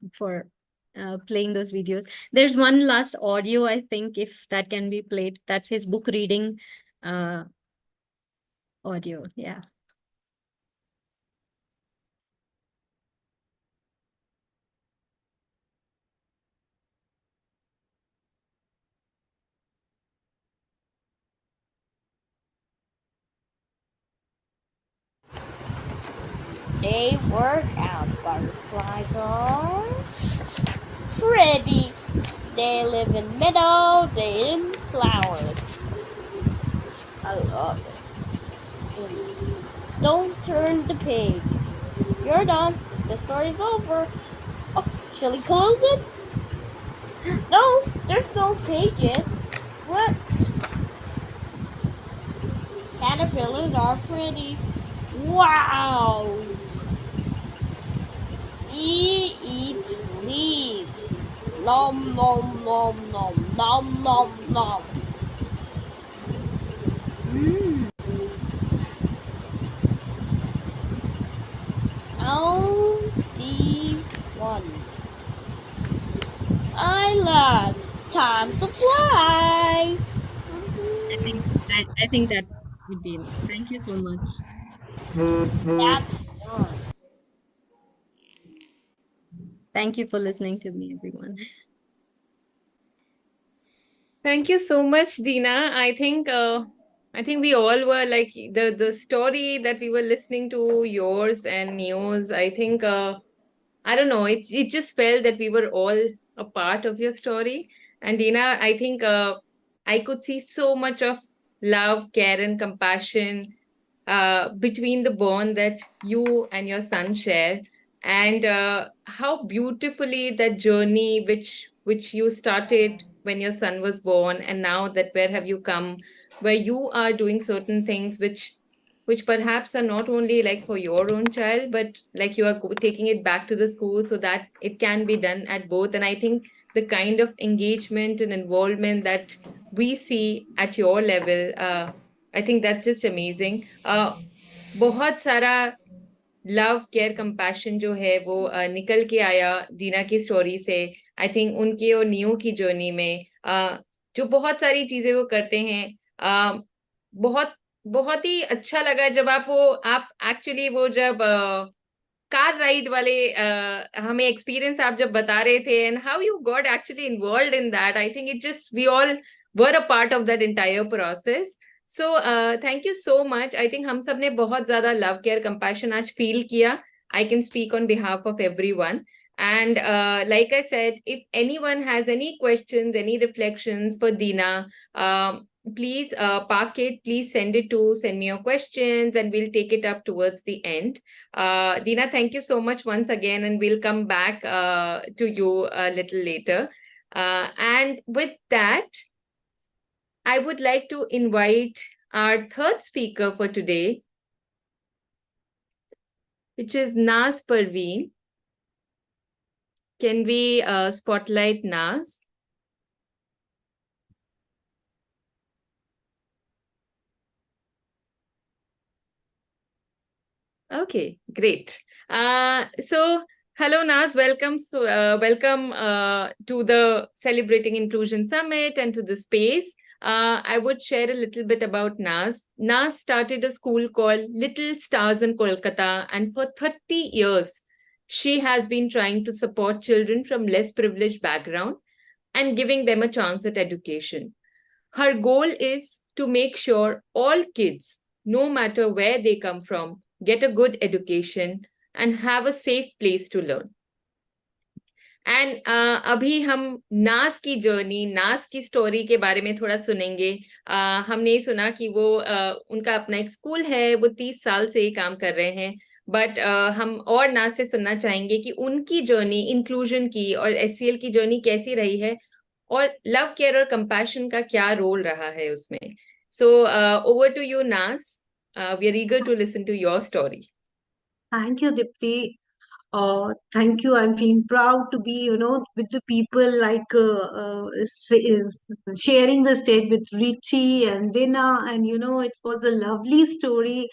playing those videos. There's one last audio, I think, if that can be played. That's his book reading audio. Yeah. They work out. Butterflies are pretty. They live in meadows, they in flowers. I love it. Don't turn the page. You're done. The story's over. Oh, shall we close it? No, there's no pages. What? Caterpillars are pretty. Wow! Eat leaves. Nom nom nom nom nom nom nom. LD1. I love time to fly. I think that would be enough. Thank you so much. That's fun. Thank you for listening to me, everyone. Thank you so much, Deena. I think we all were like the story that we were listening to, yours and Neo's. I think I don't know. It just felt that we were all a part of your story. And Deena, I think I could see so much of love, care, and compassion between the bond that you and your son share, and how beautifully that journey which you started when your son was born, and now that where have you come, where you are doing certain things which which perhaps are not only like for your own child, but like you are taking it back to the school so that it can be done at both. And I think the kind of engagement and involvement that we see at your level, I think that's just amazing. बहुत सारा love care compassion जो है वो निकल के आया दीना की story से। आई थिंक उनकी और नियो की जर्नी में जो बहुत सारी चीजें वो करते हैं, बहुत बहुत ही अच्छा लगा जब आप एक्चुअली वो जब कार राइड वाले हमें एक्सपीरियंस आप जब बता रहे थे and how you got actually involved in that. I think it just we all were a part of that entire process. So thank you so much. I think हम सब ने बहुत ज्यादा लव केयर कंपैशन आज feel किया। I can speak on behalf of everyone. And like I said, if anyone has any questions, any reflections for Deena, please park it. Please send me your questions and we'll take it up towards the end. Deena, thank you so much once again, and we'll come back to you a little later. And with that, I would like to invite our third speaker for today, which is Naaz Parveen. Can we spotlight Naaz? Okay, great. So hello Naaz, welcome. So welcome to the Celebrating Inclusion Summit and to the space. I would share a little bit about Naaz. Naaz started a school called Little Stars in Kolkata, and for 30 years, she has been trying to support children from less privileged background and giving them a chance at education. Her goal is to make sure all kids, no matter where they come from, get a good education and have a safe place to learn. And अभी हम नाज की journey, नाज की story के बारे में थोड़ा सुनेंगे। हमने सुना कि वो उनका अपना एक स्कूल है, वो 30 साल से ये काम कर रहे हैं, बट हम और नाज से सुनना चाहेंगे कि उनकी जर्नी इंक्लूजन की और एससीएल की जर्नी कैसी रही है और लव केयर और कंपैशन का क्या रोल रहा है उसमें। So over to you Naz, we are eager to listen to your story. Thank you, Dipti. Thank you. I'm feeling proud to be, with the people like sharing the stage with Richi and Deena. And, it was a lovely story,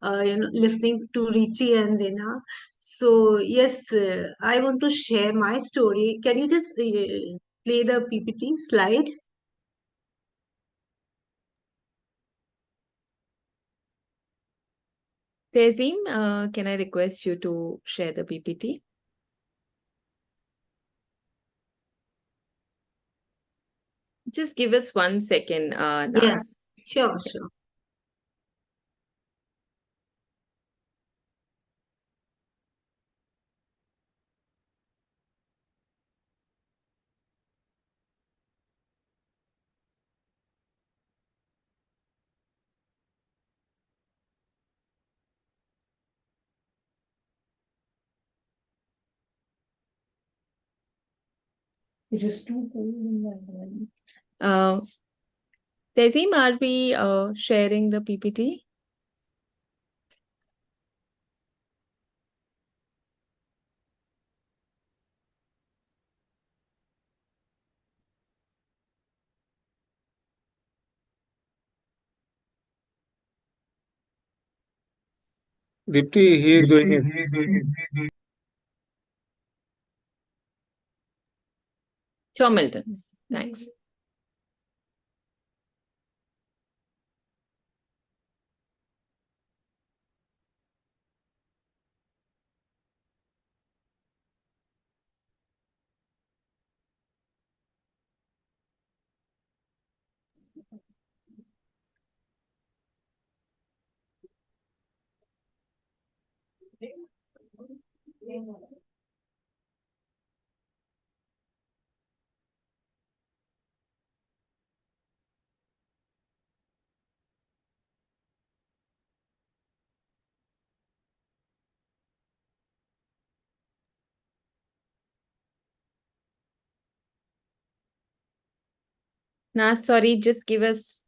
listening to Richi and Deena. So, yes, I want to share my story. Can you just play the PPT slide? Tazim, can I request you to share the PPT? Just give us 1 second, Naaz. Yeah, sure, sure. Just Tazim, are we sharing the PPT? Deepti, he is doing it. Sure, Milton. Thanks. Nah, sorry, just give us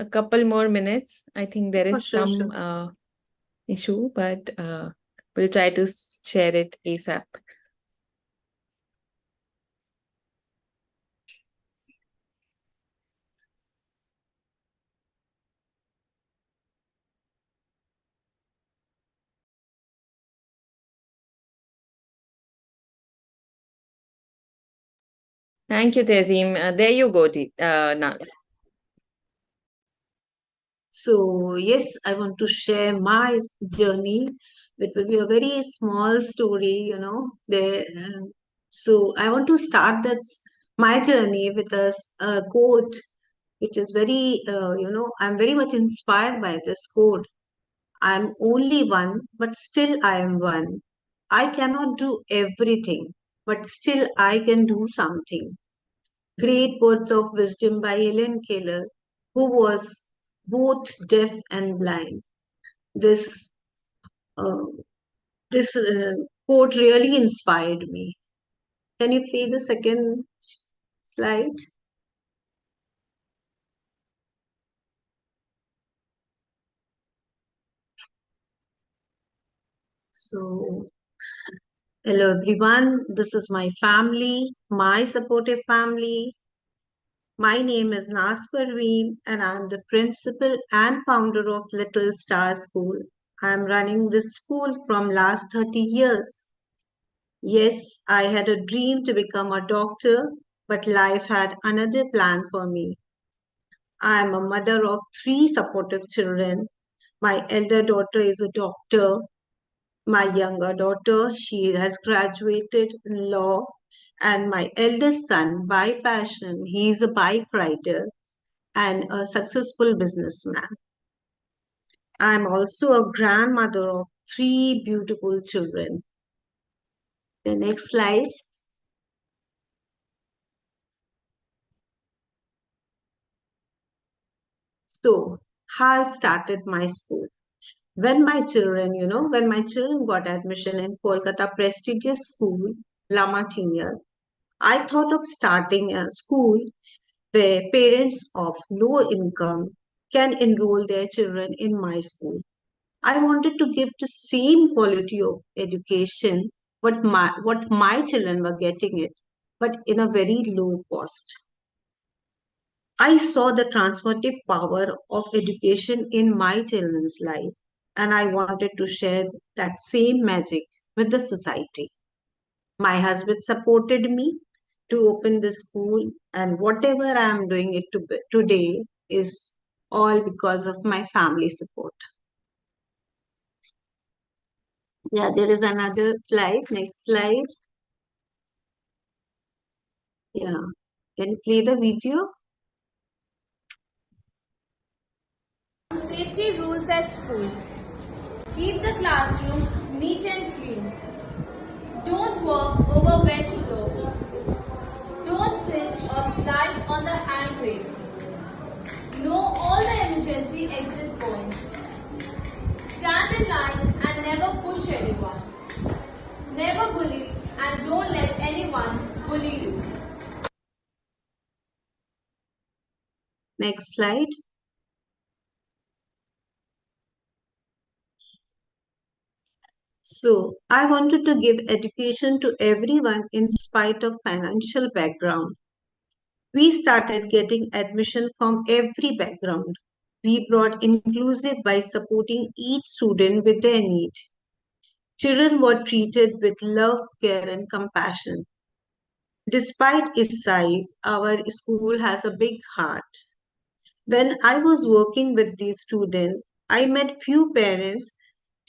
a couple more minutes. I think there For is sure, some sure. issue, but we'll try to share it ASAP. Thank you, Tazim. There you go, Naaz. So, yes, I want to share my journey. It will be a very small story, you know. So, I want to start my journey with a quote, which is very, I'm very much inspired by this quote. I'm only one, but still I am one. I cannot do everything, but still I can do something. Great words of wisdom by Helen Keller, who was both deaf and blind. This uh, this quote really inspired me. Can you play the second slide? So, hello everyone. This is my family, my supportive family. My name is Naaz Parveen, and I'm the principal and founder of Little Star School. I'm running this school from last 30 years. Yes, I had a dream to become a doctor, but life had another plan for me. I am a mother of three supportive children. My elder daughter is a doctor. My younger daughter, she has graduated in law. And my eldest son, by passion, he is a bike rider and a successful businessman. I am also a grandmother of three beautiful children. The next slide. So, how I started my school. When my children got admission in Kolkata prestigious school, La Martiniere, I thought of starting a school where parents of low income can enroll their children in my school. I wanted to give the same quality of education what my children were getting it, but in a very low cost. I saw the transformative power of education in my children's life, and I wanted to share that same magic with the society. My husband supported me to open the school, and whatever I am doing today is all because of my family support. Yeah, there is another slide. Next slide. Yeah. Can you play the video? Safety rules at school. Keep the classrooms neat and clean. Don't walk over wet floor. Don't sit or slide on the handrail. Know all the emergency exit points. Stand in line and never push anyone. Never bully and don't let anyone bully you. Next slide. So, I wanted to give education to everyone in spite of financial background. We started getting admission from every background. We brought inclusive by supporting each student with their need. Children were treated with love, care, and compassion. Despite its size, our school has a big heart. When I was working with these students, I met few parents,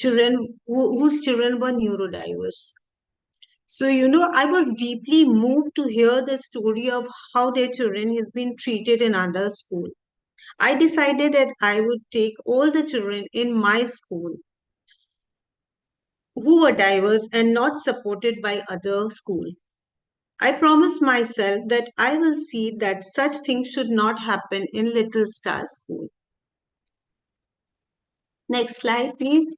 whose children were neurodiverse. So, I was deeply moved to hear the story of how their children has been treated in other school. I decided that I would take all the children in my school who were diverse and not supported by other school. I promised myself that I will see that such things should not happen in Little Star School. Next slide, please.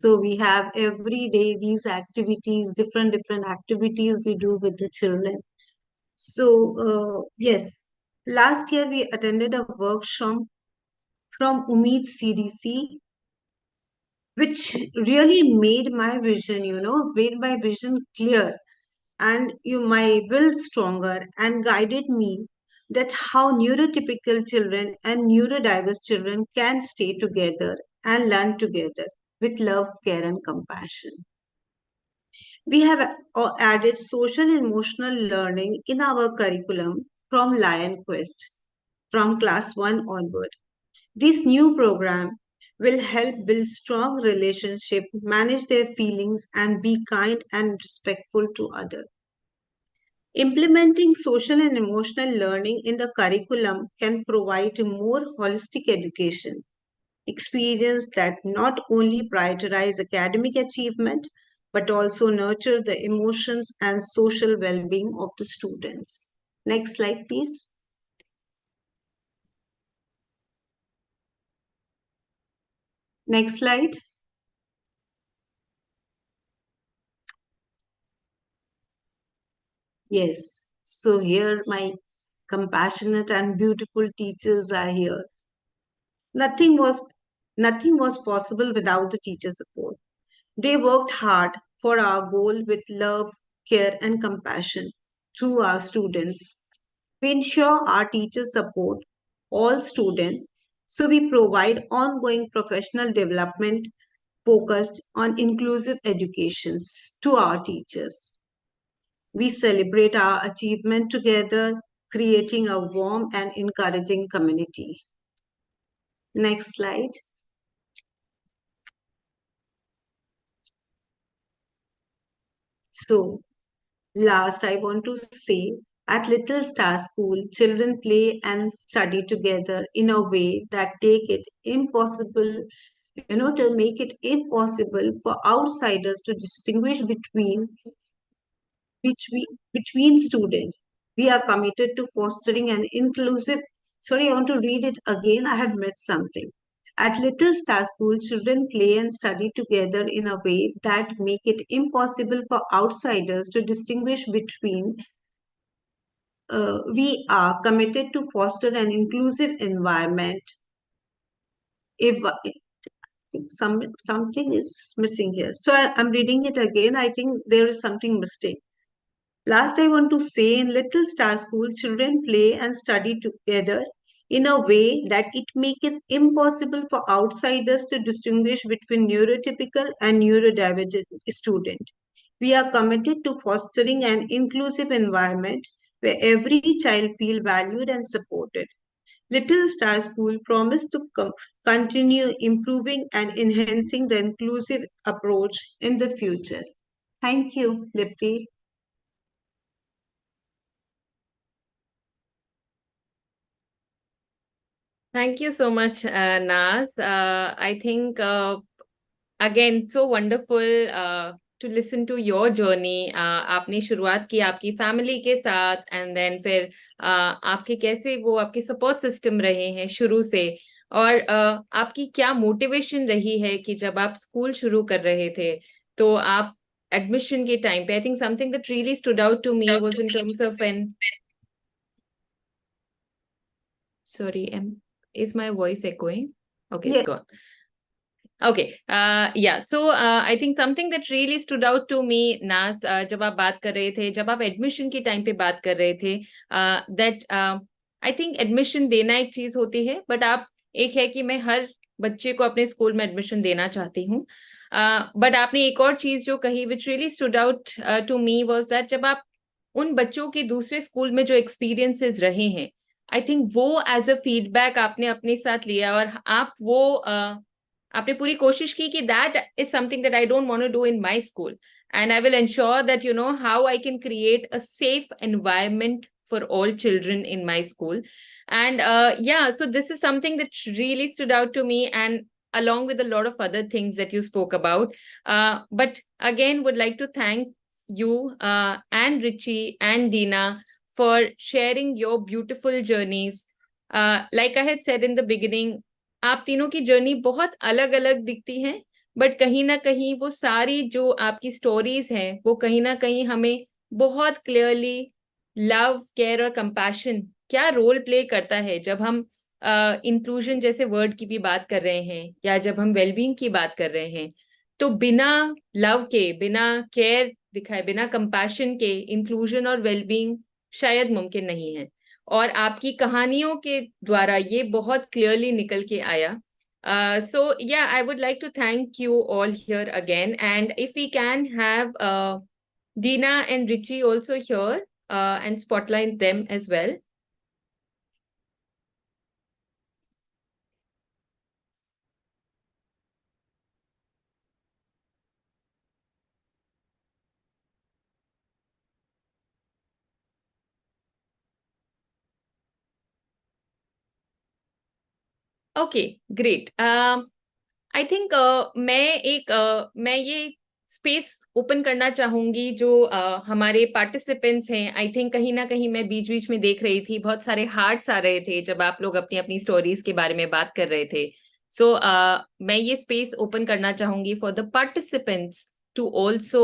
So we have every day these activities, different activities we do with the children. So yes, last year we attended a workshop from Umeed CDC, which really made my vision, made my vision clear and my will stronger and guided me that how neurotypical children and neurodiverse children can stay together and learn together with love, care, and compassion. We have added social and emotional learning in our curriculum from Lion Quest from class 1 onward. This new program will help build strong relationship, manage their feelings, and be kind and respectful to others. Implementing social and emotional learning in the curriculum can provide a more holistic education experience that not only prioritize academic achievement but also nurture the emotions and social well-being of the students. Next slide, please. Next slide. Yes, so here my compassionate and beautiful teachers are here. Nothing was possible without the teacher support. They worked hard for our goal with love, care, and compassion through our students. We ensure our teachers support all students, so we provide ongoing professional development focused on inclusive educations to our teachers. We celebrate our achievement together, creating a warm and encouraging community. Next slide. So, last, I want to say at Little Star School, children play and study together in a way that make it impossible for outsiders to distinguish between students. We are committed to fostering an inclusive. Sorry, I want to read it again. I have missed something. At Little Star School, children play and study together in a way that make it impossible for outsiders to distinguish between. We are committed to foster an inclusive environment. If something is missing here, so I'm reading it again. I think there is something mistake. Last, I want to say in Little Star School, children play and study together in a way that it makes it impossible for outsiders to distinguish between neurotypical and neurodivergent students. We are committed to fostering an inclusive environment where every child feels valued and supported. Little Star School promised to continue improving and enhancing the inclusive approach in the future. Thank you, Deepti. Thank you so much, Naaz. I think, again, so wonderful to listen to your journey. आपने शुरुआत की आपकी family के साथ, and then फिर आपके कैसे वो आपके सपोर्ट सिस्टम रहे हैं शुरू से, और आपकी क्या मोटिवेशन रही है कि जब आप स्कूल शुरू कर रहे थे तो आप एडमिशन के टाइम पे, I think something that really stood out to me was in terms of an sorry, is my voice echoing? Okay, Yes. it's gone. Okay, yeah, so I think something that really stood out to me, Naaz, जब आप बात कर रहे थे, जब आप admission के time पे बात कर रहे थे, that I think एडमिशन देना एक चीज होती है, बट आप एक है कि मैं हर बच्चे को अपने स्कूल में एडमिशन देना चाहती हूँ, बट आपने एक और चीज जो कही which really stood out to me was that जब आप उन बच्चों के दूसरे स्कूल में जो एक्सपीरियंसेस रहे हैं, आई थिंक वो एज अ फीडबैक आपने अपने साथ लिया, और आप वो आपने पूरी कोशिश की कि that is something that I don't want to do in my school, and I will ensure that you know how I can create a safe environment for all children in my school. And yeah, so this is something that really stood out to me, and along with a lot of other things that you spoke about, but again would like to thank you and Richi and Deena for sharing your beautiful journeys. Like I had said in the beginning, आप तीनों की journey बहुत अलग अलग दिखती हैं, but कहीं ना कहीं वो सारी जो आपकी स्टोरीज हैं वो कहीं ना कहीं हमें बहुत क्लियरली लव, केयर और कंपैशन क्या रोल प्ले करता है जब हम इंक्लूजन जैसे वर्ड की भी बात कर रहे हैं या जब हम वेलबींग की बात कर रहे हैं। तो बिना लव के, बिना केयर दिखाए, बिना कंपैशन के इंक्लूजन और वेलबींग शायद मुमकिन नहीं है। और आपकी कहानियों के द्वारा ये बहुत क्लियरली निकल के आया। So yeah, I would like to thank you all here again. And if we can have Deena and Richi also here and spotlight them as well. Okay, great. I think मैं ये space open करना चाहूंगी जो हमारे participants हैं। I think कहीं ना कहीं मैं बीच बीच में देख रही थी बहुत सारे हार्ट्स आ रहे थे जब आप लोग अपनी अपनी स्टोरीज के बारे में बात कर रहे थे। सो मैं ये स्पेस ओपन करना चाहूंगी for the participants to also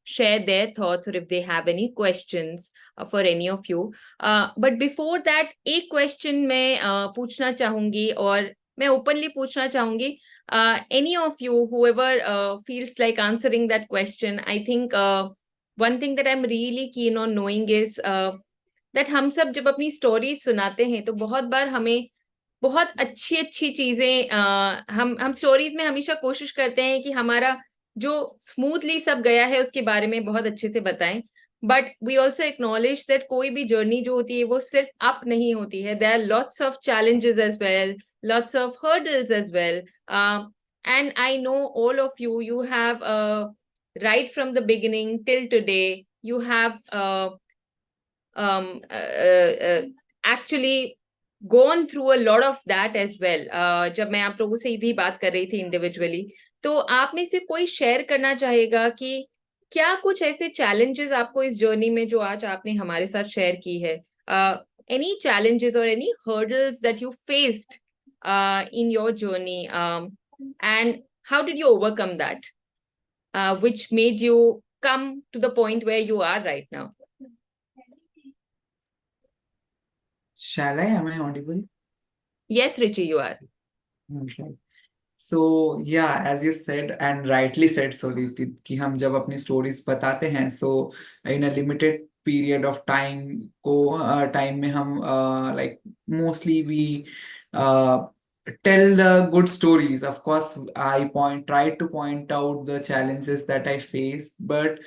share their thoughts or if they have any questions for any of you. But before that, एक question मैं पूछना चाहूंगी और मैं openly पूछना चाहूंगी. Any of you, whoever feels like answering that question, I think one thing that I'm really keen on knowing is that हम सब जब अपनी stories सुनाते हैं तो बहुत बार हमें बहुत अच्छी अच्छी चीजें हम स्टोरीज में हमेशा कोशिश करते हैं कि हमारा जो स्मूथली सब गया है उसके बारे में बहुत अच्छे से बताएं। But we also acknowledge that कोई भी जर्नी जो होती है वो सिर्फ अप नहीं होती है। There are lots of challenges as well, lots of hurdles as well, and I know all of you have right from the beginning till today you have actually gone through a lot of that as well. जब मैं आप लोगों से भी बात कर रही थी इंडिविजुअली, तो आप में से कोई शेयर करना चाहेगा कि क्या कुछ ऐसे चैलेंजेस आपको इस जर्नी में जो आज आपने हमारे साथ शेयर की है, any challenges or any hurdles that you faced in your journey, and how did you overcome that, which made you come to the point where you are right now? Shall I? Am I audible? Yes, Richi, you are. Okay. So yeah, as you said and rightly said, so Deepti, कि हम जब अपनी stories बताते हैं, so in a limited period of time time में हम like mostly we tell the good stories. Of course, I try to point out the challenges that I faced, but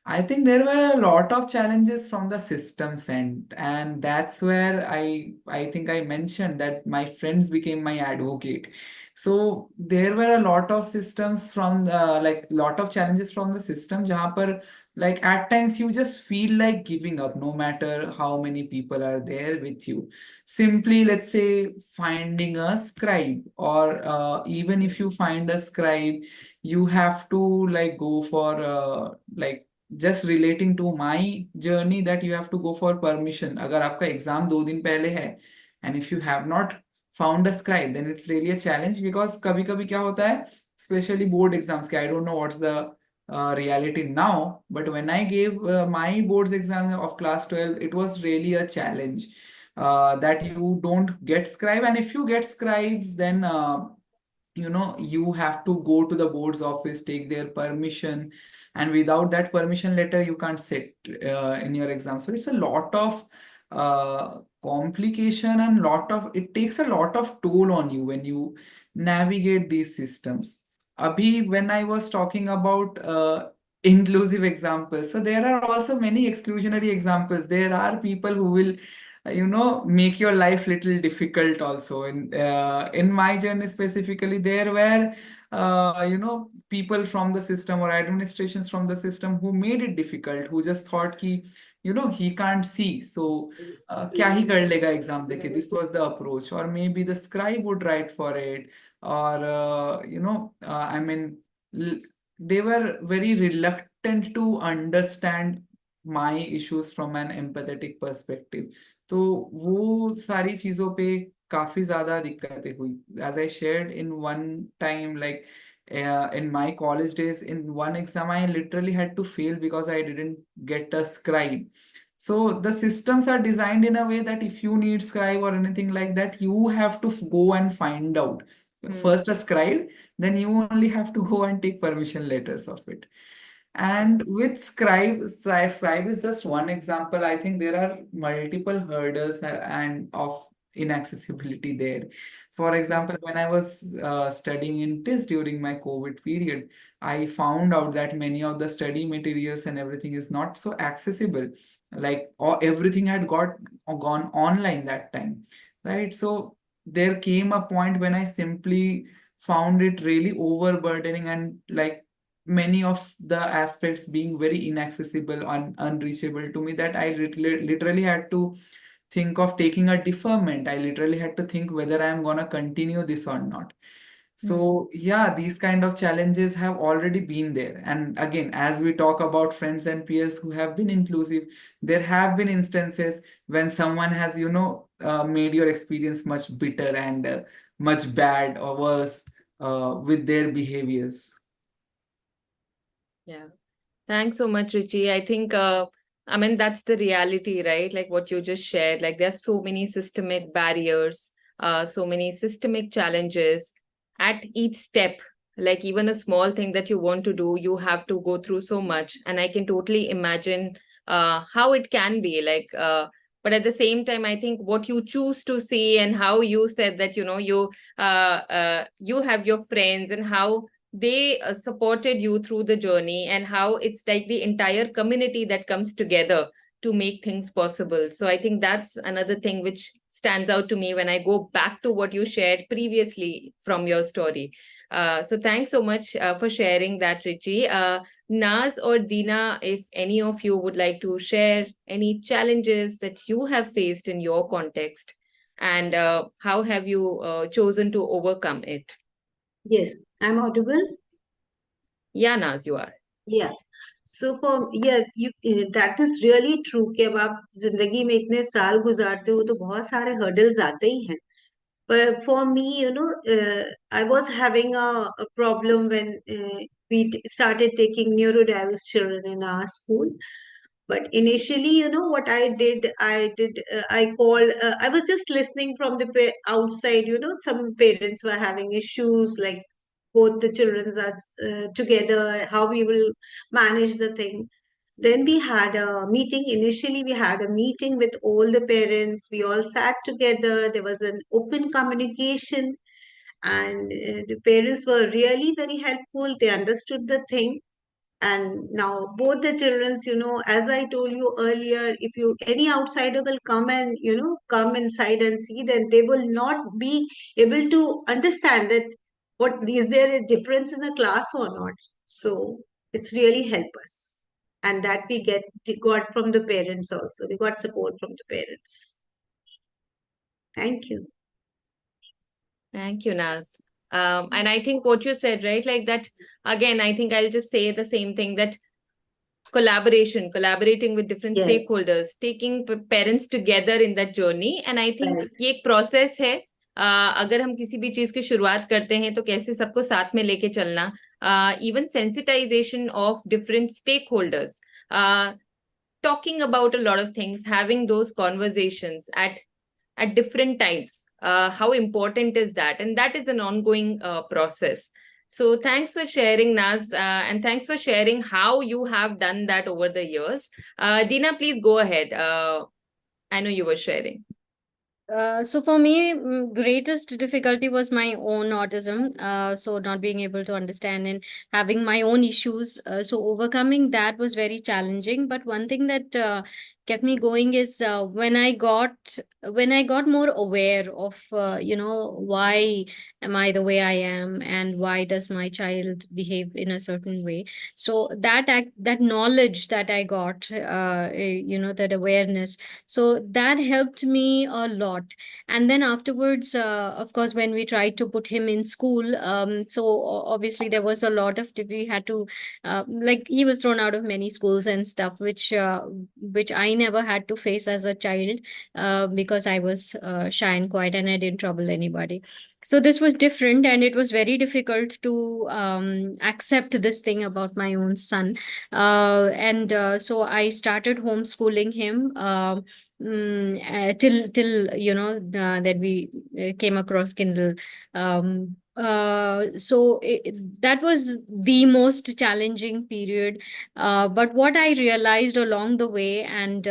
I think there were a lot of challenges from the system's end, and that's where I think I mentioned that my friends became my advocate. So there were a lot of systems from the like lot of challenges from the system जहाँ पर like at times you just feel like giving up no matter how many people are there with you. Simply, let's say, finding a scribe, or even if you find a scribe, you have to like go for like just relating to my journey that you have to go for permission. अगर आपका exam 2 दिन पहले है and if you have not found a scribe, then it's really a challenge, because कभी कभी क्या होता है, especially board exams के, I don't know what's the reality now, but when I gave my boards exam of class 12, it was really a challenge that you don't get scribe, and if you get scribes, then you have to go to the board's office, take their permission, and without that permission letter you can't sit in your exam. So it's a lot of complication, and it takes a lot of toll on you when you navigate these systems. Abhi, when I was talking about inclusive examples, so there are also many exclusionary examples. There are people who will make your life little difficult also. In my journey specifically, there were people from the system or administrations from the system who made it difficult, who just thought ki he can't see, so kya hi kar lega exam dekhe. This was the approach, or maybe the scribe would write for it, or I mean, they were very reluctant to understand my issues from an empathetic perspective. तो वो सारी चीजों पे काफी ज्यादा दिक्कतें हुई. As I shared in one time, like In my college days, in one exam, I literally had to fail because I didn't get a scribe. So the systems are designed in a way that if you need scribe or anything like that, you have to go and find out first a scribe, then you only have to go and take permission letters of it. And with scribe is just one example. I think there are multiple hurdles and of inaccessibility there. For example, when I was studying in TIS during my COVID period, I found out that many of the study materials and everything is not so accessible. Like everything had gone online that time, right? So there came a point when I simply found it really overburdening and like many of the aspects being very inaccessible and unreachable to me, that I literally had to think of taking a deferment. I literally had to think whether I'm gonna continue this or not. So yeah, these kind of challenges have already been there. And again, as we talk about friends and peers who have been inclusive, there have been instances when someone has, made your experience much bitter and much bad or worse with their behaviors. Yeah. Thanks so much, Richi. I think, I mean, that's the reality, right? Like what you just shared, like there's so many systemic barriers, so many systemic challenges at each step. Like even a small thing that you want to do, you have to go through so much. And I can totally imagine how it can be like, but at the same time, I think what you choose to see and how you said that, you have your friends and how they supported you through the journey and how it's like the entire community that comes together to make things possible. So I think that's another thing which stands out to me when I go back to what you shared previously from your story. So thanks so much for sharing that, Richi. Naaz or Deena, if any of you would like to share any challenges that you have faced in your context and how have you chosen to overcome it? Yes, I'm audible. Yeah, Naaz, you are. Yeah. So for that is really true कि अब आप जिंदगी में इतने साल गुजारते हो तो बहुत सारे hurdles आते ही हैं. But for me, I was having a problem when we started taking neurodiverse children in our school. But initially, what I called, I was just listening from the outside, some parents were having issues, like both the children are together, how we will manage the thing. Then we had a meeting. Initially, we had a meeting with all the parents. We all sat together. There was an open communication, and the parents were really very helpful. They understood the thing. And now both the children's, as I told you earlier, if you any outsider will come and come inside and see, then they will not be able to understand that what is there a difference in the class or not. So it's really helped us, and that we got from the parents also. We got support from the parents. Thank you. Thank you, Naz. And I think what you said, right, like that, again, I think I'll just say the same thing, that collaborating with different stakeholders, taking parents together in that journey. And I think ये एक process है. अगर हम किसी भी चीज की शुरुआत करते हैं तो कैसे सबको साथ में लेके चलना, even sensitization of different stakeholders, talking about a lot of things, having those conversations at different times, how important is that? And that is an ongoing process. So thanks for sharing, Naz, and thanks for sharing how you have done that over the years. Deena, please go ahead. I know you were sharing. So for me, greatest difficulty was my own autism. So not being able to understand and having my own issues. So overcoming that was very challenging. But one thing that kept me going is when I got more aware of why am I the way I am and why does my child behave in a certain way. So that knowledge that I got, that awareness, so that helped me a lot. And then afterwards, of course, when we tried to put him in school, so obviously there was a lot of, we had to, like he was thrown out of many schools and stuff, which I I never had to face as a child, because I was shy and quiet and I didn't trouble anybody. So this was different, and it was very difficult to accept this thing about my own son. And so I started homeschooling him. Till that we came across Kindle. That was the most challenging period. But what I realized along the way, and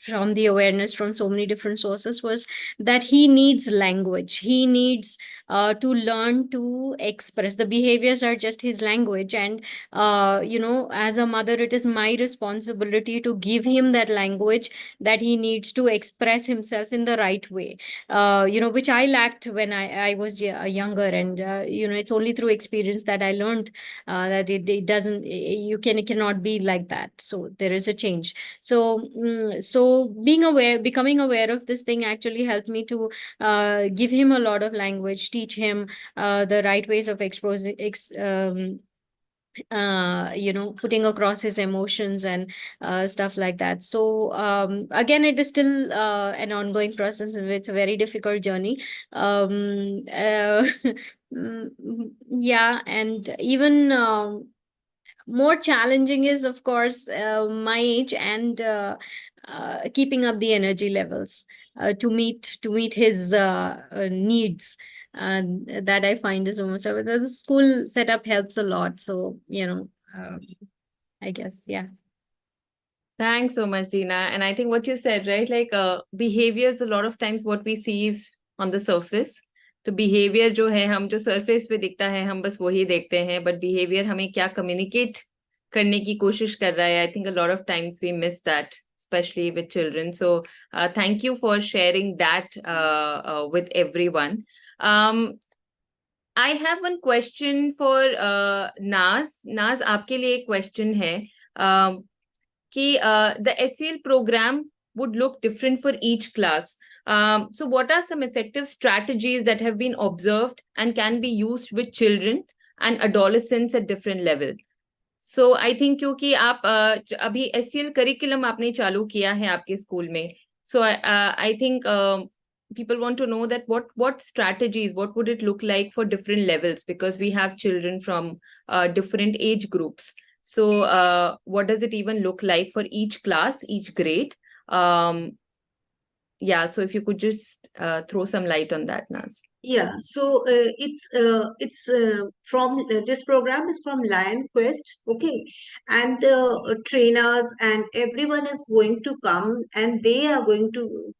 from the awareness from so many different sources, was that he needs language. He needs to learn to express. The behaviors are just his language, and as a mother, it is my responsibility to give him that language that he needs to express himself in the right way, which I lacked when I was younger. And it's only through experience that I learned that it doesn't, it cannot be like that. So there is a change. So becoming aware of this thing actually helped me to give him a lot of language, teach him the right ways of expressing, putting across his emotions and stuff like that. So again, it is still an ongoing process, and it's a very difficult journey. Yeah, and even more challenging is, of course, my age, and keeping up the energy levels to meet his needs. That I find is almost, the school setup helps a lot. So I guess, yeah. Thanks so much, Deena. And I think what you said, right? Like behaviors, a lot of times what we see is on the surface. तो behaviour जो है, हम जो surface पे दिखता है हम बस वही देखते हैं, बट बिहेवियर हमें क्या कम्युनिकेट करने की कोशिश कर रहा है, I think a lot of times we miss that, especially with children. So thank you for sharing that with everyone. I have one question for Naaz. Naaz, आपके लिए एक question है कि the SEL program would look different for each class. So what are some effective strategies that have been observed and can be used with children and adolescents at different levels? So I think क्योंकि आप अभी SEL curriculum आपने चालू किया है आपके school में, so I think people want to know that what strategies, what would it look like for different levels, because we have children from different age groups. So what does it even look like for each class, each grade? Yeah, so if you could just throw some light on that, Naaz. Yeah, so it's from this program is from Lion Quest, okay, and the trainers and everyone is going to come and they are going to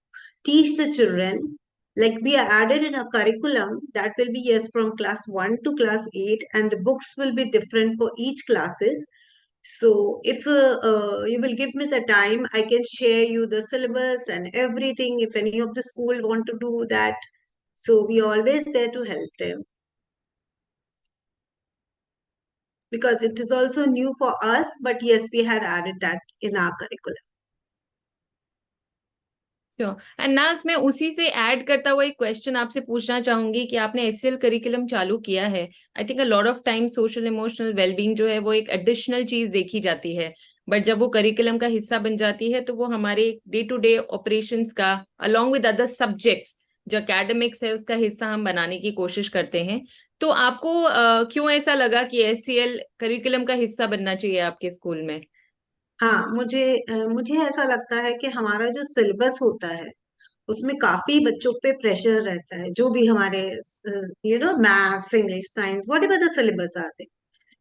teach the children. Like we are added in a curriculum that will be, yes, from class 1 to class 8, and the books will be different for each classes. So if you will give me the time, I can share you the syllabus and everything if any of the school want to do that. So we are always there to help them, because it is also new for us, but yes, we had added that in our curriculum. And नाज, मैं उसी से add करता हुआ एक question आपसे पूछना चाहूंगी कि आपने एसएल करिकुलम चालू किया है. I think a lot of time social emotional wellbeing जो है वो एक एडिशनल चीज देखी जाती है, बट जब वो करिकुलम का हिस्सा बन जाती है तो वो हमारे डे टू डे ऑपरेशंस का अलॉन्ग विद अदर सब्जेक्ट्स जो एकेडमिक्स है उसका हिस्सा हम बनाने की कोशिश करते हैं. तो आपको क्यों ऐसा लगा कि एससीएल करिकुलम का हिस्सा बनना चाहिए आपके स्कूल में? हाँ, मुझे ऐसा लगता है कि हमारा जो सिलेबस होता है उसमें काफी बच्चों पे प्रेशर रहता है, जो भी हमारे maths, English, science, whatever the syllabus are there.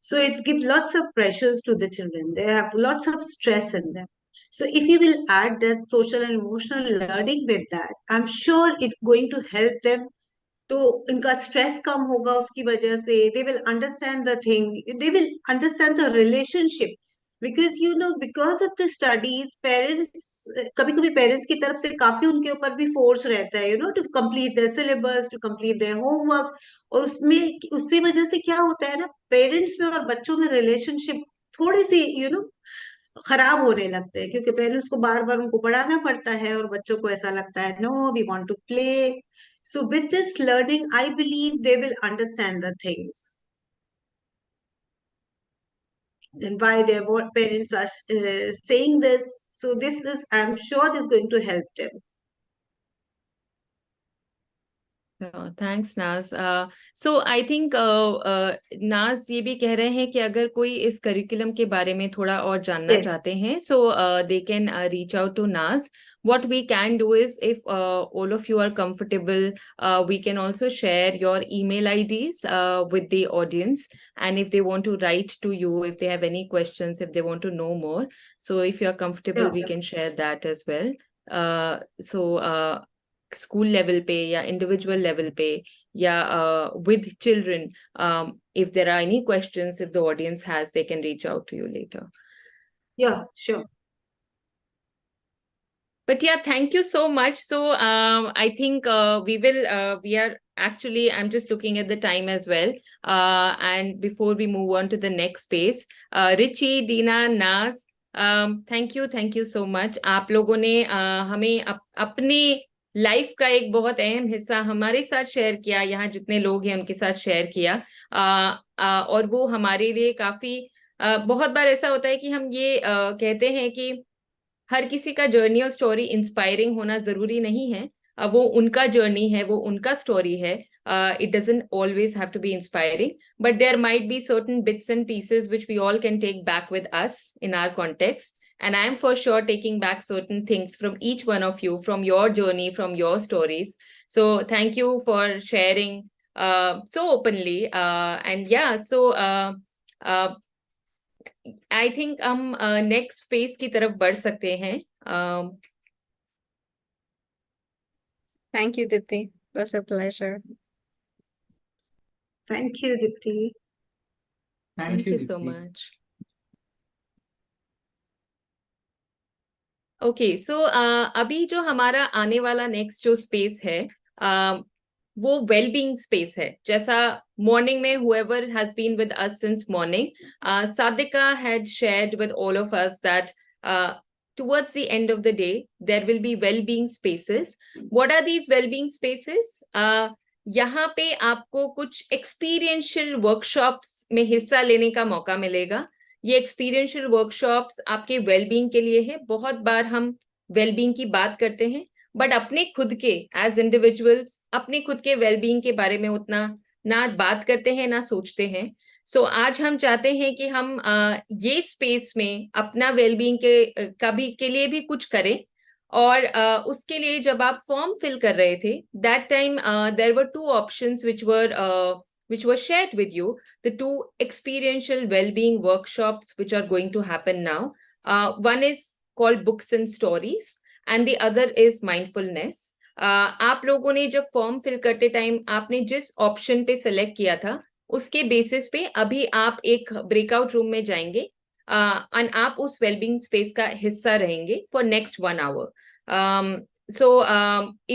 So it's give lots of pressures to the children. They have lots of stress in them. So if you will add this social and emotional learning with that, I'm sure it's going to help them. तो इनका stress कम होगा उसकी वजह से. They will understand the thing, they will understand the relationship, because of the studies parents, कभी कभी parents की तरफ से काफी उनके ऊपर भी फोर्स रहता है, to complete the syllabus, to complete the homework. और उसकी वजह से क्या होता है ना, पेरेंट्स में और बच्चों में रिलेशनशिप थोड़ी सी खराब होने लगते हैं, क्योंकि पेरेंट्स को बार बार उनको पढ़ाना पड़ता है और बच्चों को ऐसा लगता है no, we want to play. So with this learning, I believe they will understand the things and why their parents are saying this. So this is, I'm sure this is going to help them. Thanks नाज. सो I think नाज ये भी कह रहे हैं कि अगर कोई इस करिकुलम के बारे में थोड़ा और जानना Yes. चाहते हैं, so they can reach out to Naaz. What we can do is, if all of you are comfortable, we can also share your email IDs with the audience, and if they want to write to you, if they have any questions, if they want to know more, so if you are comfortable, we can share that as well. So school level पे या individual level पे या with children, if there are any questions, if the audience has, they can reach out to you later. Yeah, sure. But yeah, thank you so much. So I think we are actually, I'm just looking at the time as well. And before we move on to the next space, Richi, Deena, Naaz, thank you so much. आप लोगों ने हमें अपने life का एक बहुत अहम हिस्सा हमारे साथ शेयर किया, यहाँ जितने लोग हैं उनके साथ शेयर किया, और वो हमारे लिए काफी बहुत बार ऐसा होता है कि हम ये कहते हैं कि हर किसी का जर्नी और स्टोरी इंस्पायरिंग होना जरूरी नहीं है. वो उनका जर्नी है, वो उनका स्टोरी है. It doesn't always have to be inspiring, but there might be certain bits and pieces which we all can take back with us in our context. And I am for sure taking back certain things from each one of you, from your journey, from your stories. So thank you for sharing so openly. And yeah, so I think हम next phase की तरफ बढ़ सकते हैं. Thank you, Deepti. It was a pleasure. Thank you, Deepti. Thank you so Deepti. much. Okay, so अभी जो हमारा आने वाला नेक्स्ट जो स्पेस है, वो वेलबींग स्पेस है. जैसा मॉर्निंग में whoever has been with us since morning, Sadekha had shared with all of us that towards the end of the day there will be well-being spaces. What are these well-being spaces? यहाँ पे आपको कुछ experiential workshops में हिस्सा लेने का मौका मिलेगा. ये एक्सपीरियंशियल वर्कशॉप्स आपके वेलबींग के लिए है. बहुत बार हम वेलबींग की बात करते हैं, बट अपने खुद के एज इंडिविजुअल्स अपने खुद के वेलबींग के बारे में उतना ना बात करते हैं ना सोचते हैं. सो आज हम चाहते हैं कि हम ये स्पेस में अपना वेलबींग के लिए भी कुछ करें. और उसके लिए जब आप फॉर्म फिल कर रहे थे, that time there were two options which were shared with you, the two experiential well-being workshops which are going to happen now. One is called Books and Stories, and the other is Mindfulness. आप लोगों ने जब form fill करते time आपने जिस option पे select किया था, उसके बेसिस पे अभी आप एक ब्रेकआउट रूम में जाएंगे, और आप उस वेलबींग स्पेस का हिस्सा रहेंगे for next 1 hour. So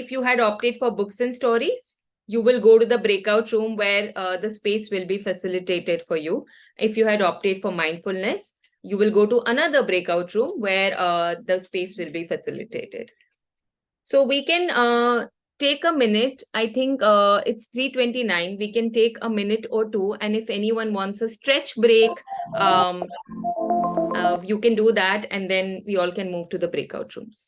if you had opted for Books and Stories, you will go to the breakout room where the space will be facilitated for you. If you had opted for Mindfulness, you will go to another breakout room where the space will be facilitated. So we can take a minute. I think it's 3:29. We can take a minute or two, and if anyone wants a stretch break, you can do that, and then we all can move to the breakout rooms.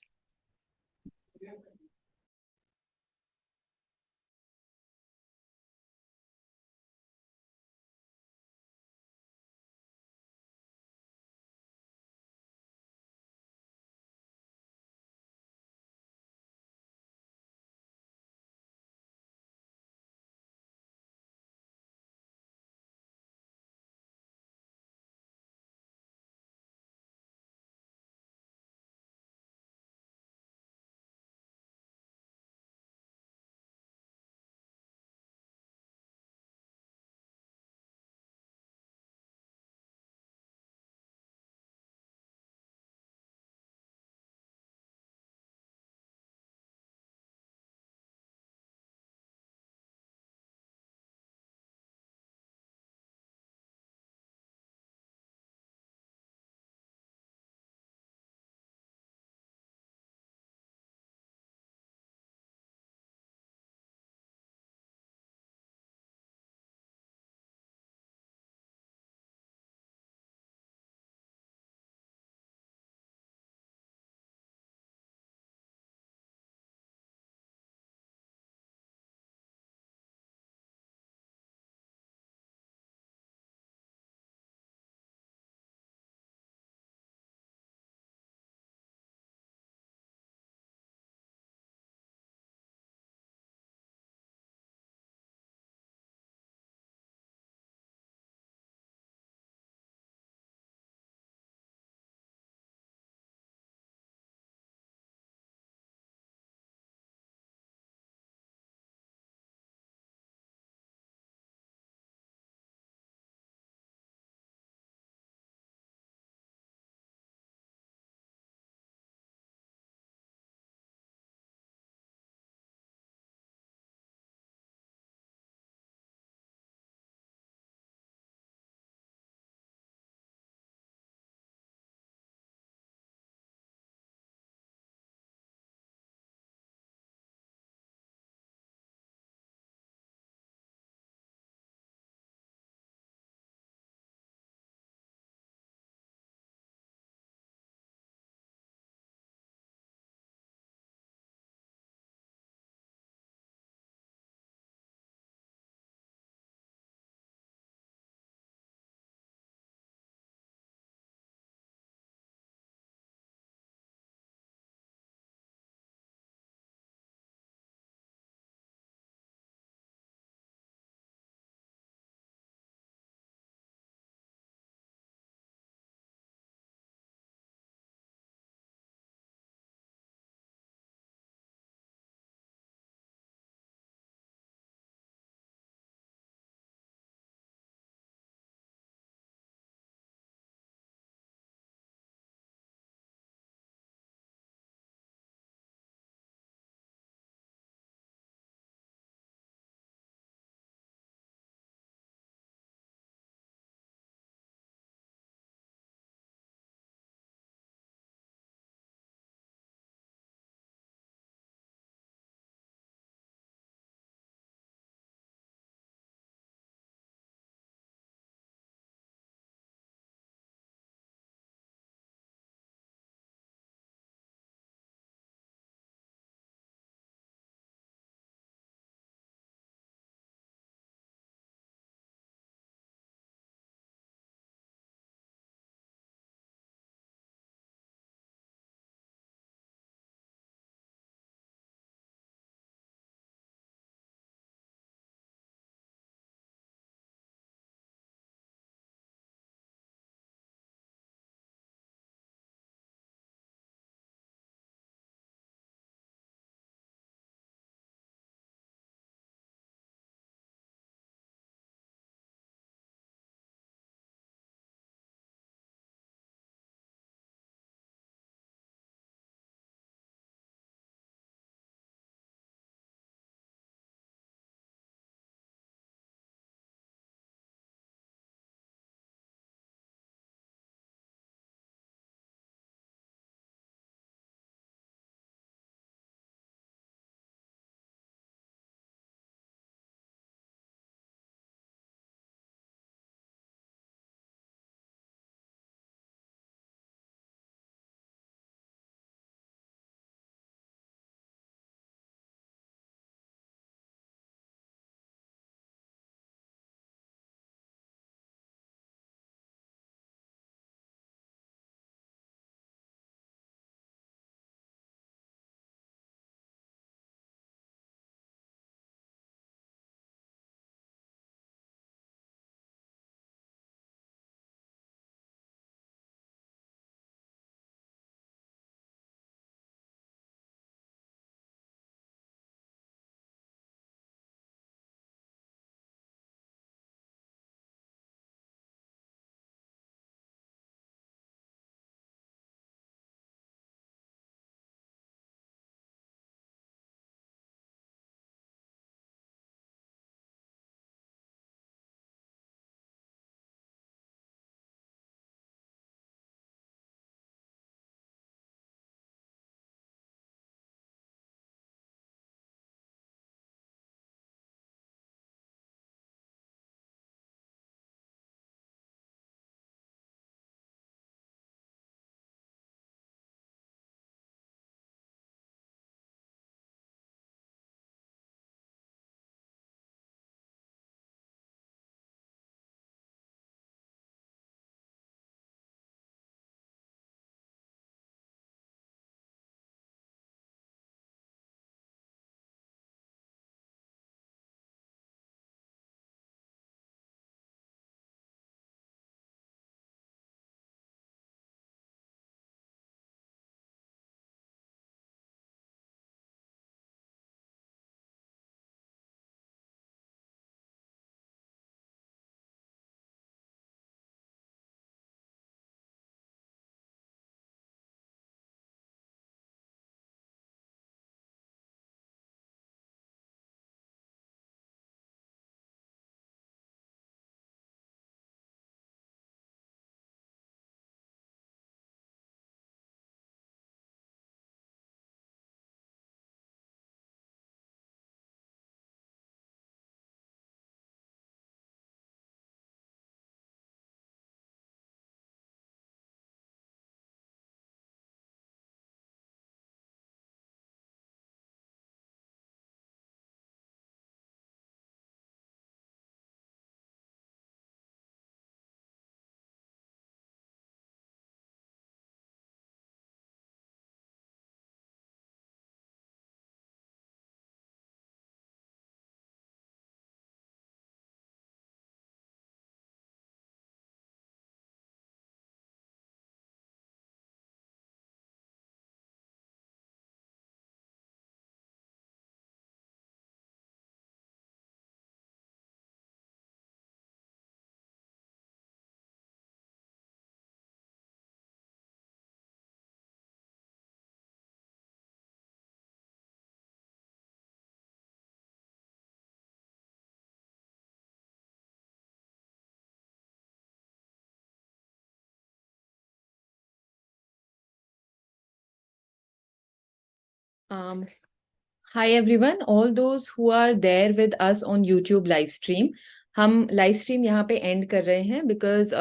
Hi everyone, all those who are there with us on YouTube live stream. हम live stream यहाँ पे end कर रहे हैं because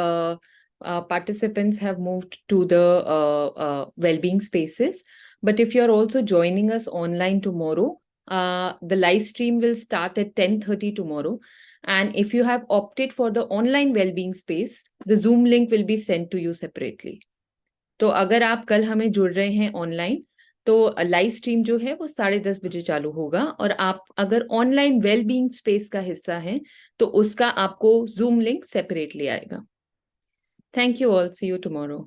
participants have moved to the well-being spaces. But if you're also joining us online tomorrow, the live stream will start at 10:30 tomorrow. And if you have opted for the online well-being space, the Zoom link will be sent to you separately. तो अगर आप कल हमें जुड़ रहे हैं online, तो live stream जो है वो 10:30 बजे चालू होगा, और आप अगर ऑनलाइन वेलबींग स्पेस का हिस्सा हैं तो उसका आपको जूम लिंक सेपरेटली आएगा. Thank you all, see you tomorrow.